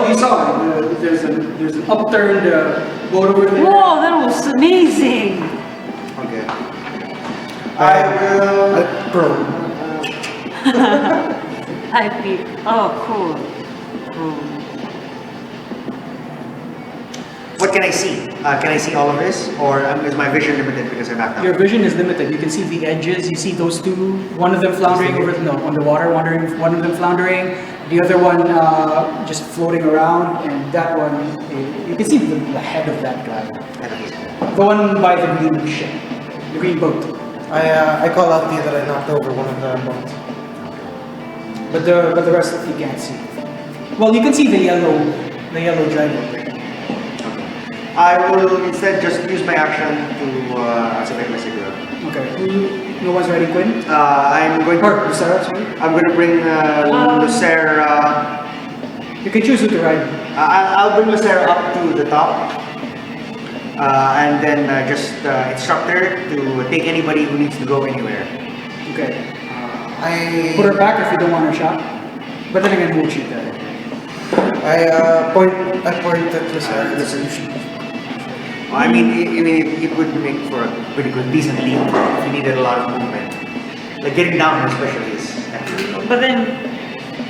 [SPEAKER 1] there's an upturned boat over there.
[SPEAKER 3] Whoa, that was amazing!
[SPEAKER 5] Okay. I will.
[SPEAKER 2] Prone.
[SPEAKER 3] I peek. Oh, cool.
[SPEAKER 5] What can I see? Can I see all of this, or is my vision limited because I'm back down?
[SPEAKER 1] Your vision is limited. You can see the edges. You see those two. One of them floundering on the water, one of them floundering. The other one just floating around, and that one, you can see the head of that guy. The one by the green ship, the green boat.
[SPEAKER 2] I call out to you that I knocked over one of the boats.
[SPEAKER 1] But the rest you can't see. Well, you can see the yellow dragon.
[SPEAKER 4] I will instead just use my action to activate my signal.
[SPEAKER 1] Okay. No one's ready, Quinn?
[SPEAKER 4] I'm going to.
[SPEAKER 1] Or Lucera, sorry.
[SPEAKER 4] I'm going to bring Lucera.
[SPEAKER 1] You can choose who to ride.
[SPEAKER 4] I'll bring Lucera up to the top, and then just instruct her to take anybody who needs to go anywhere.
[SPEAKER 1] Okay.
[SPEAKER 2] I
[SPEAKER 1] Put her back if you don't want her shot. But then again, we'll shoot that.
[SPEAKER 2] I point at Lucera.
[SPEAKER 4] I mean, it would make for a pretty good, decent leap if you needed a lot of movement. Like getting down especially is actually.
[SPEAKER 3] But then,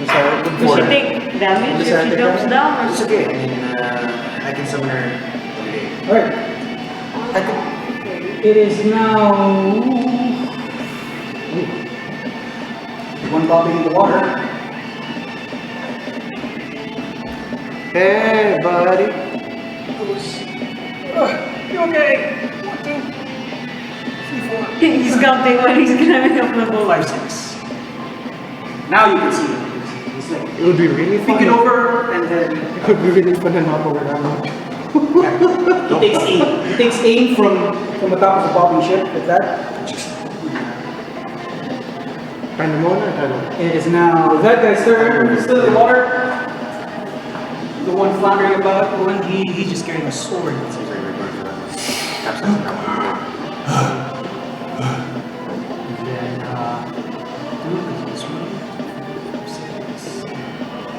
[SPEAKER 3] does she take damage if she jumps down? Or
[SPEAKER 4] It's okay. I mean, I can summon her every day.
[SPEAKER 1] Alright. It is now... one bobbing in the water.
[SPEAKER 4] Hey, buddy.
[SPEAKER 1] You okay? 1, 2, 3, 4.
[SPEAKER 3] He's counting when he's climbing up the boat.
[SPEAKER 1] 5, 6. Now you can see it. It's like,
[SPEAKER 2] It would be really fun.
[SPEAKER 1] pick it over and then
[SPEAKER 2] It would be really fun to knock over that much.
[SPEAKER 1] he takes aim. He takes aim from the top of the bobbing ship like that. It is now that guy's turn. He's still in the water. The one floundering about, the one he just carrying a sword.
[SPEAKER 4] Seems like we're going for that. Absolutely not.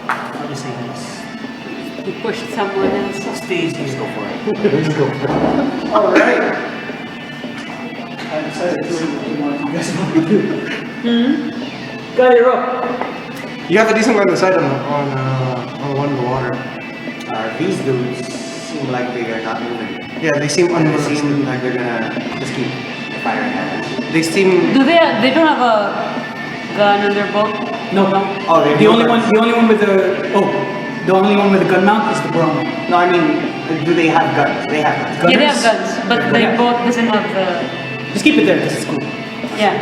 [SPEAKER 1] I'll just say this.
[SPEAKER 3] He pushed someone else.
[SPEAKER 1] Stays here.
[SPEAKER 4] Go for it.
[SPEAKER 5] Let's go for it.
[SPEAKER 1] Alright. I decided to do what you guys want to do. Got you're up.
[SPEAKER 2] You have a decent line of sight on one of the water.
[SPEAKER 4] These dudes seem like they are not moving.
[SPEAKER 2] Yeah, they seem
[SPEAKER 4] They
[SPEAKER 2] unmoving.
[SPEAKER 4] seem like they're gonna just keep firing at us.
[SPEAKER 2] They seem.
[SPEAKER 3] Do they don't have a gun on their boat?
[SPEAKER 1] No.
[SPEAKER 4] Oh, they
[SPEAKER 1] The only one with the gun mount is the brown.
[SPEAKER 4] No, I mean, do they have guns? They have guns.
[SPEAKER 3] Yeah, they have
[SPEAKER 1] Gunners?
[SPEAKER 3] guns, but their boat doesn't have the.
[SPEAKER 1] Just keep it there because it's cool.
[SPEAKER 3] Yeah.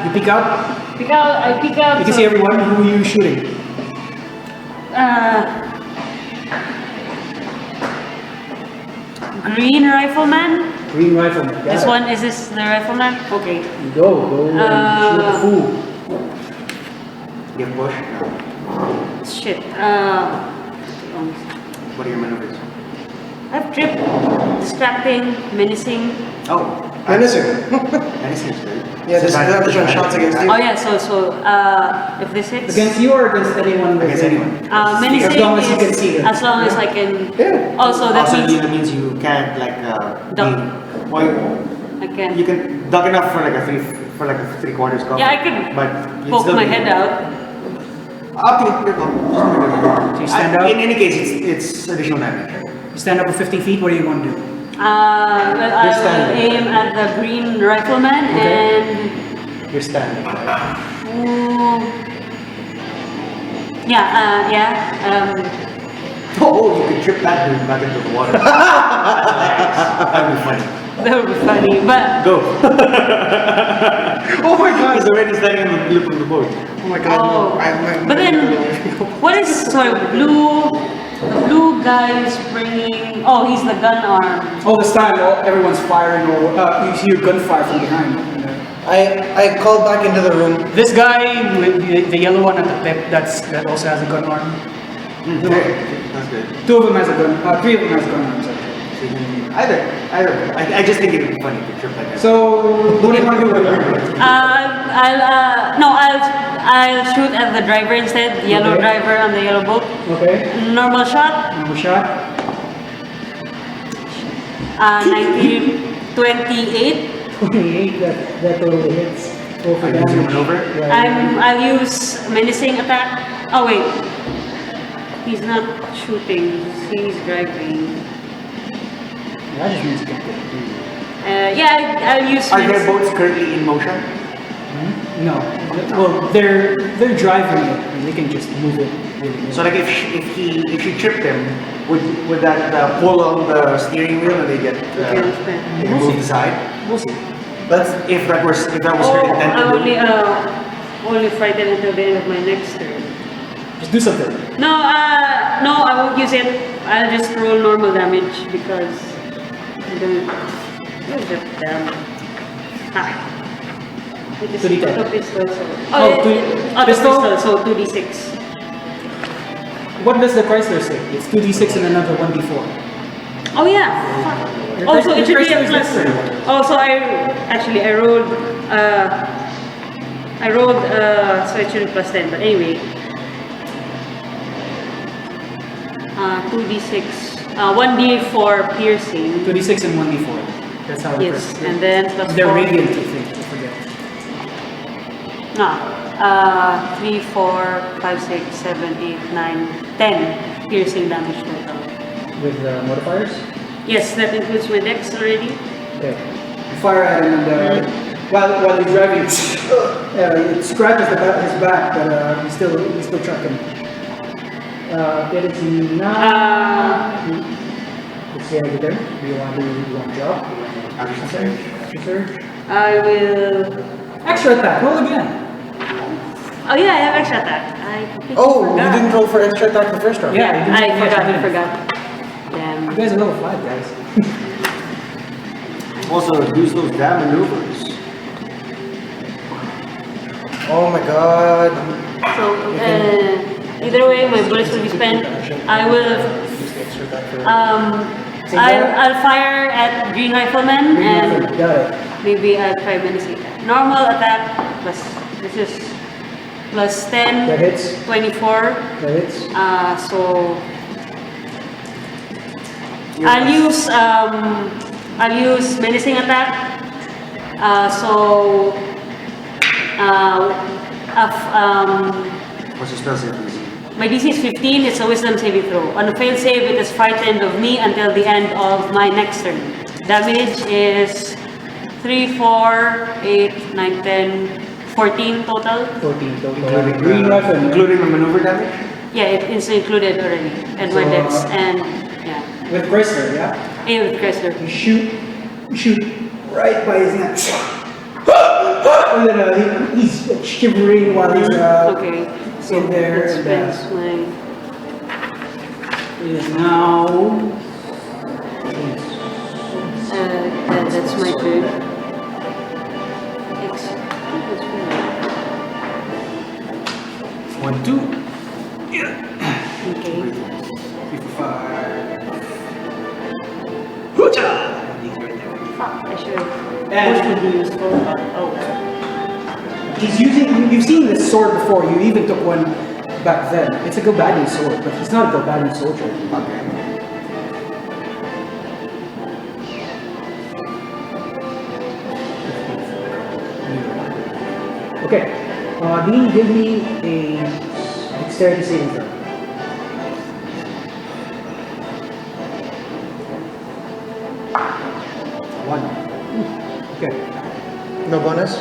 [SPEAKER 1] You peek out.
[SPEAKER 3] I peek out.
[SPEAKER 1] You can see everyone. Who are you shooting?
[SPEAKER 3] Green rifleman.
[SPEAKER 1] Green rifleman. Got
[SPEAKER 3] This
[SPEAKER 1] it.
[SPEAKER 3] one is this the rifleman? Okay.
[SPEAKER 1] Go and shoot the fool.
[SPEAKER 4] Give push.
[SPEAKER 3] Shit.
[SPEAKER 4] What are your maneuvers?
[SPEAKER 3] I have trip, distracting, menacing.
[SPEAKER 4] Oh,
[SPEAKER 2] Menacing.
[SPEAKER 4] menacing is good.
[SPEAKER 2] Yeah, this is advantage on shots against you.
[SPEAKER 3] Oh yeah. So if this hits.
[SPEAKER 1] Against you or against anyone?
[SPEAKER 4] Against anyone.
[SPEAKER 3] Menacing
[SPEAKER 1] As long as you
[SPEAKER 3] is-
[SPEAKER 1] can see them.
[SPEAKER 3] As long as I can.
[SPEAKER 2] Yeah.
[SPEAKER 3] Also, that
[SPEAKER 4] Also,
[SPEAKER 3] means
[SPEAKER 4] that means you can't like
[SPEAKER 3] Duck. I
[SPEAKER 4] you
[SPEAKER 3] can.
[SPEAKER 4] can duck enough for like a three-quarters cover.
[SPEAKER 3] Yeah, I can
[SPEAKER 4] But you'd
[SPEAKER 3] poke
[SPEAKER 4] still
[SPEAKER 3] my
[SPEAKER 4] be-
[SPEAKER 3] head out.
[SPEAKER 4] Up to your call.
[SPEAKER 1] So you stand up?
[SPEAKER 4] In any case, it's additional damage.
[SPEAKER 1] You stand up for 50 feet. What do you want to do?
[SPEAKER 3] Well, I will
[SPEAKER 1] standing.
[SPEAKER 3] aim at the green rifleman
[SPEAKER 1] Okay.
[SPEAKER 3] and.
[SPEAKER 1] You're standing.
[SPEAKER 3] Ooh, yeah.
[SPEAKER 4] Oh, you could trip that dude back into the water. That would be funny.
[SPEAKER 3] That would be funny, but.
[SPEAKER 4] Go. Oh my god, he's already standing on the lip of the boat.
[SPEAKER 2] Oh my god.
[SPEAKER 3] Oh.
[SPEAKER 2] No.
[SPEAKER 3] But then, what is the blue guy is bringing? Oh, he's the gun arm.
[SPEAKER 1] All this time, everyone's firing, or you see your gunfire from behind.
[SPEAKER 2] I called back into the room.
[SPEAKER 1] This guy with the yellow one at the tip, that also has a gun arm.
[SPEAKER 4] Okay, that's good.
[SPEAKER 1] 2 of them has a gun. 3 of them has gun arms. Actually.
[SPEAKER 4] So you can, either. I just think it would be funny to trip like that.
[SPEAKER 1] So what do you want to do with it?
[SPEAKER 3] I'll shoot at the driver instead. The yellow
[SPEAKER 1] Okay.
[SPEAKER 3] driver on the yellow boat.
[SPEAKER 1] Okay.
[SPEAKER 3] Normal shot.
[SPEAKER 1] Another shot.
[SPEAKER 3] 1928.
[SPEAKER 1] 28. That totally hits. Go for
[SPEAKER 4] Are you using
[SPEAKER 1] damage.
[SPEAKER 4] maneuver?
[SPEAKER 1] Right.
[SPEAKER 3] I'll use menacing attack. Oh wait, he's not shooting. He's driving.
[SPEAKER 1] That just means you can't get it.
[SPEAKER 3] Yeah, I'll use.
[SPEAKER 4] Are their
[SPEAKER 3] menacing-
[SPEAKER 4] boats currently in motion?
[SPEAKER 1] Hmm? No. Well, they're driving it, and they can just move it.
[SPEAKER 4] So like if she tripped him, would that pull on the steering wheel and they get they
[SPEAKER 1] We'll
[SPEAKER 4] move
[SPEAKER 1] see.
[SPEAKER 4] aside?
[SPEAKER 1] We'll see.
[SPEAKER 4] That's if that was her
[SPEAKER 3] Oh,
[SPEAKER 4] intent
[SPEAKER 3] I'm
[SPEAKER 4] to do.
[SPEAKER 3] only frightened until the end of my next turn.
[SPEAKER 1] Just do something.
[SPEAKER 3] No, no, I won't use it. I'll just roll normal damage because I don't. Where's the damage? Ah. It is
[SPEAKER 1] 2d10.
[SPEAKER 3] auto pistol, so.
[SPEAKER 1] Oh,
[SPEAKER 3] auto
[SPEAKER 1] pistol?
[SPEAKER 3] pistol, so 2d6.
[SPEAKER 1] What does the Chrysler say? It's 2d6 and another 1d4.
[SPEAKER 3] Oh yeah.
[SPEAKER 1] Your
[SPEAKER 3] Also, it should be
[SPEAKER 1] Chrysler
[SPEAKER 3] a
[SPEAKER 1] is
[SPEAKER 3] plus.
[SPEAKER 1] different.
[SPEAKER 3] Also, I rolled so it should be plus 10. But anyway, 2d6, 1d4 piercing.
[SPEAKER 1] 2d6 and 1d4. That's how it
[SPEAKER 3] Yes,
[SPEAKER 1] works.
[SPEAKER 3] and then plus
[SPEAKER 1] They're
[SPEAKER 3] 4.
[SPEAKER 1] radiant, I think. I forget.
[SPEAKER 3] No. 3, 4, 5, 6, 7, 8, 9, 10 piercing damage total.
[SPEAKER 1] With modifiers?
[SPEAKER 3] Yes, that includes my dex already.
[SPEAKER 1] Okay. You fire at him and while he's driving, it scratches his back, but he's still trucking. Get it to now. Let's see how you there. Do you want to drop?
[SPEAKER 4] Action surge.
[SPEAKER 1] Action surge.
[SPEAKER 3] I will.
[SPEAKER 1] Extra attack. Roll again.
[SPEAKER 3] Oh yeah, I have extra attack. I completely
[SPEAKER 2] Oh,
[SPEAKER 3] forgot.
[SPEAKER 2] you didn't roll for extra attack the first round?
[SPEAKER 1] Yeah, you didn't-
[SPEAKER 3] I
[SPEAKER 1] yes, you
[SPEAKER 3] forgot. I
[SPEAKER 1] didn't.
[SPEAKER 3] forgot. Damn.
[SPEAKER 1] You guys are level 5, guys.
[SPEAKER 4] Also, use those damn maneuvers.
[SPEAKER 2] Oh my god.
[SPEAKER 3] So either way, my bullets will be spent. I will.
[SPEAKER 2] Use the extra attack for
[SPEAKER 3] I'll fire at Green Rifleman and
[SPEAKER 1] Got it.
[SPEAKER 3] maybe I'll try menacing attack. Normal attack plus this is plus 10,
[SPEAKER 1] That hits.
[SPEAKER 3] 24.
[SPEAKER 1] That hits.
[SPEAKER 3] So I'll use menacing attack.
[SPEAKER 4] What's your spell save DC?
[SPEAKER 3] My DC is 15. It's a Wisdom saving throw. On a failed save, it is frightened of me until the end of my next turn. Damage is 3, 4, 8, 9, 10, 14 total.
[SPEAKER 1] 14 total.
[SPEAKER 4] Including
[SPEAKER 1] Green rifle.
[SPEAKER 4] including the maneuver damage?
[SPEAKER 3] Yeah, it's included already. And my
[SPEAKER 1] So,
[SPEAKER 3] dex and yeah.
[SPEAKER 1] With Chrysler, yeah?
[SPEAKER 3] Hey, with Chrysler.
[SPEAKER 1] You shoot right by his neck. And then he's shivering while he's
[SPEAKER 3] Okay. So
[SPEAKER 1] in there.
[SPEAKER 3] that spends my.
[SPEAKER 1] It is now.
[SPEAKER 3] That's my turn. It's
[SPEAKER 1] 1, 2,
[SPEAKER 3] okay.
[SPEAKER 1] 3, 4, 5. Hoocha!
[SPEAKER 3] Fuck, I should have.
[SPEAKER 1] And-
[SPEAKER 3] Would be useful, but oh.
[SPEAKER 1] He's using. You've seen this sword before. You even took one back then. It's a Gobadian sword, but he's not a Gobadian soldier.
[SPEAKER 4] Okay.
[SPEAKER 1] Okay. Dean, give me a dexterity saving throw. 1. Okay.
[SPEAKER 2] no bonus?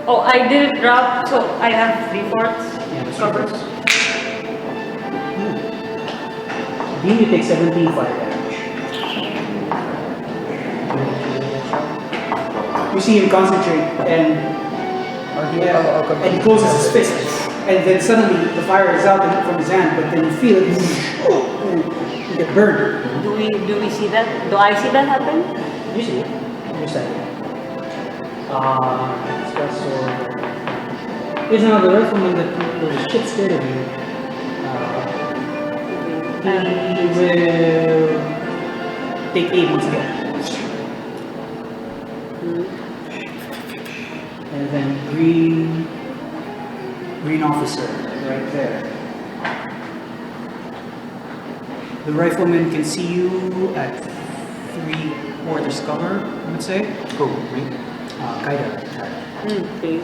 [SPEAKER 3] Oh, I didn't drop, so I have 3/4
[SPEAKER 1] Yeah, that's
[SPEAKER 3] covered.
[SPEAKER 1] Dean, you take 17 fire damage. You see him concentrate and he closes his fist. And then suddenly the fire is out from his hand, but then you feel it and you get burned.
[SPEAKER 3] Do we see that? Do I see that happen?
[SPEAKER 1] You see it. You said it. Here's another rifleman that was shit scared of you. He will take 8 once again. And then green officer right there. The rifleman can see you at 3/4 cover, I would say.
[SPEAKER 4] Cool. Me?
[SPEAKER 1] Kaida.
[SPEAKER 3] Okay.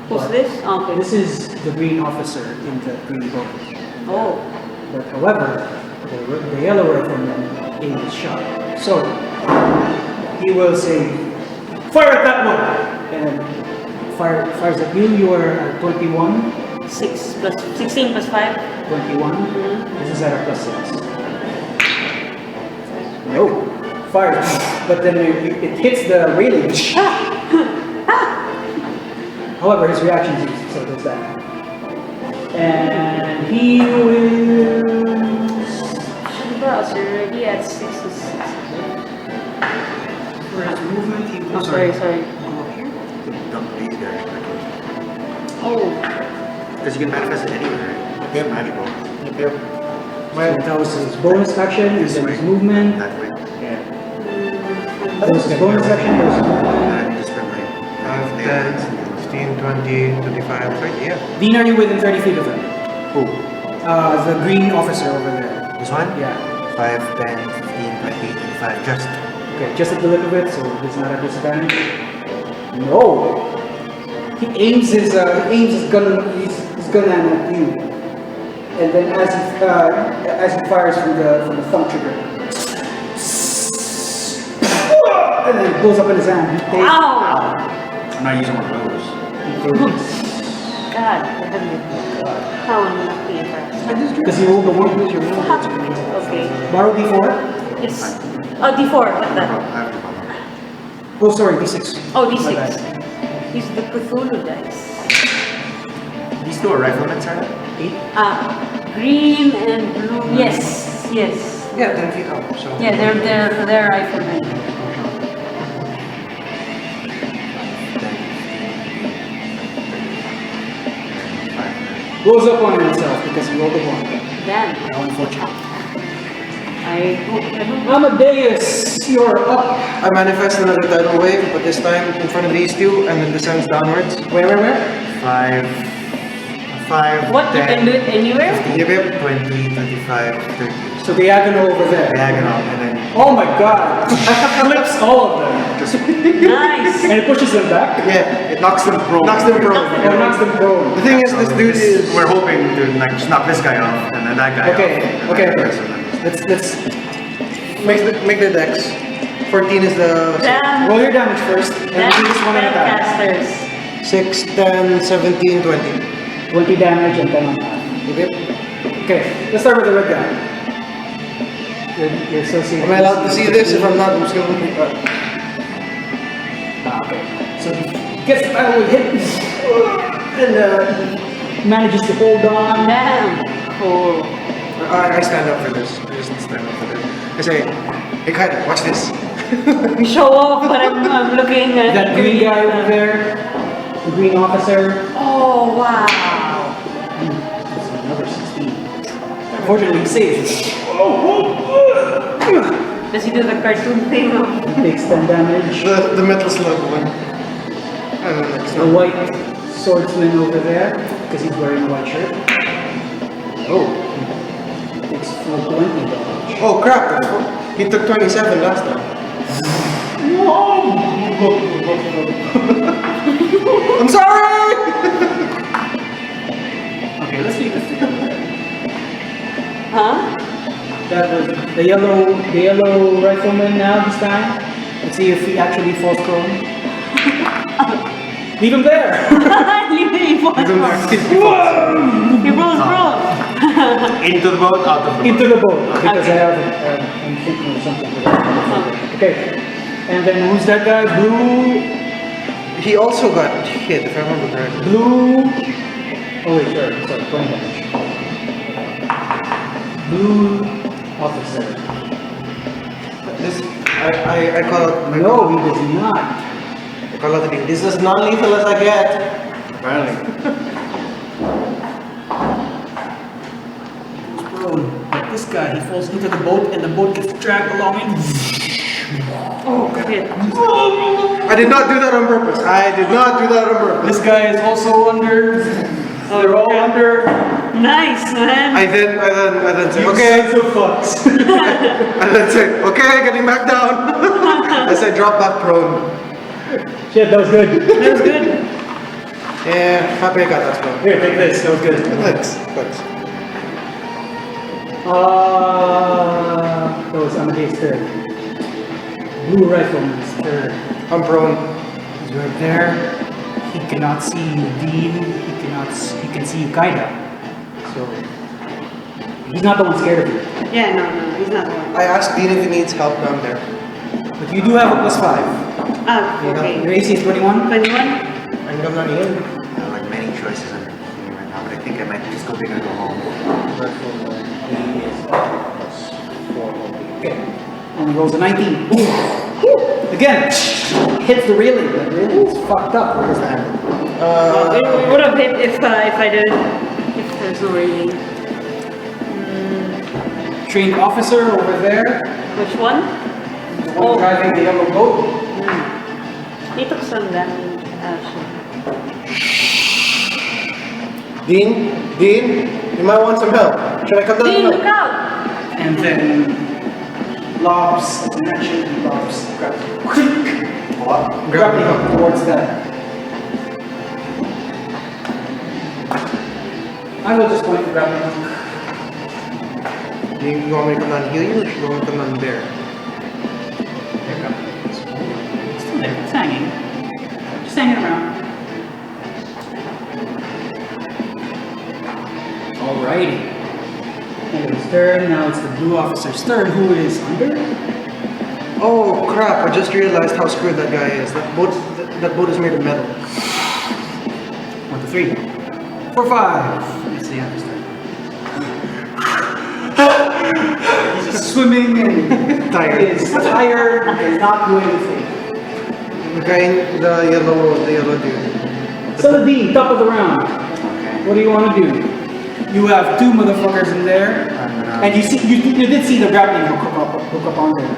[SPEAKER 3] Who's this? Okay.
[SPEAKER 1] This is the green officer in the green boat.
[SPEAKER 3] Oh.
[SPEAKER 1] But however, the yellow rifleman aimed his shot. So he will say, "Fire at that one!" and fires at you. You are at 21.
[SPEAKER 3] 16 plus 5.
[SPEAKER 1] 21.
[SPEAKER 3] Mhm.
[SPEAKER 1] This is at a plus 6. No. Fires. But then it hits the railing. However, his reaction is easy, so there's that. And he will...
[SPEAKER 3] Boss, you're already at 6 to 6.
[SPEAKER 1] For his movement, he will...
[SPEAKER 3] Oh, sorry.
[SPEAKER 1] Go up here.
[SPEAKER 4] Dump these guys.
[SPEAKER 3] Oh.
[SPEAKER 4] Because you can manifest it anywhere, right? It's magical.
[SPEAKER 5] Yep.
[SPEAKER 1] So that was his bonus action, and then his movement.
[SPEAKER 4] That way.
[SPEAKER 1] That was his bonus action, that was his movement.
[SPEAKER 4] And just spend like
[SPEAKER 2] 10, 15, 20, 25, 30, yeah.
[SPEAKER 1] Dean, are you within 30 feet of him?
[SPEAKER 4] Who?
[SPEAKER 1] The green officer over there.
[SPEAKER 4] This one?
[SPEAKER 1] Yeah.
[SPEAKER 4] 5, 10, 15, 20, 25, just.
[SPEAKER 1] Okay, just at the lip of it, so it's not a disadvantage. No! He aims his gun at you. And then as he fires from the thumb trigger. And then it blows up in his hand. He takes-
[SPEAKER 3] Ow!
[SPEAKER 4] I'm not using one of those.
[SPEAKER 3] God, how unlucky is that?
[SPEAKER 1] Because you rolled the one with your
[SPEAKER 3] Fuck.
[SPEAKER 1] roll.
[SPEAKER 3] Okay.
[SPEAKER 1] Borrow D4.
[SPEAKER 3] It's... Oh, D4. What
[SPEAKER 4] I
[SPEAKER 3] the?
[SPEAKER 4] have to bother.
[SPEAKER 1] Oh, sorry, D6.
[SPEAKER 3] Oh,
[SPEAKER 1] My
[SPEAKER 3] D6.
[SPEAKER 1] bad.
[SPEAKER 3] Use the Cthulhu dice.
[SPEAKER 4] These two are riflemen, sir?
[SPEAKER 1] 8.
[SPEAKER 3] Green and blue. Yes. Yes.
[SPEAKER 2] Yeah, 10 feet up, so.
[SPEAKER 3] Yeah, they're riflemen.
[SPEAKER 1] Goes up on himself because he rolled a 1.
[SPEAKER 3] Damn.
[SPEAKER 1] How unfortunate.
[SPEAKER 3] I hope.
[SPEAKER 1] Amadeus, you're up.
[SPEAKER 2] I manifest another tidal wave, but this time in front of these two, and then descends downwards.
[SPEAKER 1] Where?
[SPEAKER 4] 5,
[SPEAKER 3] What? You can do it anywhere?
[SPEAKER 2] 15,
[SPEAKER 4] 20, 25, 30.
[SPEAKER 1] So diagonal over there.
[SPEAKER 4] Diagonal, and then
[SPEAKER 1] Oh my god! Flips all of them.
[SPEAKER 3] Nice.
[SPEAKER 1] And it pushes them back.
[SPEAKER 2] Yeah,
[SPEAKER 4] it knocks them prone.
[SPEAKER 2] knocks them prone.
[SPEAKER 1] Or knocks them prone.
[SPEAKER 2] The thing is, this dude is.
[SPEAKER 4] We're hoping to like just knock this guy off, and then that guy
[SPEAKER 1] Okay,
[SPEAKER 4] off.
[SPEAKER 1] okay.
[SPEAKER 4] And then so then-
[SPEAKER 1] Let's
[SPEAKER 2] Make the dex. 14 is the.
[SPEAKER 3] Damn.
[SPEAKER 1] roll your damage first, and
[SPEAKER 3] Damn
[SPEAKER 1] do this one at a time.
[SPEAKER 3] spellcasters.
[SPEAKER 2] 6, 10, 17, 20.
[SPEAKER 1] 20 damage and 10 on that.
[SPEAKER 2] Okay.
[SPEAKER 1] Okay, let's start with the red guy. You're associated.
[SPEAKER 2] Am I allowed to see this if I'm not? I'm still looking.
[SPEAKER 1] Okay. So he gets the battle hit and manages to hold on.
[SPEAKER 3] Damn. Cool.
[SPEAKER 2] I stand up for this. I just stand up for this. I say, hey Kylie, watch this.
[SPEAKER 3] You show off, but I'm looking at
[SPEAKER 1] That green guy over there, the green officer.
[SPEAKER 3] Oh wow.
[SPEAKER 1] That's another 16. Unfortunately, he saves.
[SPEAKER 3] Does he do the cartoon thing of
[SPEAKER 1] He takes 10 damage.
[SPEAKER 2] The metal slug one. I don't know. It's
[SPEAKER 1] The
[SPEAKER 2] not.
[SPEAKER 1] white swordsman over there, because he's wearing a white shirt. Oh, he takes full 20 damage.
[SPEAKER 2] Oh crap! He took 27 last time. I'm sorry!
[SPEAKER 1] Okay, let's leave this together.
[SPEAKER 3] huh?
[SPEAKER 1] That was the yellow rifleman now this time. Let's see if he actually falls prone. Leave him there!
[SPEAKER 3] He rolls wrong.
[SPEAKER 4] Into the boat, out of the boat.
[SPEAKER 1] Into the boat, because
[SPEAKER 3] Okay.
[SPEAKER 1] I'm thinking of something. Okay, and then who's that guy? Blue,
[SPEAKER 2] He also got hit, if I remember correctly.
[SPEAKER 1] blue. Oh wait, sorry, 20 damage. Blue officer.
[SPEAKER 2] This, I call it.
[SPEAKER 1] No, he does not.
[SPEAKER 2] I call it. This is non-lethal as I get.
[SPEAKER 4] Apparently.
[SPEAKER 1] He's prone. But this guy, he falls into the boat, and the boat gets dragged along him.
[SPEAKER 3] Oh shit.
[SPEAKER 2] I did not do that on purpose. I did not do that on purpose.
[SPEAKER 1] This guy is also under. They're all under.
[SPEAKER 3] Nice man.
[SPEAKER 2] I then say, okay.
[SPEAKER 1] Sons of fucks.
[SPEAKER 2] I then say, okay, getting back down. As I drop back prone.
[SPEAKER 1] Shit, that was good.
[SPEAKER 3] That was good.
[SPEAKER 2] Yeah, happy I got that spell.
[SPEAKER 1] Here, take this. That was good.
[SPEAKER 2] Thanks.
[SPEAKER 1] That was Amadeus' third. Blue rifleman's third.
[SPEAKER 2] I'm prone.
[SPEAKER 1] He's right there. He cannot see Dean. He can see Kaida. So he's not the one scared of you.
[SPEAKER 3] Yeah, no, he's not the one.
[SPEAKER 2] I asked Dean if he needs help down there.
[SPEAKER 1] But you do have a +5.
[SPEAKER 3] Ah, okay.
[SPEAKER 1] Your AC is 21.
[SPEAKER 3] 21?
[SPEAKER 2] I'm not here.
[SPEAKER 4] Like many choices under here right now, but I think I might just go big and go home.
[SPEAKER 1] He is +4. Okay. Only rolls a 19. Again, hits the railing. The railing is fucked up. What is that?
[SPEAKER 3] It would have hit if I didn't. If there's no railing.
[SPEAKER 1] Trained officer over there.
[SPEAKER 3] Which one?
[SPEAKER 1] The one driving the yellow boat.
[SPEAKER 3] He took some damage.
[SPEAKER 2] Dean, you might want some help. Should I come down?
[SPEAKER 3] Dean, look out!
[SPEAKER 1] And then Lobs, as I mentioned, Lobs grabs grabbing up towards that. I will just point to grab him.
[SPEAKER 2] Dean, you want me to come down and heal you, or should you want me to come down there?
[SPEAKER 1] It's still there, it's hanging. Just hanging around. Alrighty. And it's turn, now it's the blue officer's turn, who is under.
[SPEAKER 2] Oh crap! I just realized how screwed that guy is. That boat is made of metal.
[SPEAKER 1] 1 to 3. 4, 5. It's the other's turn. He's just swimming and
[SPEAKER 2] Tired.
[SPEAKER 1] Is tired and not doing anything.
[SPEAKER 2] The guy in the yellow dude.
[SPEAKER 1] So the top of the round. What do you want to do? You have 2 motherfuckers in there, and you did see the grappling hook up on there.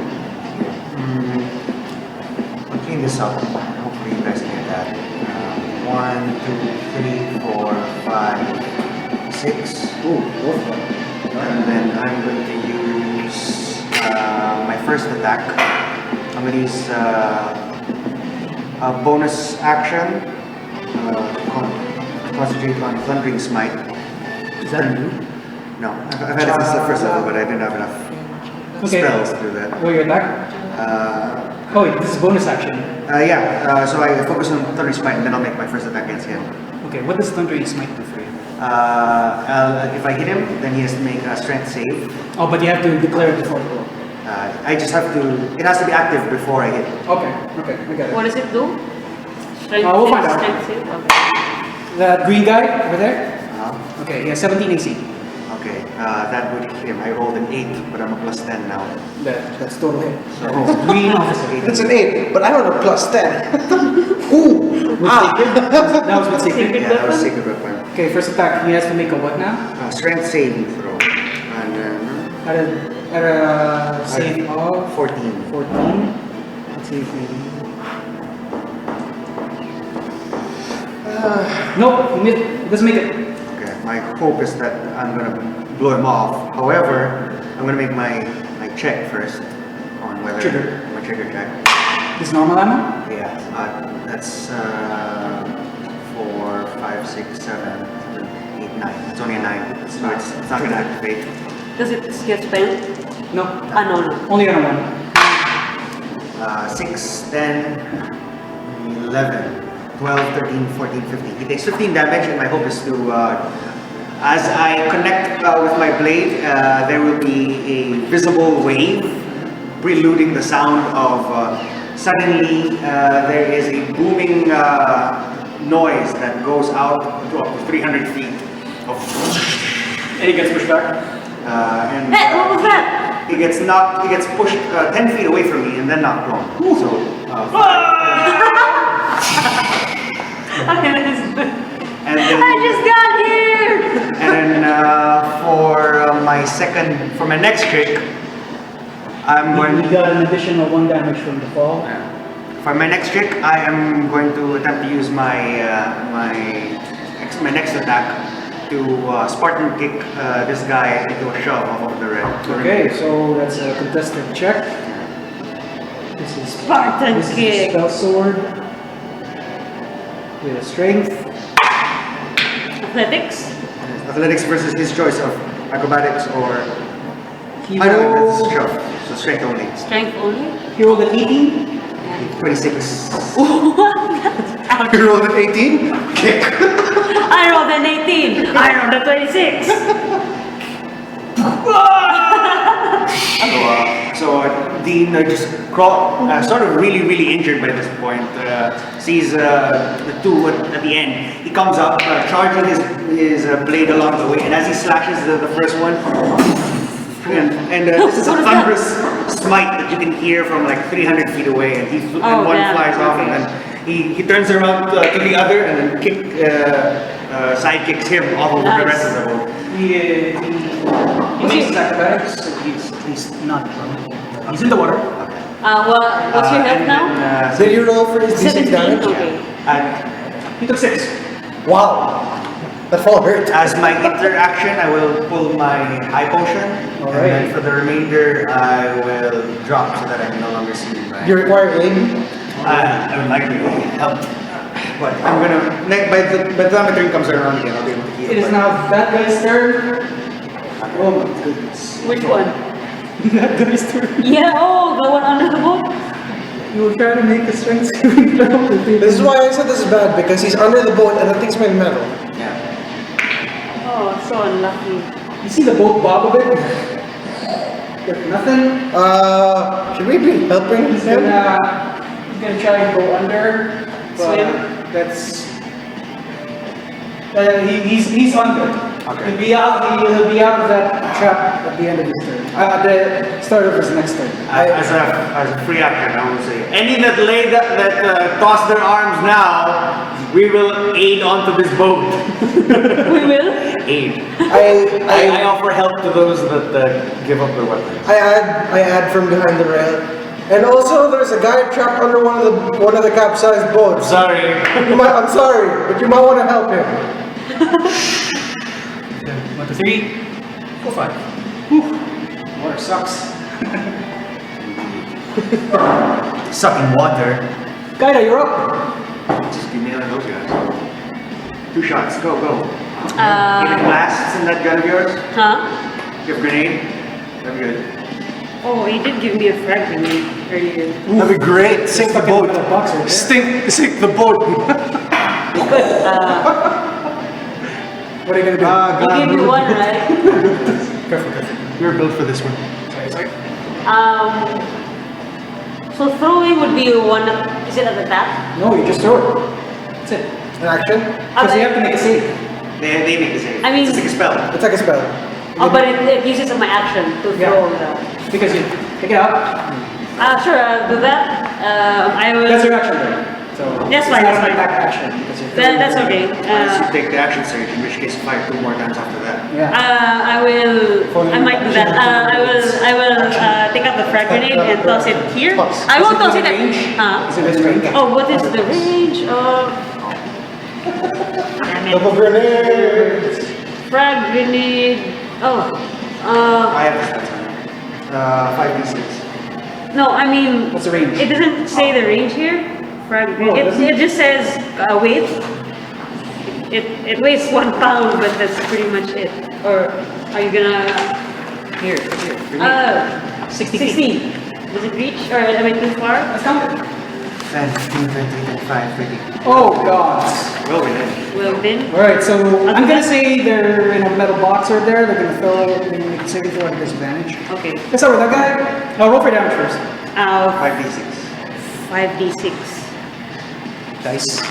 [SPEAKER 4] I'll clean this up. Hopefully you guys can get that. 1, 2, 3, 4, 5, 6.
[SPEAKER 1] Ooh, both of them.
[SPEAKER 4] And then I'm going to use my first attack. I'm going to use a bonus action. Concentrate on Thundering Smite.
[SPEAKER 1] Is that new?
[SPEAKER 4] No, I've had it since the first level, but I didn't have enough spells to do that.
[SPEAKER 1] What your attack? Oh wait, this is bonus action.
[SPEAKER 4] Yeah, so I focus on Thundering Smite and then I'll make my first attack against him.
[SPEAKER 1] Okay, what does Thundering Smite do for you?
[SPEAKER 4] If I hit him, then he has to make a strength save.
[SPEAKER 1] Oh, but you have to declare it before you roll.
[SPEAKER 4] I just have to, it has to be active before I hit.
[SPEAKER 1] Okay, I got it.
[SPEAKER 3] What does it do? Strength
[SPEAKER 1] we'll find out.
[SPEAKER 3] strength save? Okay.
[SPEAKER 1] That green guy over there?
[SPEAKER 4] Okay,
[SPEAKER 1] Okay, yeah, 17 AC.
[SPEAKER 4] okay, that would hit him. I rolled an 8, but I'm a +10 now.
[SPEAKER 1] That's total hit.
[SPEAKER 4] So,
[SPEAKER 1] Green officer.
[SPEAKER 2] It's an 8, but I don't know +10. Ooh!
[SPEAKER 1] That was with secret.
[SPEAKER 4] yeah, that was Sacred Weapon.
[SPEAKER 1] Okay, first attack, he has to make a what now?
[SPEAKER 4] Strength saving throw. And then,
[SPEAKER 1] At a save of
[SPEAKER 4] 14.
[SPEAKER 1] 14. Let's see if we... Nope, he doesn't make it.
[SPEAKER 4] Okay, my hope is that I'm gonna blow him off. However, I'm gonna make my check first on whether
[SPEAKER 1] Trigger.
[SPEAKER 4] my trigger check.
[SPEAKER 1] This normal ammo?
[SPEAKER 4] Yeah, that's 4, 5, 6, 7, 8, 9. It's only a 9, so it's not gonna activate.
[SPEAKER 3] Does it get spent?
[SPEAKER 1] No,
[SPEAKER 3] No.
[SPEAKER 1] only on one.
[SPEAKER 4] 6, 10, 11, 12, 13, 14, 15. He takes 15 damage, and my hope is to, as I connect with my blade, there will be a visible wave, preluding the sound of, suddenly there is a booming noise that goes out to up to 300 feet.
[SPEAKER 1] And he gets pushed back.
[SPEAKER 4] And
[SPEAKER 3] Hey, what was that?
[SPEAKER 4] he gets pushed 10 feet away from me and then knocked prone. So, and then,
[SPEAKER 3] I just got here!
[SPEAKER 4] and then for my next trick, I'm going
[SPEAKER 1] We got an additional 1 damage from the fall.
[SPEAKER 4] for my next trick, I am going to attempt to use my next attack to Spartan kick this guy into a shove off of the red.
[SPEAKER 1] Okay, so that's a contested check. This is
[SPEAKER 3] Spartan
[SPEAKER 1] this
[SPEAKER 3] kick.
[SPEAKER 1] is a spell sword with a strength.
[SPEAKER 3] Athletics?
[SPEAKER 4] Athletics versus his choice of acrobatics or
[SPEAKER 1] He
[SPEAKER 4] I don't know, that's
[SPEAKER 1] rolled,
[SPEAKER 4] shove, so strength only.
[SPEAKER 3] Strength only?
[SPEAKER 1] he rolled an 18.
[SPEAKER 4] 26.
[SPEAKER 3] What? Ouch.
[SPEAKER 5] You rolled an 18? Kick.
[SPEAKER 3] I rolled an 18. I rolled a 26.
[SPEAKER 4] Dean just sort of really injured by this point, sees the two at the end. He comes up, charging his blade along the way, and as he slashes the first one, and this is a thunderous smite that you can hear from like 300 feet away, and one
[SPEAKER 3] damn.
[SPEAKER 4] flies off, and then he turns around to the other, and then side kicks him all over the rest of the boat.
[SPEAKER 1] He makes his acrobatics, so he's not drunk. He's in the water.
[SPEAKER 3] What's your health now?
[SPEAKER 2] Did you roll for his D6
[SPEAKER 3] 17.
[SPEAKER 2] damage?
[SPEAKER 3] Okay.
[SPEAKER 1] He took 6.
[SPEAKER 2] Wow. That fall hurt.
[SPEAKER 4] As my interaction, I will pull my high potion,
[SPEAKER 1] All
[SPEAKER 4] and
[SPEAKER 1] right.
[SPEAKER 4] then for the remainder, I will drop so that I can no longer see my...
[SPEAKER 2] You require aid?
[SPEAKER 4] I would like to help, but I'm gonna... By the time my turn comes around again, I'll be able to heal.
[SPEAKER 1] It is
[SPEAKER 4] but-
[SPEAKER 1] now that guy's turn. Oh my goodness.
[SPEAKER 3] Which one?
[SPEAKER 1] That guy's turn.
[SPEAKER 3] Yeah, oh, the one under the boat?
[SPEAKER 1] You will try to make a strength saving throw.
[SPEAKER 2] This is why I said this is bad, because he's under the boat and the thing's made metal.
[SPEAKER 4] Yeah.
[SPEAKER 3] Oh, so unlucky.
[SPEAKER 1] You see the boat bob a bit? With nothing.
[SPEAKER 2] Should we be helping
[SPEAKER 1] He's
[SPEAKER 2] him?
[SPEAKER 1] gonna try and go under. But
[SPEAKER 3] Swim?
[SPEAKER 1] that's... he's under.
[SPEAKER 4] Okay.
[SPEAKER 1] He'll be out of that trap at the end of his turn. At the start of his next turn.
[SPEAKER 4] As a free action, I would say, any that toss their arms now, we will aid onto this boat.
[SPEAKER 3] We will?
[SPEAKER 4] Aid.
[SPEAKER 2] I
[SPEAKER 4] I offer help to those that give up their weapons.
[SPEAKER 2] I add from behind the rail. And also, there's a guy trapped under one of the capsized boats.
[SPEAKER 4] Sorry.
[SPEAKER 2] I'm sorry, but you might want to help him.
[SPEAKER 1] 1, 2, 3, 4, 5. Whew. Water sucks.
[SPEAKER 4] Sucking water.
[SPEAKER 1] Gaida, you're up.
[SPEAKER 4] Just give me one of those guys. 2 shots. Go. Any
[SPEAKER 3] Uh,
[SPEAKER 4] blasts in that gun of yours?
[SPEAKER 3] huh?
[SPEAKER 4] You have a grenade? I'm good.
[SPEAKER 3] Oh, he did give me a frag grenade earlier.
[SPEAKER 5] That'd be great. Sink the
[SPEAKER 1] Stuck in
[SPEAKER 5] boat.
[SPEAKER 1] the box right there.
[SPEAKER 5] Sink the boat.
[SPEAKER 1] What are you gonna do?
[SPEAKER 3] He gave me one, right?
[SPEAKER 1] Careful.
[SPEAKER 5] You're built for this one.
[SPEAKER 1] Sorry.
[SPEAKER 3] So throwing would be one, is it at the top?
[SPEAKER 1] No, you just throw it. That's it.
[SPEAKER 2] An action?
[SPEAKER 1] Because you have to make a save.
[SPEAKER 4] They make the save.
[SPEAKER 3] I mean-
[SPEAKER 4] it's like a spell.
[SPEAKER 2] It's like a spell.
[SPEAKER 3] Oh, but it uses my action to
[SPEAKER 1] Yeah.
[SPEAKER 3] throw the...
[SPEAKER 1] Because you pick it up.
[SPEAKER 3] Sure, I'll do that. I will...
[SPEAKER 1] That's your action though. So
[SPEAKER 3] That's
[SPEAKER 1] it's
[SPEAKER 3] fine,
[SPEAKER 1] not
[SPEAKER 3] that's
[SPEAKER 1] an
[SPEAKER 3] fine.
[SPEAKER 1] attack action because you're
[SPEAKER 3] That's okay.
[SPEAKER 4] Unless you take the action surge, in which case fire 2 more times after that.
[SPEAKER 1] Yeah.
[SPEAKER 3] I might do that. I will take out the frag grenade and toss it here. I won't toss it
[SPEAKER 1] Range?
[SPEAKER 3] at...
[SPEAKER 1] Is it within range?
[SPEAKER 3] Oh, what is the range of... Damn it.
[SPEAKER 2] Double grenade!
[SPEAKER 3] Frag grenade... Oh.
[SPEAKER 4] I have the stats on it. 5d6.
[SPEAKER 3] No, I mean...
[SPEAKER 1] What's the range?
[SPEAKER 3] It doesn't say the range here. Frag
[SPEAKER 1] Oh,
[SPEAKER 3] grenade.
[SPEAKER 1] doesn't
[SPEAKER 3] It just says weight. It weighs 1 pound, but that's pretty much it. Or are you gonna...
[SPEAKER 1] Here. 60 feet.
[SPEAKER 3] 16. Does it reach? Or am I too far?
[SPEAKER 1] Let's count it.
[SPEAKER 4] 10, 15, 20, 25, 30.
[SPEAKER 1] Oh god.
[SPEAKER 4] Well, we did.
[SPEAKER 3] Well then.
[SPEAKER 1] Alright, so I'm gonna say they're in a metal box right there. They're gonna throw, make a saving throw at disadvantage.
[SPEAKER 3] Okay.
[SPEAKER 1] Let's start with that guy. No, roll for damage first.
[SPEAKER 4] 5d6.
[SPEAKER 3] 5d6.
[SPEAKER 1] Dice.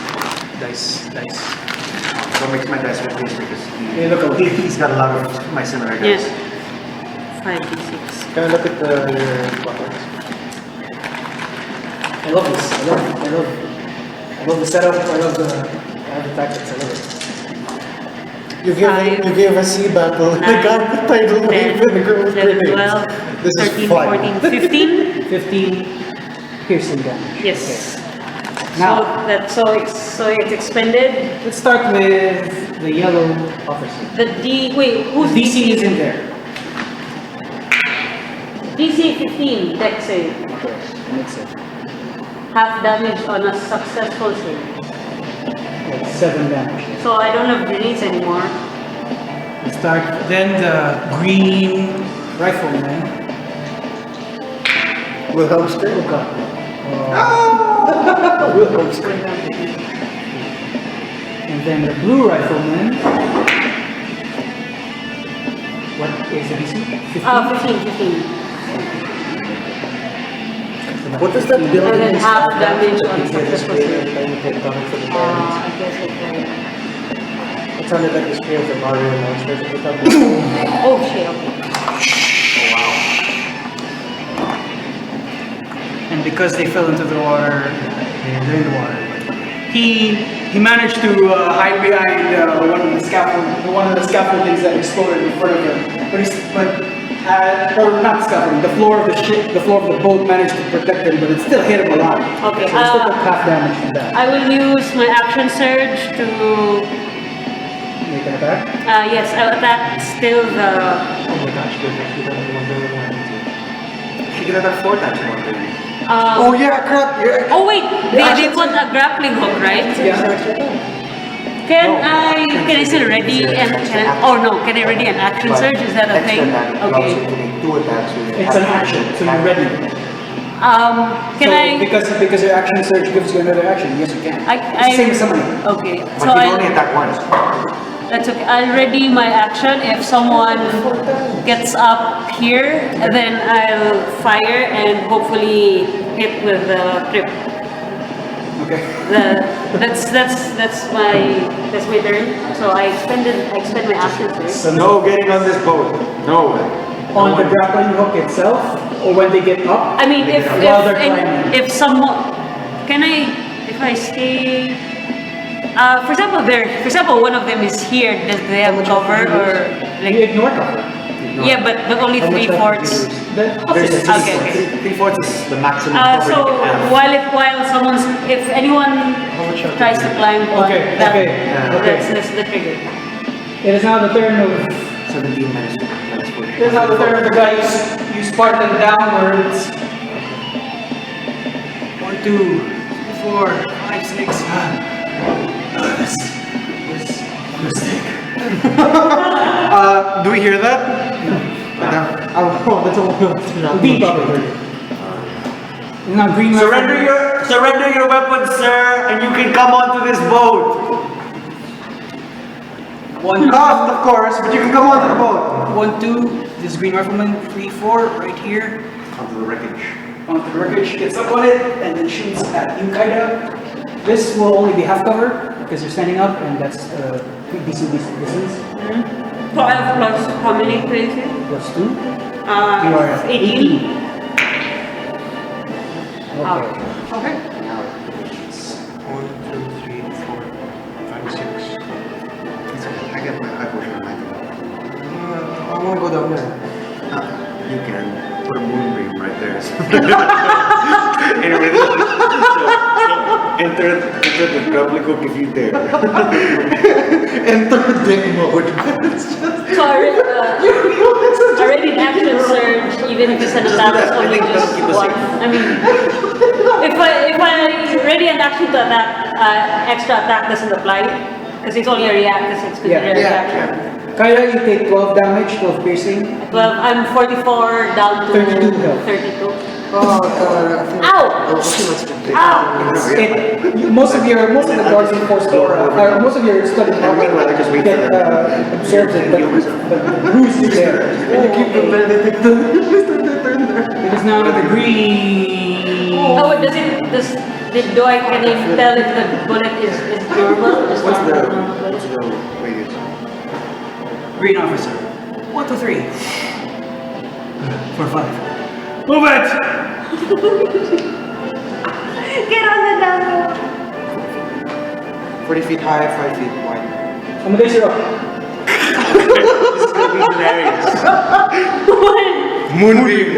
[SPEAKER 4] Don't mix my dice with his because
[SPEAKER 1] They look okay.
[SPEAKER 4] he's got a lot of my similar
[SPEAKER 3] Yes.
[SPEAKER 4] dice.
[SPEAKER 3] 5d6.
[SPEAKER 2] Can I look at your buttons?
[SPEAKER 1] I love this. I love the setup. I love the tactics. I love it.
[SPEAKER 2] You gave a sea battle. The guy with tidal wave and the girl with
[SPEAKER 3] 11,
[SPEAKER 2] grenades.
[SPEAKER 3] 12,
[SPEAKER 2] This is
[SPEAKER 3] 13,
[SPEAKER 2] fun.
[SPEAKER 3] 14, 15.
[SPEAKER 1] 15 piercing damage.
[SPEAKER 3] Yes.
[SPEAKER 1] Now,
[SPEAKER 3] So it's expended.
[SPEAKER 1] let's start with the yellow officer.
[SPEAKER 3] Who's
[SPEAKER 1] DC is in there.
[SPEAKER 3] DC 15, dex save.
[SPEAKER 1] Okay, makes it
[SPEAKER 3] Half damage on a successful save.
[SPEAKER 1] like 7 damage.
[SPEAKER 3] So I don't have grenades anymore.
[SPEAKER 1] Let's start. Then the green rifleman.
[SPEAKER 2] Wilhelm Scream.
[SPEAKER 1] Oh god. And then the blue rifleman. What is the DC?
[SPEAKER 3] 15.
[SPEAKER 2] What does that build?
[SPEAKER 3] And then half damage on
[SPEAKER 2] I
[SPEAKER 3] successful save.
[SPEAKER 2] guess it
[SPEAKER 3] I guess it can.
[SPEAKER 2] It sounded like the scream of the Mario monsters at the top.
[SPEAKER 3] Oh shit, okay.
[SPEAKER 1] And because they fell into the water, they're in the water. He managed to hide behind one of the scaffoldings that exploded in front of him. Or not scaffolding, the floor of the ship, the floor of the boat managed to protect him, but it still hit him a lot.
[SPEAKER 3] Okay,
[SPEAKER 1] So he still took half damage from that.
[SPEAKER 3] I will use my action surge to.
[SPEAKER 1] Make an attack.
[SPEAKER 3] Yes, I'll attack still the.
[SPEAKER 2] Oh my gosh, dude, actually, that was
[SPEAKER 4] She can attack 4 times in one turn.
[SPEAKER 2] Oh yeah, crap! Yeah.
[SPEAKER 3] Oh wait, they put a grappling hook, right? Can I still ready and can I ready an action surge? Is that a thing? Okay.
[SPEAKER 1] It's an action, so you're ready. Because your action surge gives you another action. Yes, you can. It's the same as summoning.
[SPEAKER 3] Okay.
[SPEAKER 4] But you can only attack once.
[SPEAKER 3] That's okay. I'll ready my action. If someone gets up here, then I'll fire and hopefully hit with the trip.
[SPEAKER 1] Okay.
[SPEAKER 3] That's my turn. So I expend my action surge.
[SPEAKER 4] So no getting on this boat. No.
[SPEAKER 1] On the grappling hook itself, or when they get up?
[SPEAKER 3] I mean,
[SPEAKER 1] While they're climbing.
[SPEAKER 3] if someone if I stay. For example, one of them is here. Does they have cover or
[SPEAKER 1] You
[SPEAKER 3] like?
[SPEAKER 1] ignore cover.
[SPEAKER 3] Yeah, but only 3/4. Okay.
[SPEAKER 4] 3/4 is the maximum
[SPEAKER 3] So if anyone tries to climb on
[SPEAKER 1] Okay,
[SPEAKER 3] that,
[SPEAKER 1] okay.
[SPEAKER 3] that's the trigger.
[SPEAKER 1] It is now the turn of
[SPEAKER 4] 17 minus 4.
[SPEAKER 1] It is now the turn of the guy you Spartan downwards. 1, 2, 3, 4, 5, 6. This mistake.
[SPEAKER 5] Do we hear that?
[SPEAKER 2] That's all.
[SPEAKER 1] Beat up. Now green.
[SPEAKER 4] Surrender your weapons, sir, and you can come onto this boat.
[SPEAKER 1] One
[SPEAKER 5] Cost, of course, but you can come onto the boat.
[SPEAKER 1] 1, 2. This green rifleman. 3, 4. Right here.
[SPEAKER 4] Onto the wreckage.
[SPEAKER 1] Onto the wreckage. Gets up on it and then shoots at you, Kaida. This will only be half cover because you're standing up, and that's DC distance.
[SPEAKER 3] 12 plus how many places?
[SPEAKER 1] Plus 2. You are at
[SPEAKER 3] 18.
[SPEAKER 1] Okay.
[SPEAKER 3] Okay.
[SPEAKER 5] 1, 2, 3, 4, 5, 6.
[SPEAKER 4] I get my potion.
[SPEAKER 2] I want to go down there.
[SPEAKER 4] You can put a moonbeam right there. Anyway, enter the grappling hook if you dare.
[SPEAKER 5] Enter dick mode.
[SPEAKER 3] So already an action surge, even if it's an attack, it's only just one. I mean, if I ready an action to attack, extra attack doesn't apply because it's only a react. Because it's considered a reaction.
[SPEAKER 1] Kaida, you take 12 damage, 12 piercing.
[SPEAKER 3] Well, I'm 44 down to
[SPEAKER 1] 32 health.
[SPEAKER 3] 32.
[SPEAKER 2] Oh,
[SPEAKER 3] Ow!
[SPEAKER 1] It, most of the Guardian Force or most of your study get absorbed in, but the bruise is there.
[SPEAKER 2] And you keep the Benedict
[SPEAKER 1] It is now the green.
[SPEAKER 3] Oh, do I can I tell if the bullet is normal? Is
[SPEAKER 4] What's the
[SPEAKER 3] normal bullet?
[SPEAKER 4] radius?
[SPEAKER 1] Green officer. 1, 2, 3. 4, 5. Move it!
[SPEAKER 3] Get on the down.
[SPEAKER 5] 40 feet high, 5 feet wide.
[SPEAKER 1] I'm gonna get you up.
[SPEAKER 4] This is gonna be hilarious.
[SPEAKER 5] Moonbeam.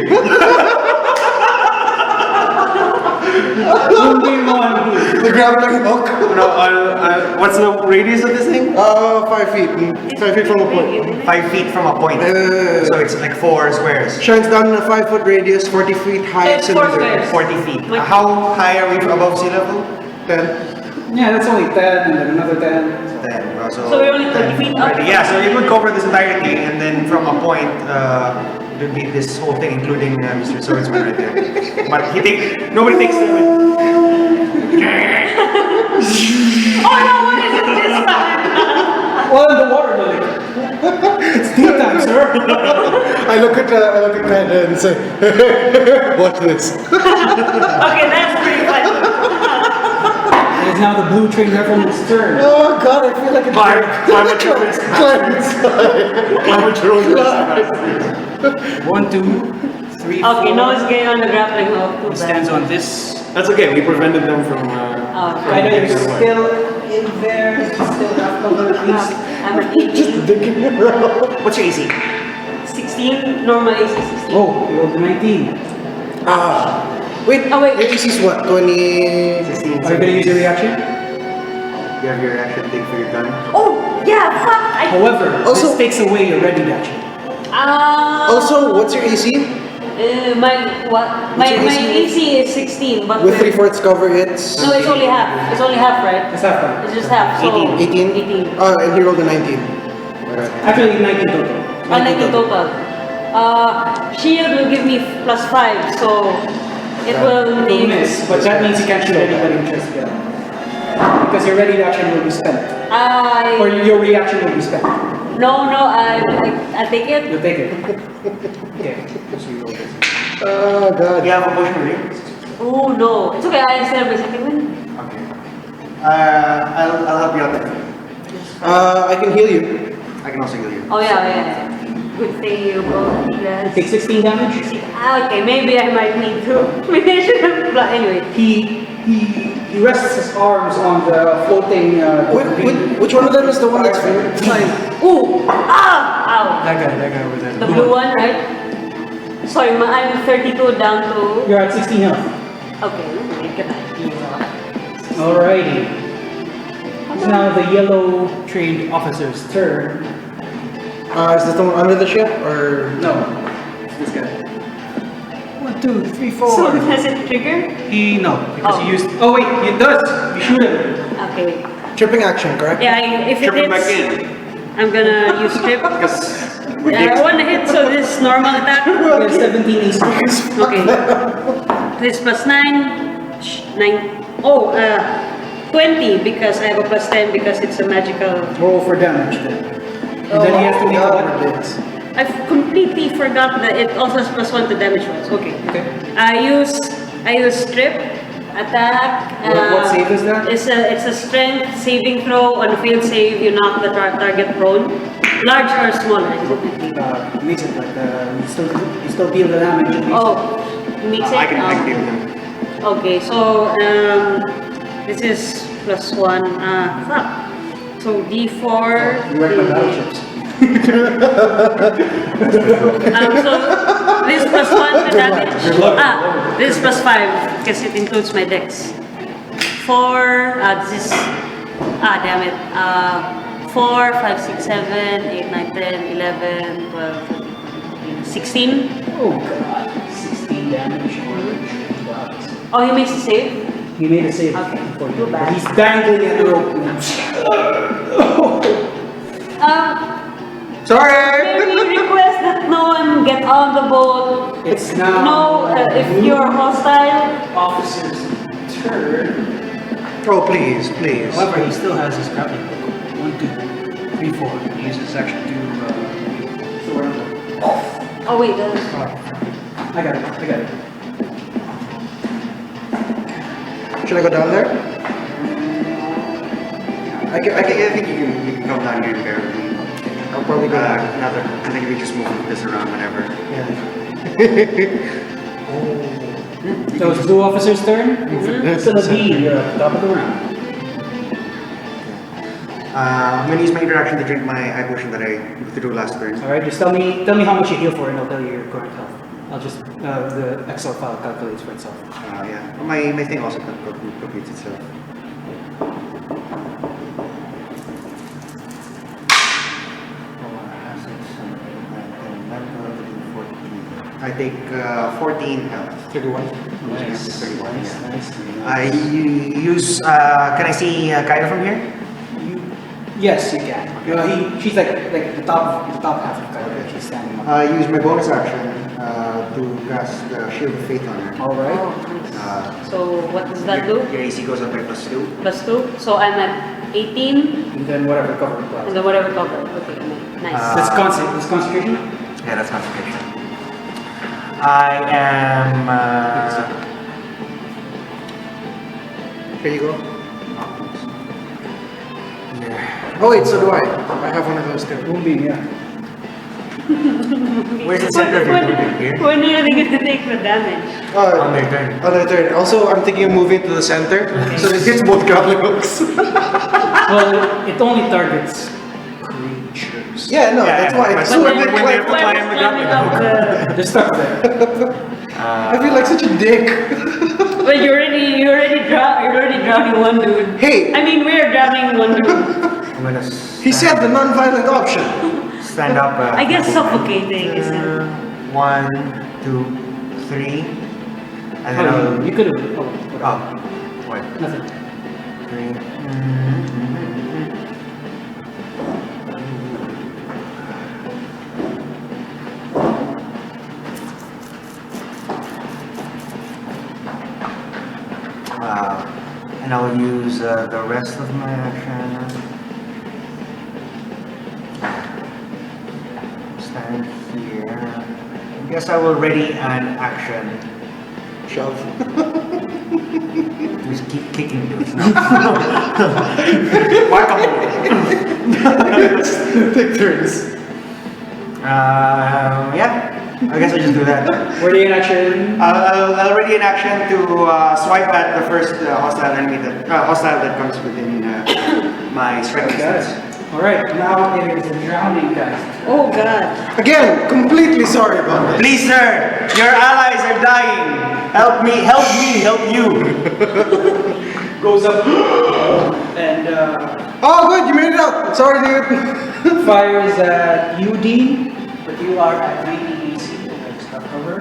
[SPEAKER 1] Moonbeam 1.
[SPEAKER 5] The grappling hook.
[SPEAKER 4] No, what's the radius of this thing?
[SPEAKER 5] 5 feet. 5 feet from a point.
[SPEAKER 4] 5 feet from a point. So it's like 4 squares.
[SPEAKER 5] Shines down in a 5 foot radius, 40 feet high
[SPEAKER 3] It's 4
[SPEAKER 5] cylinder.
[SPEAKER 3] squares.
[SPEAKER 4] 40 feet. How high are we above sea level?
[SPEAKER 5] 10.
[SPEAKER 1] Yeah, that's only 10 and then another 10.
[SPEAKER 4] 10.
[SPEAKER 3] So we're only 20 feet up.
[SPEAKER 4] Yeah, so it would cover this entirety, and then from a point, it would be this whole thing, including Mr. Swordsman right there. But nobody takes the
[SPEAKER 3] Oh no, what is it this time?
[SPEAKER 1] Well, in the water, Lily. It's daytime, sir.
[SPEAKER 2] I look at Kaya and say, watch this.
[SPEAKER 3] Okay, that's pretty funny.
[SPEAKER 1] It is now the blue train reference turn.
[SPEAKER 2] Oh God, I feel like it's
[SPEAKER 5] Climate change. Climate change.
[SPEAKER 1] 1, 2, 3, 4.
[SPEAKER 3] Okay, no escape on the grappling hook. Too
[SPEAKER 1] He stands
[SPEAKER 3] bad.
[SPEAKER 1] on this.
[SPEAKER 6] That's okay, we prevented them from...
[SPEAKER 3] Okay.
[SPEAKER 1] I know you're still in there. You still have cover at least.
[SPEAKER 3] I'm an 18.
[SPEAKER 2] digging around.
[SPEAKER 4] What's your AC?
[SPEAKER 3] 16, normal AC 16.
[SPEAKER 1] Oh, you rolled a 19.
[SPEAKER 2] Wait,
[SPEAKER 3] Oh, wait.
[SPEAKER 2] your AC's what? 20.
[SPEAKER 4] 16.
[SPEAKER 1] Are you gonna use your reaction?
[SPEAKER 4] You have your reaction thing for your gun?
[SPEAKER 3] Oh, yeah, fuck!
[SPEAKER 1] However,
[SPEAKER 2] Also-
[SPEAKER 1] this takes away your ready action.
[SPEAKER 2] Also, what's your AC?
[SPEAKER 3] My AC is 16, but
[SPEAKER 2] With 3/4 cover, it's
[SPEAKER 3] no, it's only half. It's only half, right?
[SPEAKER 1] It's half right.
[SPEAKER 3] It's just half. So
[SPEAKER 2] 18.
[SPEAKER 3] 18.
[SPEAKER 2] And he rolled a 19. Alright.
[SPEAKER 1] Actually, 19 total.
[SPEAKER 3] 19 total. Shield will give me +5, so it will
[SPEAKER 1] You'll
[SPEAKER 3] need.
[SPEAKER 1] miss, but that means you can't shoot anybody with just gun. Because your ready action will be spent. Or your reaction will be spent.
[SPEAKER 3] No, I take it.
[SPEAKER 1] You'll take it. Okay. So you roll this.
[SPEAKER 2] Oh God.
[SPEAKER 4] You have a potion with you?
[SPEAKER 3] Oh no, it's okay. I still have my second one.
[SPEAKER 4] Okay. I'll help you out there.
[SPEAKER 2] I can heal you.
[SPEAKER 4] I can also heal you.
[SPEAKER 3] Oh yeah. Good thing you both
[SPEAKER 1] You
[SPEAKER 3] guys.
[SPEAKER 1] take 16 damage.
[SPEAKER 3] Okay, maybe I might need to. Maybe I should have. But anyway.
[SPEAKER 1] He rests his arms on the floating
[SPEAKER 2] Which one of them is the one that's flying?
[SPEAKER 3] Ooh! Ow!
[SPEAKER 1] That guy over there.
[SPEAKER 3] The blue one, right? Sorry, I'm 32 down to.
[SPEAKER 1] You're at 16 health.
[SPEAKER 3] Okay, good idea.
[SPEAKER 1] Alrighty. It's now the yellow trained officer's turn.
[SPEAKER 2] Is this the one under the ship or?
[SPEAKER 1] No, it's this guy. 1, 2, 3, 4.
[SPEAKER 3] So does it trigger?
[SPEAKER 1] No, because
[SPEAKER 3] Oh.
[SPEAKER 1] he used. Oh wait, it does. You shoot him.
[SPEAKER 3] Okay, wait.
[SPEAKER 2] Tripping action, correct?
[SPEAKER 3] Yeah, if it
[SPEAKER 6] Trip him back
[SPEAKER 3] hits,
[SPEAKER 6] in.
[SPEAKER 3] I'm gonna use trip.
[SPEAKER 6] Because
[SPEAKER 3] I want to hit, so this is normal attack.
[SPEAKER 1] You have 17 AC.
[SPEAKER 3] Okay. This +9. 9. Oh, 20 because I have a +10 because it's a magical.
[SPEAKER 1] Roll for damage then. And then he has to make a weapon.
[SPEAKER 3] I've completely forgot that it also has +1 to damage rolls. Okay.
[SPEAKER 1] Okay.
[SPEAKER 3] I use strip attack.
[SPEAKER 1] What save is that?
[SPEAKER 3] It's a strength saving throw. On a failed save, you knock the target prone. Large or smaller.
[SPEAKER 1] Makes it like you still deal the damage. At least.
[SPEAKER 3] Oh, makes it.
[SPEAKER 4] I can deal with him.
[SPEAKER 3] Okay, so this is +1. Fuck. So D4.
[SPEAKER 1] You wreck my battleships.
[SPEAKER 3] So this +1 to damage. This is +5 because it includes my dex. 4. This is. Damn it. 4, 5, 6, 7, 8, 9, 10, 11, 12, 13, 16.
[SPEAKER 1] Oh god. 16 damage.
[SPEAKER 3] Oh, he makes a save?
[SPEAKER 1] He made a save.
[SPEAKER 3] Okay.
[SPEAKER 1] For you.
[SPEAKER 3] Too bad.
[SPEAKER 1] He's dangling at the rope.
[SPEAKER 2] Sorry!
[SPEAKER 3] May we request that no one get on the boat?
[SPEAKER 1] It's now.
[SPEAKER 3] No, if you're hostile.
[SPEAKER 1] Officer's turn.
[SPEAKER 2] Oh, please.
[SPEAKER 1] However, he still has his grappling hook. 1, 2, 3, 4. He uses his action to throw it.
[SPEAKER 3] Oh wait,
[SPEAKER 1] I got it.
[SPEAKER 2] Should I go down there?
[SPEAKER 4] I think you can come down here barely.
[SPEAKER 2] I'll probably go down.
[SPEAKER 4] I think we just move this around whenever.
[SPEAKER 2] Yeah.
[SPEAKER 1] So it's blue officer's turn. It's gonna be you're at the top of the round.
[SPEAKER 4] I'm gonna use my interaction to drink my eye potion that I withdrew last turn.
[SPEAKER 1] All right, just tell me how much you heal for, and I'll tell you your current health. I'll just the Excel file calculates for itself.
[SPEAKER 4] Yeah. My thing also completes itself. I take 14 health.
[SPEAKER 2] 31.
[SPEAKER 1] Nice.
[SPEAKER 4] 31,
[SPEAKER 1] Nice.
[SPEAKER 4] yeah.
[SPEAKER 1] Nice.
[SPEAKER 4] I use, can I see Kyra from here?
[SPEAKER 1] Yes, you can. She's like the top half of Kyler. She's he's standing up.
[SPEAKER 5] I use my bonus action to cast Shield of Faith on her.
[SPEAKER 1] All right.
[SPEAKER 3] Oh, nice. So what does that do?
[SPEAKER 4] Your AC goes up by +2.
[SPEAKER 3] +2. So I'm at 18,
[SPEAKER 1] And then whatever cover
[SPEAKER 3] and
[SPEAKER 1] plus.
[SPEAKER 3] then whatever cover. Okay, nice.
[SPEAKER 1] That's concentration.
[SPEAKER 4] Yeah, that's concentration. I am.
[SPEAKER 2] Here you go.
[SPEAKER 4] Yeah.
[SPEAKER 2] Oh wait, so do I. I have one of those too.
[SPEAKER 1] Moonbeam, yeah.
[SPEAKER 4] Where's the center of your movement here?
[SPEAKER 3] When are they going to take the damage?
[SPEAKER 4] On their turn.
[SPEAKER 2] On their turn. Also, I'm thinking of moving to the center, so it hits both grappling hooks.
[SPEAKER 1] Well, it only targets creatures.
[SPEAKER 2] Yeah, no, that's why.
[SPEAKER 4] But
[SPEAKER 2] So
[SPEAKER 4] when
[SPEAKER 2] I
[SPEAKER 4] they
[SPEAKER 2] think,
[SPEAKER 4] have to climb the
[SPEAKER 3] climbing
[SPEAKER 4] grappling
[SPEAKER 3] up
[SPEAKER 1] Just start there.
[SPEAKER 2] I feel like such a dick.
[SPEAKER 3] But you're already drowning one dude.
[SPEAKER 2] Hey,
[SPEAKER 3] I mean, we're drowning one dude.
[SPEAKER 4] I'm gonna
[SPEAKER 2] he said the non-violent option.
[SPEAKER 4] stand up.
[SPEAKER 3] I guess suffocating is it?
[SPEAKER 4] 1, 2, 3. And then I'll.
[SPEAKER 1] You could have. Oh,
[SPEAKER 4] Oh, what?
[SPEAKER 1] nothing.
[SPEAKER 4] 3. And I'll use the rest of my action. Stand here. I guess I will ready an action.
[SPEAKER 2] Shove.
[SPEAKER 4] Just keep kicking dudes now. Whack-a-mole.
[SPEAKER 2] Take turns.
[SPEAKER 4] Yeah. I guess I'll just do that.
[SPEAKER 1] Ready in action.
[SPEAKER 4] I'll ready an action to swipe at the first hostile enemy hostile that comes within my strike distance.
[SPEAKER 1] All right. Now it is a drowning guys.
[SPEAKER 3] Oh god.
[SPEAKER 2] Again, completely sorry about this.
[SPEAKER 4] Please, sir, your allies are dying. Help me, help you.
[SPEAKER 1] Goes up and
[SPEAKER 2] Oh, good, you made it out. Sorry, dude.
[SPEAKER 1] fires at you, Dean, but you are at 90 AC. Let's start cover.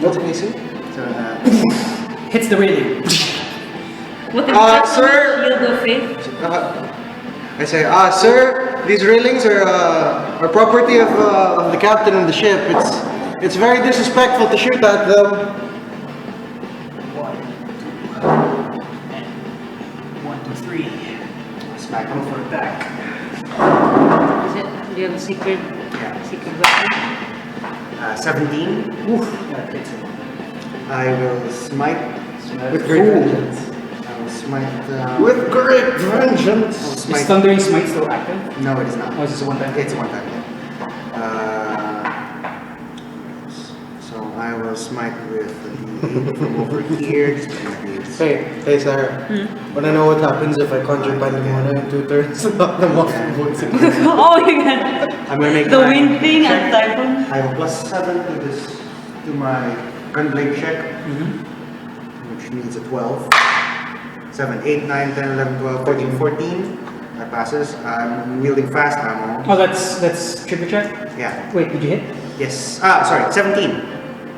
[SPEAKER 2] What's AC?
[SPEAKER 4] So,
[SPEAKER 1] Hits the railing.
[SPEAKER 3] What is
[SPEAKER 2] sir?
[SPEAKER 3] Shield of Faith?
[SPEAKER 2] I say, sir, these railings are property of the captain of the ship. It's very disrespectful to shoot at them.
[SPEAKER 1] 1, 2, 3. Smack him for attack.
[SPEAKER 3] Is it? Do you have a secret weapon?
[SPEAKER 4] 17.
[SPEAKER 1] Oof, that hits him.
[SPEAKER 4] I will smite.
[SPEAKER 2] With great vengeance.
[SPEAKER 4] I will smite.
[SPEAKER 2] With great vengeance.
[SPEAKER 4] I'll
[SPEAKER 1] Is
[SPEAKER 4] smite.
[SPEAKER 1] Thundering Smite still active?
[SPEAKER 4] No, it is not.
[SPEAKER 1] Oh, is this a one time?
[SPEAKER 4] It's one time. So I will smite with the 8 from over here. Just gonna be-
[SPEAKER 2] Hey, Sarah. Wanna know what happens if I conjure Pandemona in 2 turns? Knock them off in 1 second.
[SPEAKER 3] Oh my god.
[SPEAKER 4] I'm gonna make
[SPEAKER 3] The
[SPEAKER 4] my
[SPEAKER 3] wind thing
[SPEAKER 4] check.
[SPEAKER 3] and typhoon.
[SPEAKER 4] I have a +7 to this to my gunblade check, which needs a 12. 7, 8, 9, 10, 11, 12, 13, 14. That passes. I'm wielding fast ammo.
[SPEAKER 1] Oh, that's triple check?
[SPEAKER 4] Yeah.
[SPEAKER 1] Wait, did you hit?
[SPEAKER 4] Yes. Sorry. 17.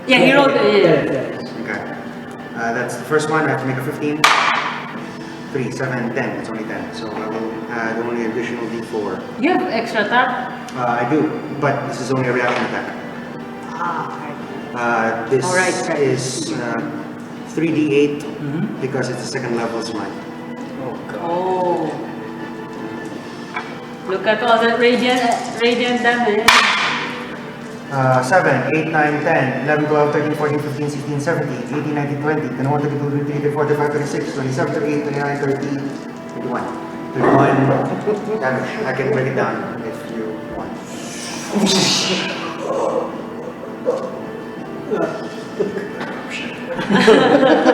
[SPEAKER 3] Yeah, he rolled it.
[SPEAKER 1] Yeah.
[SPEAKER 4] Okay. That's the first one. I have to make a 15. 3, 7, 10. It's only 10. So I will add only additional D4.
[SPEAKER 3] You have extra attack?
[SPEAKER 4] I do, but this is only a reaction attack. This
[SPEAKER 3] Alright.
[SPEAKER 4] is 3d8 because it's a second level smite.
[SPEAKER 1] Oh, God.
[SPEAKER 3] Oh. Look at all that radiant damage.
[SPEAKER 4] 7, 8, 9, 10, 11, 12, 13, 14, 15, 16, 17, 18, 19, 20, 21, 22, 23, 24, 25, 26, 27, 28, 29, 30, 31. 31 damage. I can break it down if you want.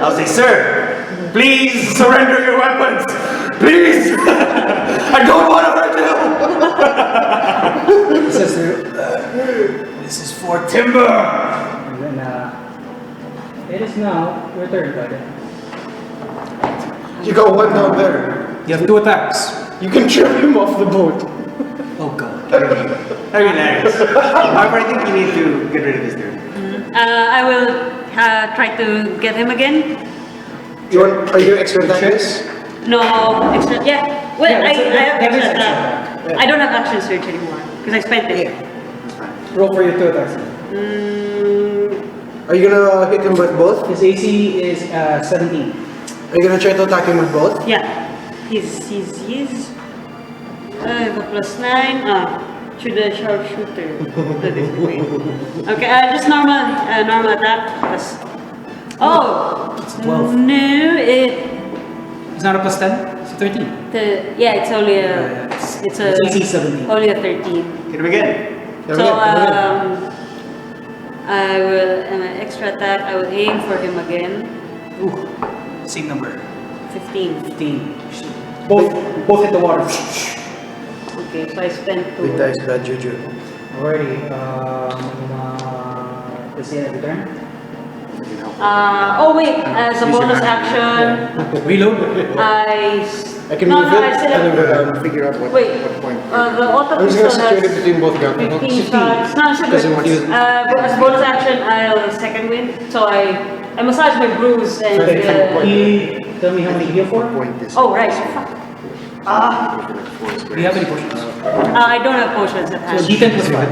[SPEAKER 4] I'll say, sir, please surrender your weapons. Please. I don't want to hurt you.
[SPEAKER 1] He says, this is for timber! And then, it is now your turn, buddy.
[SPEAKER 2] You got one down there.
[SPEAKER 1] You have 2 attacks.
[SPEAKER 2] You can trim him off the boat.
[SPEAKER 1] Oh, God.
[SPEAKER 4] That'd be hilarious. However, I think you need to get rid of this dude.
[SPEAKER 3] I will try to get him again.
[SPEAKER 2] Are you extra attack this?
[SPEAKER 3] No, extra. Yeah. Well,
[SPEAKER 1] Yeah,
[SPEAKER 3] I have
[SPEAKER 1] that is
[SPEAKER 3] extra
[SPEAKER 1] extra
[SPEAKER 3] attack. I don't have action surge anymore because I spent it.
[SPEAKER 1] Roll for your 2 attacks.
[SPEAKER 2] Are you gonna hit him with both?
[SPEAKER 1] His AC is 17.
[SPEAKER 2] Are you gonna try to attack him with both?
[SPEAKER 3] Yeah, he's the +9. Should a sharpshooter. Okay, just normal attack.
[SPEAKER 1] It's 12.
[SPEAKER 3] No,
[SPEAKER 1] It's not a +10. It's a 13.
[SPEAKER 3] yeah, it's only it's a
[SPEAKER 1] It's AC 17.
[SPEAKER 3] only a 13.
[SPEAKER 4] Hit him again.
[SPEAKER 3] So I will an extra attack. I will aim for him again.
[SPEAKER 1] Ooh, same number.
[SPEAKER 3] 15.
[SPEAKER 1] 15. Both hit the water.
[SPEAKER 3] Okay, so I spent 2.
[SPEAKER 2] Big dice, bad juju.
[SPEAKER 1] Alrighty. That's the end of the turn.
[SPEAKER 3] Oh wait, as a bonus action,
[SPEAKER 1] Reload.
[SPEAKER 2] I can
[SPEAKER 3] no,
[SPEAKER 2] move
[SPEAKER 3] no,
[SPEAKER 2] it
[SPEAKER 3] I still have.
[SPEAKER 2] and
[SPEAKER 5] Figure out what
[SPEAKER 3] Wait,
[SPEAKER 5] point.
[SPEAKER 3] the auto
[SPEAKER 2] I'm just
[SPEAKER 3] pistol
[SPEAKER 2] gonna situate it
[SPEAKER 3] has
[SPEAKER 2] between both guns.
[SPEAKER 3] 15 shots. No, it's
[SPEAKER 2] Doesn't
[SPEAKER 3] good.
[SPEAKER 2] want you-
[SPEAKER 3] But as a bonus action, I'll second wind. So I massage my bruise and.
[SPEAKER 1] Can you tell me how many heal for?
[SPEAKER 5] Point this.
[SPEAKER 3] Oh right. Fuck.
[SPEAKER 1] Do you have any potions?
[SPEAKER 3] I don't have potions at
[SPEAKER 1] So
[SPEAKER 3] hand.
[SPEAKER 1] D10 plus 5.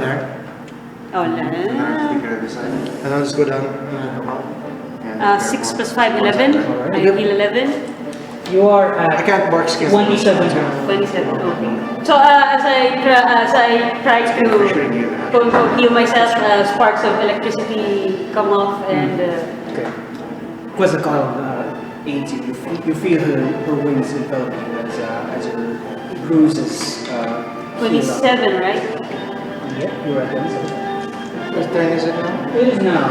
[SPEAKER 3] Oh
[SPEAKER 5] Figure
[SPEAKER 3] no.
[SPEAKER 5] out this side.
[SPEAKER 2] And I'll just go down.
[SPEAKER 5] And
[SPEAKER 3] 6 plus 5, 11. I heal 11.
[SPEAKER 1] You are
[SPEAKER 2] I
[SPEAKER 1] at
[SPEAKER 2] can't bark skills.
[SPEAKER 1] 27.
[SPEAKER 3] 27. Okay. So as I try to quote unquote heal myself, sparks of electricity come off and.
[SPEAKER 1] Okay. Quetzalcoatl aids you. You feel her wings envelop you as her bruises.
[SPEAKER 3] 27, right?
[SPEAKER 1] Yeah, you're at 27.
[SPEAKER 2] What turn is it now?
[SPEAKER 1] It is now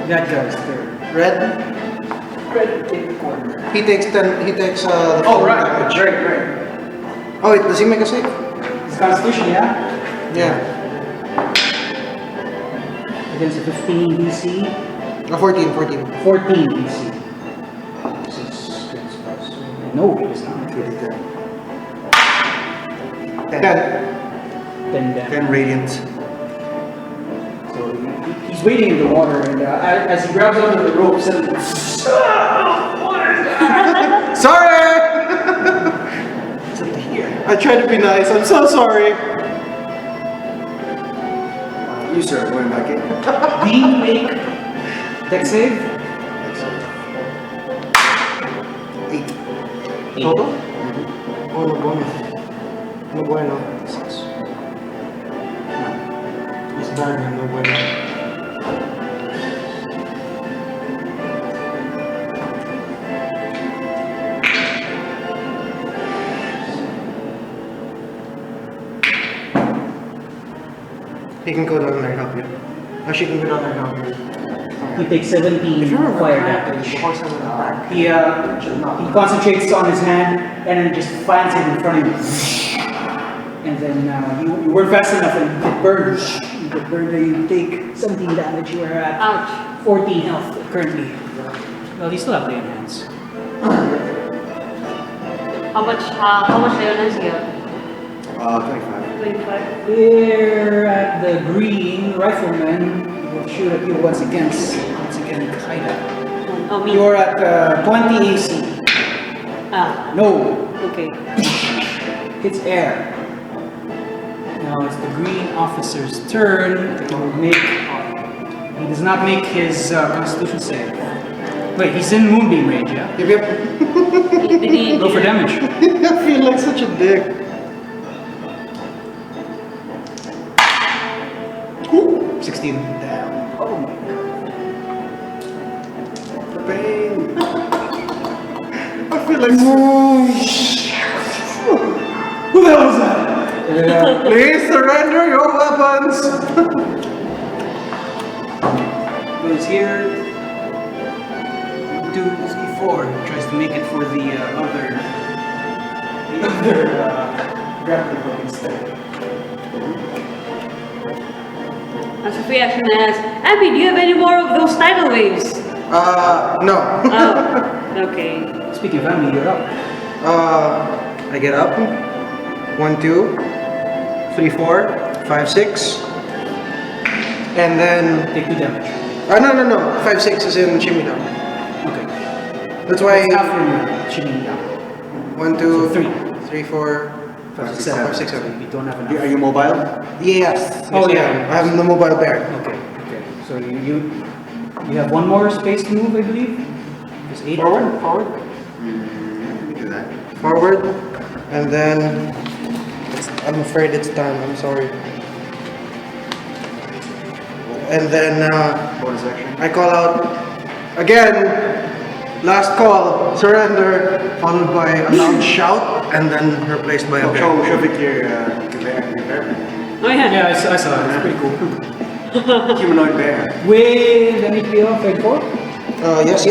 [SPEAKER 1] that guy's turn.
[SPEAKER 2] Red.
[SPEAKER 1] Red in the corner.
[SPEAKER 2] He takes 10. He takes the
[SPEAKER 1] Oh,
[SPEAKER 2] full
[SPEAKER 1] right.
[SPEAKER 2] damage.
[SPEAKER 1] Right.
[SPEAKER 2] Oh wait, does he make a save?
[SPEAKER 1] It's Constitution, yeah?
[SPEAKER 2] Yeah.
[SPEAKER 1] Against a 15 DC.
[SPEAKER 2] 14.
[SPEAKER 1] 14 DC. This is no, it is not.
[SPEAKER 2] 10.
[SPEAKER 1] 10 damage.
[SPEAKER 5] 10 radiant.
[SPEAKER 1] So he's waiting in the water, and as he grabs onto the rope, suddenly.
[SPEAKER 2] Sorry!
[SPEAKER 1] It's up to here.
[SPEAKER 2] I tried to be nice. I'm so sorry.
[SPEAKER 5] You sir, going back in.
[SPEAKER 1] D make deck save.
[SPEAKER 5] 8.
[SPEAKER 2] Total? Oh, no bonus. No bueno.
[SPEAKER 5] 6.
[SPEAKER 2] It's bad, man. No bueno. He can go down there and help you. Or she can go down there and help you.
[SPEAKER 1] He takes 17 fire damage. He concentrates on his hand and then just finds it in front of you. And then you work fast enough and you get burned. You get burned and you take 17 damage. You are at
[SPEAKER 3] Ouch.
[SPEAKER 1] 14 health currently. Well, you still have the enhance.
[SPEAKER 3] How much Leon has he got?
[SPEAKER 5] 25.
[SPEAKER 3] 25.
[SPEAKER 1] Here at the green, rifleman will shoot at you once again, Kaida.
[SPEAKER 3] Oh, me.
[SPEAKER 1] You are at 20 AC. No,
[SPEAKER 3] Okay.
[SPEAKER 1] it's air. Now it's the green officer's turn. He does not make his Constitution save. Wait, he's in Moonbeam range, yeah?
[SPEAKER 2] Yep.
[SPEAKER 3] Did he
[SPEAKER 1] Go for damage.
[SPEAKER 2] I feel like such a dick.
[SPEAKER 1] 16. Damn. Oh my god.
[SPEAKER 2] The pain. I feel like
[SPEAKER 1] Who the hell was that?
[SPEAKER 2] Please surrender your weapons.
[SPEAKER 1] Goes here. 2, 3, 4. Tries to make it for the other grappling hook instead.
[SPEAKER 3] As a free action asks, Abby, do you have any more of those tidal waves?
[SPEAKER 2] No.
[SPEAKER 3] Oh, okay.
[SPEAKER 1] Speaking of Emily, you're up.
[SPEAKER 2] I get up. 1, 2, 3, 4, 5, 6. And then...
[SPEAKER 1] Take 2 damage.
[SPEAKER 2] No. 5, 6 is in shimmy down.
[SPEAKER 1] Okay.
[SPEAKER 2] That's why...
[SPEAKER 1] After you shooting down.
[SPEAKER 2] 1, 2,
[SPEAKER 1] So 3.
[SPEAKER 2] 3, 4, 567.
[SPEAKER 1] You don't have enough.
[SPEAKER 6] Are you mobile?
[SPEAKER 2] Yes.
[SPEAKER 1] Oh,
[SPEAKER 2] yes, I
[SPEAKER 1] yeah.
[SPEAKER 2] am. I have the mobile bear.
[SPEAKER 1] Okay. So you have one more space to move, I believe. Just 8.
[SPEAKER 2] Forward.
[SPEAKER 5] Let me do that.
[SPEAKER 2] Forward. And then, I'm afraid it's time. I'm sorry. And then,
[SPEAKER 5] Bonus action.
[SPEAKER 2] I call out again. Last call. Surrender. Followed by a loud shout, and then replaced by a bear.
[SPEAKER 5] Show Vic your bear.
[SPEAKER 3] Oh yeah.
[SPEAKER 1] Yeah, I saw it. It's pretty cool.
[SPEAKER 5] Humanoid bear.
[SPEAKER 1] With an HP of 4.
[SPEAKER 2] Yes.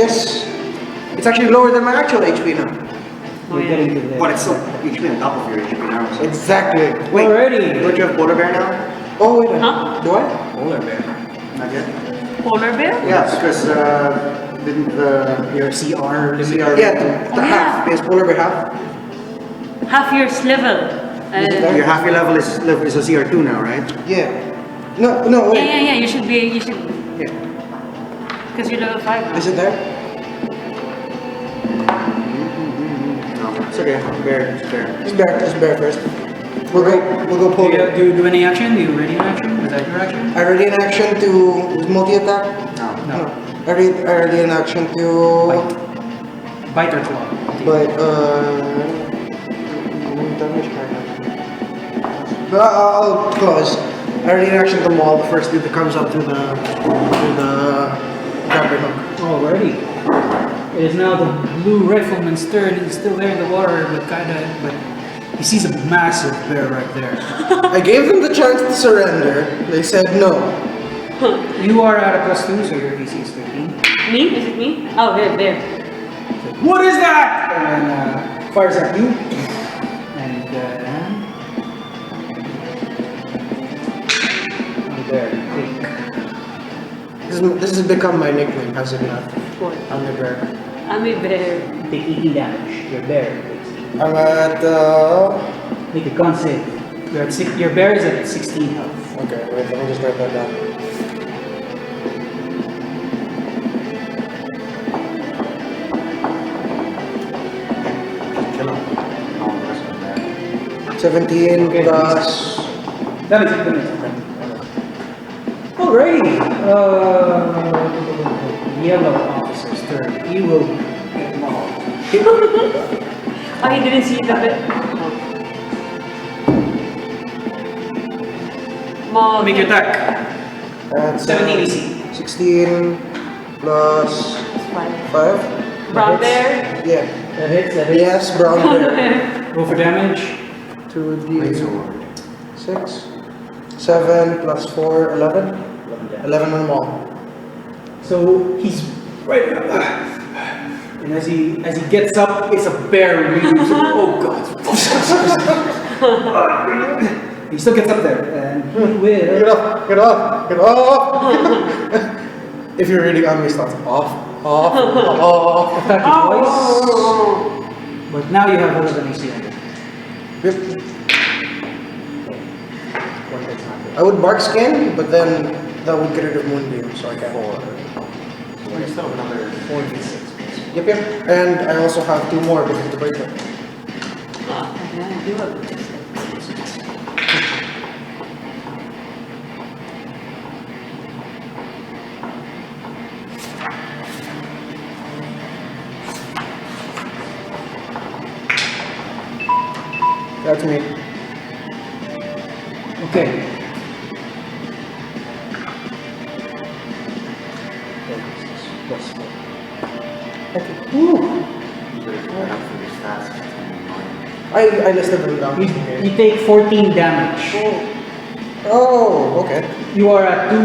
[SPEAKER 2] It's actually lower than my actual HP now.
[SPEAKER 3] Oh,
[SPEAKER 1] We're
[SPEAKER 3] yeah.
[SPEAKER 1] getting to the
[SPEAKER 5] But it's still HP on top of your HP now. So.
[SPEAKER 2] Exactly.
[SPEAKER 5] Wait,
[SPEAKER 1] Already.
[SPEAKER 5] don't you have polar bear now?
[SPEAKER 2] Oh wait.
[SPEAKER 3] Huh?
[SPEAKER 2] Do I?
[SPEAKER 1] Polar bear.
[SPEAKER 5] Not yet.
[SPEAKER 3] Polar bear?
[SPEAKER 5] Yeah, because didn't the
[SPEAKER 1] Your CR limit.
[SPEAKER 5] CR
[SPEAKER 2] Yeah, the
[SPEAKER 3] Oh,
[SPEAKER 2] half.
[SPEAKER 3] yeah.
[SPEAKER 2] Is polar bear half?
[SPEAKER 3] Half your level.
[SPEAKER 5] your half your level is a CR2 now, right?
[SPEAKER 2] Yeah. No, wait.
[SPEAKER 3] Yeah. You should.
[SPEAKER 2] Yeah.
[SPEAKER 3] Because you're level 5 now.
[SPEAKER 2] Is it there?
[SPEAKER 5] No, it's okay. Bear.
[SPEAKER 2] Just bear first. We'll go
[SPEAKER 1] Do you
[SPEAKER 2] polar.
[SPEAKER 1] do any action? Do you ready in action? Is that your action?
[SPEAKER 2] I ready in action to multi-attack?
[SPEAKER 5] No.
[SPEAKER 2] I ready in action to
[SPEAKER 1] Bite or claw?
[SPEAKER 2] but I'll close. I ready in action to maul the first dude that comes up to the grappling hook.
[SPEAKER 1] Alrighty. It is now the blue rifleman's turn. He's still there in the water, but he sees a massive bear right there.
[SPEAKER 2] I gave them the chance to surrender. They said no.
[SPEAKER 1] You are at a +2, so your DC is 13.
[SPEAKER 3] Me? Is it me? Oh, there.
[SPEAKER 1] What is that? And fires at you. And there, take.
[SPEAKER 2] This has become my nickname, has it not?
[SPEAKER 3] What?
[SPEAKER 2] I'm the bear.
[SPEAKER 3] I'm a bear.
[SPEAKER 1] Take 18 damage. Your bear takes 18.
[SPEAKER 2] I'm at
[SPEAKER 1] Make a con save. You're at your bear is at 16 health.
[SPEAKER 2] okay, wait, let me just write that down.
[SPEAKER 5] Kill him. No, that's not bad.
[SPEAKER 2] 17
[SPEAKER 1] Okay.
[SPEAKER 2] plus
[SPEAKER 1] That is it. Alrighty. Yellow officer's turn. He will get mauled.
[SPEAKER 3] Oh, he didn't see the bit. Mom.
[SPEAKER 1] Make your attack.
[SPEAKER 2] That's
[SPEAKER 1] 17 AC.
[SPEAKER 2] 16 plus 5.
[SPEAKER 3] Brown bear.
[SPEAKER 2] Yeah.
[SPEAKER 1] That hits.
[SPEAKER 2] Yes, brown bear.
[SPEAKER 1] Roll for damage.
[SPEAKER 2] 6, 7 plus 4, 11. 11 on them all.
[SPEAKER 1] So he's right now. And as he gets up, it's a bear really. So, oh god. He still gets up there and he will.
[SPEAKER 2] Get off! If you're reading on me, starts off.
[SPEAKER 1] Attack you twice. But now you have 11 AC on you.
[SPEAKER 2] Yep.
[SPEAKER 1] One that's not good.
[SPEAKER 2] I would bark skin, but then that would get rid of moonbeam, so I can't.
[SPEAKER 5] We still have another
[SPEAKER 1] 4d6.
[SPEAKER 2] Yep. And I also have 2 more because of the bracelet.
[SPEAKER 3] Yeah, you have this.
[SPEAKER 2] That's me.
[SPEAKER 1] Okay.
[SPEAKER 2] I listed them down.
[SPEAKER 1] You take 14 damage.
[SPEAKER 2] Oh, okay.
[SPEAKER 1] You are at 2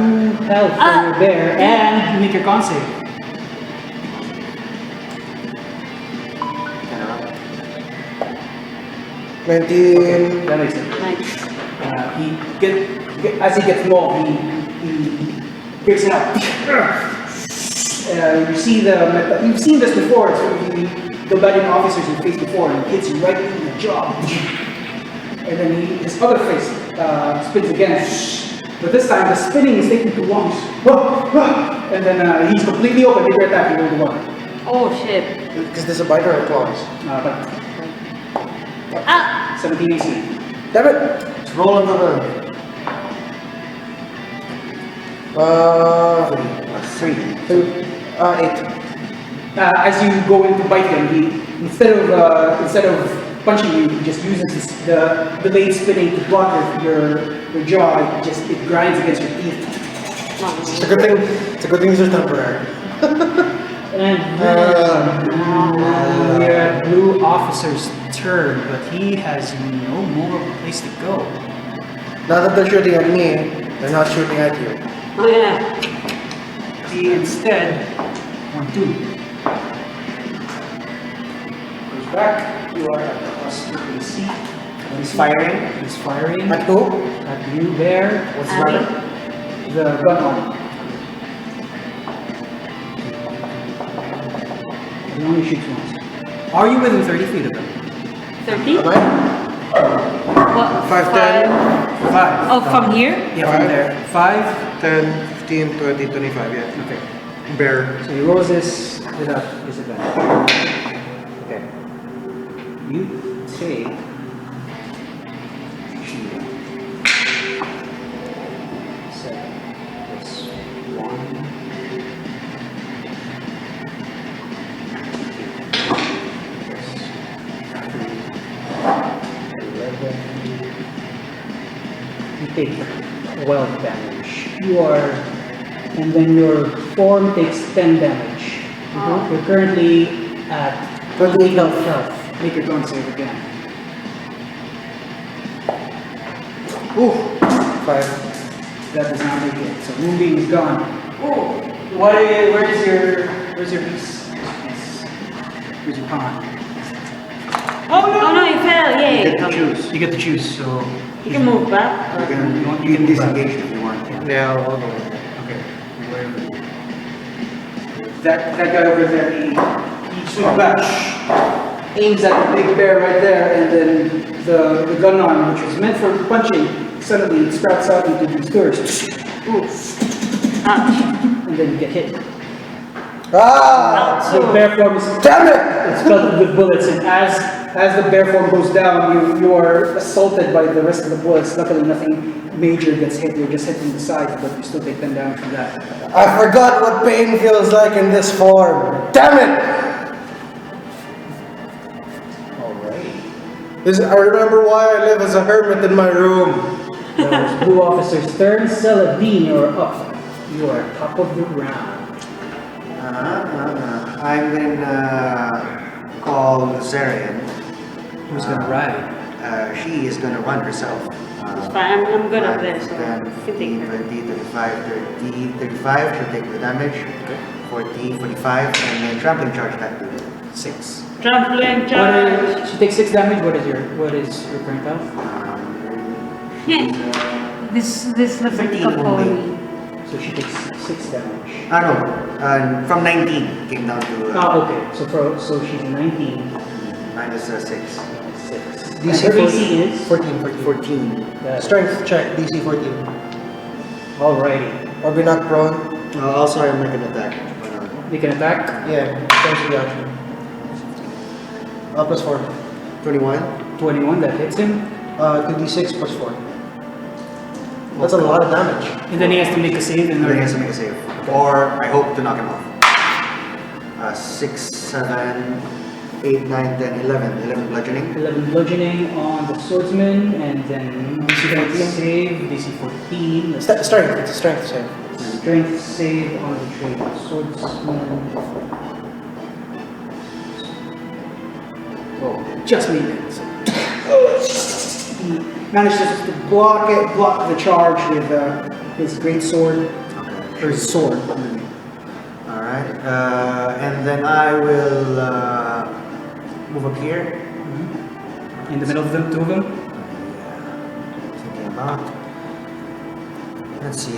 [SPEAKER 1] health from your bear and you make your con save.
[SPEAKER 2] $19.
[SPEAKER 1] That makes sense.
[SPEAKER 3] Nice.
[SPEAKER 1] As he gets mauled, he picks it up. You see you've seen this before. It's the battalion officers you faced before, and he hits you right in the jaw. And then his other face spins again. But this time the spinning is taking too long. And then he's completely open. Make your attack. You roll the 1.
[SPEAKER 3] Oh shit.
[SPEAKER 2] Because there's a biter or claws.
[SPEAKER 1] But
[SPEAKER 3] Ah!
[SPEAKER 1] 17 AC.
[SPEAKER 2] Damn it!
[SPEAKER 5] Let's roll into the...
[SPEAKER 2] 3. 8.
[SPEAKER 1] As you go in to bite him, he instead of punching you, he just uses the blade spinning to block your jaw. It grinds against your teeth.
[SPEAKER 2] It's a good thing these are temporary.
[SPEAKER 1] And we're at Blue Officer's turn, but he has no more place to go.
[SPEAKER 2] Now that they're shooting at me, they're not shooting at you.
[SPEAKER 3] Oh yeah.
[SPEAKER 1] He instead, 1, 2. Goes back. You are at +2 AC.
[SPEAKER 4] He's firing.
[SPEAKER 1] He's firing
[SPEAKER 2] At who?
[SPEAKER 1] at you there.
[SPEAKER 4] What's
[SPEAKER 3] Abby?
[SPEAKER 1] The gun on. He only shoots once. Are you within 30 feet of him?
[SPEAKER 3] 30?
[SPEAKER 2] Am I?
[SPEAKER 3] What?
[SPEAKER 2] 5, 10.
[SPEAKER 1] 5.
[SPEAKER 3] Oh, from here?
[SPEAKER 1] Yeah, from there. 5.
[SPEAKER 2] 10, 15, 20, 25, yeah.
[SPEAKER 1] Okay.
[SPEAKER 2] Bear.
[SPEAKER 1] So he rolls this without disadvantage. Okay. You take. Shield. 7 plus 1. You take 12 damage. And then your form takes 10 damage.
[SPEAKER 3] Oh.
[SPEAKER 1] You're currently at
[SPEAKER 2] 28 health.
[SPEAKER 1] Make your con save again.
[SPEAKER 2] Ooh. 5.
[SPEAKER 1] That does not make it. So Moonbeam is gone. Oh, where's your piece? Where's your pawn?
[SPEAKER 3] Oh no, you fell, yay!
[SPEAKER 4] You get to choose.
[SPEAKER 1] You get to choose. So
[SPEAKER 3] You can move back.
[SPEAKER 4] You can
[SPEAKER 1] move back.
[SPEAKER 4] disengage if you want.
[SPEAKER 2] Yeah, I'll go.
[SPEAKER 1] Okay. That guy over there, he swings back, aims at the big bear right there, and then the gun arm, which was meant for punching, suddenly sprouts out into these doors.
[SPEAKER 3] Ouch.
[SPEAKER 1] And then you get hit.
[SPEAKER 2] Ah!
[SPEAKER 1] The bear form is
[SPEAKER 2] Damn it!
[SPEAKER 1] it's filled with bullets, and as the bear form goes down, you are assaulted by the rest of the bullets. Luckily, nothing major gets hit. You're just hitting the side, but you still take 10 damage from that.
[SPEAKER 2] I forgot what pain feels like in this form. Damn it!
[SPEAKER 1] Alright.
[SPEAKER 2] I remember why I live as a hermit in my room.
[SPEAKER 1] That was Blue Officer's turn. Celadine, you're up. You are top of the round.
[SPEAKER 4] I'm going to call Zarian.
[SPEAKER 1] Who's gonna ride?
[SPEAKER 4] She is going to run herself.
[SPEAKER 3] It's fine, I'm good at this, so
[SPEAKER 4] 10,
[SPEAKER 3] you can
[SPEAKER 4] 15,
[SPEAKER 3] take her.
[SPEAKER 4] 20, 35, 30, 35, she'll take the damage. 40, 45, and then trampling charge back to 6.
[SPEAKER 3] Trampling charge!
[SPEAKER 1] She takes 6 damage. What is your current health?
[SPEAKER 3] Yeah. This is the
[SPEAKER 4] 13
[SPEAKER 3] pony.
[SPEAKER 4] only.
[SPEAKER 1] So she takes 6 damage.
[SPEAKER 4] No. From 19 came down to
[SPEAKER 1] Oh, okay. So she's 19.
[SPEAKER 4] minus 6.
[SPEAKER 1] 6.
[SPEAKER 2] DC
[SPEAKER 1] And her AC is
[SPEAKER 2] 14.
[SPEAKER 4] 14.
[SPEAKER 2] Strength check, DC 14.
[SPEAKER 1] Alrighty.
[SPEAKER 2] Or be knocked prone.
[SPEAKER 4] Also, I make an attack.
[SPEAKER 1] They can attack.
[SPEAKER 2] Yeah, thanks for the action. Plus 4.
[SPEAKER 4] 21.
[SPEAKER 1] 21. That hits him.
[SPEAKER 2] 2d6 plus 4. That's a lot of damage.
[SPEAKER 1] And then he has to make a save.
[SPEAKER 4] And then he has to make a save. Or I hope to knock him off. 6, 7, 8, 9, 10, 11. 11 bludgeoning.
[SPEAKER 1] 11 bludgeoning on the swordsman, and then strength save, DC 14.
[SPEAKER 2] Strength, it's a strength save.
[SPEAKER 1] Strength save on the trade swordsman. Oh, just made it. He manages to block the charge with his great sword, or his sword.
[SPEAKER 4] Alright. And then I will move up here.
[SPEAKER 1] In the middle of them, two of them.
[SPEAKER 4] Thinking about. Let's see.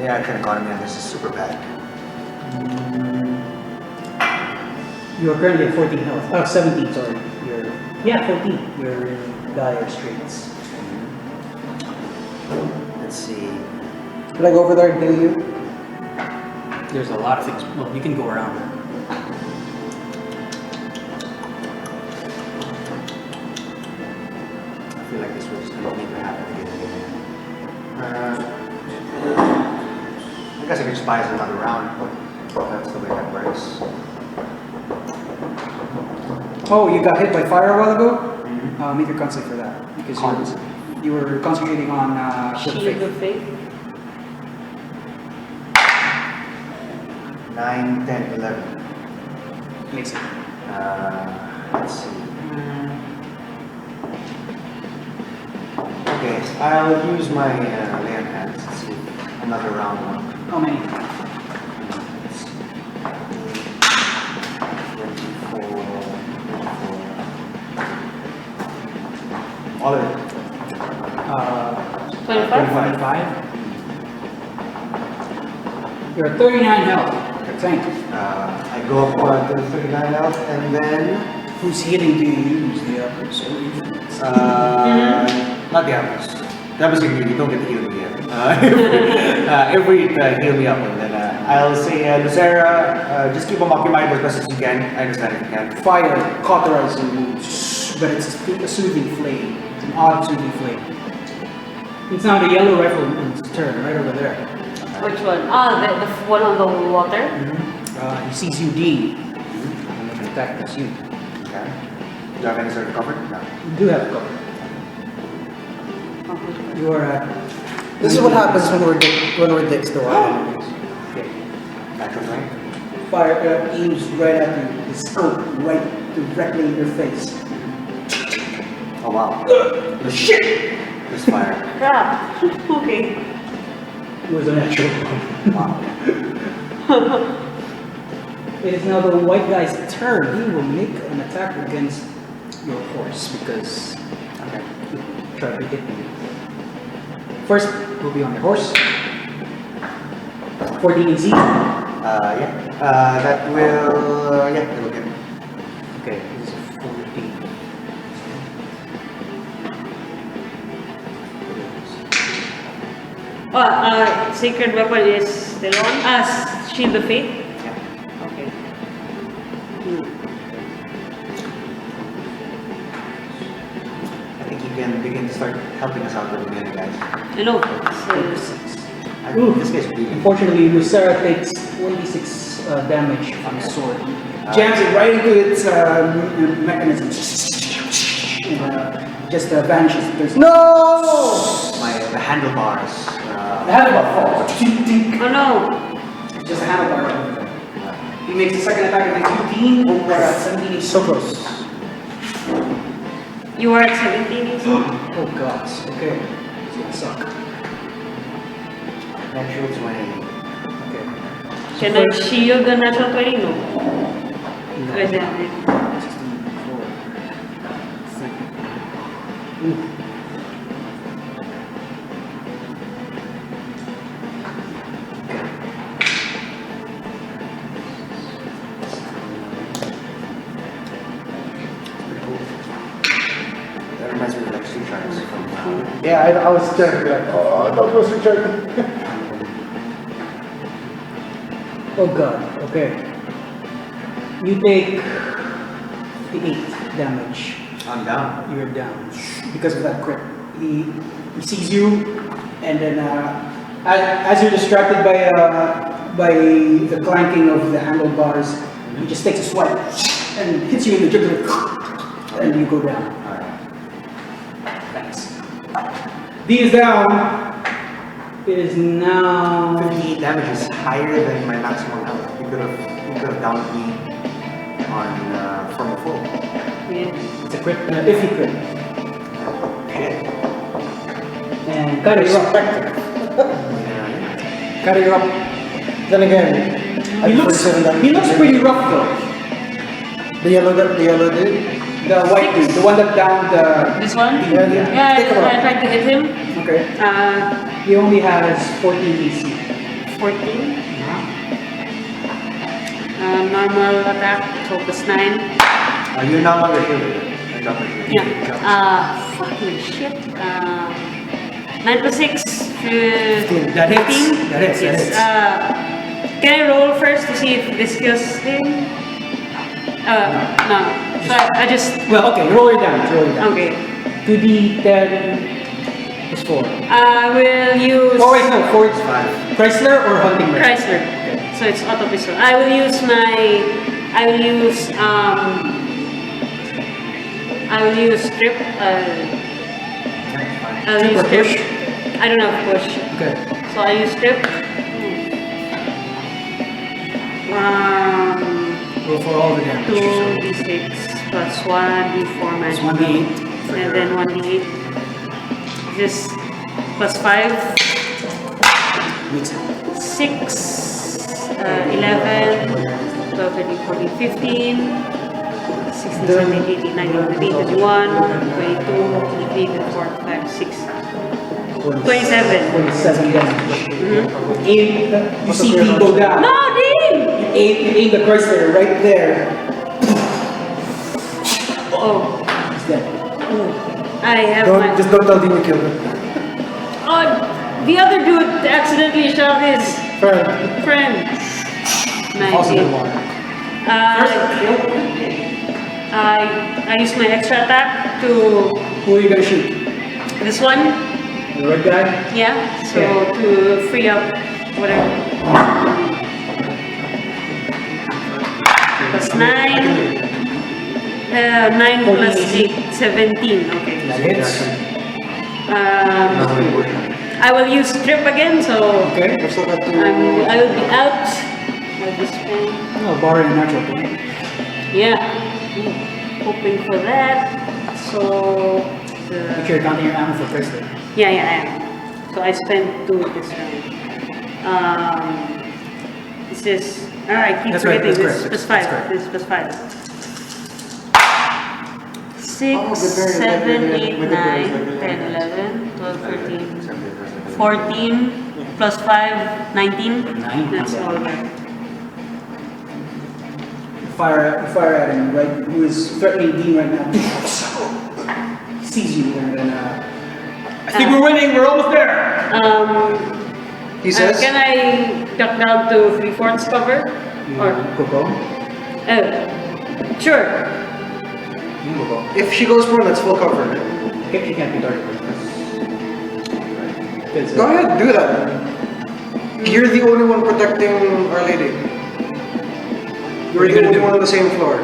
[SPEAKER 4] Yeah, I could have gone in. This is super bad.
[SPEAKER 1] You are currently at 14 health. 17, sorry. 14. You're in dire straits.
[SPEAKER 4] Let's see.
[SPEAKER 2] Can I go over there and heal you?
[SPEAKER 1] There's a lot of things. Well, you can go around.
[SPEAKER 4] I feel like this was going to happen again and again. I guess I could just buy us another round, but that's the way that works.
[SPEAKER 1] Oh, you got hit by fire a while ago? Make your concept for that. Because you were concentrating on
[SPEAKER 3] Shield of Faith.
[SPEAKER 4] 9, 10, 11.
[SPEAKER 1] Makes it.
[SPEAKER 4] Let's see. Okay, I'll use my lay on hands. Let's see. Another round one.
[SPEAKER 1] How many?
[SPEAKER 4] 24. All of it.
[SPEAKER 3] 25?
[SPEAKER 1] 25. You're at 39 health. Thank you.
[SPEAKER 4] I go up to 39 health and then.
[SPEAKER 1] Whose healing do you use? The others?
[SPEAKER 4] Not the others. That was you don't get to heal me yet. Every heal me up and then I'll say, Lucera, just keep them occupied as best as you can. I understand if you can.
[SPEAKER 1] Fire cauterizing moves, but it's a soothing flame. It's an odd soothing flame. It's now the yellow rifleman's turn, right over there.
[SPEAKER 3] Which one? Ah, the one on the water?
[SPEAKER 1] He sees you, Dean. And they can attack against you.
[SPEAKER 4] Okay. Do you have any sort of cover? No.
[SPEAKER 1] You do have cover. You are at.
[SPEAKER 2] This is what happens when we're dicks to our enemies.
[SPEAKER 1] Okay.
[SPEAKER 4] Natural 20?
[SPEAKER 1] Fire aims right at you. The scope right directly in your face.
[SPEAKER 4] Oh wow.
[SPEAKER 1] Shit!
[SPEAKER 4] This fire.
[SPEAKER 3] Crap. Okay.
[SPEAKER 1] It was a natural one.
[SPEAKER 4] Wow.
[SPEAKER 1] It is now the white guy's turn. He will make an attack against your horse because
[SPEAKER 4] Okay.
[SPEAKER 1] he tried to hit you. First, will be on your horse. 14 easy.
[SPEAKER 4] Yeah. That will, yeah, it'll get.
[SPEAKER 1] Okay, this is a 14.
[SPEAKER 3] Sacred weapon is Ellone. Shield of Faith.
[SPEAKER 4] Yeah.
[SPEAKER 3] Okay.
[SPEAKER 4] I think you can begin to start helping us out with the beginning, guys.
[SPEAKER 3] Hello.
[SPEAKER 4] This guy's bleeding.
[SPEAKER 1] Unfortunately, Lucera takes 26 damage from his sword. Jams it right into its mechanism. And just vanishes. There's no!
[SPEAKER 4] The handlebars.
[SPEAKER 1] The handlebar falls.
[SPEAKER 3] Oh no.
[SPEAKER 1] Just a handlebar. He makes a second attack at 15. We're at 17. He's so close.
[SPEAKER 3] You are at 17.
[SPEAKER 1] Oh god. Okay. It's gonna suck.
[SPEAKER 4] Natural 20.
[SPEAKER 1] Okay.
[SPEAKER 3] Can I shield the natural 20? No. Wait, yeah.
[SPEAKER 1] 16, 4, 3.
[SPEAKER 4] That reminds me of like Street Sharks from
[SPEAKER 5] Yeah, I was trying to be like, oh, don't go Street Shark.
[SPEAKER 1] Oh god, okay. You take 8 damage.
[SPEAKER 4] I'm down.
[SPEAKER 1] You're down because of that crit. He sees you, and then as you're distracted by the clanking of the handlebars, he just takes a swipe and hits you in the jugular, and you go down.
[SPEAKER 4] Alright.
[SPEAKER 1] Thanks. D is down. It is now
[SPEAKER 4] 58 damage is higher than my maximum health. You could have downed me on from the full.
[SPEAKER 3] Yeah.
[SPEAKER 1] it's a crit, iffy crit,
[SPEAKER 4] Shit.
[SPEAKER 1] and cut it up.
[SPEAKER 4] Yeah.
[SPEAKER 1] Cut it up.
[SPEAKER 2] Then again,
[SPEAKER 1] He looks pretty rough though.
[SPEAKER 2] the yellow dude.
[SPEAKER 1] The white dude, the one that downed the.
[SPEAKER 3] This one?
[SPEAKER 2] Yeah,
[SPEAKER 3] Yeah,
[SPEAKER 2] take him
[SPEAKER 3] I
[SPEAKER 2] out.
[SPEAKER 3] tried to hit him.
[SPEAKER 1] Okay. He only has 14 DC.
[SPEAKER 3] 14. Normal attack, focus 9.
[SPEAKER 4] You're no longer shielded. I dropped my shield.
[SPEAKER 3] Yeah. Fucking shit. 9 plus 6. 15.
[SPEAKER 1] That hits. That hits.
[SPEAKER 3] Yes. Can I roll first to see if this kills thing? No. So I just.
[SPEAKER 1] Well, okay, roll your damage, roll your damage.
[SPEAKER 3] Okay.
[SPEAKER 1] 2d10 plus 4.
[SPEAKER 3] I will use.
[SPEAKER 1] Oh wait, no, 4 is 5. Chrysler or hunting rifle?
[SPEAKER 3] Chrysler.
[SPEAKER 1] Okay.
[SPEAKER 3] So it's auto pistol. I will use strip. I'll
[SPEAKER 1] Strip
[SPEAKER 3] use
[SPEAKER 1] or
[SPEAKER 3] strip.
[SPEAKER 1] push?
[SPEAKER 3] I don't have push.
[SPEAKER 1] Okay.
[SPEAKER 3] So I use strip.
[SPEAKER 1] Roll for all the damage.
[SPEAKER 3] 2d6 plus 1d4
[SPEAKER 1] It's
[SPEAKER 3] magic.
[SPEAKER 1] 1d8.
[SPEAKER 3] And then 1d8. This plus 5.
[SPEAKER 1] Makes it.
[SPEAKER 3] 6, 11, 12, 13, 14, 15, 16, 17, 18, 19, 20, 21, 22, 23, 24, 25, 6, 27.
[SPEAKER 1] 27 damage.
[SPEAKER 3] Mhm.
[SPEAKER 1] Aim, you see me go down.
[SPEAKER 3] No, Dave!
[SPEAKER 1] You aim the Chrysler right there.
[SPEAKER 3] Oh,
[SPEAKER 1] He's dead.
[SPEAKER 3] I have my.
[SPEAKER 2] Just don't tell Dean we killed him.
[SPEAKER 3] Oh, the other dude accidentally shot his friend.
[SPEAKER 1] Also in
[SPEAKER 3] 19.
[SPEAKER 1] water.
[SPEAKER 3] I use my extra attack to
[SPEAKER 1] Who are you gonna shoot?
[SPEAKER 3] this one.
[SPEAKER 1] The red guy?
[SPEAKER 3] Yeah, so
[SPEAKER 1] Yeah.
[SPEAKER 3] to free up whatever. Plus 9. 9 plus 8, 17. Okay.
[SPEAKER 1] That hits.
[SPEAKER 3] I will use strip again, so
[SPEAKER 1] Okay.
[SPEAKER 2] I've still got two.
[SPEAKER 3] I will be out. I'll be spend.
[SPEAKER 1] Oh, barring a natural point.
[SPEAKER 3] Yeah. Hoping for that. So
[SPEAKER 1] Make sure you're counting your ammo for Chrysler.
[SPEAKER 3] yeah. So I spent 2 this round. This is I keep
[SPEAKER 1] That's right,
[SPEAKER 3] forgetting
[SPEAKER 1] that's
[SPEAKER 3] this
[SPEAKER 1] correct,
[SPEAKER 3] plus 5.
[SPEAKER 1] that's correct.
[SPEAKER 3] This is plus 5.
[SPEAKER 2] Oh,
[SPEAKER 3] 6,
[SPEAKER 2] good, very
[SPEAKER 3] 7,
[SPEAKER 2] good,
[SPEAKER 3] 8,
[SPEAKER 2] very good,
[SPEAKER 3] 9,
[SPEAKER 2] very good.
[SPEAKER 3] 10, 11, 12, 13, 14, plus 5, 19.
[SPEAKER 1] 9.
[SPEAKER 3] That's all right.
[SPEAKER 1] Fire at him, right? Who is threatening Dean right now. He sees you, and then I think we're winning. We're almost there.
[SPEAKER 2] He says,
[SPEAKER 3] Can I duck down to 3/4 cover? Or
[SPEAKER 1] Coco.
[SPEAKER 3] sure.
[SPEAKER 1] Coco.
[SPEAKER 2] if she goes prone, that's full cover.
[SPEAKER 1] Okay, she can't be targeted.
[SPEAKER 2] Go ahead, do that. You're the only one protecting Our Lady. You're the only one on the same floor.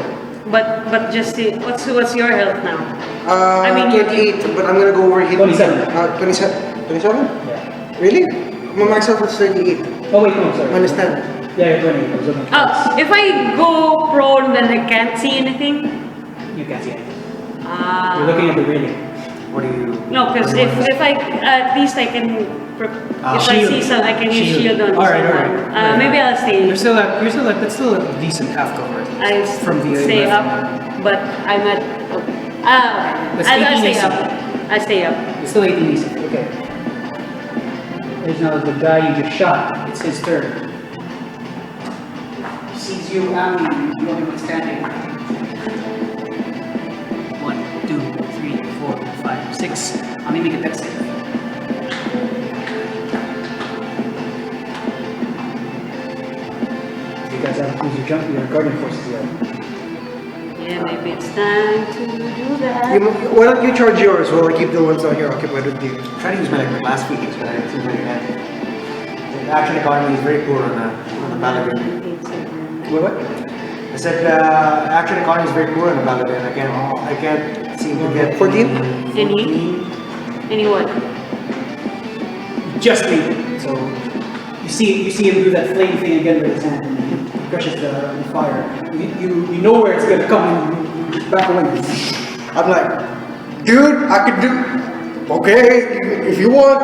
[SPEAKER 3] But just see, what's your health now?
[SPEAKER 2] I
[SPEAKER 3] mean,
[SPEAKER 2] mean, 28, but I'm gonna go over here.
[SPEAKER 1] 27.
[SPEAKER 2] 27? 27?
[SPEAKER 1] Yeah.
[SPEAKER 2] Really? My max health is 38.
[SPEAKER 1] Oh wait, no, sorry.
[SPEAKER 2] Minus 10.
[SPEAKER 1] Yeah, you're 20. I was looking.
[SPEAKER 3] Oh, if I go prone, then I can't see anything.
[SPEAKER 1] You can't see anything. You're looking at the railing.
[SPEAKER 4] What do you?
[SPEAKER 3] No, because if I at least I can. If I see some, I can use shield on
[SPEAKER 1] Alright,
[SPEAKER 3] someone.
[SPEAKER 1] alright.
[SPEAKER 3] Maybe I'll stay.
[SPEAKER 1] That's still a decent half cover.
[SPEAKER 3] I
[SPEAKER 1] from the
[SPEAKER 3] stay
[SPEAKER 1] left.
[SPEAKER 3] up, but I'm at. Okay.
[SPEAKER 1] That's
[SPEAKER 3] I'll
[SPEAKER 1] 18
[SPEAKER 3] stay
[SPEAKER 1] AC.
[SPEAKER 3] up. I stay up.
[SPEAKER 1] It's still 18 AC. Okay. There's now the guy you just shot. It's his turn. He sees you, Ami. You only one standing. 1, 2, 3, 4, 5, 6. Ami, make a dex save. You guys have to use your jump, your guardian forces yet.
[SPEAKER 3] Yeah, maybe it's time to do that.
[SPEAKER 2] Why don't you charge yours while I keep the ones down here occupied with Dean?
[SPEAKER 4] I'm trying to use my last features, but I don't think I can. The action economy is very poor on the paladin.
[SPEAKER 1] Wait, what?
[SPEAKER 4] I said action economy is very poor on the paladin. I can't seem to get
[SPEAKER 2] 14?
[SPEAKER 3] Any what?
[SPEAKER 1] Just made it. So you see him do that flame thing again with his hand, and he crushes the fire. You know where it's gonna come, and you back away.
[SPEAKER 2] I'm like, dude, I could do. Okay, if you want.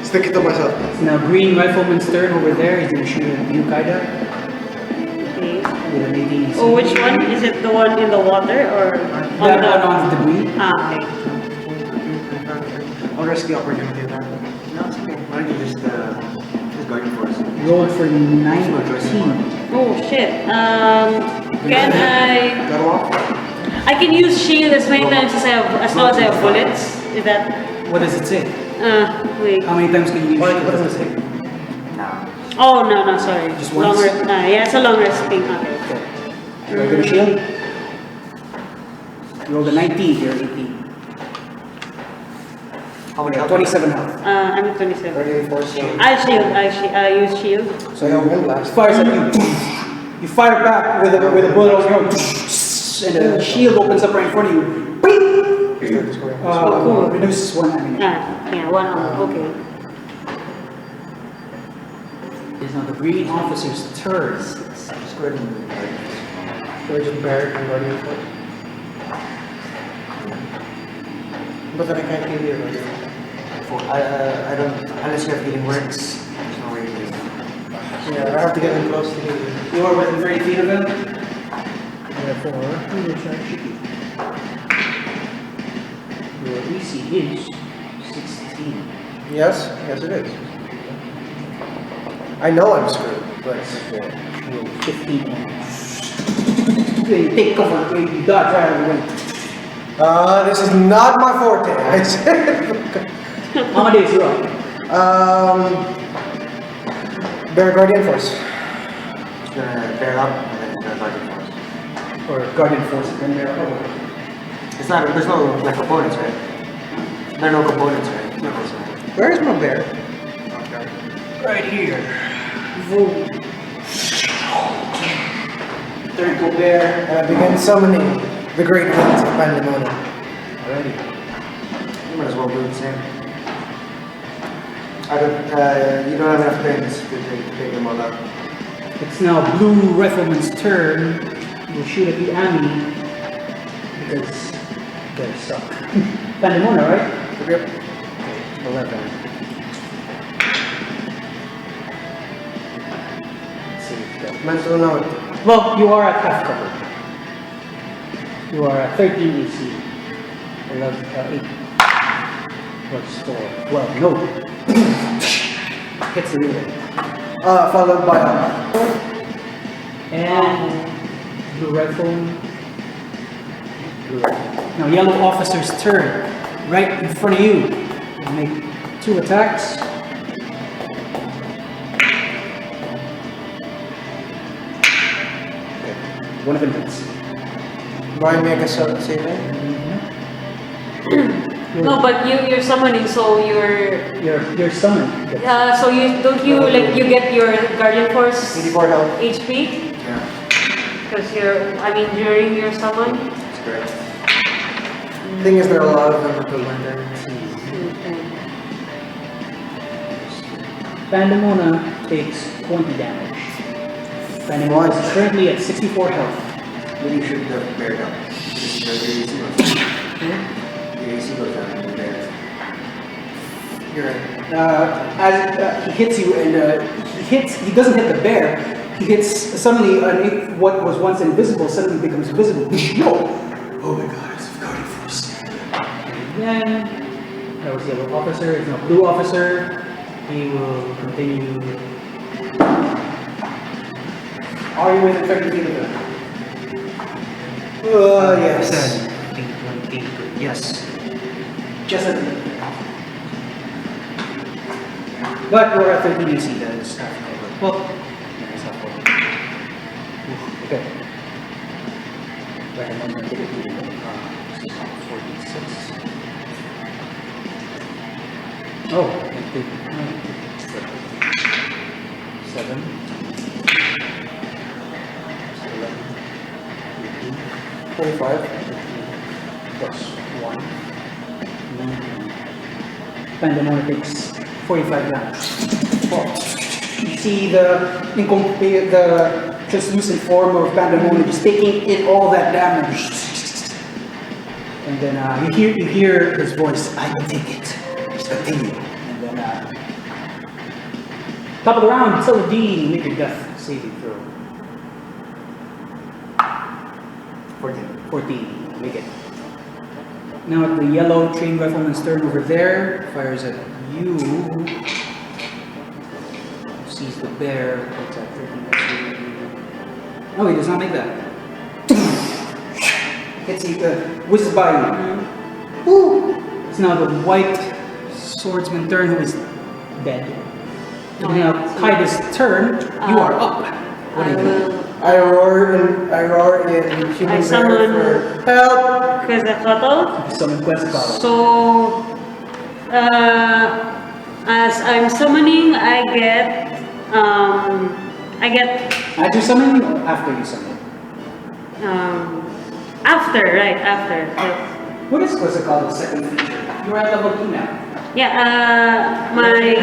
[SPEAKER 2] Stick it to myself.
[SPEAKER 1] It's now Green Rifleman's turn over there. He's gonna shoot at you, Kaida,
[SPEAKER 3] Okay.
[SPEAKER 1] with an 18.
[SPEAKER 3] Oh, which one? Is it the one in the water or
[SPEAKER 1] That one on the debris.
[SPEAKER 3] Okay.
[SPEAKER 4] I'll risk the opportunity there. No, it's okay. Why don't you just guard for us?
[SPEAKER 1] Rolled for 19.
[SPEAKER 3] Oh shit. Can I?
[SPEAKER 2] Got him off?
[SPEAKER 3] I can use shield as many times as long as I have bullets. Is that?
[SPEAKER 1] What does it say?
[SPEAKER 3] Wait.
[SPEAKER 1] How many times can you use
[SPEAKER 2] What
[SPEAKER 1] shield?
[SPEAKER 2] does it say?
[SPEAKER 4] No.
[SPEAKER 3] Oh, no, sorry.
[SPEAKER 1] Just
[SPEAKER 3] long
[SPEAKER 1] once?
[SPEAKER 3] rest. Yeah, it's a long rest thing. Okay.
[SPEAKER 1] Are you gonna shield? You rolled a 19, you're 18.
[SPEAKER 4] How many?
[SPEAKER 1] 27 health.
[SPEAKER 3] I'm at 27.
[SPEAKER 2] Guardian Force shield.
[SPEAKER 3] I use shield.
[SPEAKER 2] So you will last.
[SPEAKER 1] Fires at you. You fire back with a bullet of your own. And the shield opens up right in front of you. Bing!
[SPEAKER 3] cool.
[SPEAKER 1] Reduces one ammunition.
[SPEAKER 3] Yeah, one arm. Okay.
[SPEAKER 1] It's now the green officer's turn.
[SPEAKER 5] Just go ahead and
[SPEAKER 2] So I just barrack and Guardian Force. But then I can't kill you.
[SPEAKER 5] I don't, unless you have healing words, there's no way to do it.
[SPEAKER 2] Yeah, I have to get them close to you.
[SPEAKER 1] You are within 30 feet of him.
[SPEAKER 2] Therefore,
[SPEAKER 1] Your EC is 16.
[SPEAKER 2] yes, it is. I know I'm screwed, but
[SPEAKER 1] Roll 15. You take cover, you dodge right out of the way.
[SPEAKER 2] this is not my forte. I said.
[SPEAKER 1] Amadeus, you're up.
[SPEAKER 2] Bear Guardian Force.
[SPEAKER 5] Just gonna bear up and then gonna target force.
[SPEAKER 1] Or Guardian Force, then they're over.
[SPEAKER 5] It's not, there's no like components, right? There are no components, right? No, it's not.
[SPEAKER 2] Where is my bear?
[SPEAKER 1] Right here. Boom. Turn to bear.
[SPEAKER 2] And I begin summoning the great winds of Pandemonium.
[SPEAKER 1] Alrighty.
[SPEAKER 5] You might as well do the same. I don't, you don't have enough things to take them all out.
[SPEAKER 1] It's now Blue Rifleman's turn. We'll shoot at the Ami because they're stuck. Pandemona, right?
[SPEAKER 2] Yep.
[SPEAKER 1] 11. Let's see.
[SPEAKER 2] Mental note.
[SPEAKER 1] Well, you are at half cover. You are at 13 AC. 11, 8 plus 4. Well, no. Hits the relay.
[SPEAKER 2] Followed by
[SPEAKER 1] And Blue Rifle. Now, Yellow Officer's turn. Right in front of you. You make 2 attacks. One of them hits.
[SPEAKER 2] do I make a saving?
[SPEAKER 3] No, but you're summoning, so
[SPEAKER 1] You're summoned.
[SPEAKER 3] so you don't you like you get your Guardian Force
[SPEAKER 2] 84 health.
[SPEAKER 3] HP
[SPEAKER 5] Yeah,
[SPEAKER 3] because during your summon.
[SPEAKER 5] that's correct.
[SPEAKER 2] Thing is, there are a lot of them until winter.
[SPEAKER 3] Okay.
[SPEAKER 1] Pandemona takes 20 damage. Pandemona is currently at 64 health.
[SPEAKER 5] Maybe you should have bear down. Because your AC goes down. Your AC goes down and you bear.
[SPEAKER 2] You're right.
[SPEAKER 1] As he hits you, and he doesn't hit the bear. He hits suddenly what was once invisible suddenly becomes visible. No! Oh my God! It's a Guardian Force. Again, that was Yellow Officer. It's now Blue Officer. He will continue. Are you within 30 feet of him?
[SPEAKER 2] Yes.
[SPEAKER 1] 10, 20, yes. Just a But we're at 13 AC, that is half cover. Well, that's half cover. Okay. Right, I'm going to take it to 46. Oh, 7.
[SPEAKER 2] 25.
[SPEAKER 1] Plus 1. Pandemona takes 45 damage. You see the translucent form of Pandemona just taking in all that damage. And then you hear his voice, I can take it. Just continue. And then top of the round, Celadine, make your death saving throw. 14, make it. Now at the yellow trained rifleman's turn over there, fires at you. Sees the bear, puts at 13. Oh, he does not make that. Hits you, whizzes by you. Woo! It's now the white swordsman turn who is dead. Now, Kaida's turn, you are up. What do you do?
[SPEAKER 2] I roar in human
[SPEAKER 3] I summon-
[SPEAKER 2] bear for help.
[SPEAKER 3] Quetzalcoatl.
[SPEAKER 1] Summon Quetzalcoatl.
[SPEAKER 3] So, as I'm summoning, I get,
[SPEAKER 1] As you summon, after you summon.
[SPEAKER 3] after, right, after.
[SPEAKER 1] What is Quetzalcoatl's second feature? You're at level 2 now.
[SPEAKER 3] Yeah, my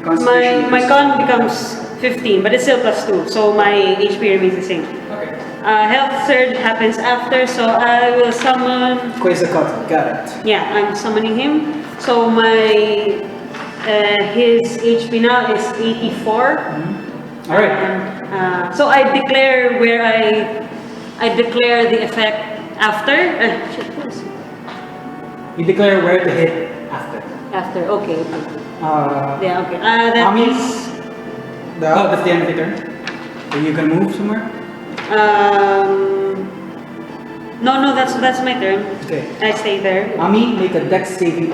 [SPEAKER 1] Constitution
[SPEAKER 3] con becomes 15, but it's still +2, so my HP remains the same.
[SPEAKER 1] Okay.
[SPEAKER 3] Health surge happens after, so I will summon.
[SPEAKER 1] Quetzalcoatl, got it.
[SPEAKER 3] Yeah, I'm summoning him. So my his HP now is 84.
[SPEAKER 1] Alright.
[SPEAKER 3] So I declare where I declare the effect after. Shit, what is it?
[SPEAKER 1] You declare where to hit after.
[SPEAKER 3] After, okay. Yeah, okay. That
[SPEAKER 1] Ami?
[SPEAKER 3] is.
[SPEAKER 1] Oh, that's the end of the turn? Are you gonna move somewhere?
[SPEAKER 3] No, that's my turn.
[SPEAKER 1] Okay.
[SPEAKER 3] I stay there.
[SPEAKER 1] Ami, make a dex saving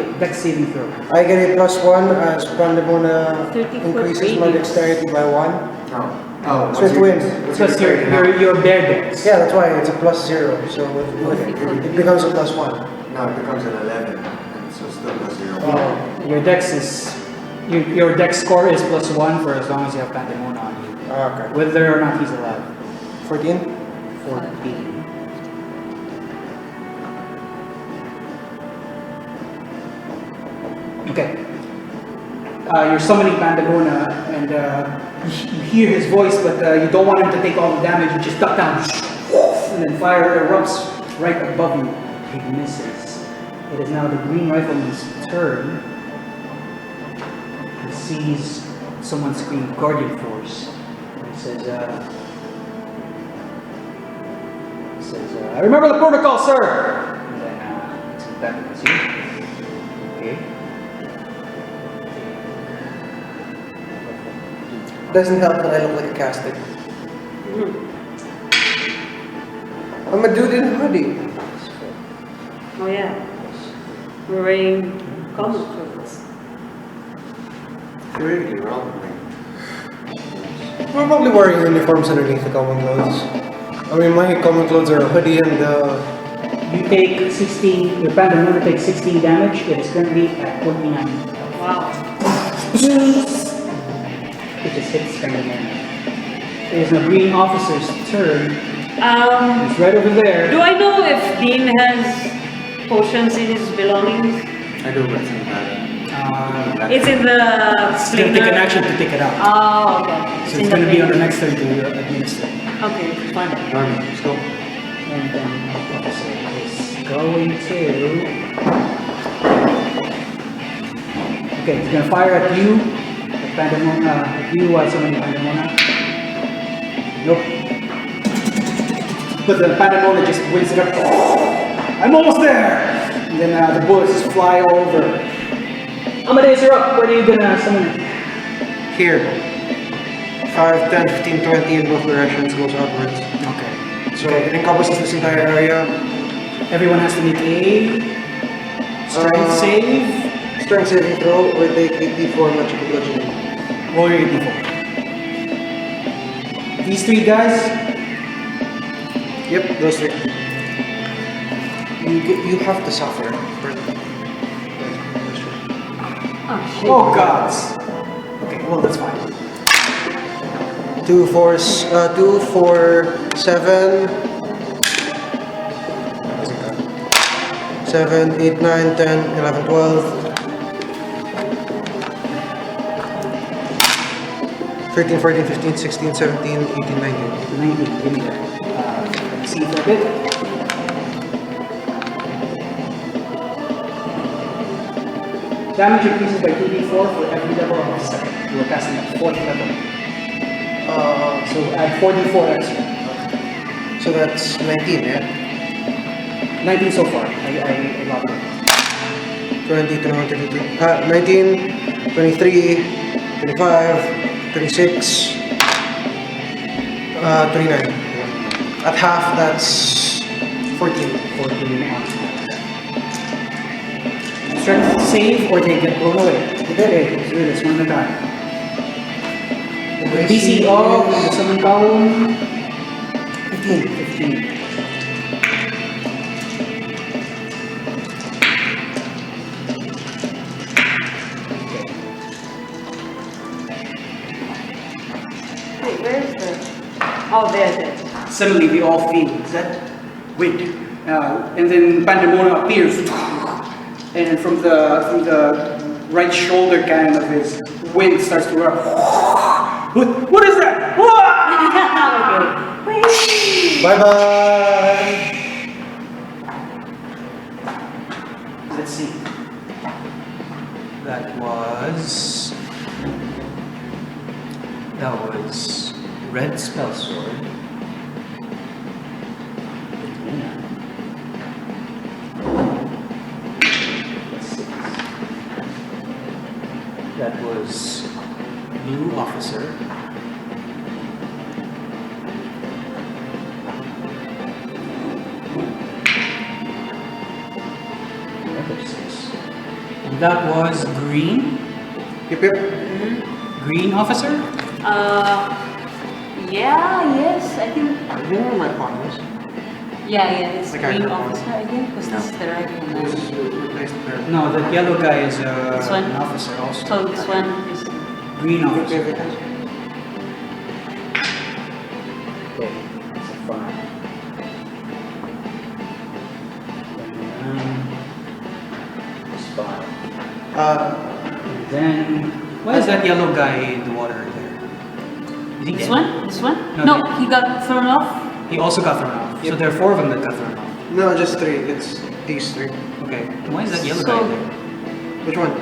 [SPEAKER 1] throw.
[SPEAKER 2] I get a +1 as Pandemona
[SPEAKER 3] 34
[SPEAKER 2] increases my
[SPEAKER 3] radius.
[SPEAKER 2] dexterity by 1.
[SPEAKER 5] No. Oh,
[SPEAKER 2] So it wins.
[SPEAKER 1] Plus your bear dex.
[SPEAKER 2] Yeah, that's why it's a +0. So it becomes a +1.
[SPEAKER 5] No, it becomes an 11, and so still +0.
[SPEAKER 2] Oh,
[SPEAKER 1] Your dex is your dex score is +1 for as long as you have Pandemona on you.
[SPEAKER 2] okay.
[SPEAKER 1] Whether or not he's alive.
[SPEAKER 2] 14.
[SPEAKER 1] 14. Okay. You're summoning Pandemona and you hear his voice, but you don't want him to take all the damage. You just duck down, and then fire erupts right above you. He misses. It is now the Green Rifleman's turn. He sees someone scream Guardian Force. He says, I remember the protocol, sir! And then, it's back to you. Okay.
[SPEAKER 2] Doesn't help that I look like a casting. I'm a dude in a hoodie.
[SPEAKER 3] Oh yeah. We're wearing common clothes.
[SPEAKER 5] Theoretically, we're all wearing.
[SPEAKER 2] We're probably wearing uniforms underneath the common clothes. I mean, my common clothes are a hoodie and
[SPEAKER 1] You take 16, your Pandemona takes 16 damage. It is currently at 29.
[SPEAKER 3] Wow.
[SPEAKER 1] It just hits Pandemona. It is the Green Officer's turn. He's right over there.
[SPEAKER 3] Do I know if Dean has potions in his belongings?
[SPEAKER 5] I do wrestling pattern.
[SPEAKER 3] It's in the
[SPEAKER 1] It's going to take an action to take it out.
[SPEAKER 3] Oh, okay.
[SPEAKER 1] So it's going to be on the next turn to administer.
[SPEAKER 3] Okay, fine.
[SPEAKER 5] Norman, let's go.
[SPEAKER 1] And then the officer is going to... Okay, he's going to fire at you. Pandemona, at you while summoning Pandemona. Nope. But the Pandemona just wins it up. I'm almost there! And then the bullets just fly all over. Amadeus, you're up. Where are you going to summon it?
[SPEAKER 2] here. 5, 10, 15, 20 in both directions goes outwards.
[SPEAKER 1] Okay.
[SPEAKER 2] So it encompasses this entire area.
[SPEAKER 1] Everyone has to make a strength save.
[SPEAKER 2] Strength saving throw or take 84 magical bludgeoning.
[SPEAKER 1] Roll your 84. These three guys,
[SPEAKER 2] Yep, those three. You have to suffer.
[SPEAKER 1] oh gods. Okay, well that's fine.
[SPEAKER 2] 2, 4, 7. 7, 8, 9, 10, 11, 12. 13, 14, 15, 16, 17, 18, 19.
[SPEAKER 1] 19, give me that. See for a bit. Damage increases by 2d4 for every level of the second. You are casting at 4th level. So add 4d4 extra.
[SPEAKER 2] So that's 19, yeah?
[SPEAKER 1] 19 so far. I love it.
[SPEAKER 2] 20, 21, 22. 19, 23, 25, 26, 29. At half, that's 14.
[SPEAKER 1] 14 Strength save or they get blown away. Okay, let's do this one at a time. DC of the summon column
[SPEAKER 2] 15.
[SPEAKER 1] 15.
[SPEAKER 3] Wait, where is the? Oh, there.
[SPEAKER 1] Suddenly we all feel that wind, and then pandemonium appears, and from the right shoulder kind of his wind starts to run. What is that?
[SPEAKER 3] Okay. Wait.
[SPEAKER 2] Bye-bye!
[SPEAKER 1] Let's see. That was red spell sword. That was blue officer. And that was green.
[SPEAKER 2] Yep.
[SPEAKER 1] Green officer.
[SPEAKER 3] Yes, I think.
[SPEAKER 2] You know where my pawn is?
[SPEAKER 3] Yeah, it's
[SPEAKER 2] Okay,
[SPEAKER 3] green
[SPEAKER 2] no.
[SPEAKER 3] officer, I think, because this is the right one.
[SPEAKER 2] Replaced there.
[SPEAKER 1] No, the yellow guy is
[SPEAKER 3] This one?
[SPEAKER 1] an officer also.
[SPEAKER 3] So this one is.
[SPEAKER 1] Green
[SPEAKER 2] Okay,
[SPEAKER 1] officer.
[SPEAKER 2] okay.
[SPEAKER 1] Okay, that's a 5. It's 5. And then, why is that yellow guy in the water there? Is he
[SPEAKER 3] This
[SPEAKER 1] dead?
[SPEAKER 3] one? This one?
[SPEAKER 1] No,
[SPEAKER 3] No,
[SPEAKER 1] the-
[SPEAKER 3] he got thrown off.
[SPEAKER 1] He also got thrown off. So
[SPEAKER 2] Yep.
[SPEAKER 1] there are 4 of them that got thrown off.
[SPEAKER 2] No, just 3. It's these 3.
[SPEAKER 1] Okay, and why is that yellow
[SPEAKER 3] So-
[SPEAKER 1] guy there?
[SPEAKER 2] Which one?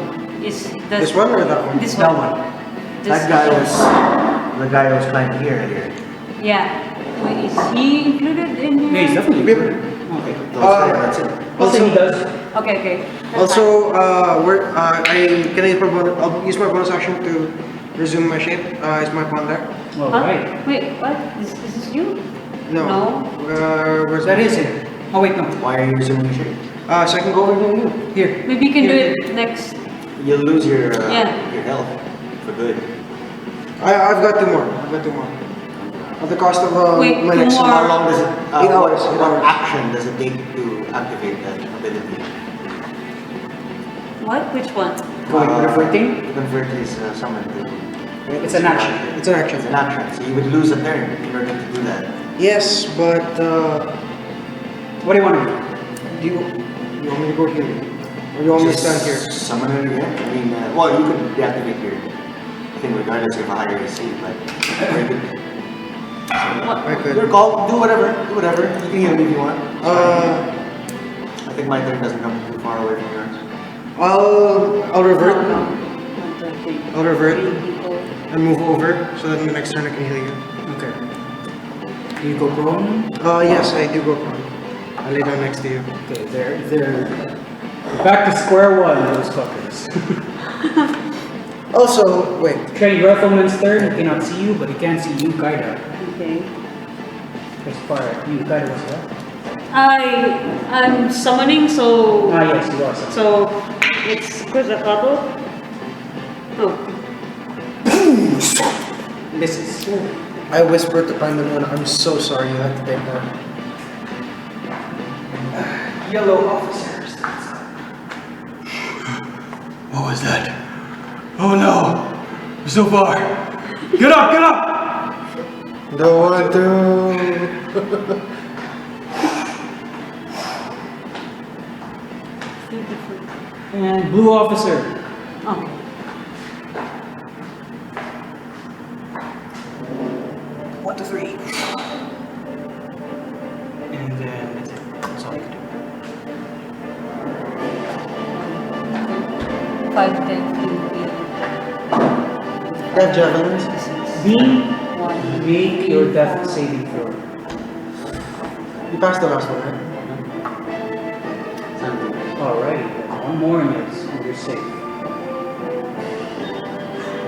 [SPEAKER 3] Is
[SPEAKER 2] This one or that one?
[SPEAKER 3] This
[SPEAKER 1] That
[SPEAKER 3] one.
[SPEAKER 1] one.
[SPEAKER 3] This
[SPEAKER 4] That guy was the guy who was climbing here earlier.
[SPEAKER 3] Yeah. Wait, is he included in?
[SPEAKER 1] Yeah, he's definitely
[SPEAKER 2] Yep.
[SPEAKER 1] included. Okay.
[SPEAKER 4] That's it.
[SPEAKER 1] Also, he does.
[SPEAKER 3] Okay. That's
[SPEAKER 2] Also, I'll use my bonus action to resume my shape. Is my pawn there?
[SPEAKER 1] All
[SPEAKER 3] fine. Huh?
[SPEAKER 1] right.
[SPEAKER 3] Wait, what? This is you?
[SPEAKER 2] No.
[SPEAKER 3] No.
[SPEAKER 2] Where's
[SPEAKER 1] That is it. Oh wait, no.
[SPEAKER 4] Why are you resuming shape?
[SPEAKER 2] So I can go over here.
[SPEAKER 1] Here.
[SPEAKER 3] Maybe you can do
[SPEAKER 1] Here.
[SPEAKER 3] it next.
[SPEAKER 4] You'll lose your
[SPEAKER 3] Yeah.
[SPEAKER 4] your health for good.
[SPEAKER 2] I've got 2 more. At the cost of
[SPEAKER 3] Wait,
[SPEAKER 2] my
[SPEAKER 3] 2
[SPEAKER 2] next
[SPEAKER 3] more.
[SPEAKER 4] How long does it?
[SPEAKER 2] 8 hours.
[SPEAKER 4] What action does it take to activate that ability?
[SPEAKER 3] What? Which one?
[SPEAKER 1] Going reverting.
[SPEAKER 4] Convert is summoned to.
[SPEAKER 1] It's an action.
[SPEAKER 2] It's an action.
[SPEAKER 4] It's an action, so you would lose a turn in order to do that.
[SPEAKER 2] Yes, but
[SPEAKER 1] What do you want to do?
[SPEAKER 2] do you want me to go here? Or do you want me to stand here?
[SPEAKER 4] Summon it again? I mean, well, you could deactivate your thing regardless of a higher AC, but or you could.
[SPEAKER 3] What?
[SPEAKER 2] I could.
[SPEAKER 4] Your call. Do whatever. You can heal me if you want. I think my turn doesn't come too far away from yours.
[SPEAKER 2] I'll revert.
[SPEAKER 3] No.
[SPEAKER 2] I'll revert
[SPEAKER 3] People.
[SPEAKER 2] and move over so that in the next turn I can heal you.
[SPEAKER 1] Okay. Do you go prone?
[SPEAKER 2] Yes, I do go prone. I lay down next to you.
[SPEAKER 1] Okay, they're back to square one, those fuckers.
[SPEAKER 2] Also, wait.
[SPEAKER 1] Trained rifleman's turn, he cannot see you, but he can see you, Kaida.
[SPEAKER 3] Okay.
[SPEAKER 1] As far you, Kaida was that?
[SPEAKER 3] I'm summoning, so
[SPEAKER 1] Yes, you are.
[SPEAKER 3] so it's because a couple. Oh.
[SPEAKER 1] This is.
[SPEAKER 2] I whispered to Pandemon, I'm so sorry you had to take that.
[SPEAKER 1] Yellow officers.
[SPEAKER 7] What was that? Oh no! So far! Get up!
[SPEAKER 2] Don't want to.
[SPEAKER 1] And blue officer.
[SPEAKER 3] Okay.
[SPEAKER 1] 1 to 3. And then that's it. That's all you can do.
[SPEAKER 3] 5, 10, 15.
[SPEAKER 2] Got javelins.
[SPEAKER 1] Make your death saving throw.
[SPEAKER 2] You passed the last one, right?
[SPEAKER 1] Alright, one more and you're safe.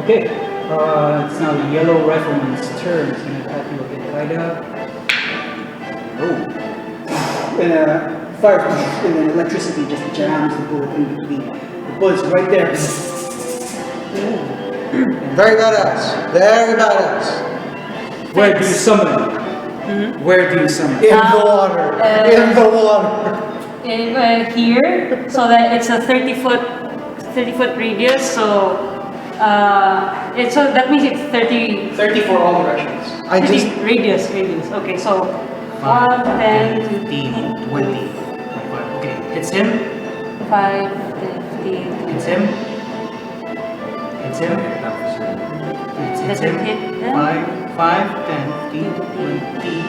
[SPEAKER 1] Okay, it's now the yellow rifleman's turn. It's gonna attack you again, Kaida. Oh. And fire, and then electricity just jams the bullet in between. The bullet's right there.
[SPEAKER 2] Very badass. Very badass.
[SPEAKER 1] Where do you summon? Where do you summon?
[SPEAKER 2] In the water. In the water.
[SPEAKER 3] Here, so that it's a 30-foot radius. So that means it's 30.
[SPEAKER 1] 30 for all directions.
[SPEAKER 2] I just
[SPEAKER 3] Radius. Okay, so 1, 10,
[SPEAKER 1] 15, 20, 25. Okay, hits him.
[SPEAKER 3] 5, 15.
[SPEAKER 1] Hits him. Hits him.
[SPEAKER 3] Does it hit them?
[SPEAKER 1] 5, 10, 15, 20.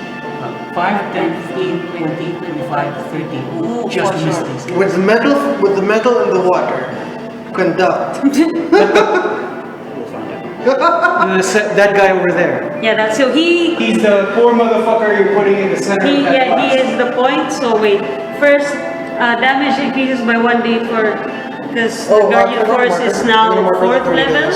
[SPEAKER 1] 5, 10, 15, 20, 25, 30.
[SPEAKER 3] Ooh,
[SPEAKER 1] Just
[SPEAKER 3] for
[SPEAKER 1] missed
[SPEAKER 3] sure.
[SPEAKER 1] these.
[SPEAKER 2] with the metal in the water. Conduct.
[SPEAKER 1] That guy over there.
[SPEAKER 3] Yeah, that's so
[SPEAKER 1] He's the poor motherfucker you're putting in the center of that
[SPEAKER 3] he
[SPEAKER 1] box.
[SPEAKER 3] is the point. So wait, first damage increases by 1d because the Guardian Force is now 4th level.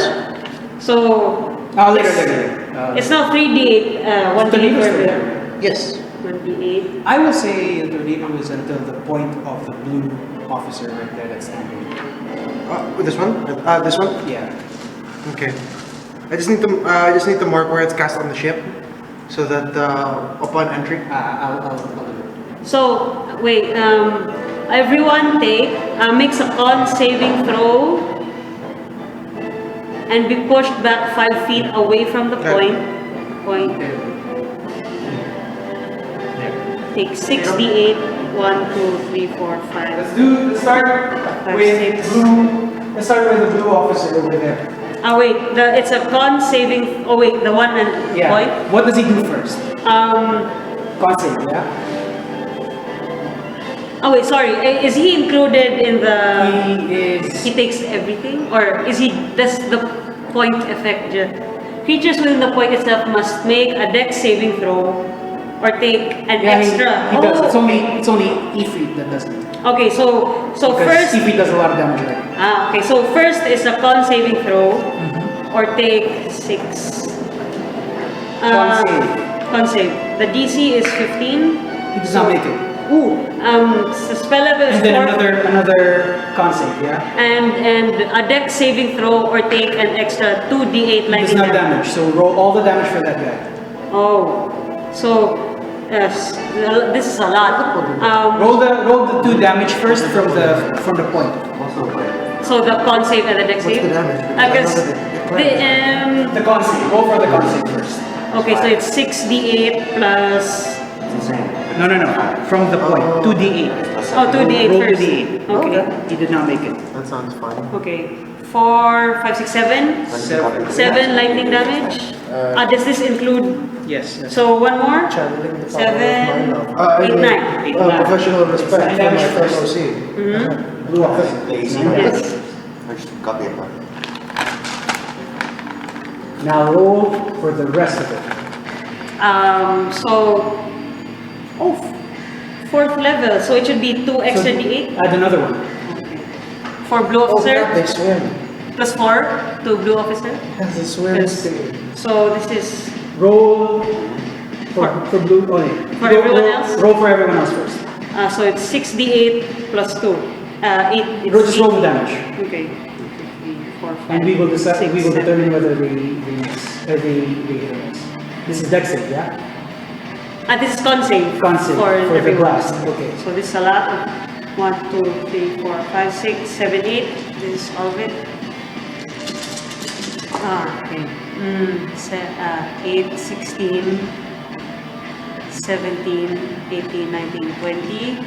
[SPEAKER 3] So
[SPEAKER 1] Later.
[SPEAKER 3] it's now 3d8, 1d8
[SPEAKER 1] Tornado's
[SPEAKER 3] per
[SPEAKER 1] there.
[SPEAKER 2] Yes.
[SPEAKER 3] 1d8.
[SPEAKER 1] I will say the tornado is until the point of the blue officer right there that's standing.
[SPEAKER 2] This one? This one?
[SPEAKER 1] Yeah.
[SPEAKER 2] Okay. I just need to mark where it's cast on the ship, so that upon entry.
[SPEAKER 1] I'll do it.
[SPEAKER 3] So wait, everyone makes a con saving throw and be pushed back 5 feet away from the
[SPEAKER 2] Okay.
[SPEAKER 3] point.
[SPEAKER 1] There.
[SPEAKER 3] Take 68. 1, 2, 3, 4, 5.
[SPEAKER 1] Let's start with
[SPEAKER 3] Six.
[SPEAKER 1] blue. Let's start with the blue officer over there.
[SPEAKER 3] Wait, it's a con saving. Oh wait, the one and point.
[SPEAKER 1] What does he do first? Con save, yeah?
[SPEAKER 3] Oh wait, sorry. Is he included in the?
[SPEAKER 1] He
[SPEAKER 3] He takes everything, or is he? Does the point effect? Creatures within the point itself must make a dex saving throw, or take an extra.
[SPEAKER 1] He does.
[SPEAKER 3] Oh.
[SPEAKER 1] It's only Ifrit that does it.
[SPEAKER 3] Okay, so
[SPEAKER 1] Because
[SPEAKER 3] first.
[SPEAKER 1] Ifrit does a lot of damage already.
[SPEAKER 3] Okay, so first is a con saving throw, or take 6.
[SPEAKER 1] Con save.
[SPEAKER 3] Con save. The DC is 15.
[SPEAKER 1] He does not make it.
[SPEAKER 3] Ooh. So spell level is
[SPEAKER 1] And then
[SPEAKER 3] 4.
[SPEAKER 1] another con save, yeah?
[SPEAKER 3] And a dex saving throw or take an extra 2d8
[SPEAKER 1] He does
[SPEAKER 3] lightning
[SPEAKER 1] not damage, so roll all the damage for that guy.
[SPEAKER 3] Oh, so yes, this is a lot.
[SPEAKER 1] Roll the 2 damage first from the point.
[SPEAKER 3] So the con save and the dex
[SPEAKER 2] What's
[SPEAKER 3] save.
[SPEAKER 2] the damage?
[SPEAKER 3] I guess
[SPEAKER 1] The con save. Roll for the con save first.
[SPEAKER 3] okay, so it's 6d8 plus.
[SPEAKER 1] No. From the point. 2d8.
[SPEAKER 3] Oh, 2d8
[SPEAKER 1] Roll
[SPEAKER 3] first.
[SPEAKER 1] 2d8.
[SPEAKER 3] Okay.
[SPEAKER 1] He did not make it.
[SPEAKER 5] That sounds fun.
[SPEAKER 3] Okay. 4, 5, 6, 7. 7 lightning damage. Does this include?
[SPEAKER 1] Yes.
[SPEAKER 3] So one more.
[SPEAKER 2] Channeling the power
[SPEAKER 3] 7,
[SPEAKER 2] of mind.
[SPEAKER 3] 8, 9.
[SPEAKER 2] Professional respect for my fellow C.
[SPEAKER 1] Blue officer.
[SPEAKER 3] Yes.
[SPEAKER 5] Copy it.
[SPEAKER 1] Now roll for the rest of it.
[SPEAKER 3] So, 4th level, so it should be 2 extra d8
[SPEAKER 1] Add another one.
[SPEAKER 3] for blue
[SPEAKER 2] Oh,
[SPEAKER 3] officer,
[SPEAKER 2] they swim.
[SPEAKER 3] plus 4 to blue officer.
[SPEAKER 2] Has a swim
[SPEAKER 3] Yes.
[SPEAKER 2] speed.
[SPEAKER 3] So this is,
[SPEAKER 1] Roll for blue. Oh, yeah.
[SPEAKER 3] For everyone else?
[SPEAKER 1] Roll for everyone else first.
[SPEAKER 3] so it's 6d8 plus 2. 8. It's
[SPEAKER 1] Just roll the
[SPEAKER 3] 8.
[SPEAKER 1] damage.
[SPEAKER 3] Okay. 2, 3, 4, 5,
[SPEAKER 1] And we will decide.
[SPEAKER 3] 6,
[SPEAKER 1] We will
[SPEAKER 3] 7.
[SPEAKER 1] determine whether they miss. They hit or miss. This is dex save, yeah?
[SPEAKER 3] This is con save.
[SPEAKER 1] Con save for the
[SPEAKER 3] everyone.
[SPEAKER 1] blast. Okay.
[SPEAKER 3] So this is a lot. 1, 2, 3, 4, 5, 6, 7, 8. This is all of it. Okay. 8, 16, 17, 18, 19, 20,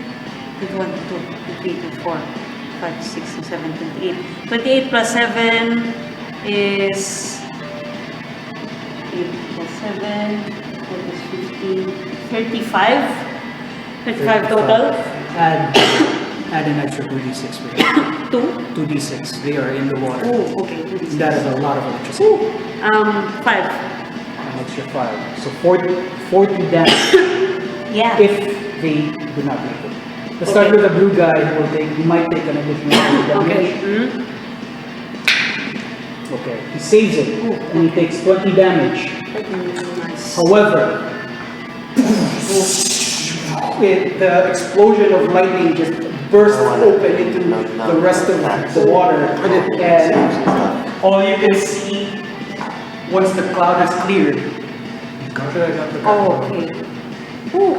[SPEAKER 3] 21, 22, 23, 24, 5, 6, 7, 28. 28 plus 7 is 8 plus 7, that is 15, 35. 35 total.
[SPEAKER 1] Add an extra 2d6 for it.
[SPEAKER 3] 2.
[SPEAKER 1] 2d6. They are in the water.
[SPEAKER 3] Oh, okay.
[SPEAKER 1] That is a lot of electricity.
[SPEAKER 3] 5.
[SPEAKER 1] An extra 5. So 40 damage
[SPEAKER 3] Yeah.
[SPEAKER 1] if they do not make it. Let's start with the blue guy who might take an additional damage.
[SPEAKER 3] Okay.
[SPEAKER 1] Okay. He saves it and he takes 20 damage.
[SPEAKER 3] Nice.
[SPEAKER 1] However, the explosion of lightning just bursts open into the rest of the water, and all you can see once the cloud has cleared,
[SPEAKER 3] Oh, okay. Ooh,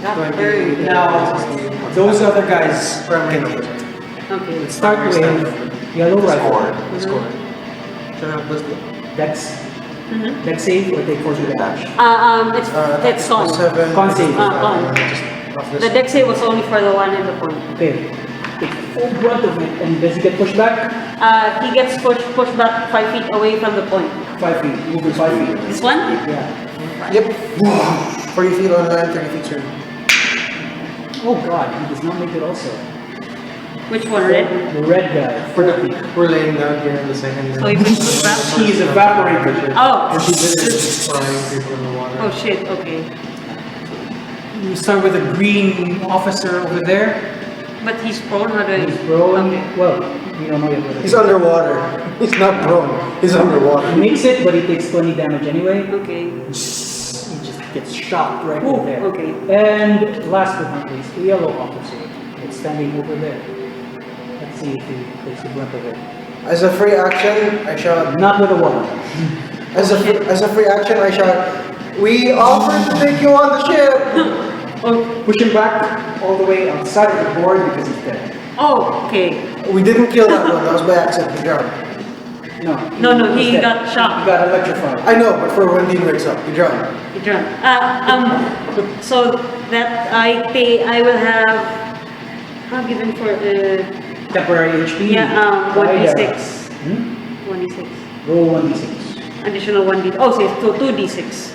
[SPEAKER 3] that's very good.
[SPEAKER 1] now those other guys can
[SPEAKER 3] Okay.
[SPEAKER 1] start with yellow rifle.
[SPEAKER 2] Escort.
[SPEAKER 1] That's safe or take force damage.
[SPEAKER 3] It's con.
[SPEAKER 2] 7.
[SPEAKER 1] Con save.
[SPEAKER 3] Con. The dex save was only for the one in the point.
[SPEAKER 1] Okay. Take full brunt of it, and does he get pushed back?
[SPEAKER 3] He gets pushed back 5 feet away from the point.
[SPEAKER 1] 5 feet. Move it 5 feet.
[SPEAKER 3] This one?
[SPEAKER 1] Yeah.
[SPEAKER 2] Yep. 40 feet on land, 30 feet turn.
[SPEAKER 1] Oh god, he does not make it also.
[SPEAKER 3] Which one? Red?
[SPEAKER 1] The red guy. 40 feet.
[SPEAKER 2] We're laying down here in the second.
[SPEAKER 3] So he pushes back.
[SPEAKER 1] He is evaporated.
[SPEAKER 3] Oh.
[SPEAKER 2] Just flying people in the water.
[SPEAKER 3] Oh shit. Okay.
[SPEAKER 1] You start with a green officer over there.
[SPEAKER 3] But he's prone. How do I?
[SPEAKER 1] He's prone.
[SPEAKER 3] Okay.
[SPEAKER 1] Well, you don't know yet whether
[SPEAKER 2] He's underwater. He's not prone. He's underwater.
[SPEAKER 1] he makes it, but he takes 20 damage anyway.
[SPEAKER 3] Okay.
[SPEAKER 1] He just gets shot right
[SPEAKER 3] Ooh,
[SPEAKER 1] in there.
[SPEAKER 3] okay.
[SPEAKER 1] And last but not least, the yellow officer. It's standing over there. Let's see if he takes the brunt of it.
[SPEAKER 2] As a free action, I shout.
[SPEAKER 1] Not with a one.
[SPEAKER 2] As a free action, I shout. We offered to take you on the ship.
[SPEAKER 1] Push him back all the way outside of the board because he's dead.
[SPEAKER 3] Oh, okay.
[SPEAKER 2] We didn't kill that one. That was by accident. He drowned.
[SPEAKER 3] No, he
[SPEAKER 1] he's dead.
[SPEAKER 3] got shot.
[SPEAKER 1] He got electrified.
[SPEAKER 2] I know, but for when Dean wakes up, he drowned.
[SPEAKER 3] He drowned. So that I will have. How given for
[SPEAKER 1] Temporary HP.
[SPEAKER 3] yeah 1d6.
[SPEAKER 1] Hmm?
[SPEAKER 3] 1d6.
[SPEAKER 1] Roll 1d6.
[SPEAKER 3] Additional 1d. Oh, so it's 2d6.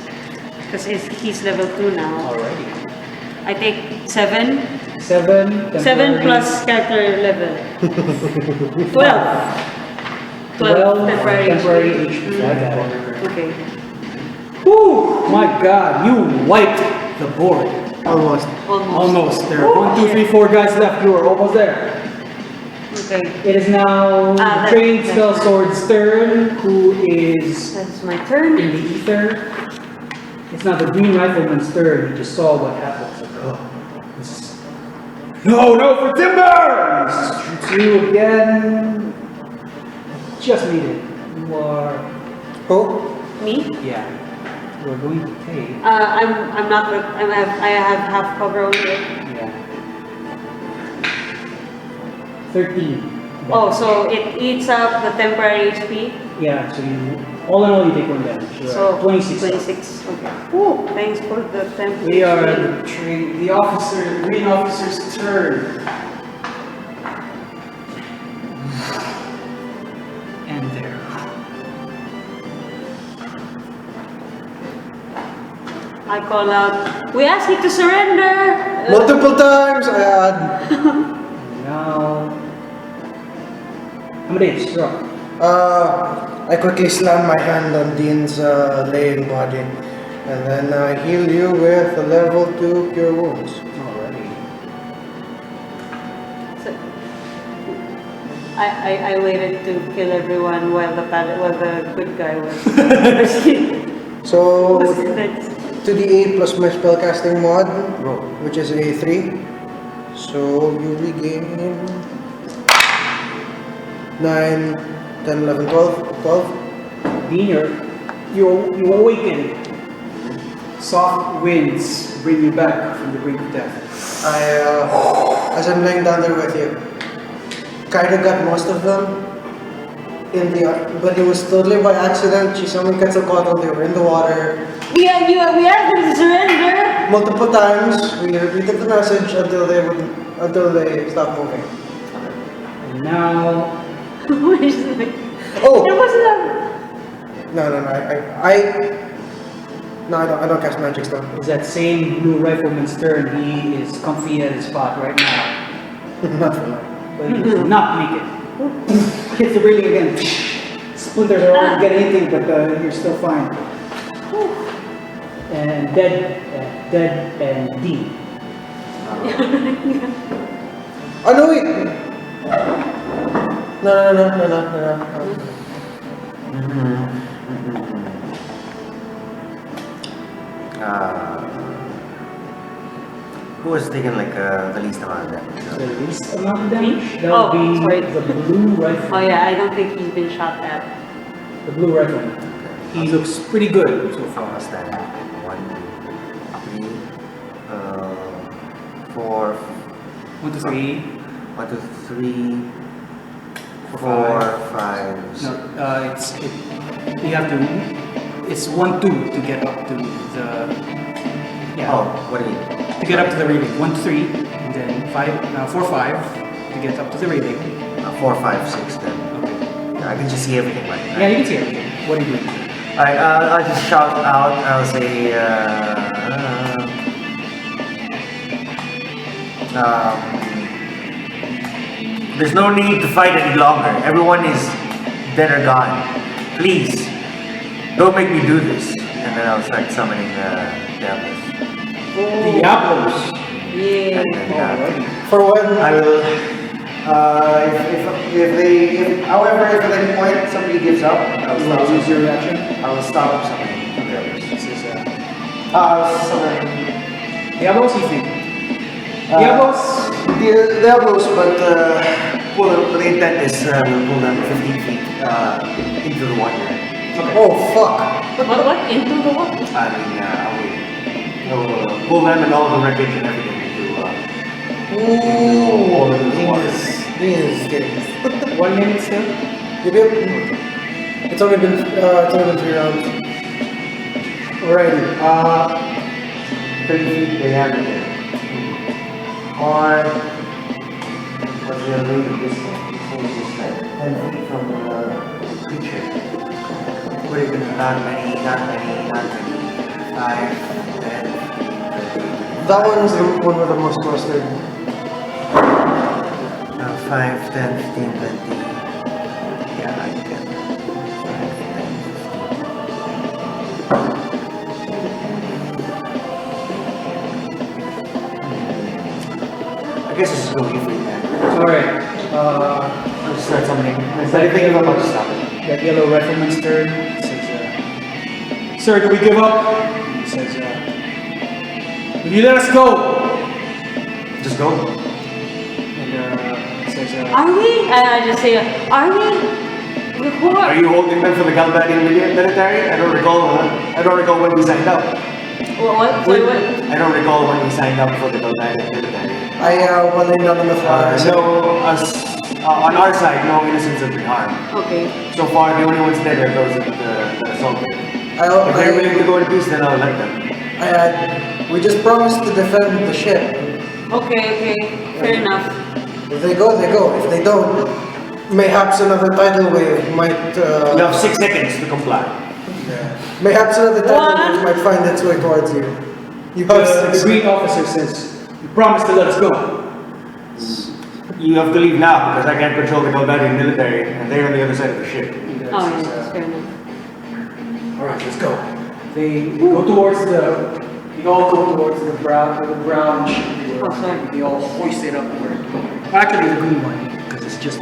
[SPEAKER 3] Because he's level 2 now.
[SPEAKER 1] Alrighty.
[SPEAKER 3] I take 7.
[SPEAKER 1] 7.
[SPEAKER 3] 7 plus character level. 12. 12 temporary.
[SPEAKER 1] HP. I got it.
[SPEAKER 3] Okay.
[SPEAKER 1] Whew! My god, you wiped the board.
[SPEAKER 2] Almost.
[SPEAKER 1] Almost. There are 1, 2, 3, 4 guys left. You are almost there.
[SPEAKER 3] Okay.
[SPEAKER 1] It is now
[SPEAKER 3] that's-
[SPEAKER 1] trained
[SPEAKER 3] that's
[SPEAKER 1] spell
[SPEAKER 3] fine.
[SPEAKER 1] sword's turn, who is
[SPEAKER 3] That's my turn.
[SPEAKER 1] in the ether. It's not the green rifleman's turn. He just saw what happened. It's like, oh, this is... No, for timber! Shoots you again. Just made it. You are...
[SPEAKER 2] Who?
[SPEAKER 3] Me?
[SPEAKER 1] Yeah. You are going to take...
[SPEAKER 3] I'm not. I have half cover over here.
[SPEAKER 1] Yeah. 13.
[SPEAKER 3] Oh, so it eats up the temporary HP.
[SPEAKER 1] Yeah, so you... All in all, you take 1 damage. You are
[SPEAKER 3] So
[SPEAKER 1] 26.
[SPEAKER 3] 26. Okay. Ooh, thanks for the temp.
[SPEAKER 1] We are the green officer's turn. And there.
[SPEAKER 3] I call out. We ask you to surrender.
[SPEAKER 2] Multiple times, I add.
[SPEAKER 1] Now... Amadeus, you're up.
[SPEAKER 2] I quickly slam my hand on Dean's laying body. And then I heal you with a level 2 cure wounds.
[SPEAKER 1] Alrighty.
[SPEAKER 3] So, I waited to kill everyone while the good guy was.
[SPEAKER 2] So,
[SPEAKER 3] was next.
[SPEAKER 2] 2d8 plus my spellcasting mod, which is a 3. So you regain 9, 10, 11, 12.
[SPEAKER 1] Dean, you awaken. Soft winds bring you back from the brink of death.
[SPEAKER 2] As I'm laying down there with you, kind of got most of them but it was totally by accident. Someone Quetzalcoatl, they were in the water.
[SPEAKER 3] We asked them to surrender.
[SPEAKER 2] Multiple times, we repeated the message until they stopped moving.
[SPEAKER 1] And now...
[SPEAKER 2] Oh!
[SPEAKER 3] There was
[SPEAKER 2] No, I don't cast magic stuff.
[SPEAKER 1] It's that same blue rifleman's turn. He is comfy at his spot right now.
[SPEAKER 2] Not for long.
[SPEAKER 1] But he does not make it. Hits the railing again. Splinters are already getting anything, but you're still fine. And dead and D.
[SPEAKER 2] Oh no, wait! No.
[SPEAKER 4] Who was taking like the least amount of damage?
[SPEAKER 1] The least amount of damage? That
[SPEAKER 3] Oh,
[SPEAKER 1] would be
[SPEAKER 3] sorry.
[SPEAKER 1] the blue rifle.
[SPEAKER 3] Oh yeah, I don't think he's been shot at.
[SPEAKER 1] The blue rifleman. He looks pretty good so far.
[SPEAKER 4] What's that? 1, 2, 3, 4.
[SPEAKER 1] 1 to 3.
[SPEAKER 4] 1, 2, 3, 4, 5.
[SPEAKER 1] No, you have to. It's 1, 2 to get up to the. Yeah.
[SPEAKER 4] Oh, what do you mean?
[SPEAKER 1] To get up to the railing. 1 to 3, and then 4, 5 to get up to the railing.
[SPEAKER 4] 4, 5, 6 then.
[SPEAKER 1] Okay.
[SPEAKER 4] I can just see everything, right?
[SPEAKER 1] Yeah, you can see everything. What do you do?
[SPEAKER 4] Alright, I'll just shout out. I'll say, there's no need to fight any longer. Everyone is dead or gone. Please, don't make me do this. And then I'll start summoning Diablos.
[SPEAKER 1] Diablos.
[SPEAKER 3] Yeah.
[SPEAKER 4] And then,
[SPEAKER 2] For when
[SPEAKER 4] I will. However, if at any point somebody gives up,
[SPEAKER 1] You want to use your reaction?
[SPEAKER 4] I will stop summoning Diablos.
[SPEAKER 1] This is
[SPEAKER 4] Summoning
[SPEAKER 1] Diablos, you think? Diablos?
[SPEAKER 4] Diablos, but the intent is we'll pull them 15 feet into the water.
[SPEAKER 2] oh fuck.
[SPEAKER 3] What? Into the what?
[SPEAKER 4] I mean, we'll pull them and all the wreckage and everything into
[SPEAKER 2] Ooh,
[SPEAKER 4] all into the water.
[SPEAKER 2] this is scary.
[SPEAKER 1] 1 minute still?
[SPEAKER 2] It's only been 3 rounds.
[SPEAKER 1] Alrighty.
[SPEAKER 4] 30 feet diameter. Or what's the related distance? 10 feet from the creature. What are you gonna? Not many. 5, 10.
[SPEAKER 2] That one's the one with the most clustered.
[SPEAKER 4] 5, 10, 15, 20. Yeah, I can. 5, 10, 15. I guess this is going to be free man.
[SPEAKER 1] Alright.
[SPEAKER 4] I'll just start summoning. If anything, I'm about to stop it.
[SPEAKER 1] That yellow rifleman's turn. He says, Sir, do we give up? He says, will you let us go?
[SPEAKER 4] Just go.
[SPEAKER 1] And he says,
[SPEAKER 3] Are we? I just say, are we? Who
[SPEAKER 4] Are you holding them for the Galbadian military? I don't recall when we signed up.
[SPEAKER 3] What? Sorry, what?
[SPEAKER 4] I don't recall when we signed up for the Galbadian military.
[SPEAKER 2] I one laying down on the floor.
[SPEAKER 4] On our side, no innocents have been harmed.
[SPEAKER 3] Okay.
[SPEAKER 4] So far, the only ones dead are those that assaulted. If they're willing to go in peace, then I'll let them.
[SPEAKER 2] We just promised to defend the ship.
[SPEAKER 3] Okay. Fair enough.
[SPEAKER 2] If they go, they go. If they don't, mayhaps another tidal wave might.
[SPEAKER 4] You have 6 seconds to comply.
[SPEAKER 2] Mayhaps another tidal
[SPEAKER 3] One.
[SPEAKER 2] wave might find its way towards you. You have
[SPEAKER 1] the
[SPEAKER 2] 6
[SPEAKER 1] green officer says, you promised to let us go.
[SPEAKER 4] You have to leave now because I can't control the Galbadian military, and they're on the other side of the ship.
[SPEAKER 3] Oh, yeah, that's fair enough.
[SPEAKER 1] Alright, let's go. They go towards they all go towards the brown ship.
[SPEAKER 3] Oh, sorry.
[SPEAKER 1] They all hoist it upward. Actually, the green one, because it's just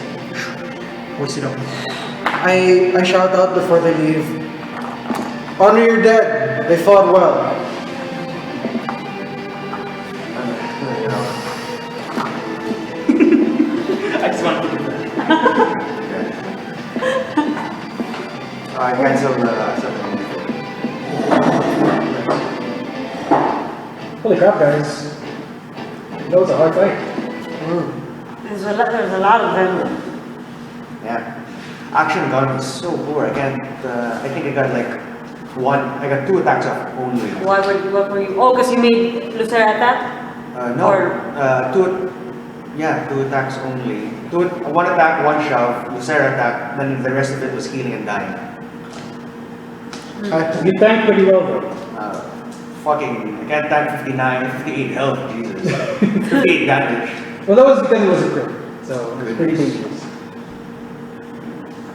[SPEAKER 1] hoist it up.
[SPEAKER 2] I shout out before they leave. Honor your dead. They fought well.
[SPEAKER 1] I just want to do that.
[SPEAKER 4] I cancel the 7.
[SPEAKER 1] Holy crap, guys. That was a hard fight.
[SPEAKER 3] There's a lot of them.
[SPEAKER 4] Yeah. Action gun is so poor. I can't. I think I got like 1. I got 2 attacks off only.
[SPEAKER 3] What were you? Oh, because you made Lucera attack?
[SPEAKER 4] No.
[SPEAKER 3] Or-
[SPEAKER 4] 2. Yeah, 2 attacks only. 1 attack, 1 shove, Lucera attack. Then the rest of it was healing and dying.
[SPEAKER 1] You tanked pretty well, though.
[SPEAKER 4] I can't tank 58 health, Jesus. 58 damage.
[SPEAKER 1] Well, that was because it was a crit, so it was pretty dangerous.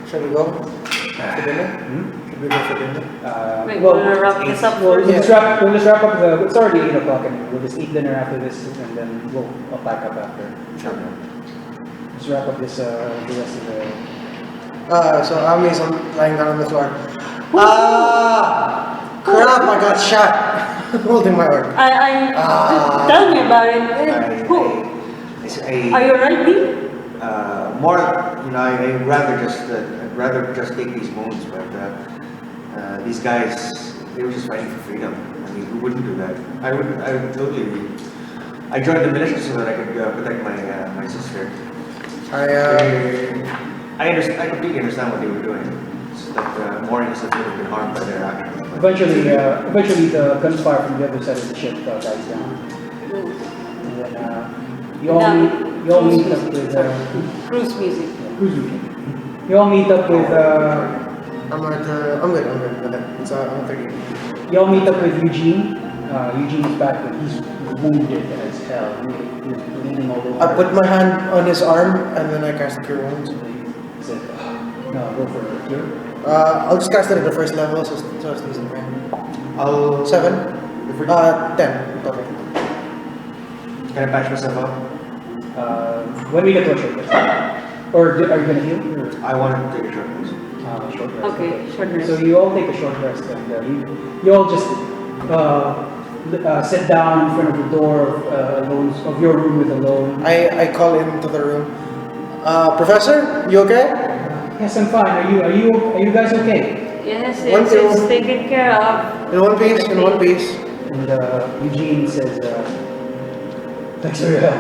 [SPEAKER 2] Shall we go? For dinner? Should we go for dinner?
[SPEAKER 3] Wait,
[SPEAKER 1] well,
[SPEAKER 3] we're gonna wrap this up
[SPEAKER 1] We'll
[SPEAKER 3] first.
[SPEAKER 1] just wrap up it's already 8 o'clock and we'll just eat dinner after this and then I'll pack up after. Just wrap up this, the rest of the...
[SPEAKER 2] So Ami's lying down on the floor. Crap, I got shot. Holding my arm.
[SPEAKER 3] Tell me about it. Who?
[SPEAKER 4] It's
[SPEAKER 3] Are you alright, Dean?
[SPEAKER 4] more, I'd rather just take these wounds, but these guys, they were just fighting for freedom. I mean, who wouldn't do that? I would totally. I joined the militia so that I could protect my sister. I completely understand what they were doing. It's that more innocent would have been harmed by their actions. But
[SPEAKER 1] Eventually, the gunfire from the other side of the ship dies down. And then you all meet up with
[SPEAKER 3] Cruise music.
[SPEAKER 1] cruise music. You all meet up with
[SPEAKER 2] I'm good. Go ahead. It's I'm 30.
[SPEAKER 1] you all meet up with Eugene. Eugene's back, but he's wounded as hell. He's bleeding all over.
[SPEAKER 2] I put my hand on his arm and then I cast a cure wounds.
[SPEAKER 1] He said, "No, go for the cure."
[SPEAKER 2] I'll just cast it at the first level, so it's easy, right?
[SPEAKER 4] I'll
[SPEAKER 2] 7.
[SPEAKER 4] If we
[SPEAKER 2] 10. Okay.
[SPEAKER 4] can I patch myself up?
[SPEAKER 1] When we get to a short rest, or are you gonna heal? Or?
[SPEAKER 4] I want to take a short rest.
[SPEAKER 1] Short rest.
[SPEAKER 3] Okay, short rest.
[SPEAKER 1] So you all take a short rest, and you all just sit down in front of the door of your room with Ellone.
[SPEAKER 2] I call into the room. Professor, you okay?
[SPEAKER 1] Yes, I'm fine. Are you guys okay?
[SPEAKER 3] Yes,
[SPEAKER 2] One thing-
[SPEAKER 3] it's taken care of.
[SPEAKER 2] In one piece.
[SPEAKER 1] And Eugene says, "Thanks for your help.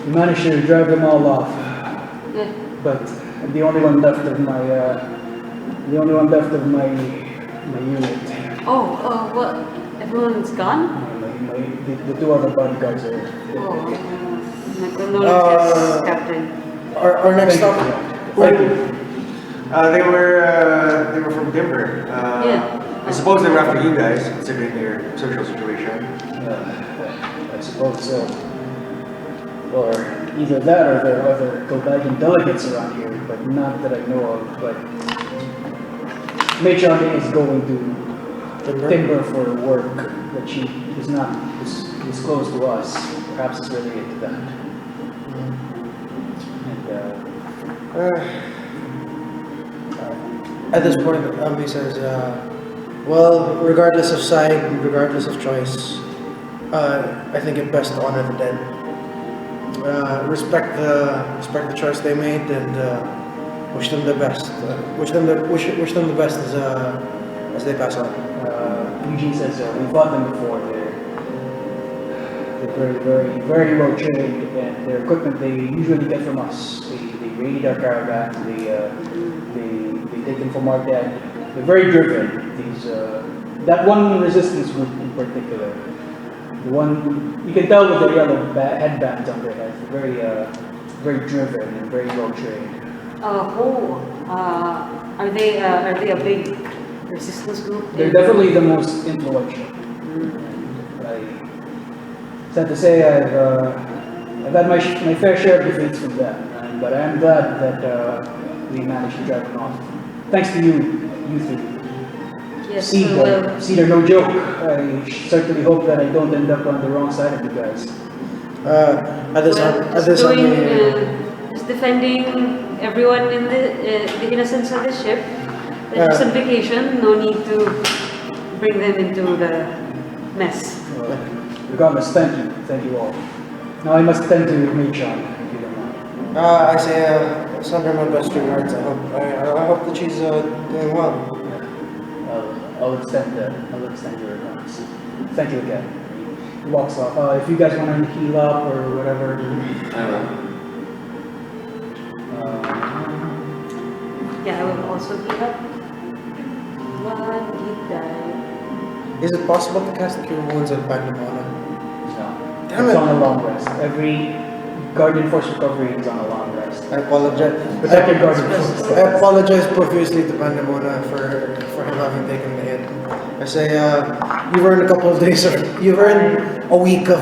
[SPEAKER 1] You managed to drive them all off,
[SPEAKER 3] Yeah.
[SPEAKER 1] but I'm the only one left of my unit.
[SPEAKER 3] What? Everyone's gone?
[SPEAKER 1] The two other bodyguards are.
[SPEAKER 3] Oh, my condolences, Captain.
[SPEAKER 2] Our next stop.
[SPEAKER 1] Thank you.
[SPEAKER 4] They were from Timber.
[SPEAKER 3] Yeah.
[SPEAKER 4] I suppose they were after you guys, considering your social situation.
[SPEAKER 1] I suppose so. Or either that or there are other Copenhagen delegates around here, but not that I know of. But Matron is going to Timber for work that she is not disclosed to us. Perhaps it's related to that.
[SPEAKER 2] At this point, he says, well, regardless of side, regardless of choice, I think it best to honor the dead. Respect the choice they made, and wish them the best. Wish them the best as they pass on.
[SPEAKER 1] Eugene says, we fought them before. They're very well trained, and their equipment they usually get from us. They raid our caravans. They take them from our dead. They're very driven. That one resistance group in particular, the one you can tell with their yellow headbands on their heads. They're very driven and very well trained.
[SPEAKER 3] Are they a big resistance group?
[SPEAKER 1] They're definitely the most influential. Sad to say, I've had my fair share of defeats from them, but I am glad that we managed to drive them off. Thanks to you three.
[SPEAKER 3] Yes,
[SPEAKER 1] Seed are no joke. I certainly hope that I don't end up on the wrong side of you guys.
[SPEAKER 3] Just defending everyone in the innocence of the ship. They're just on vacation. No need to bring them into the mess.
[SPEAKER 1] Regardless, thank you all. Now I must tend to Mei-chan, if you don't mind.
[SPEAKER 2] I say, send her my best regards. I hope that she's doing well.
[SPEAKER 1] I'll extend your regards. Thank you again. He walks off. If you guys want to heal up or whatever.
[SPEAKER 3] Yeah, I will also heal up. One deep dive.
[SPEAKER 2] Is it possible to cast cure wounds on Pandemona?
[SPEAKER 1] No.
[SPEAKER 2] Damn
[SPEAKER 1] It's
[SPEAKER 2] it.
[SPEAKER 1] on a long rest. Every Guardian Force recovery is on a long rest.
[SPEAKER 2] I apologize.
[SPEAKER 1] Protect your Guardian Force.
[SPEAKER 2] I apologize profusely to Pandemona for him having taken the hit. I say, you've earned a couple of days, you've earned a week of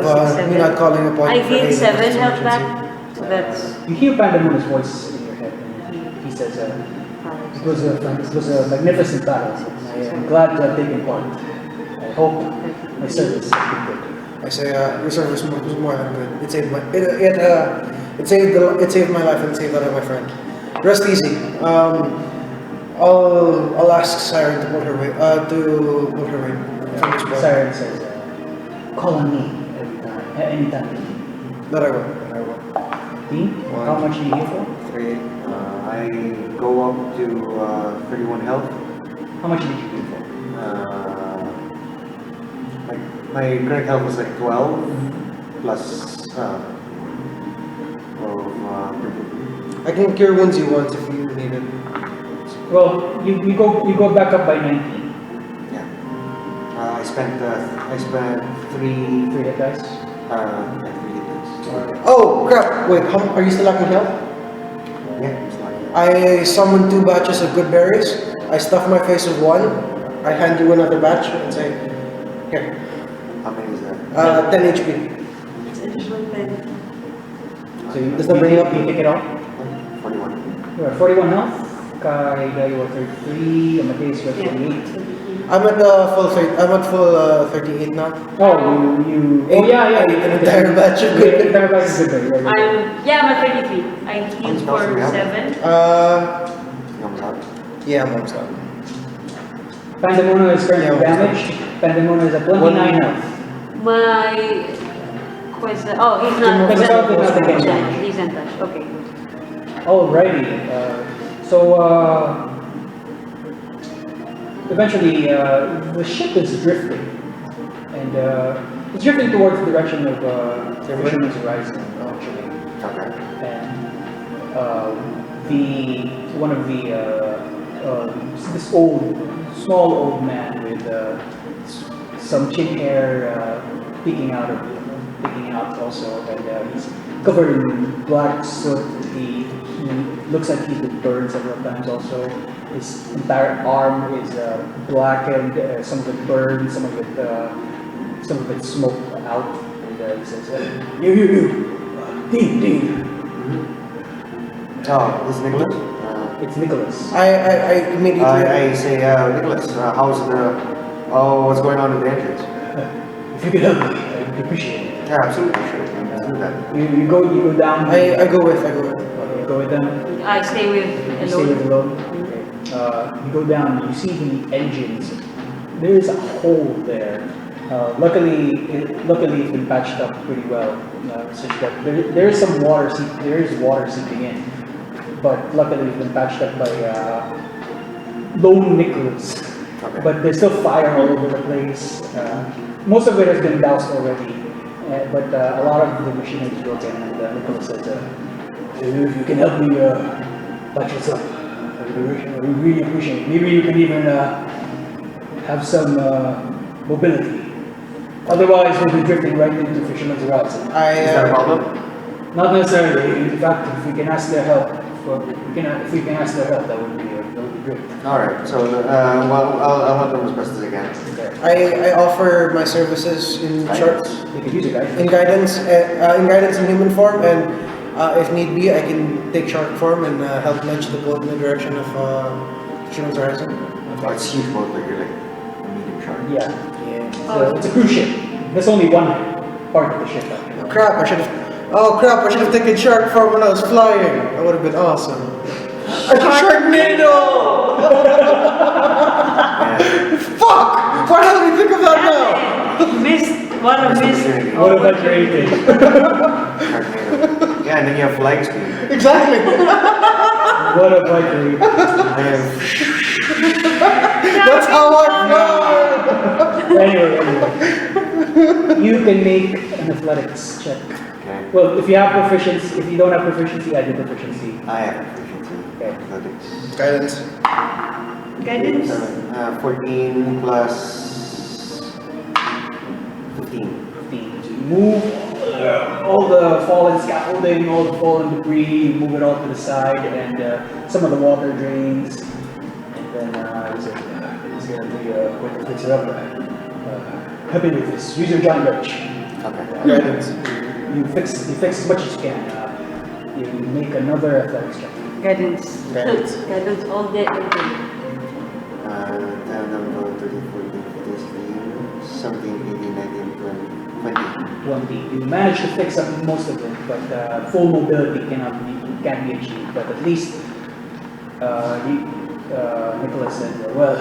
[SPEAKER 2] me not calling upon you
[SPEAKER 3] I
[SPEAKER 2] for
[SPEAKER 3] gained
[SPEAKER 2] aid in
[SPEAKER 3] 7
[SPEAKER 2] this
[SPEAKER 3] health
[SPEAKER 2] emergency.
[SPEAKER 3] back. So that's
[SPEAKER 1] You hear Pandemona's voice in your head. And he says, it was a magnificent battle. I am glad to have taken part. I hope my service has been good.
[SPEAKER 2] I say, your service was more than good. It saved my life and it saved that of my friend. Rest easy. I'll ask Siren to pull her way. From this point.
[SPEAKER 1] Siren says, call on me anytime.
[SPEAKER 2] That I will.
[SPEAKER 1] Dean, how much are you here for?
[SPEAKER 5] 3.
[SPEAKER 4] I go up to 31 health.
[SPEAKER 1] How much did you do for?
[SPEAKER 4] My current health was like 12 plus
[SPEAKER 2] I can cure wounds you want if you need it.
[SPEAKER 1] Well, you go back up by 19.
[SPEAKER 4] yeah. I spent 3
[SPEAKER 1] 3 hit dice.
[SPEAKER 4] 3 hits.
[SPEAKER 2] Oh crap! Wait, are you still lacking health?
[SPEAKER 4] Yeah, it's like
[SPEAKER 2] I summoned 2 batches of good berries. I stuff my face with 1. I hand you another batch and say, here,
[SPEAKER 4] how many is that?
[SPEAKER 2] 10 HP.
[SPEAKER 3] It's additional 10.
[SPEAKER 1] So you,
[SPEAKER 2] Does that bring up-
[SPEAKER 1] you pick it up?
[SPEAKER 4] 41.
[SPEAKER 1] You are 41 health. Kai, you are 33. Amadeus, you are 28.
[SPEAKER 2] I'm at I'm at full 38 now.
[SPEAKER 1] Oh, you. Oh, yeah.
[SPEAKER 2] An entire batch of
[SPEAKER 1] Good.
[SPEAKER 2] good.
[SPEAKER 1] Entire batch is good. Right.
[SPEAKER 3] I'm at 33. I healed for 7.
[SPEAKER 4] You almost out.
[SPEAKER 2] Yeah, I'm almost done.
[SPEAKER 1] Pandemonium is currently
[SPEAKER 2] Yeah,
[SPEAKER 1] damaged. Pandemonium is at 29 health.
[SPEAKER 3] My quest. Oh, he's not.
[SPEAKER 1] He's not again.
[SPEAKER 3] He's untouched. Okay.
[SPEAKER 1] Alrighty. Eventually, the ship is drifting, and it's drifting towards the direction of Fisherman's Horizon, actually.
[SPEAKER 4] Okay.
[SPEAKER 1] And one of the this small old man with some chin hair peeking out also, and he's covered in black soot. He looks like he's been burned several times also. His entire arm is blackened, some of it burned, some of it smoked out. And he says, you, Dean.
[SPEAKER 4] Oh, this is Nicholas?
[SPEAKER 1] It's Nicholas.
[SPEAKER 2] I immediately.
[SPEAKER 4] I say, Nicholas, what's going on in the entrance?
[SPEAKER 1] If you could help me, I'd appreciate it.
[SPEAKER 4] Yeah, absolutely, sure. Let's do that.
[SPEAKER 1] You go down.
[SPEAKER 2] I go with.
[SPEAKER 1] Okay, you go with them.
[SPEAKER 3] I stay with
[SPEAKER 1] You stay with
[SPEAKER 3] Ellone.
[SPEAKER 1] Ellone. Okay. You go down. You see the engines. There is a hole there. Luckily, it's been patched up pretty well, such that there is some water. There is water seeping in, but luckily it's been patched up by lone Nicholas.
[SPEAKER 4] Okay.
[SPEAKER 1] But there's still fire all over the place. Most of it has been doused already, but a lot of the machinery is broken. And Nicholas says, "If you can help me patch this up, I would really appreciate it. Maybe you can even have some mobility. Otherwise, we'll be drifting right into Fisherman's Horizon."
[SPEAKER 4] Is that a problem?
[SPEAKER 1] Not necessarily. In fact, if we can ask their help, that would be great.
[SPEAKER 4] All right. So, I'll help them as best as I can.
[SPEAKER 1] Okay.
[SPEAKER 2] I offer my services in charts,
[SPEAKER 1] You could use it, guys.
[SPEAKER 2] in guidance in human form, and if need be, I can take shark form and help nudge the boat in the direction of Fisherman's Horizon.
[SPEAKER 4] Oh, it's huge boat, like you're like a medium shark.
[SPEAKER 1] Yeah. It's a cruise ship. There's only one part of the ship. Actually.
[SPEAKER 2] Crap! I should have taken shark form when I was flying. That would have been awesome. Sharknado! Fuck! Why don't we think of that now?
[SPEAKER 3] Missed. What a miss.
[SPEAKER 1] What have I created?
[SPEAKER 4] Sharknado. Yeah, and then you have flag speed.
[SPEAKER 2] Exactly.
[SPEAKER 1] What have I created?
[SPEAKER 2] That's how I fly.
[SPEAKER 1] Anyway. You can make an athletics check.
[SPEAKER 4] Okay.
[SPEAKER 1] Well, if you have proficiency, if you don't have proficiency, I do proficiency.
[SPEAKER 4] I have proficiency.
[SPEAKER 1] Okay.
[SPEAKER 4] Athletics.
[SPEAKER 2] Guidance.
[SPEAKER 3] Guidance.
[SPEAKER 4] 14 plus 15.
[SPEAKER 1] 15. So you move all the fallen scaffolding, all the fallen debris, move it all to the side, and some of the water drains. And then he's going to be quick to fix it up. Help me with this. Use your giant wrench.
[SPEAKER 4] Okay.
[SPEAKER 2] Guidance.
[SPEAKER 1] You fix as much as you can. You make another athletics check.
[SPEAKER 3] Guidance.
[SPEAKER 2] Guidance.
[SPEAKER 3] Guidance all day, every day.
[SPEAKER 4] 10, 11, 13, 14, 15, 16, 17, 18, 19, 20.
[SPEAKER 1] 20. You manage to fix up most of it, but full mobility can't be achieved. But at least Nicholas said, well,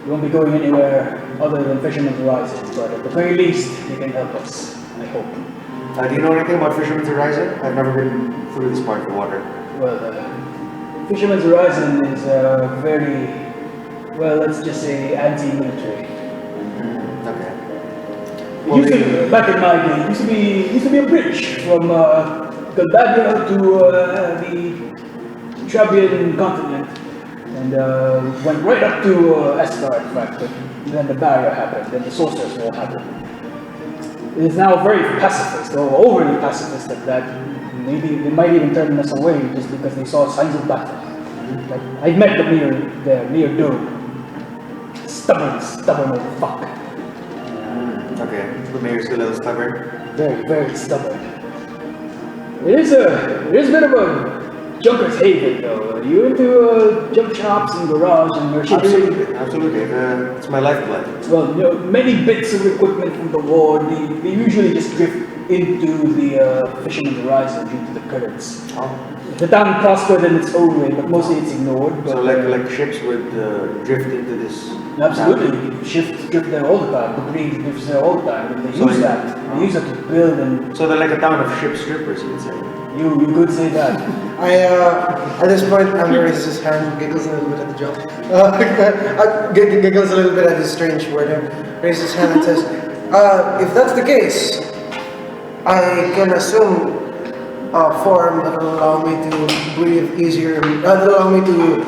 [SPEAKER 1] you won't be going anywhere other than Fisherman's Horizon, but at the very least, you can help us, I hope.
[SPEAKER 4] Do you know anything about Fisherman's Horizon? I've never been through this part of the water.
[SPEAKER 1] Well, Fisherman's Horizon is very, well, let's just say anti-military.
[SPEAKER 4] Okay.
[SPEAKER 1] It used to, back in my day, it used to be a bridge from Galbadia to the Trabian continent, and went right up to escort, in fact. But then the barrier happened, then the Sorcerer's War happened. It is now very pacifist, or overly pacifist at that. Maybe they might even turn us away just because they saw signs of battle. Like, I met the mayor Dome. Stubborn old fuck.
[SPEAKER 4] Okay. The mayor's a little stubborn.
[SPEAKER 1] Very, very stubborn. It is a bit of a junker's haven, though. Are you into junk shops and garage and merchandise?
[SPEAKER 4] Absolutely. It's my lifeblood.
[SPEAKER 1] Well, you know, many bits of equipment from the war, they usually just drift into the Fisherman's Horizon due to the currents.
[SPEAKER 4] Oh.
[SPEAKER 1] The town prospered in its own way, but mostly it's ignored. But,
[SPEAKER 4] So like ships would drift into this.
[SPEAKER 1] absolutely, ships drift there all the time. The breeze drifts there all the time, and they
[SPEAKER 4] So
[SPEAKER 1] use that. They use it to build, and
[SPEAKER 4] So they're like a town of ship strippers, you would say.
[SPEAKER 1] you could say that.
[SPEAKER 2] At this point, Amber raises his hand, giggles a little bit at the joke. Giggles a little bit at his strange wording, raises his hand and says, if that's the case, I can assume a form that will allow me to breathe easier, that will allow me to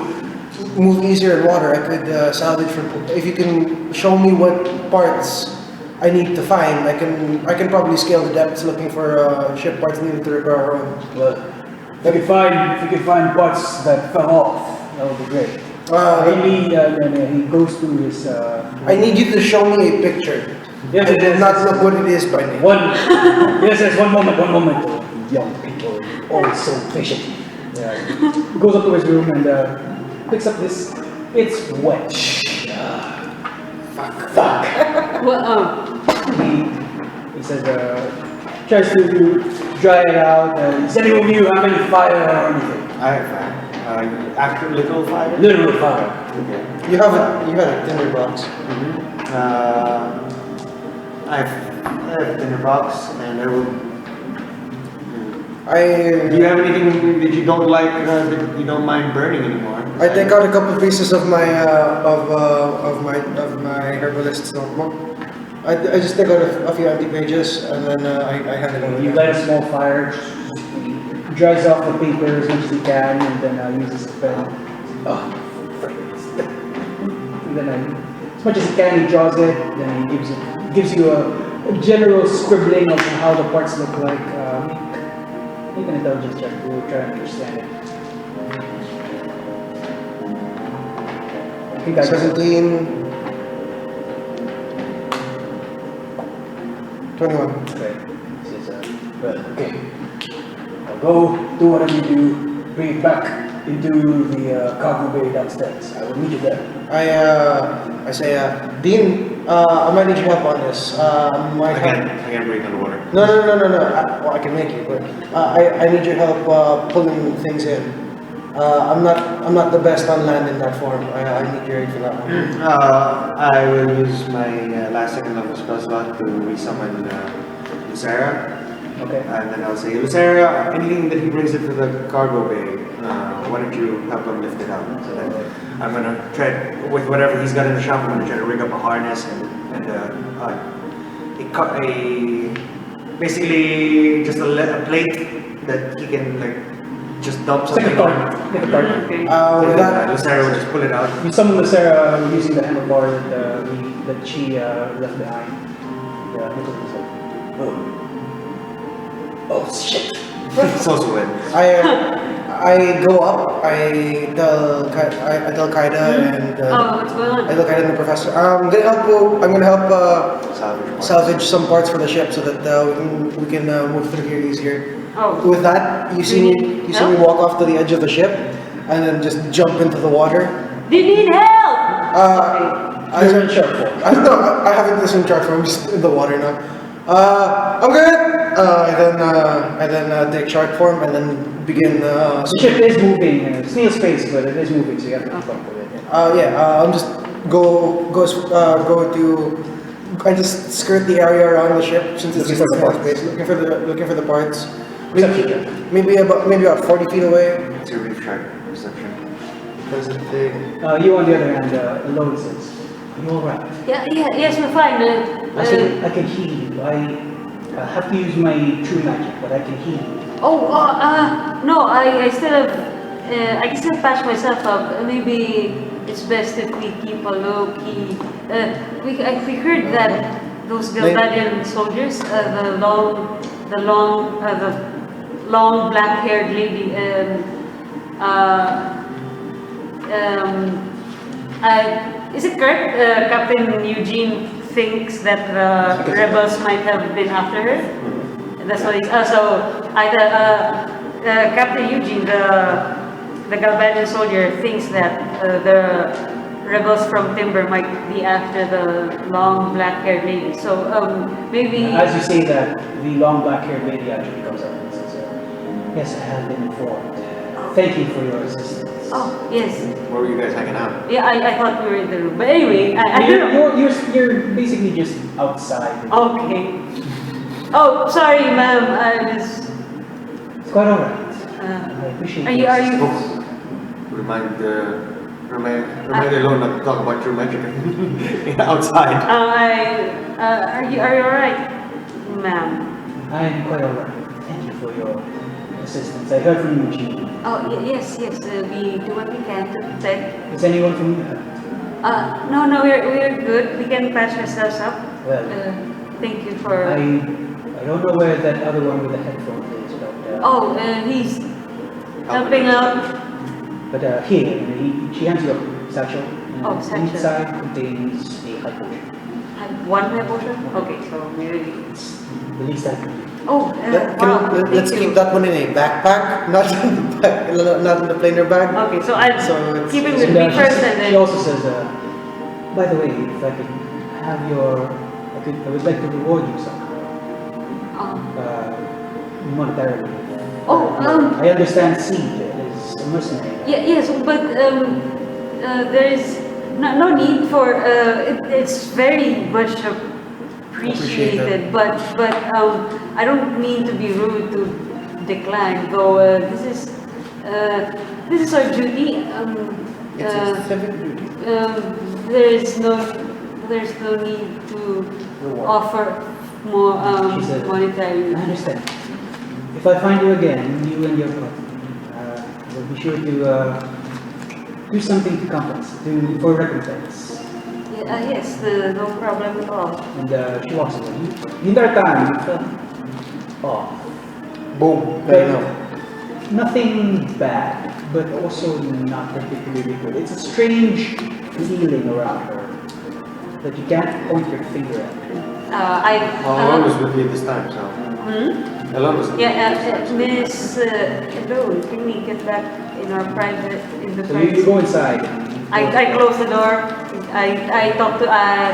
[SPEAKER 2] move easier in water. I could salvage from, if you can show me what parts I need to find, I can probably scale the depths looking for ship parts needed to repair our own.
[SPEAKER 1] Well, if you could find parts that fell off, that would be great. Maybe he goes through his.
[SPEAKER 2] I need you to show me a picture.
[SPEAKER 1] Yes,
[SPEAKER 2] I did not look what it is by name.
[SPEAKER 1] Yes, one moment. Young people, always so patient. Yeah. Goes up to his room and picks up this. It's wet. Fuck.
[SPEAKER 3] Well,
[SPEAKER 1] He says, tries to dry it out. Does anyone of you have any fire or anything?
[SPEAKER 4] I have fire. Actual literal fire?
[SPEAKER 1] Literal fire.
[SPEAKER 4] Okay.
[SPEAKER 2] You have a tinderbox.
[SPEAKER 4] I have a tinderbox, and I will.
[SPEAKER 5] Do you have anything that you don't like, that you don't mind burning anymore?
[SPEAKER 2] I take out a couple pieces of my herbalist's notebook. I just take out a few empty pages and then I hand it over.
[SPEAKER 1] You light a small fire, he dries off the paper as much as he can, and then uses a pen. And then as much as he can, he draws it. Then he gives you a general scribbling of how the parts look like. Make an intelligence check to try and understand it. I think I
[SPEAKER 2] 17, 21.
[SPEAKER 1] Okay. He says, well, okay. I'll go do whatever you do, bring it back into the cargo bay downstairs. I will meet you there.
[SPEAKER 2] I say, Dean, I might need your help on this.
[SPEAKER 4] I can't breathe underwater.
[SPEAKER 2] No. Well, I can make you, but I need your help pulling things in. I'm not the best on land in that form. I need your aid for that one.
[SPEAKER 4] I will use my last second level spell slot to resummon Lucera.
[SPEAKER 1] Okay.
[SPEAKER 4] And then I'll say, Lucera, anything that he brings into the cargo bay, why don't you help him lift it up? So then I'm gonna try, with whatever he's got in the shop, I'm gonna try to rig up a harness and basically just a plate that he can like just dump something on.
[SPEAKER 1] Take a card.
[SPEAKER 3] okay.
[SPEAKER 2] With that,
[SPEAKER 4] Lucera will just pull it out.
[SPEAKER 1] You summon the Sarah using the handlebar that she left behind. Yeah, Nicholas is like, oh shit.
[SPEAKER 4] It's also wet.
[SPEAKER 2] I go up. I tell Kaida and
[SPEAKER 3] What's going on?
[SPEAKER 2] I tell Kaida and the professor. I'm gonna help salvage some parts for the ship so that we can move through here easier.
[SPEAKER 3] Oh.
[SPEAKER 2] With that, you see me walk off to the edge of the ship and then just jump into the water.
[SPEAKER 3] They need help!
[SPEAKER 1] You're in shark form.
[SPEAKER 2] I haven't listened to chart form. I'm just in the water now. I'm good. I then take shark form and then begin.
[SPEAKER 1] The ship is moving, snail space, but it is moving, so you have to keep up with it.
[SPEAKER 2] I'm just I just skirt the area around the ship since it's
[SPEAKER 1] Looking
[SPEAKER 2] just
[SPEAKER 1] for
[SPEAKER 2] a
[SPEAKER 1] the
[SPEAKER 2] small space, looking for the parts.
[SPEAKER 1] Perception check.
[SPEAKER 2] Maybe about 40 feet away.
[SPEAKER 4] It's a reef shark perception.
[SPEAKER 5] That's the thing.
[SPEAKER 1] You on the other hand, Ellone says, "Are you alright?
[SPEAKER 3] Yes, we're fine.
[SPEAKER 1] I can heal you. I have to use my true magic, but I can heal you.
[SPEAKER 3] No, I still have, I can still patch myself up. Maybe it's best if we keep a low key. We heard that those Galvanian soldiers, the long black-haired lady, is it correct? Captain Eugene thinks that the rebels might have been after her. That's what he's. Captain Eugene, the Galvanian soldier, thinks that the rebels from Timber might be after the long black-haired lady. So maybe.
[SPEAKER 1] As you say that, the long black-haired lady actually comes up and says, "Yes, I have been informed. Thank you for your assistance."
[SPEAKER 3] Oh yes.
[SPEAKER 4] Where were you guys hanging out?
[SPEAKER 3] Yeah, I thought we were in the room, but anyway, I don't know.
[SPEAKER 1] You're basically just outside.
[SPEAKER 3] Okay. Oh, sorry, ma'am.
[SPEAKER 1] It's quite alright. I appreciate
[SPEAKER 3] Are you?
[SPEAKER 4] Remind Ellone not to talk about true magic outside.
[SPEAKER 3] Are you alright, ma'am?
[SPEAKER 1] I am quite alright. Thank you for your assistance. I heard from Eugene.
[SPEAKER 3] Oh, yes. We do what we can to protect.
[SPEAKER 1] Is anyone from you hurt?
[SPEAKER 3] No, we're good. We can patch ourselves up.
[SPEAKER 1] Well,
[SPEAKER 3] Thank you for.
[SPEAKER 1] I don't know where that other one with the headphones is, but
[SPEAKER 3] He's helping out.
[SPEAKER 1] But here, she hands you a satchel.
[SPEAKER 3] Oh, satchel.
[SPEAKER 1] Inside contains a high potion.
[SPEAKER 3] One high potion? Okay, so maybe.
[SPEAKER 1] It's the least I can do.
[SPEAKER 2] Let's keep that one in a backpack, not in the planer bag.
[SPEAKER 3] Okay, so I'll
[SPEAKER 2] So
[SPEAKER 3] keep it
[SPEAKER 1] And,
[SPEAKER 3] with me
[SPEAKER 1] she
[SPEAKER 3] first
[SPEAKER 1] says-
[SPEAKER 3] and
[SPEAKER 1] She
[SPEAKER 3] then.
[SPEAKER 1] also says, by the way, if I could have I would like to reward you somehow, monetarily. I understand Seed is a mercenary.
[SPEAKER 3] Yes, but there is no need for. It's very much appreciated, but I don't mean to be rude to decline. Though this is our duty.
[SPEAKER 2] It's a civic duty.
[SPEAKER 3] There's no need to offer more
[SPEAKER 1] She said,
[SPEAKER 3] monetary.
[SPEAKER 1] I understand. If I find you again, you and your partner, will be sure to do something to compensate, for recompense.
[SPEAKER 3] Yes, no problem at all.
[SPEAKER 1] And she walks away. The entire time, you felt off.
[SPEAKER 2] Boom.
[SPEAKER 1] But nothing bad, but also not particularly good. It's a strange feeling around her that you can't point your finger at her.
[SPEAKER 4] Ellone was with you this time, so. Ellone was.
[SPEAKER 3] Miss Ellone, can we get back in the
[SPEAKER 1] So you
[SPEAKER 3] private?
[SPEAKER 1] go inside.
[SPEAKER 3] I close the door. I talk to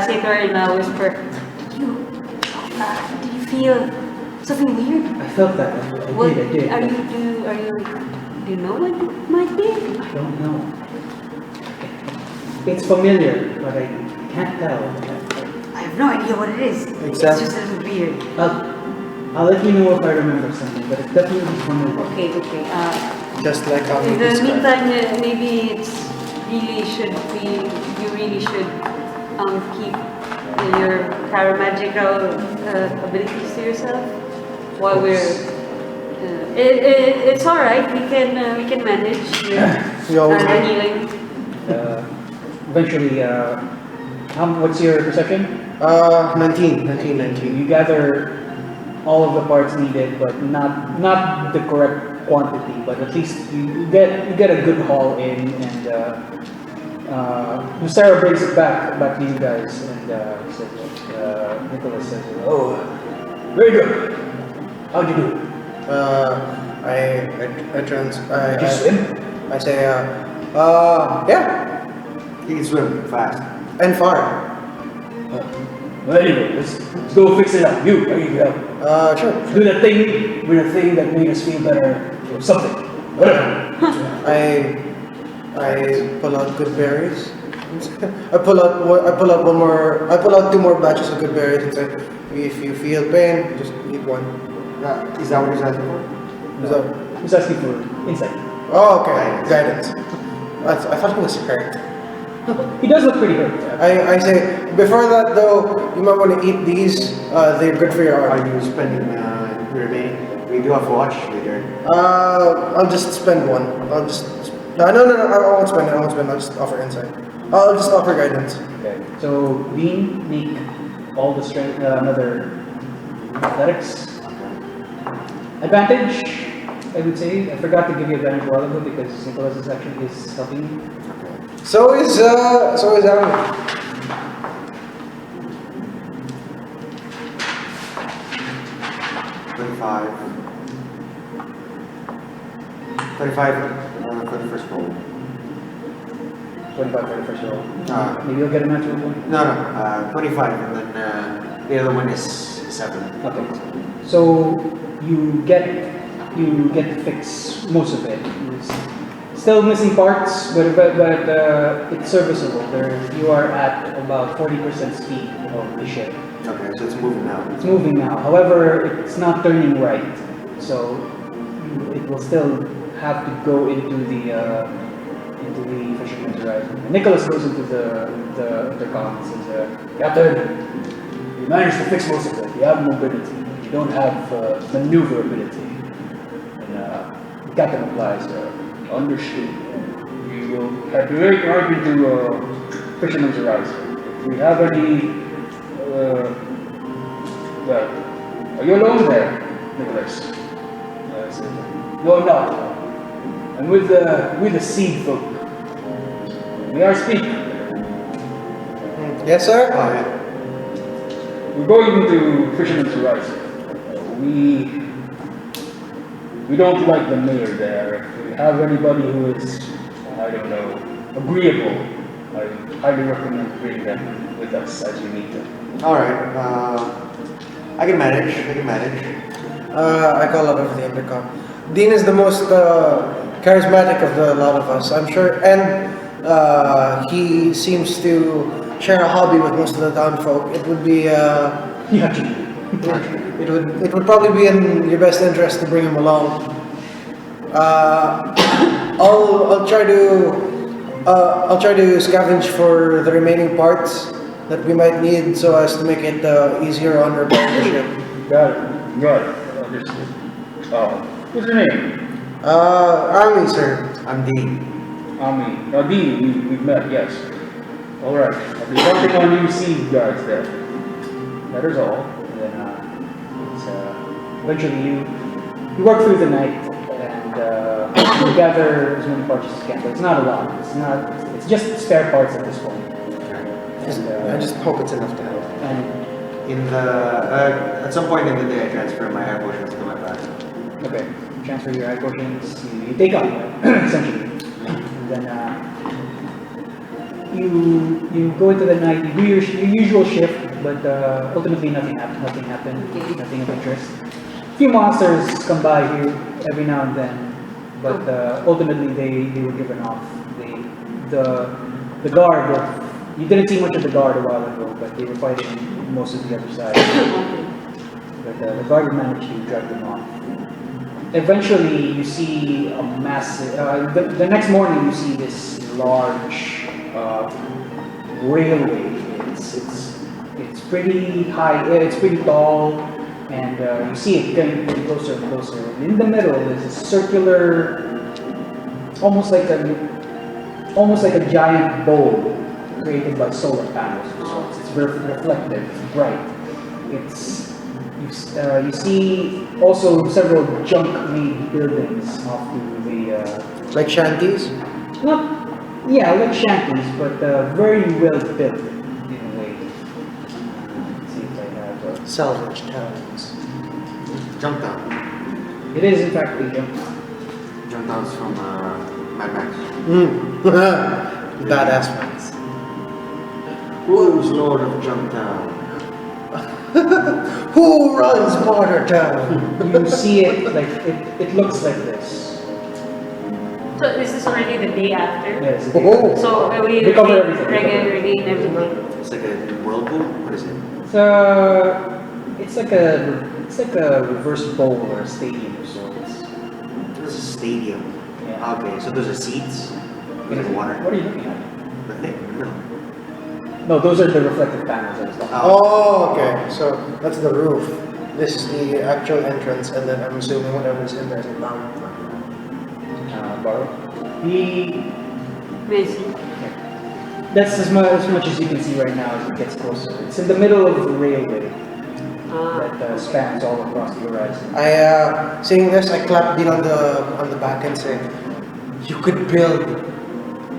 [SPEAKER 3] say to her in a whisper. Do you feel something weird?
[SPEAKER 1] I felt that. I did.
[SPEAKER 3] Do you know what it might be?
[SPEAKER 1] I don't know. It's familiar, but I can't tell.
[SPEAKER 3] I have no idea what it is.
[SPEAKER 2] Exactly.
[SPEAKER 3] It's just a little weird.
[SPEAKER 1] I'll let you know if I remember something, but it's definitely familiar.
[SPEAKER 3] Okay.
[SPEAKER 2] Just like how we
[SPEAKER 3] In the
[SPEAKER 2] described.
[SPEAKER 3] meantime, maybe you really should keep your paramagical abilities to yourself while we're. It's all right. We can manage
[SPEAKER 2] We always
[SPEAKER 3] the healing.
[SPEAKER 1] Eventually, what's your perception?
[SPEAKER 2] 19.
[SPEAKER 1] You gather all of the parts needed, but not the correct quantity. But at least you get a good haul in, and Sarah brings it back to you guys, and Nicholas says, "Oh, very good. How'd you do?"
[SPEAKER 2] Did
[SPEAKER 1] you swim?
[SPEAKER 2] I say, yeah,
[SPEAKER 4] He can swim fast.
[SPEAKER 2] and far.
[SPEAKER 1] Well, anyway, let's go fix it up. You, I need your help.
[SPEAKER 2] Sure.
[SPEAKER 1] Do the thing that made us feel better, or something. Whatever.
[SPEAKER 2] I pull out good berries. I pull out 2 more batches of good berries and say, if you feel pain, just eat one.
[SPEAKER 5] Is that what he's asking for?
[SPEAKER 2] So,
[SPEAKER 1] Who's asking for insight?
[SPEAKER 2] oh, okay, guidance. I thought he was hurt.
[SPEAKER 1] He does look pretty hurt.
[SPEAKER 2] I say, before that though, you might want to eat these. They're good for your
[SPEAKER 4] Are
[SPEAKER 2] arm.
[SPEAKER 4] you spending the remaining? We do have to watch later.
[SPEAKER 2] I'll just spend one. I'll just... No, I won't spend it. I'll just offer insight. I'll just offer guidance.
[SPEAKER 1] Okay. So Dean, make all the strength, another athletics. Advantage, I would say. I forgot to give you advantage a while ago because Nicholas is actually helping me.
[SPEAKER 2] So is Ellone.
[SPEAKER 4] 25 for the first roll.
[SPEAKER 1] 25 for the first roll.
[SPEAKER 4] Uh,
[SPEAKER 1] Maybe you'll get a natural one.
[SPEAKER 4] No, 25, and then the other one is 7.
[SPEAKER 1] Okay. So you get to fix most of it. It's still missing parts, but it's serviceable. You are at about 40% speed of the ship.
[SPEAKER 4] Okay, so it's moving now.
[SPEAKER 1] It's moving now. However, it's not turning right, so it will still have to go into the fisherman's horizon. And Nicholas goes into the intercom and says, "Captain, you managed to fix most of it. You have mobility. You don't have maneuverability." And the captain replies, "Understood. We will have to right into fisherman's horizon. If we have any." Well, are you alone there, Nicholas? I said, "No, I'm not. I'm with the seed folk. May I speak?"
[SPEAKER 2] Yes, sir?
[SPEAKER 1] We're going into Fisherman's Horizon. We don't like the mayor there. If we have anybody who is, I don't know, agreeable, I highly recommend bringing them with us as you meet them.
[SPEAKER 4] Alright, I can manage.
[SPEAKER 2] I call out over the intercom. Dean is the most charismatic of the lot of us, I'm sure, and he seems to share a hobby with most of the town folk. It would be it would probably be in your best interest to bring him along. I'll try to scavenge for the remaining parts that we might need so as to make it easier on repairing the ship.
[SPEAKER 1] Got it. Understood. What's your name?
[SPEAKER 2] Army, sir.
[SPEAKER 4] I'm Dean.
[SPEAKER 1] Ami. Dean, we've met, yes. Alright. I'll be counting on you seed guards there. That is all. And then eventually you work through the night and you gather as many parts as you can, but it's not a lot. It's just spare parts at this point.
[SPEAKER 2] I just hope it's enough to help.
[SPEAKER 1] And
[SPEAKER 4] At some point in the day, I transfer my air potions to my bag.
[SPEAKER 1] okay, transfer your eye potions, you take up, essentially. And then you go into the night, you do your usual shift, but ultimately nothing happened, nothing of interest. A few monsters come by here every now and then, but ultimately they were given off. The guard, you didn't see much of the guard a while ago, but they were fighting most of the other side. But the guard managed to drag them off. Eventually, you see a massive. The next morning, you see this large railway. It's pretty high. It's pretty tall, and you see it getting closer and closer. And in the middle is a circular, almost like a giant bowl created by solar panels. So it's reflective, it's bright. You see also several junk-made buildings off to the
[SPEAKER 2] Like shanties?
[SPEAKER 1] like shanties, but very well built in a way. Let's see if I have.
[SPEAKER 2] Salvage towns.
[SPEAKER 4] Jumpdown.
[SPEAKER 1] It is in fact a junk town.
[SPEAKER 4] Jumpdown's from Mad Max.
[SPEAKER 2] Badass ones.
[SPEAKER 4] Who's Lord of Jumpdown?
[SPEAKER 2] Who runs Border Town?
[SPEAKER 1] You see it like it looks like this.
[SPEAKER 3] So this is already the day after?
[SPEAKER 1] Yes.
[SPEAKER 2] Oh.
[SPEAKER 3] So we
[SPEAKER 1] cover everything.
[SPEAKER 3] regain everything.
[SPEAKER 4] It's like a whirlpool? What is it?
[SPEAKER 1] It's like a reverse bowl or a stadium of sorts.
[SPEAKER 4] This is a stadium.
[SPEAKER 1] Yeah.
[SPEAKER 4] Okay, so those are seats? With the water.
[SPEAKER 1] What are you looking at?
[SPEAKER 4] The thing, in the middle.
[SPEAKER 1] No, those are the reflective panels I was talking about.
[SPEAKER 2] Oh, okay. So that's the roof. This is the actual entrance, and then I'm assuming whatever's in there is a mount.
[SPEAKER 1] Borrow. The
[SPEAKER 3] Busy.
[SPEAKER 1] That's as much as you can see right now as it gets closer. It's in the middle of the railway that spans all across the horizon.
[SPEAKER 2] Seeing this, I clap Dean on the back and say, "You could build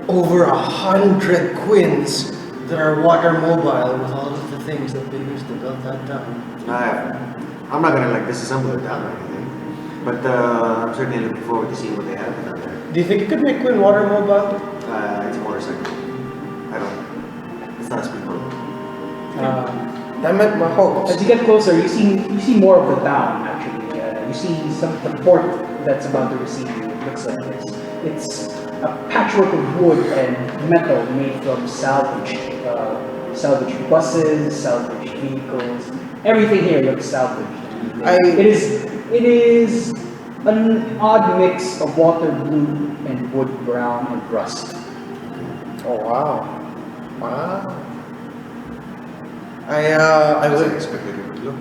[SPEAKER 2] over 100 quins that are water mobile with all of the things that they used to build that town."
[SPEAKER 4] I'm not gonna like disassemble it down or anything, but I'm certainly looking forward to seeing what they have down there.
[SPEAKER 2] Do you think you could make quin water mobile?
[SPEAKER 4] It's a motorcycle. I don't. It's not a speedboat.
[SPEAKER 2] That meant my hopes.
[SPEAKER 1] As you get closer, you see more of the town. Actually, you see some the port that's about to receive you. It looks like this. It's a patchwork of wood and metal made from salvaged buses, salvaged vehicles. Everything here looks salvaged. It is an odd mix of water blue and wood brown and rust.
[SPEAKER 2] Oh wow. Wow. I
[SPEAKER 5] wasn't expecting it would look.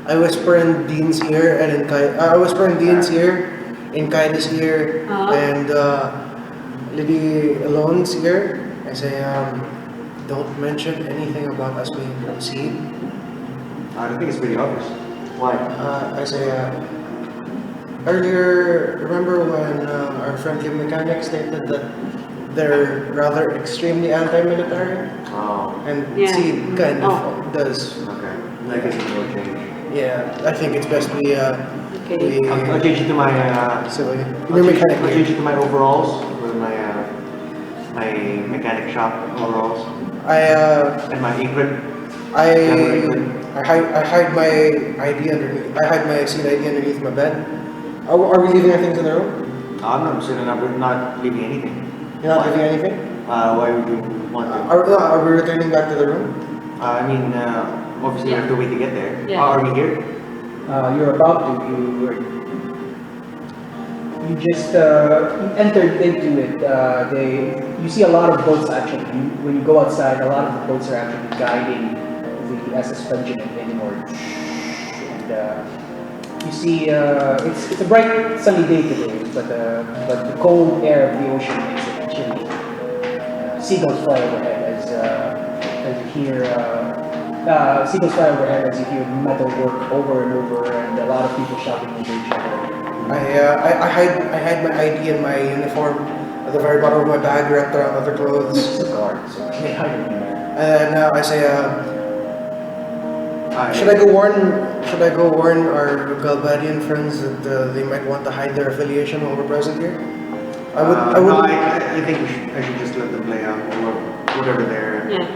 [SPEAKER 2] I whisper in Dean's ear and in I whisper in Dean's ear, in Kaida's ear, and Lady Ellone's ear. I say, don't mention anything about us being from Seed.
[SPEAKER 4] I think it's pretty obvious. Why?
[SPEAKER 2] I say, earlier, remember when our friend Kim Mechanic stated that they're rather extremely anti-military?
[SPEAKER 4] Oh.
[SPEAKER 2] And
[SPEAKER 3] Yeah.
[SPEAKER 2] Seed kind of does.
[SPEAKER 4] Okay. I guess it's no change.
[SPEAKER 2] Yeah, I think it's best we
[SPEAKER 3] Okay.
[SPEAKER 4] I'll change it to my
[SPEAKER 2] so
[SPEAKER 4] I'll
[SPEAKER 2] your
[SPEAKER 4] change
[SPEAKER 2] mechanic.
[SPEAKER 4] it to my overalls with my my mechanic shop overalls and my apron.
[SPEAKER 2] I hide my ID underneath. I hide my Seed ID underneath my bed. Are we leaving our things in the room?
[SPEAKER 4] I'm not saying I'm not leaving anything.
[SPEAKER 2] You're not leaving anything?
[SPEAKER 4] Why would you want to?
[SPEAKER 2] Are we returning back to the room?
[SPEAKER 4] I mean, obviously we have to wait to get there.
[SPEAKER 3] Yeah.
[SPEAKER 4] Are we here?
[SPEAKER 1] You're about to. You just entered into it. You see a lot of boats actually. When you go outside, a lot of the boats are actually guiding the SS Benjamin inward. And you see, it's a bright sunny day today, but the cold air of the ocean makes it chilly. Seagulls fly overhead as you hear. Seagulls fly overhead as you hear metal work over and over, and a lot of people shouting over each other.
[SPEAKER 2] I hide my ID and my uniform at the very bottom of my bag, wrapped around other clothes.
[SPEAKER 1] It's a guard, so they hide it in there.
[SPEAKER 2] And I say, should I go warn our Galbadian friends that they might want to hide their affiliation while we're present here? I
[SPEAKER 4] think I should just let them play out or whatever their
[SPEAKER 3] Yeah.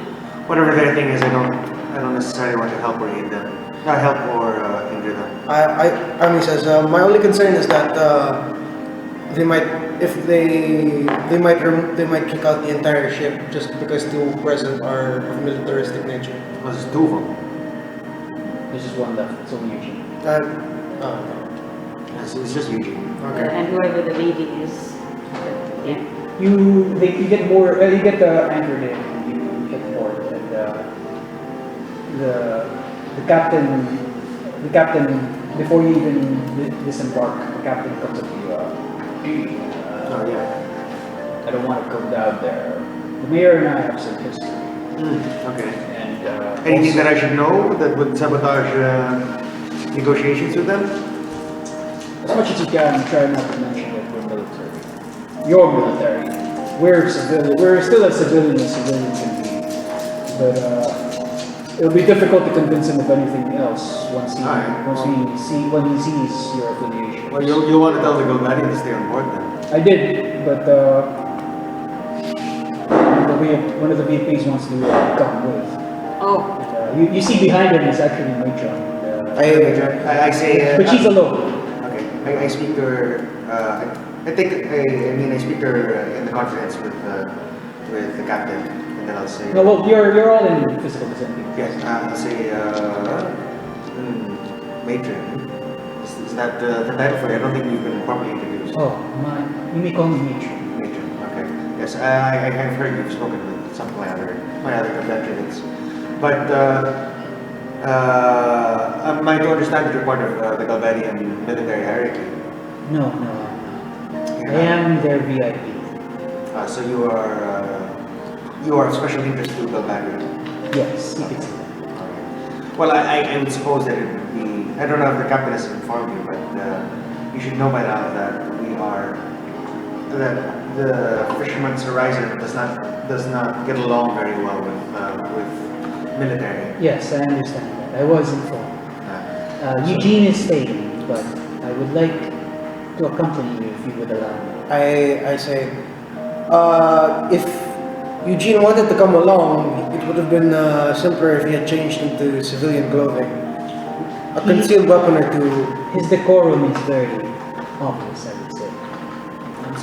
[SPEAKER 4] whatever their thing is. I don't necessarily want to help or aid them. Not help or hinder them.
[SPEAKER 2] Ami says, my only concern is that they might kick out the entire ship just because two present are of militaristic nature.
[SPEAKER 4] Oh, there's two of them.
[SPEAKER 1] There's just one left. It's only Eugene.
[SPEAKER 4] It's just Eugene.
[SPEAKER 2] Okay.
[SPEAKER 3] And whoever the lady is. Yeah.
[SPEAKER 1] You get more. You get anchored in. You get board, and the captain before you even disembark, the captain comes up to you.
[SPEAKER 4] Oh yeah.
[SPEAKER 1] I don't want to go down there. The mayor and I have some history,
[SPEAKER 4] Okay.
[SPEAKER 1] and
[SPEAKER 4] Anything
[SPEAKER 1] also-
[SPEAKER 4] that I should know that would sabotage negotiations with them?
[SPEAKER 1] As much as you can, try not to mention that we're military. You're military. We're civilian. We're still as civilian as civilians can be. But it'll be difficult to convince him of anything else when he sees your affiliation.
[SPEAKER 4] Well, you'll want to tell the Galbadian to stay on board then.
[SPEAKER 1] I did, but one of the VPs wants to come with.
[SPEAKER 3] Oh.
[SPEAKER 1] You see behind him is actually Matron.
[SPEAKER 4] I say.
[SPEAKER 1] But she's alone.
[SPEAKER 4] Okay. I speak to her. I speak to her in the confidence with the captain, and then I'll say.
[SPEAKER 1] No, well, you're all in physical vicinity.
[SPEAKER 4] Yes. I'll say. Matron. Is that the title for it? I don't think we've been properly introduced.
[SPEAKER 1] Oh, my. You may call me Matron.
[SPEAKER 4] Matron. Okay. Yeah. Yes, I've heard you've spoken with some of my other compatriots. But am I to understand that you're part of the Galbadian military hierarchy?
[SPEAKER 1] No, I'm not. I am their VIP.
[SPEAKER 4] So you are of special interest to Galbadia.
[SPEAKER 1] Yes, you can see that.
[SPEAKER 4] Well, I would suppose that it would be, I don't know if the captain has informed you, but you should know by now that that the Fisherman's Horizon does not get along very well with military.
[SPEAKER 1] Yes, I understand that. I was informed. Eugene is staying, but I would like to accompany you if you would allow me.
[SPEAKER 2] I say, if Eugene wanted to come along, it would have been simpler if he had changed into civilian clothing. A concealed weapon or two.
[SPEAKER 1] His decorum is very obvious, I would say.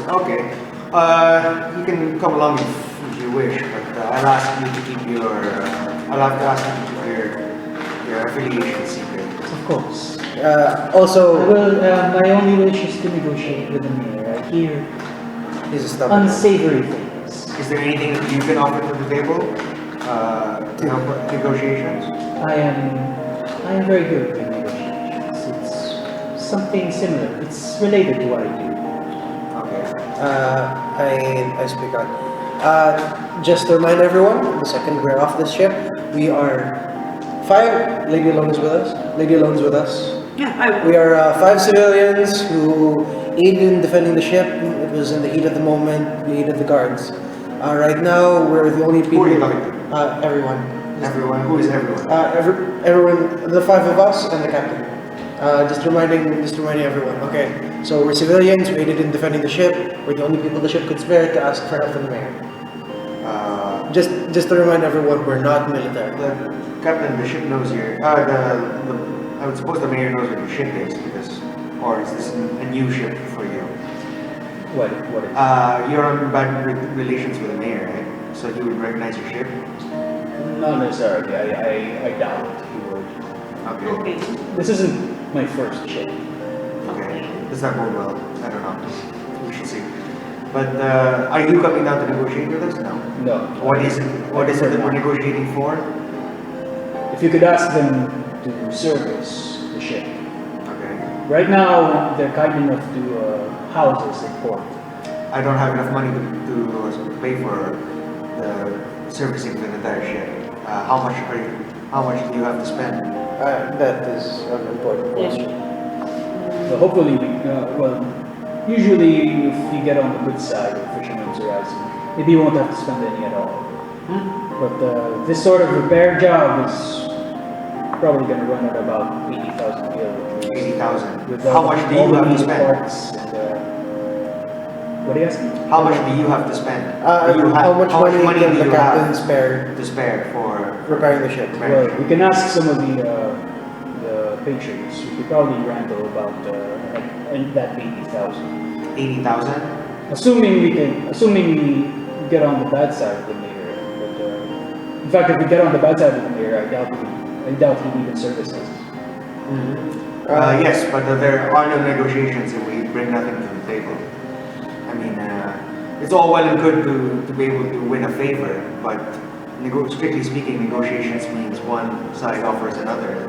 [SPEAKER 4] Okay. You can come along if you wish, but I'll ask you to keep I'll have to ask you to keep your affiliation secret.
[SPEAKER 1] Of course.
[SPEAKER 2] Also,
[SPEAKER 1] Well, my only wish is to negotiate with the mayor. I hear
[SPEAKER 2] he's a stubborn.
[SPEAKER 1] unsavory things.
[SPEAKER 4] Is there anything that you can offer to the table to help with negotiations?
[SPEAKER 1] I am very good with negotiations. It's something similar. It's related to what I do.
[SPEAKER 4] Okay.
[SPEAKER 2] I speak on. Just to remind everyone, the second we're off this ship, we are 5. Lady Ellone is with us. Lady Ellone's with us.
[SPEAKER 3] Yeah,
[SPEAKER 2] We are 5 civilians who aided in defending the ship. It was in the heat of the moment. We aided the guards. Right now, we're the only people.
[SPEAKER 4] Who are you talking to?
[SPEAKER 2] Everyone.
[SPEAKER 4] Everyone? Who is everyone?
[SPEAKER 2] Everyone. The 5 of us and the captain. Just reminding everyone. Okay. So we're civilians. We aided in defending the ship. We're the only people the ship could spare to ask for help from the mayor. Just to remind everyone, we're not military.
[SPEAKER 4] The captain, the ship knows your. I would suppose the mayor knows what your ship is, or is this a new ship for you?
[SPEAKER 1] What is
[SPEAKER 4] You're on bad relations with the mayor, right? So he would recognize your ship.
[SPEAKER 7] Not necessarily. I doubt he would.
[SPEAKER 4] Okay.
[SPEAKER 3] okay.
[SPEAKER 1] This isn't my first ship.
[SPEAKER 4] Okay. Does that bode well? I don't know. We should see. But are you coming down to negotiate with us? No.
[SPEAKER 1] No.
[SPEAKER 4] What is it? What is it that we're negotiating for?
[SPEAKER 1] If you could ask them to service the ship.
[SPEAKER 4] Okay.
[SPEAKER 1] Right now, they're kind enough to house us at port.
[SPEAKER 4] I don't have enough money to pay for the servicing of the entire ship. How much do you have to spend?
[SPEAKER 2] That is an important question.
[SPEAKER 1] So hopefully, usually if you get on the good side of Fisherman's Horizon, maybe you won't have to spend any at all. But this sort of repair job is probably going to run at about 80,000 gil.
[SPEAKER 4] 80,000.
[SPEAKER 1] With
[SPEAKER 4] How much do you have to
[SPEAKER 1] needed
[SPEAKER 4] spend?
[SPEAKER 1] parts and, what are you asking?
[SPEAKER 4] How much do you have to spend?
[SPEAKER 2] How much money can
[SPEAKER 4] do
[SPEAKER 2] the
[SPEAKER 4] you
[SPEAKER 2] captain
[SPEAKER 4] have
[SPEAKER 2] spare
[SPEAKER 4] to spare for
[SPEAKER 2] repairing the ship?
[SPEAKER 1] Well, we can ask some of the patrons. We could probably ramble about that 80,000.
[SPEAKER 4] 80,000?
[SPEAKER 1] Assuming we get on the bad side of the mayor. But, in fact, if we get on the bad side of the mayor, I doubt he'd even service us.
[SPEAKER 4] Yes, but there are no negotiations if we bring nothing to the table. I mean, it's all well and good to be able to win a favor, but strictly speaking, negotiations means one side offers another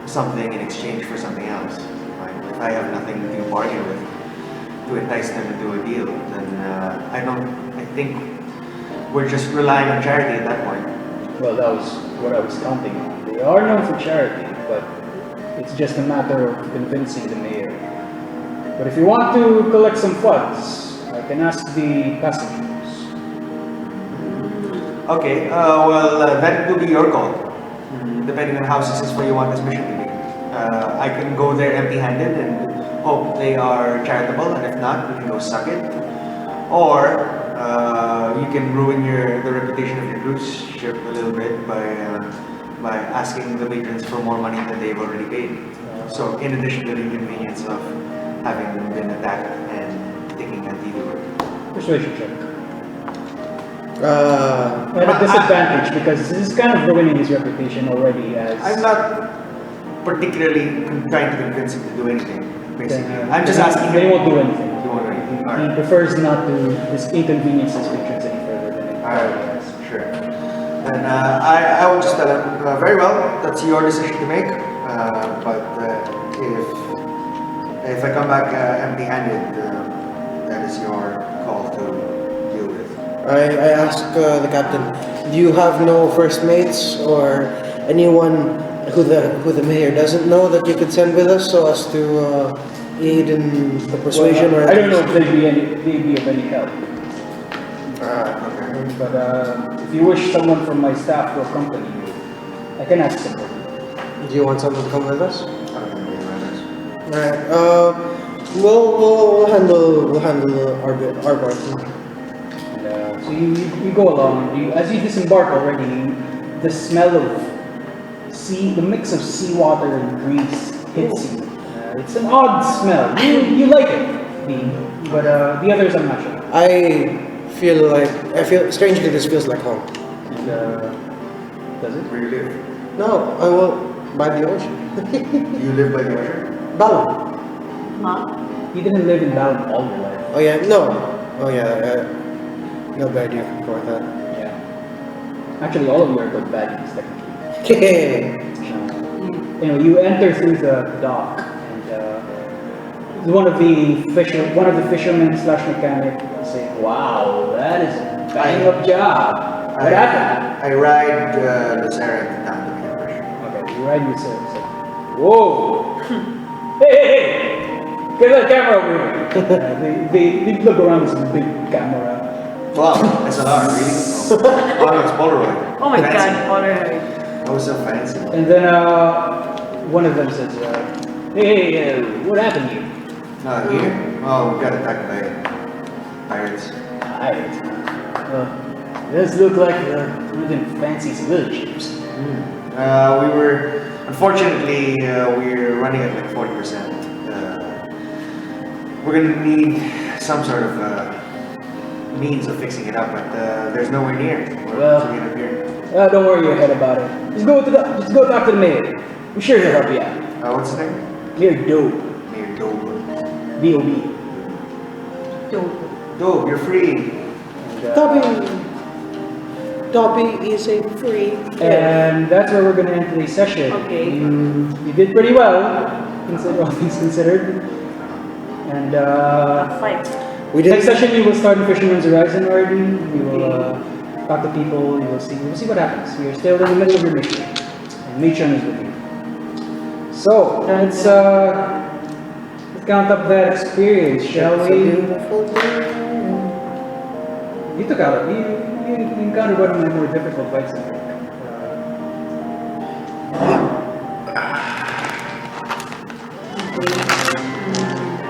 [SPEAKER 4] something in exchange for something else. Right? If I have nothing to bargain with to entice them to do a deal, then I think we're just relying on charity at that point.
[SPEAKER 1] Well, that was what I was counting on. They are known for charity, but it's just a matter of convincing the mayor. But if you want to collect some funds, I can ask the passengers.
[SPEAKER 4] Okay, that will be your call, depending on how successful you want this mission to be. I can go there empty-handed and hope they are charitable, and if not, we can go suck it. Or you can ruin the reputation of your cruise ship a little bit by asking the patrons for more money than they've already paid. So, in addition to the inconvenience of having been attacked and thinking that you were.
[SPEAKER 1] Persuasion check. At a disadvantage because this is kind of ruining his reputation already as...
[SPEAKER 4] I'm not particularly trying to convince him to do anything, basically.
[SPEAKER 1] Then,
[SPEAKER 4] I'm just asking
[SPEAKER 1] they
[SPEAKER 4] him.
[SPEAKER 1] won't do anything.
[SPEAKER 4] They won't do anything.
[SPEAKER 1] He prefers not to inconvenience his patrons any further than it
[SPEAKER 4] Alright,
[SPEAKER 1] already has.
[SPEAKER 4] sure. Then I will just tell him, very well, that's your decision to make. But if I come back empty-handed, that is your call to deal with.
[SPEAKER 2] I ask the captain, do you have no first mates or anyone who the mayor doesn't know that you could send with us so as to aid in the persuasion?
[SPEAKER 1] Well,
[SPEAKER 2] or
[SPEAKER 1] I don't know if they'd be of any help.
[SPEAKER 4] Okay.
[SPEAKER 1] But if you wish someone from my staff to accompany you, I can ask somebody.
[SPEAKER 2] Do you want someone to come with us?
[SPEAKER 4] I don't know what it
[SPEAKER 2] Alright, we'll handle our part.
[SPEAKER 1] And, so you go along. As you disembark already, the smell of the mix of seawater and grease hits you. It's an odd smell. You like it, but the others I'm not sure.
[SPEAKER 2] I feel strangely this feels like home.
[SPEAKER 1] And, does it?
[SPEAKER 4] Where you live?
[SPEAKER 2] No, I will by the ocean.
[SPEAKER 4] You live by the ocean?
[SPEAKER 2] Balon.
[SPEAKER 3] Huh?
[SPEAKER 1] You didn't live in Balon all your life.
[SPEAKER 2] Oh yeah, no. Oh yeah, no bad idea for that.
[SPEAKER 1] Yeah. Actually, all of you are good baddies, technically.
[SPEAKER 2] Okay.
[SPEAKER 1] Anyway, you enter through the dock, and one of the fishermen slash mechanic say, "Wow, that is a bang up job. What happened?"
[SPEAKER 4] I ride the Sarah down to the ocean.
[SPEAKER 1] Okay, you ride with Sarah. Say, "Whoa, hey, get that camera over here." They look around with some big camera.
[SPEAKER 4] Wow, SLR, really? Oh, it's Polaroid.
[SPEAKER 3] Oh my
[SPEAKER 4] Fancy.
[SPEAKER 3] god, Polaroid.
[SPEAKER 4] That was so fancy.
[SPEAKER 1] And then one of them says, "Hey, what happened here?"
[SPEAKER 4] Here? Oh, we got attacked by pirates.
[SPEAKER 1] Alright. Does look like even fancy civilians.
[SPEAKER 4] Unfortunately, we're running at like 40%. We're gonna need some sort of means of fixing it up, but there's nowhere near.
[SPEAKER 1] Well-
[SPEAKER 4] So we end up here.
[SPEAKER 1] Don't worry your head about it. Just go talk to the mayor. I'm sure he'll help you out.
[SPEAKER 4] What's his name?
[SPEAKER 1] Mayor Doe.
[SPEAKER 4] Mayor Dobe.
[SPEAKER 1] D-O-B.
[SPEAKER 4] Dobe, you're free.
[SPEAKER 2] Dobby is a free.
[SPEAKER 1] And that's where we're gonna end today's session.
[SPEAKER 3] Okay.
[SPEAKER 1] You did pretty well, all things considered. And
[SPEAKER 3] Fight.
[SPEAKER 2] We
[SPEAKER 1] next
[SPEAKER 2] did.
[SPEAKER 1] session you will start in Fisherman's Horizon already. You will talk to people. You will see what happens. We are still in the middle of your mission, and Matron is with you. So let's count up that experience, shall we? You took out you encountered one of my more difficult fights. I think.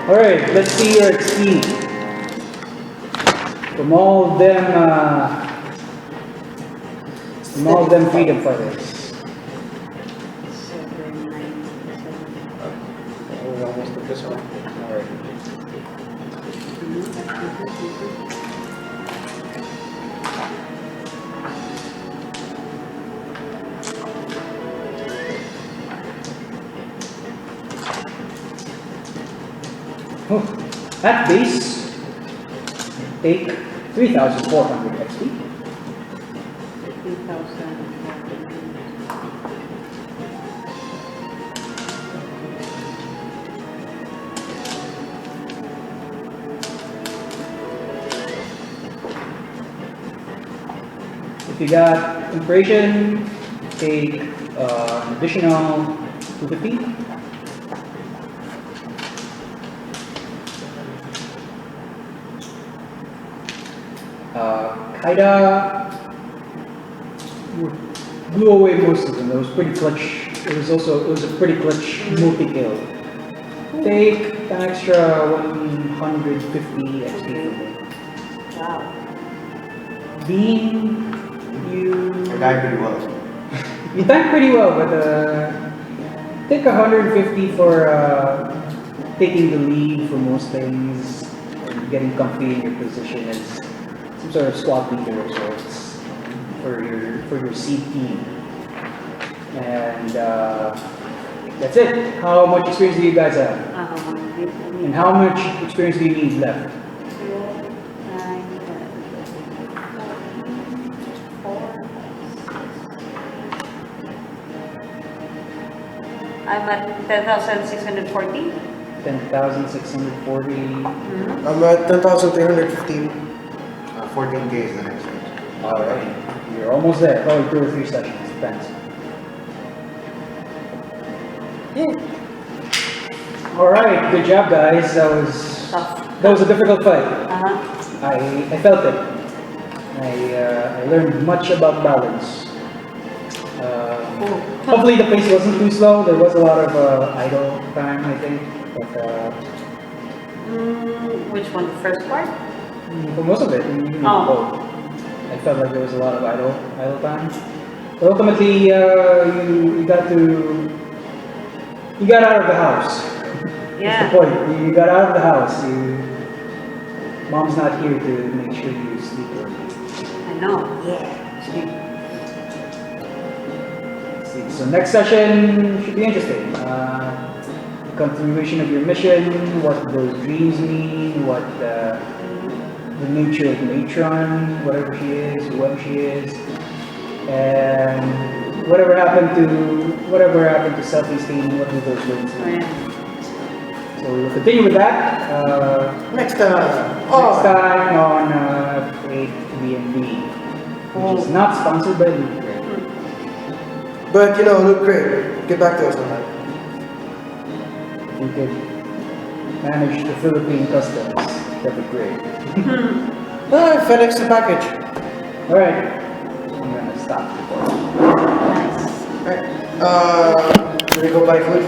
[SPEAKER 1] All right, let's see your XP. From all of them freedom fighters.
[SPEAKER 2] We almost took this one.
[SPEAKER 1] At base, take 3,400 XP.
[SPEAKER 3] 3,000.
[SPEAKER 1] If you got inspiration, take an additional 250. Kaida blew away most of them. It was pretty clutch. It was a pretty clutch multi-kill. Take an extra 150 XP from me.
[SPEAKER 3] Wow.
[SPEAKER 1] Bean,
[SPEAKER 4] I died pretty well.
[SPEAKER 1] you tanked pretty well, but take 150 for taking the lead for most things and getting comfy in your position as some sort of squad leader of sorts for your seed team. And that's it. How much experience do you guys have? And how much experience do you need left?
[SPEAKER 3] I'm at 10,640.
[SPEAKER 1] 10,640.
[SPEAKER 2] I'm at 10,315.
[SPEAKER 5] 14K is the next stage.
[SPEAKER 1] Alright. You're almost there. Probably 2 or 3 sessions. Depends. Alright, good job guys. That was a difficult fight. I felt it. I learned much about balance. Hopefully the pace wasn't too slow. There was a lot of idle time, I think. But
[SPEAKER 3] Which one? The first part?
[SPEAKER 1] for most of it, both. I felt like there was a lot of idle time. But ultimately, you got out of the house.
[SPEAKER 3] Yeah.
[SPEAKER 1] That's the point. You got out of the house. Mom's not here to make sure you sleep early.
[SPEAKER 3] I know. Yeah.
[SPEAKER 1] So next session should be interesting. Continuation of your mission, what those dreams mean, what the nature of matron, whatever she is, whoever she is, and whatever happened to self-esteem, what do those words mean? So we will continue with that
[SPEAKER 2] Next time.
[SPEAKER 1] next time on FF8 B&B, which is not sponsored by Loot Crate.
[SPEAKER 2] But look great. Get back to us on that.
[SPEAKER 1] We could manage the Philippine customs, that'd be great.
[SPEAKER 2] FedEx the package.
[SPEAKER 1] Alright, I'm gonna stop recording.
[SPEAKER 2] Alright. Should we go buy food first?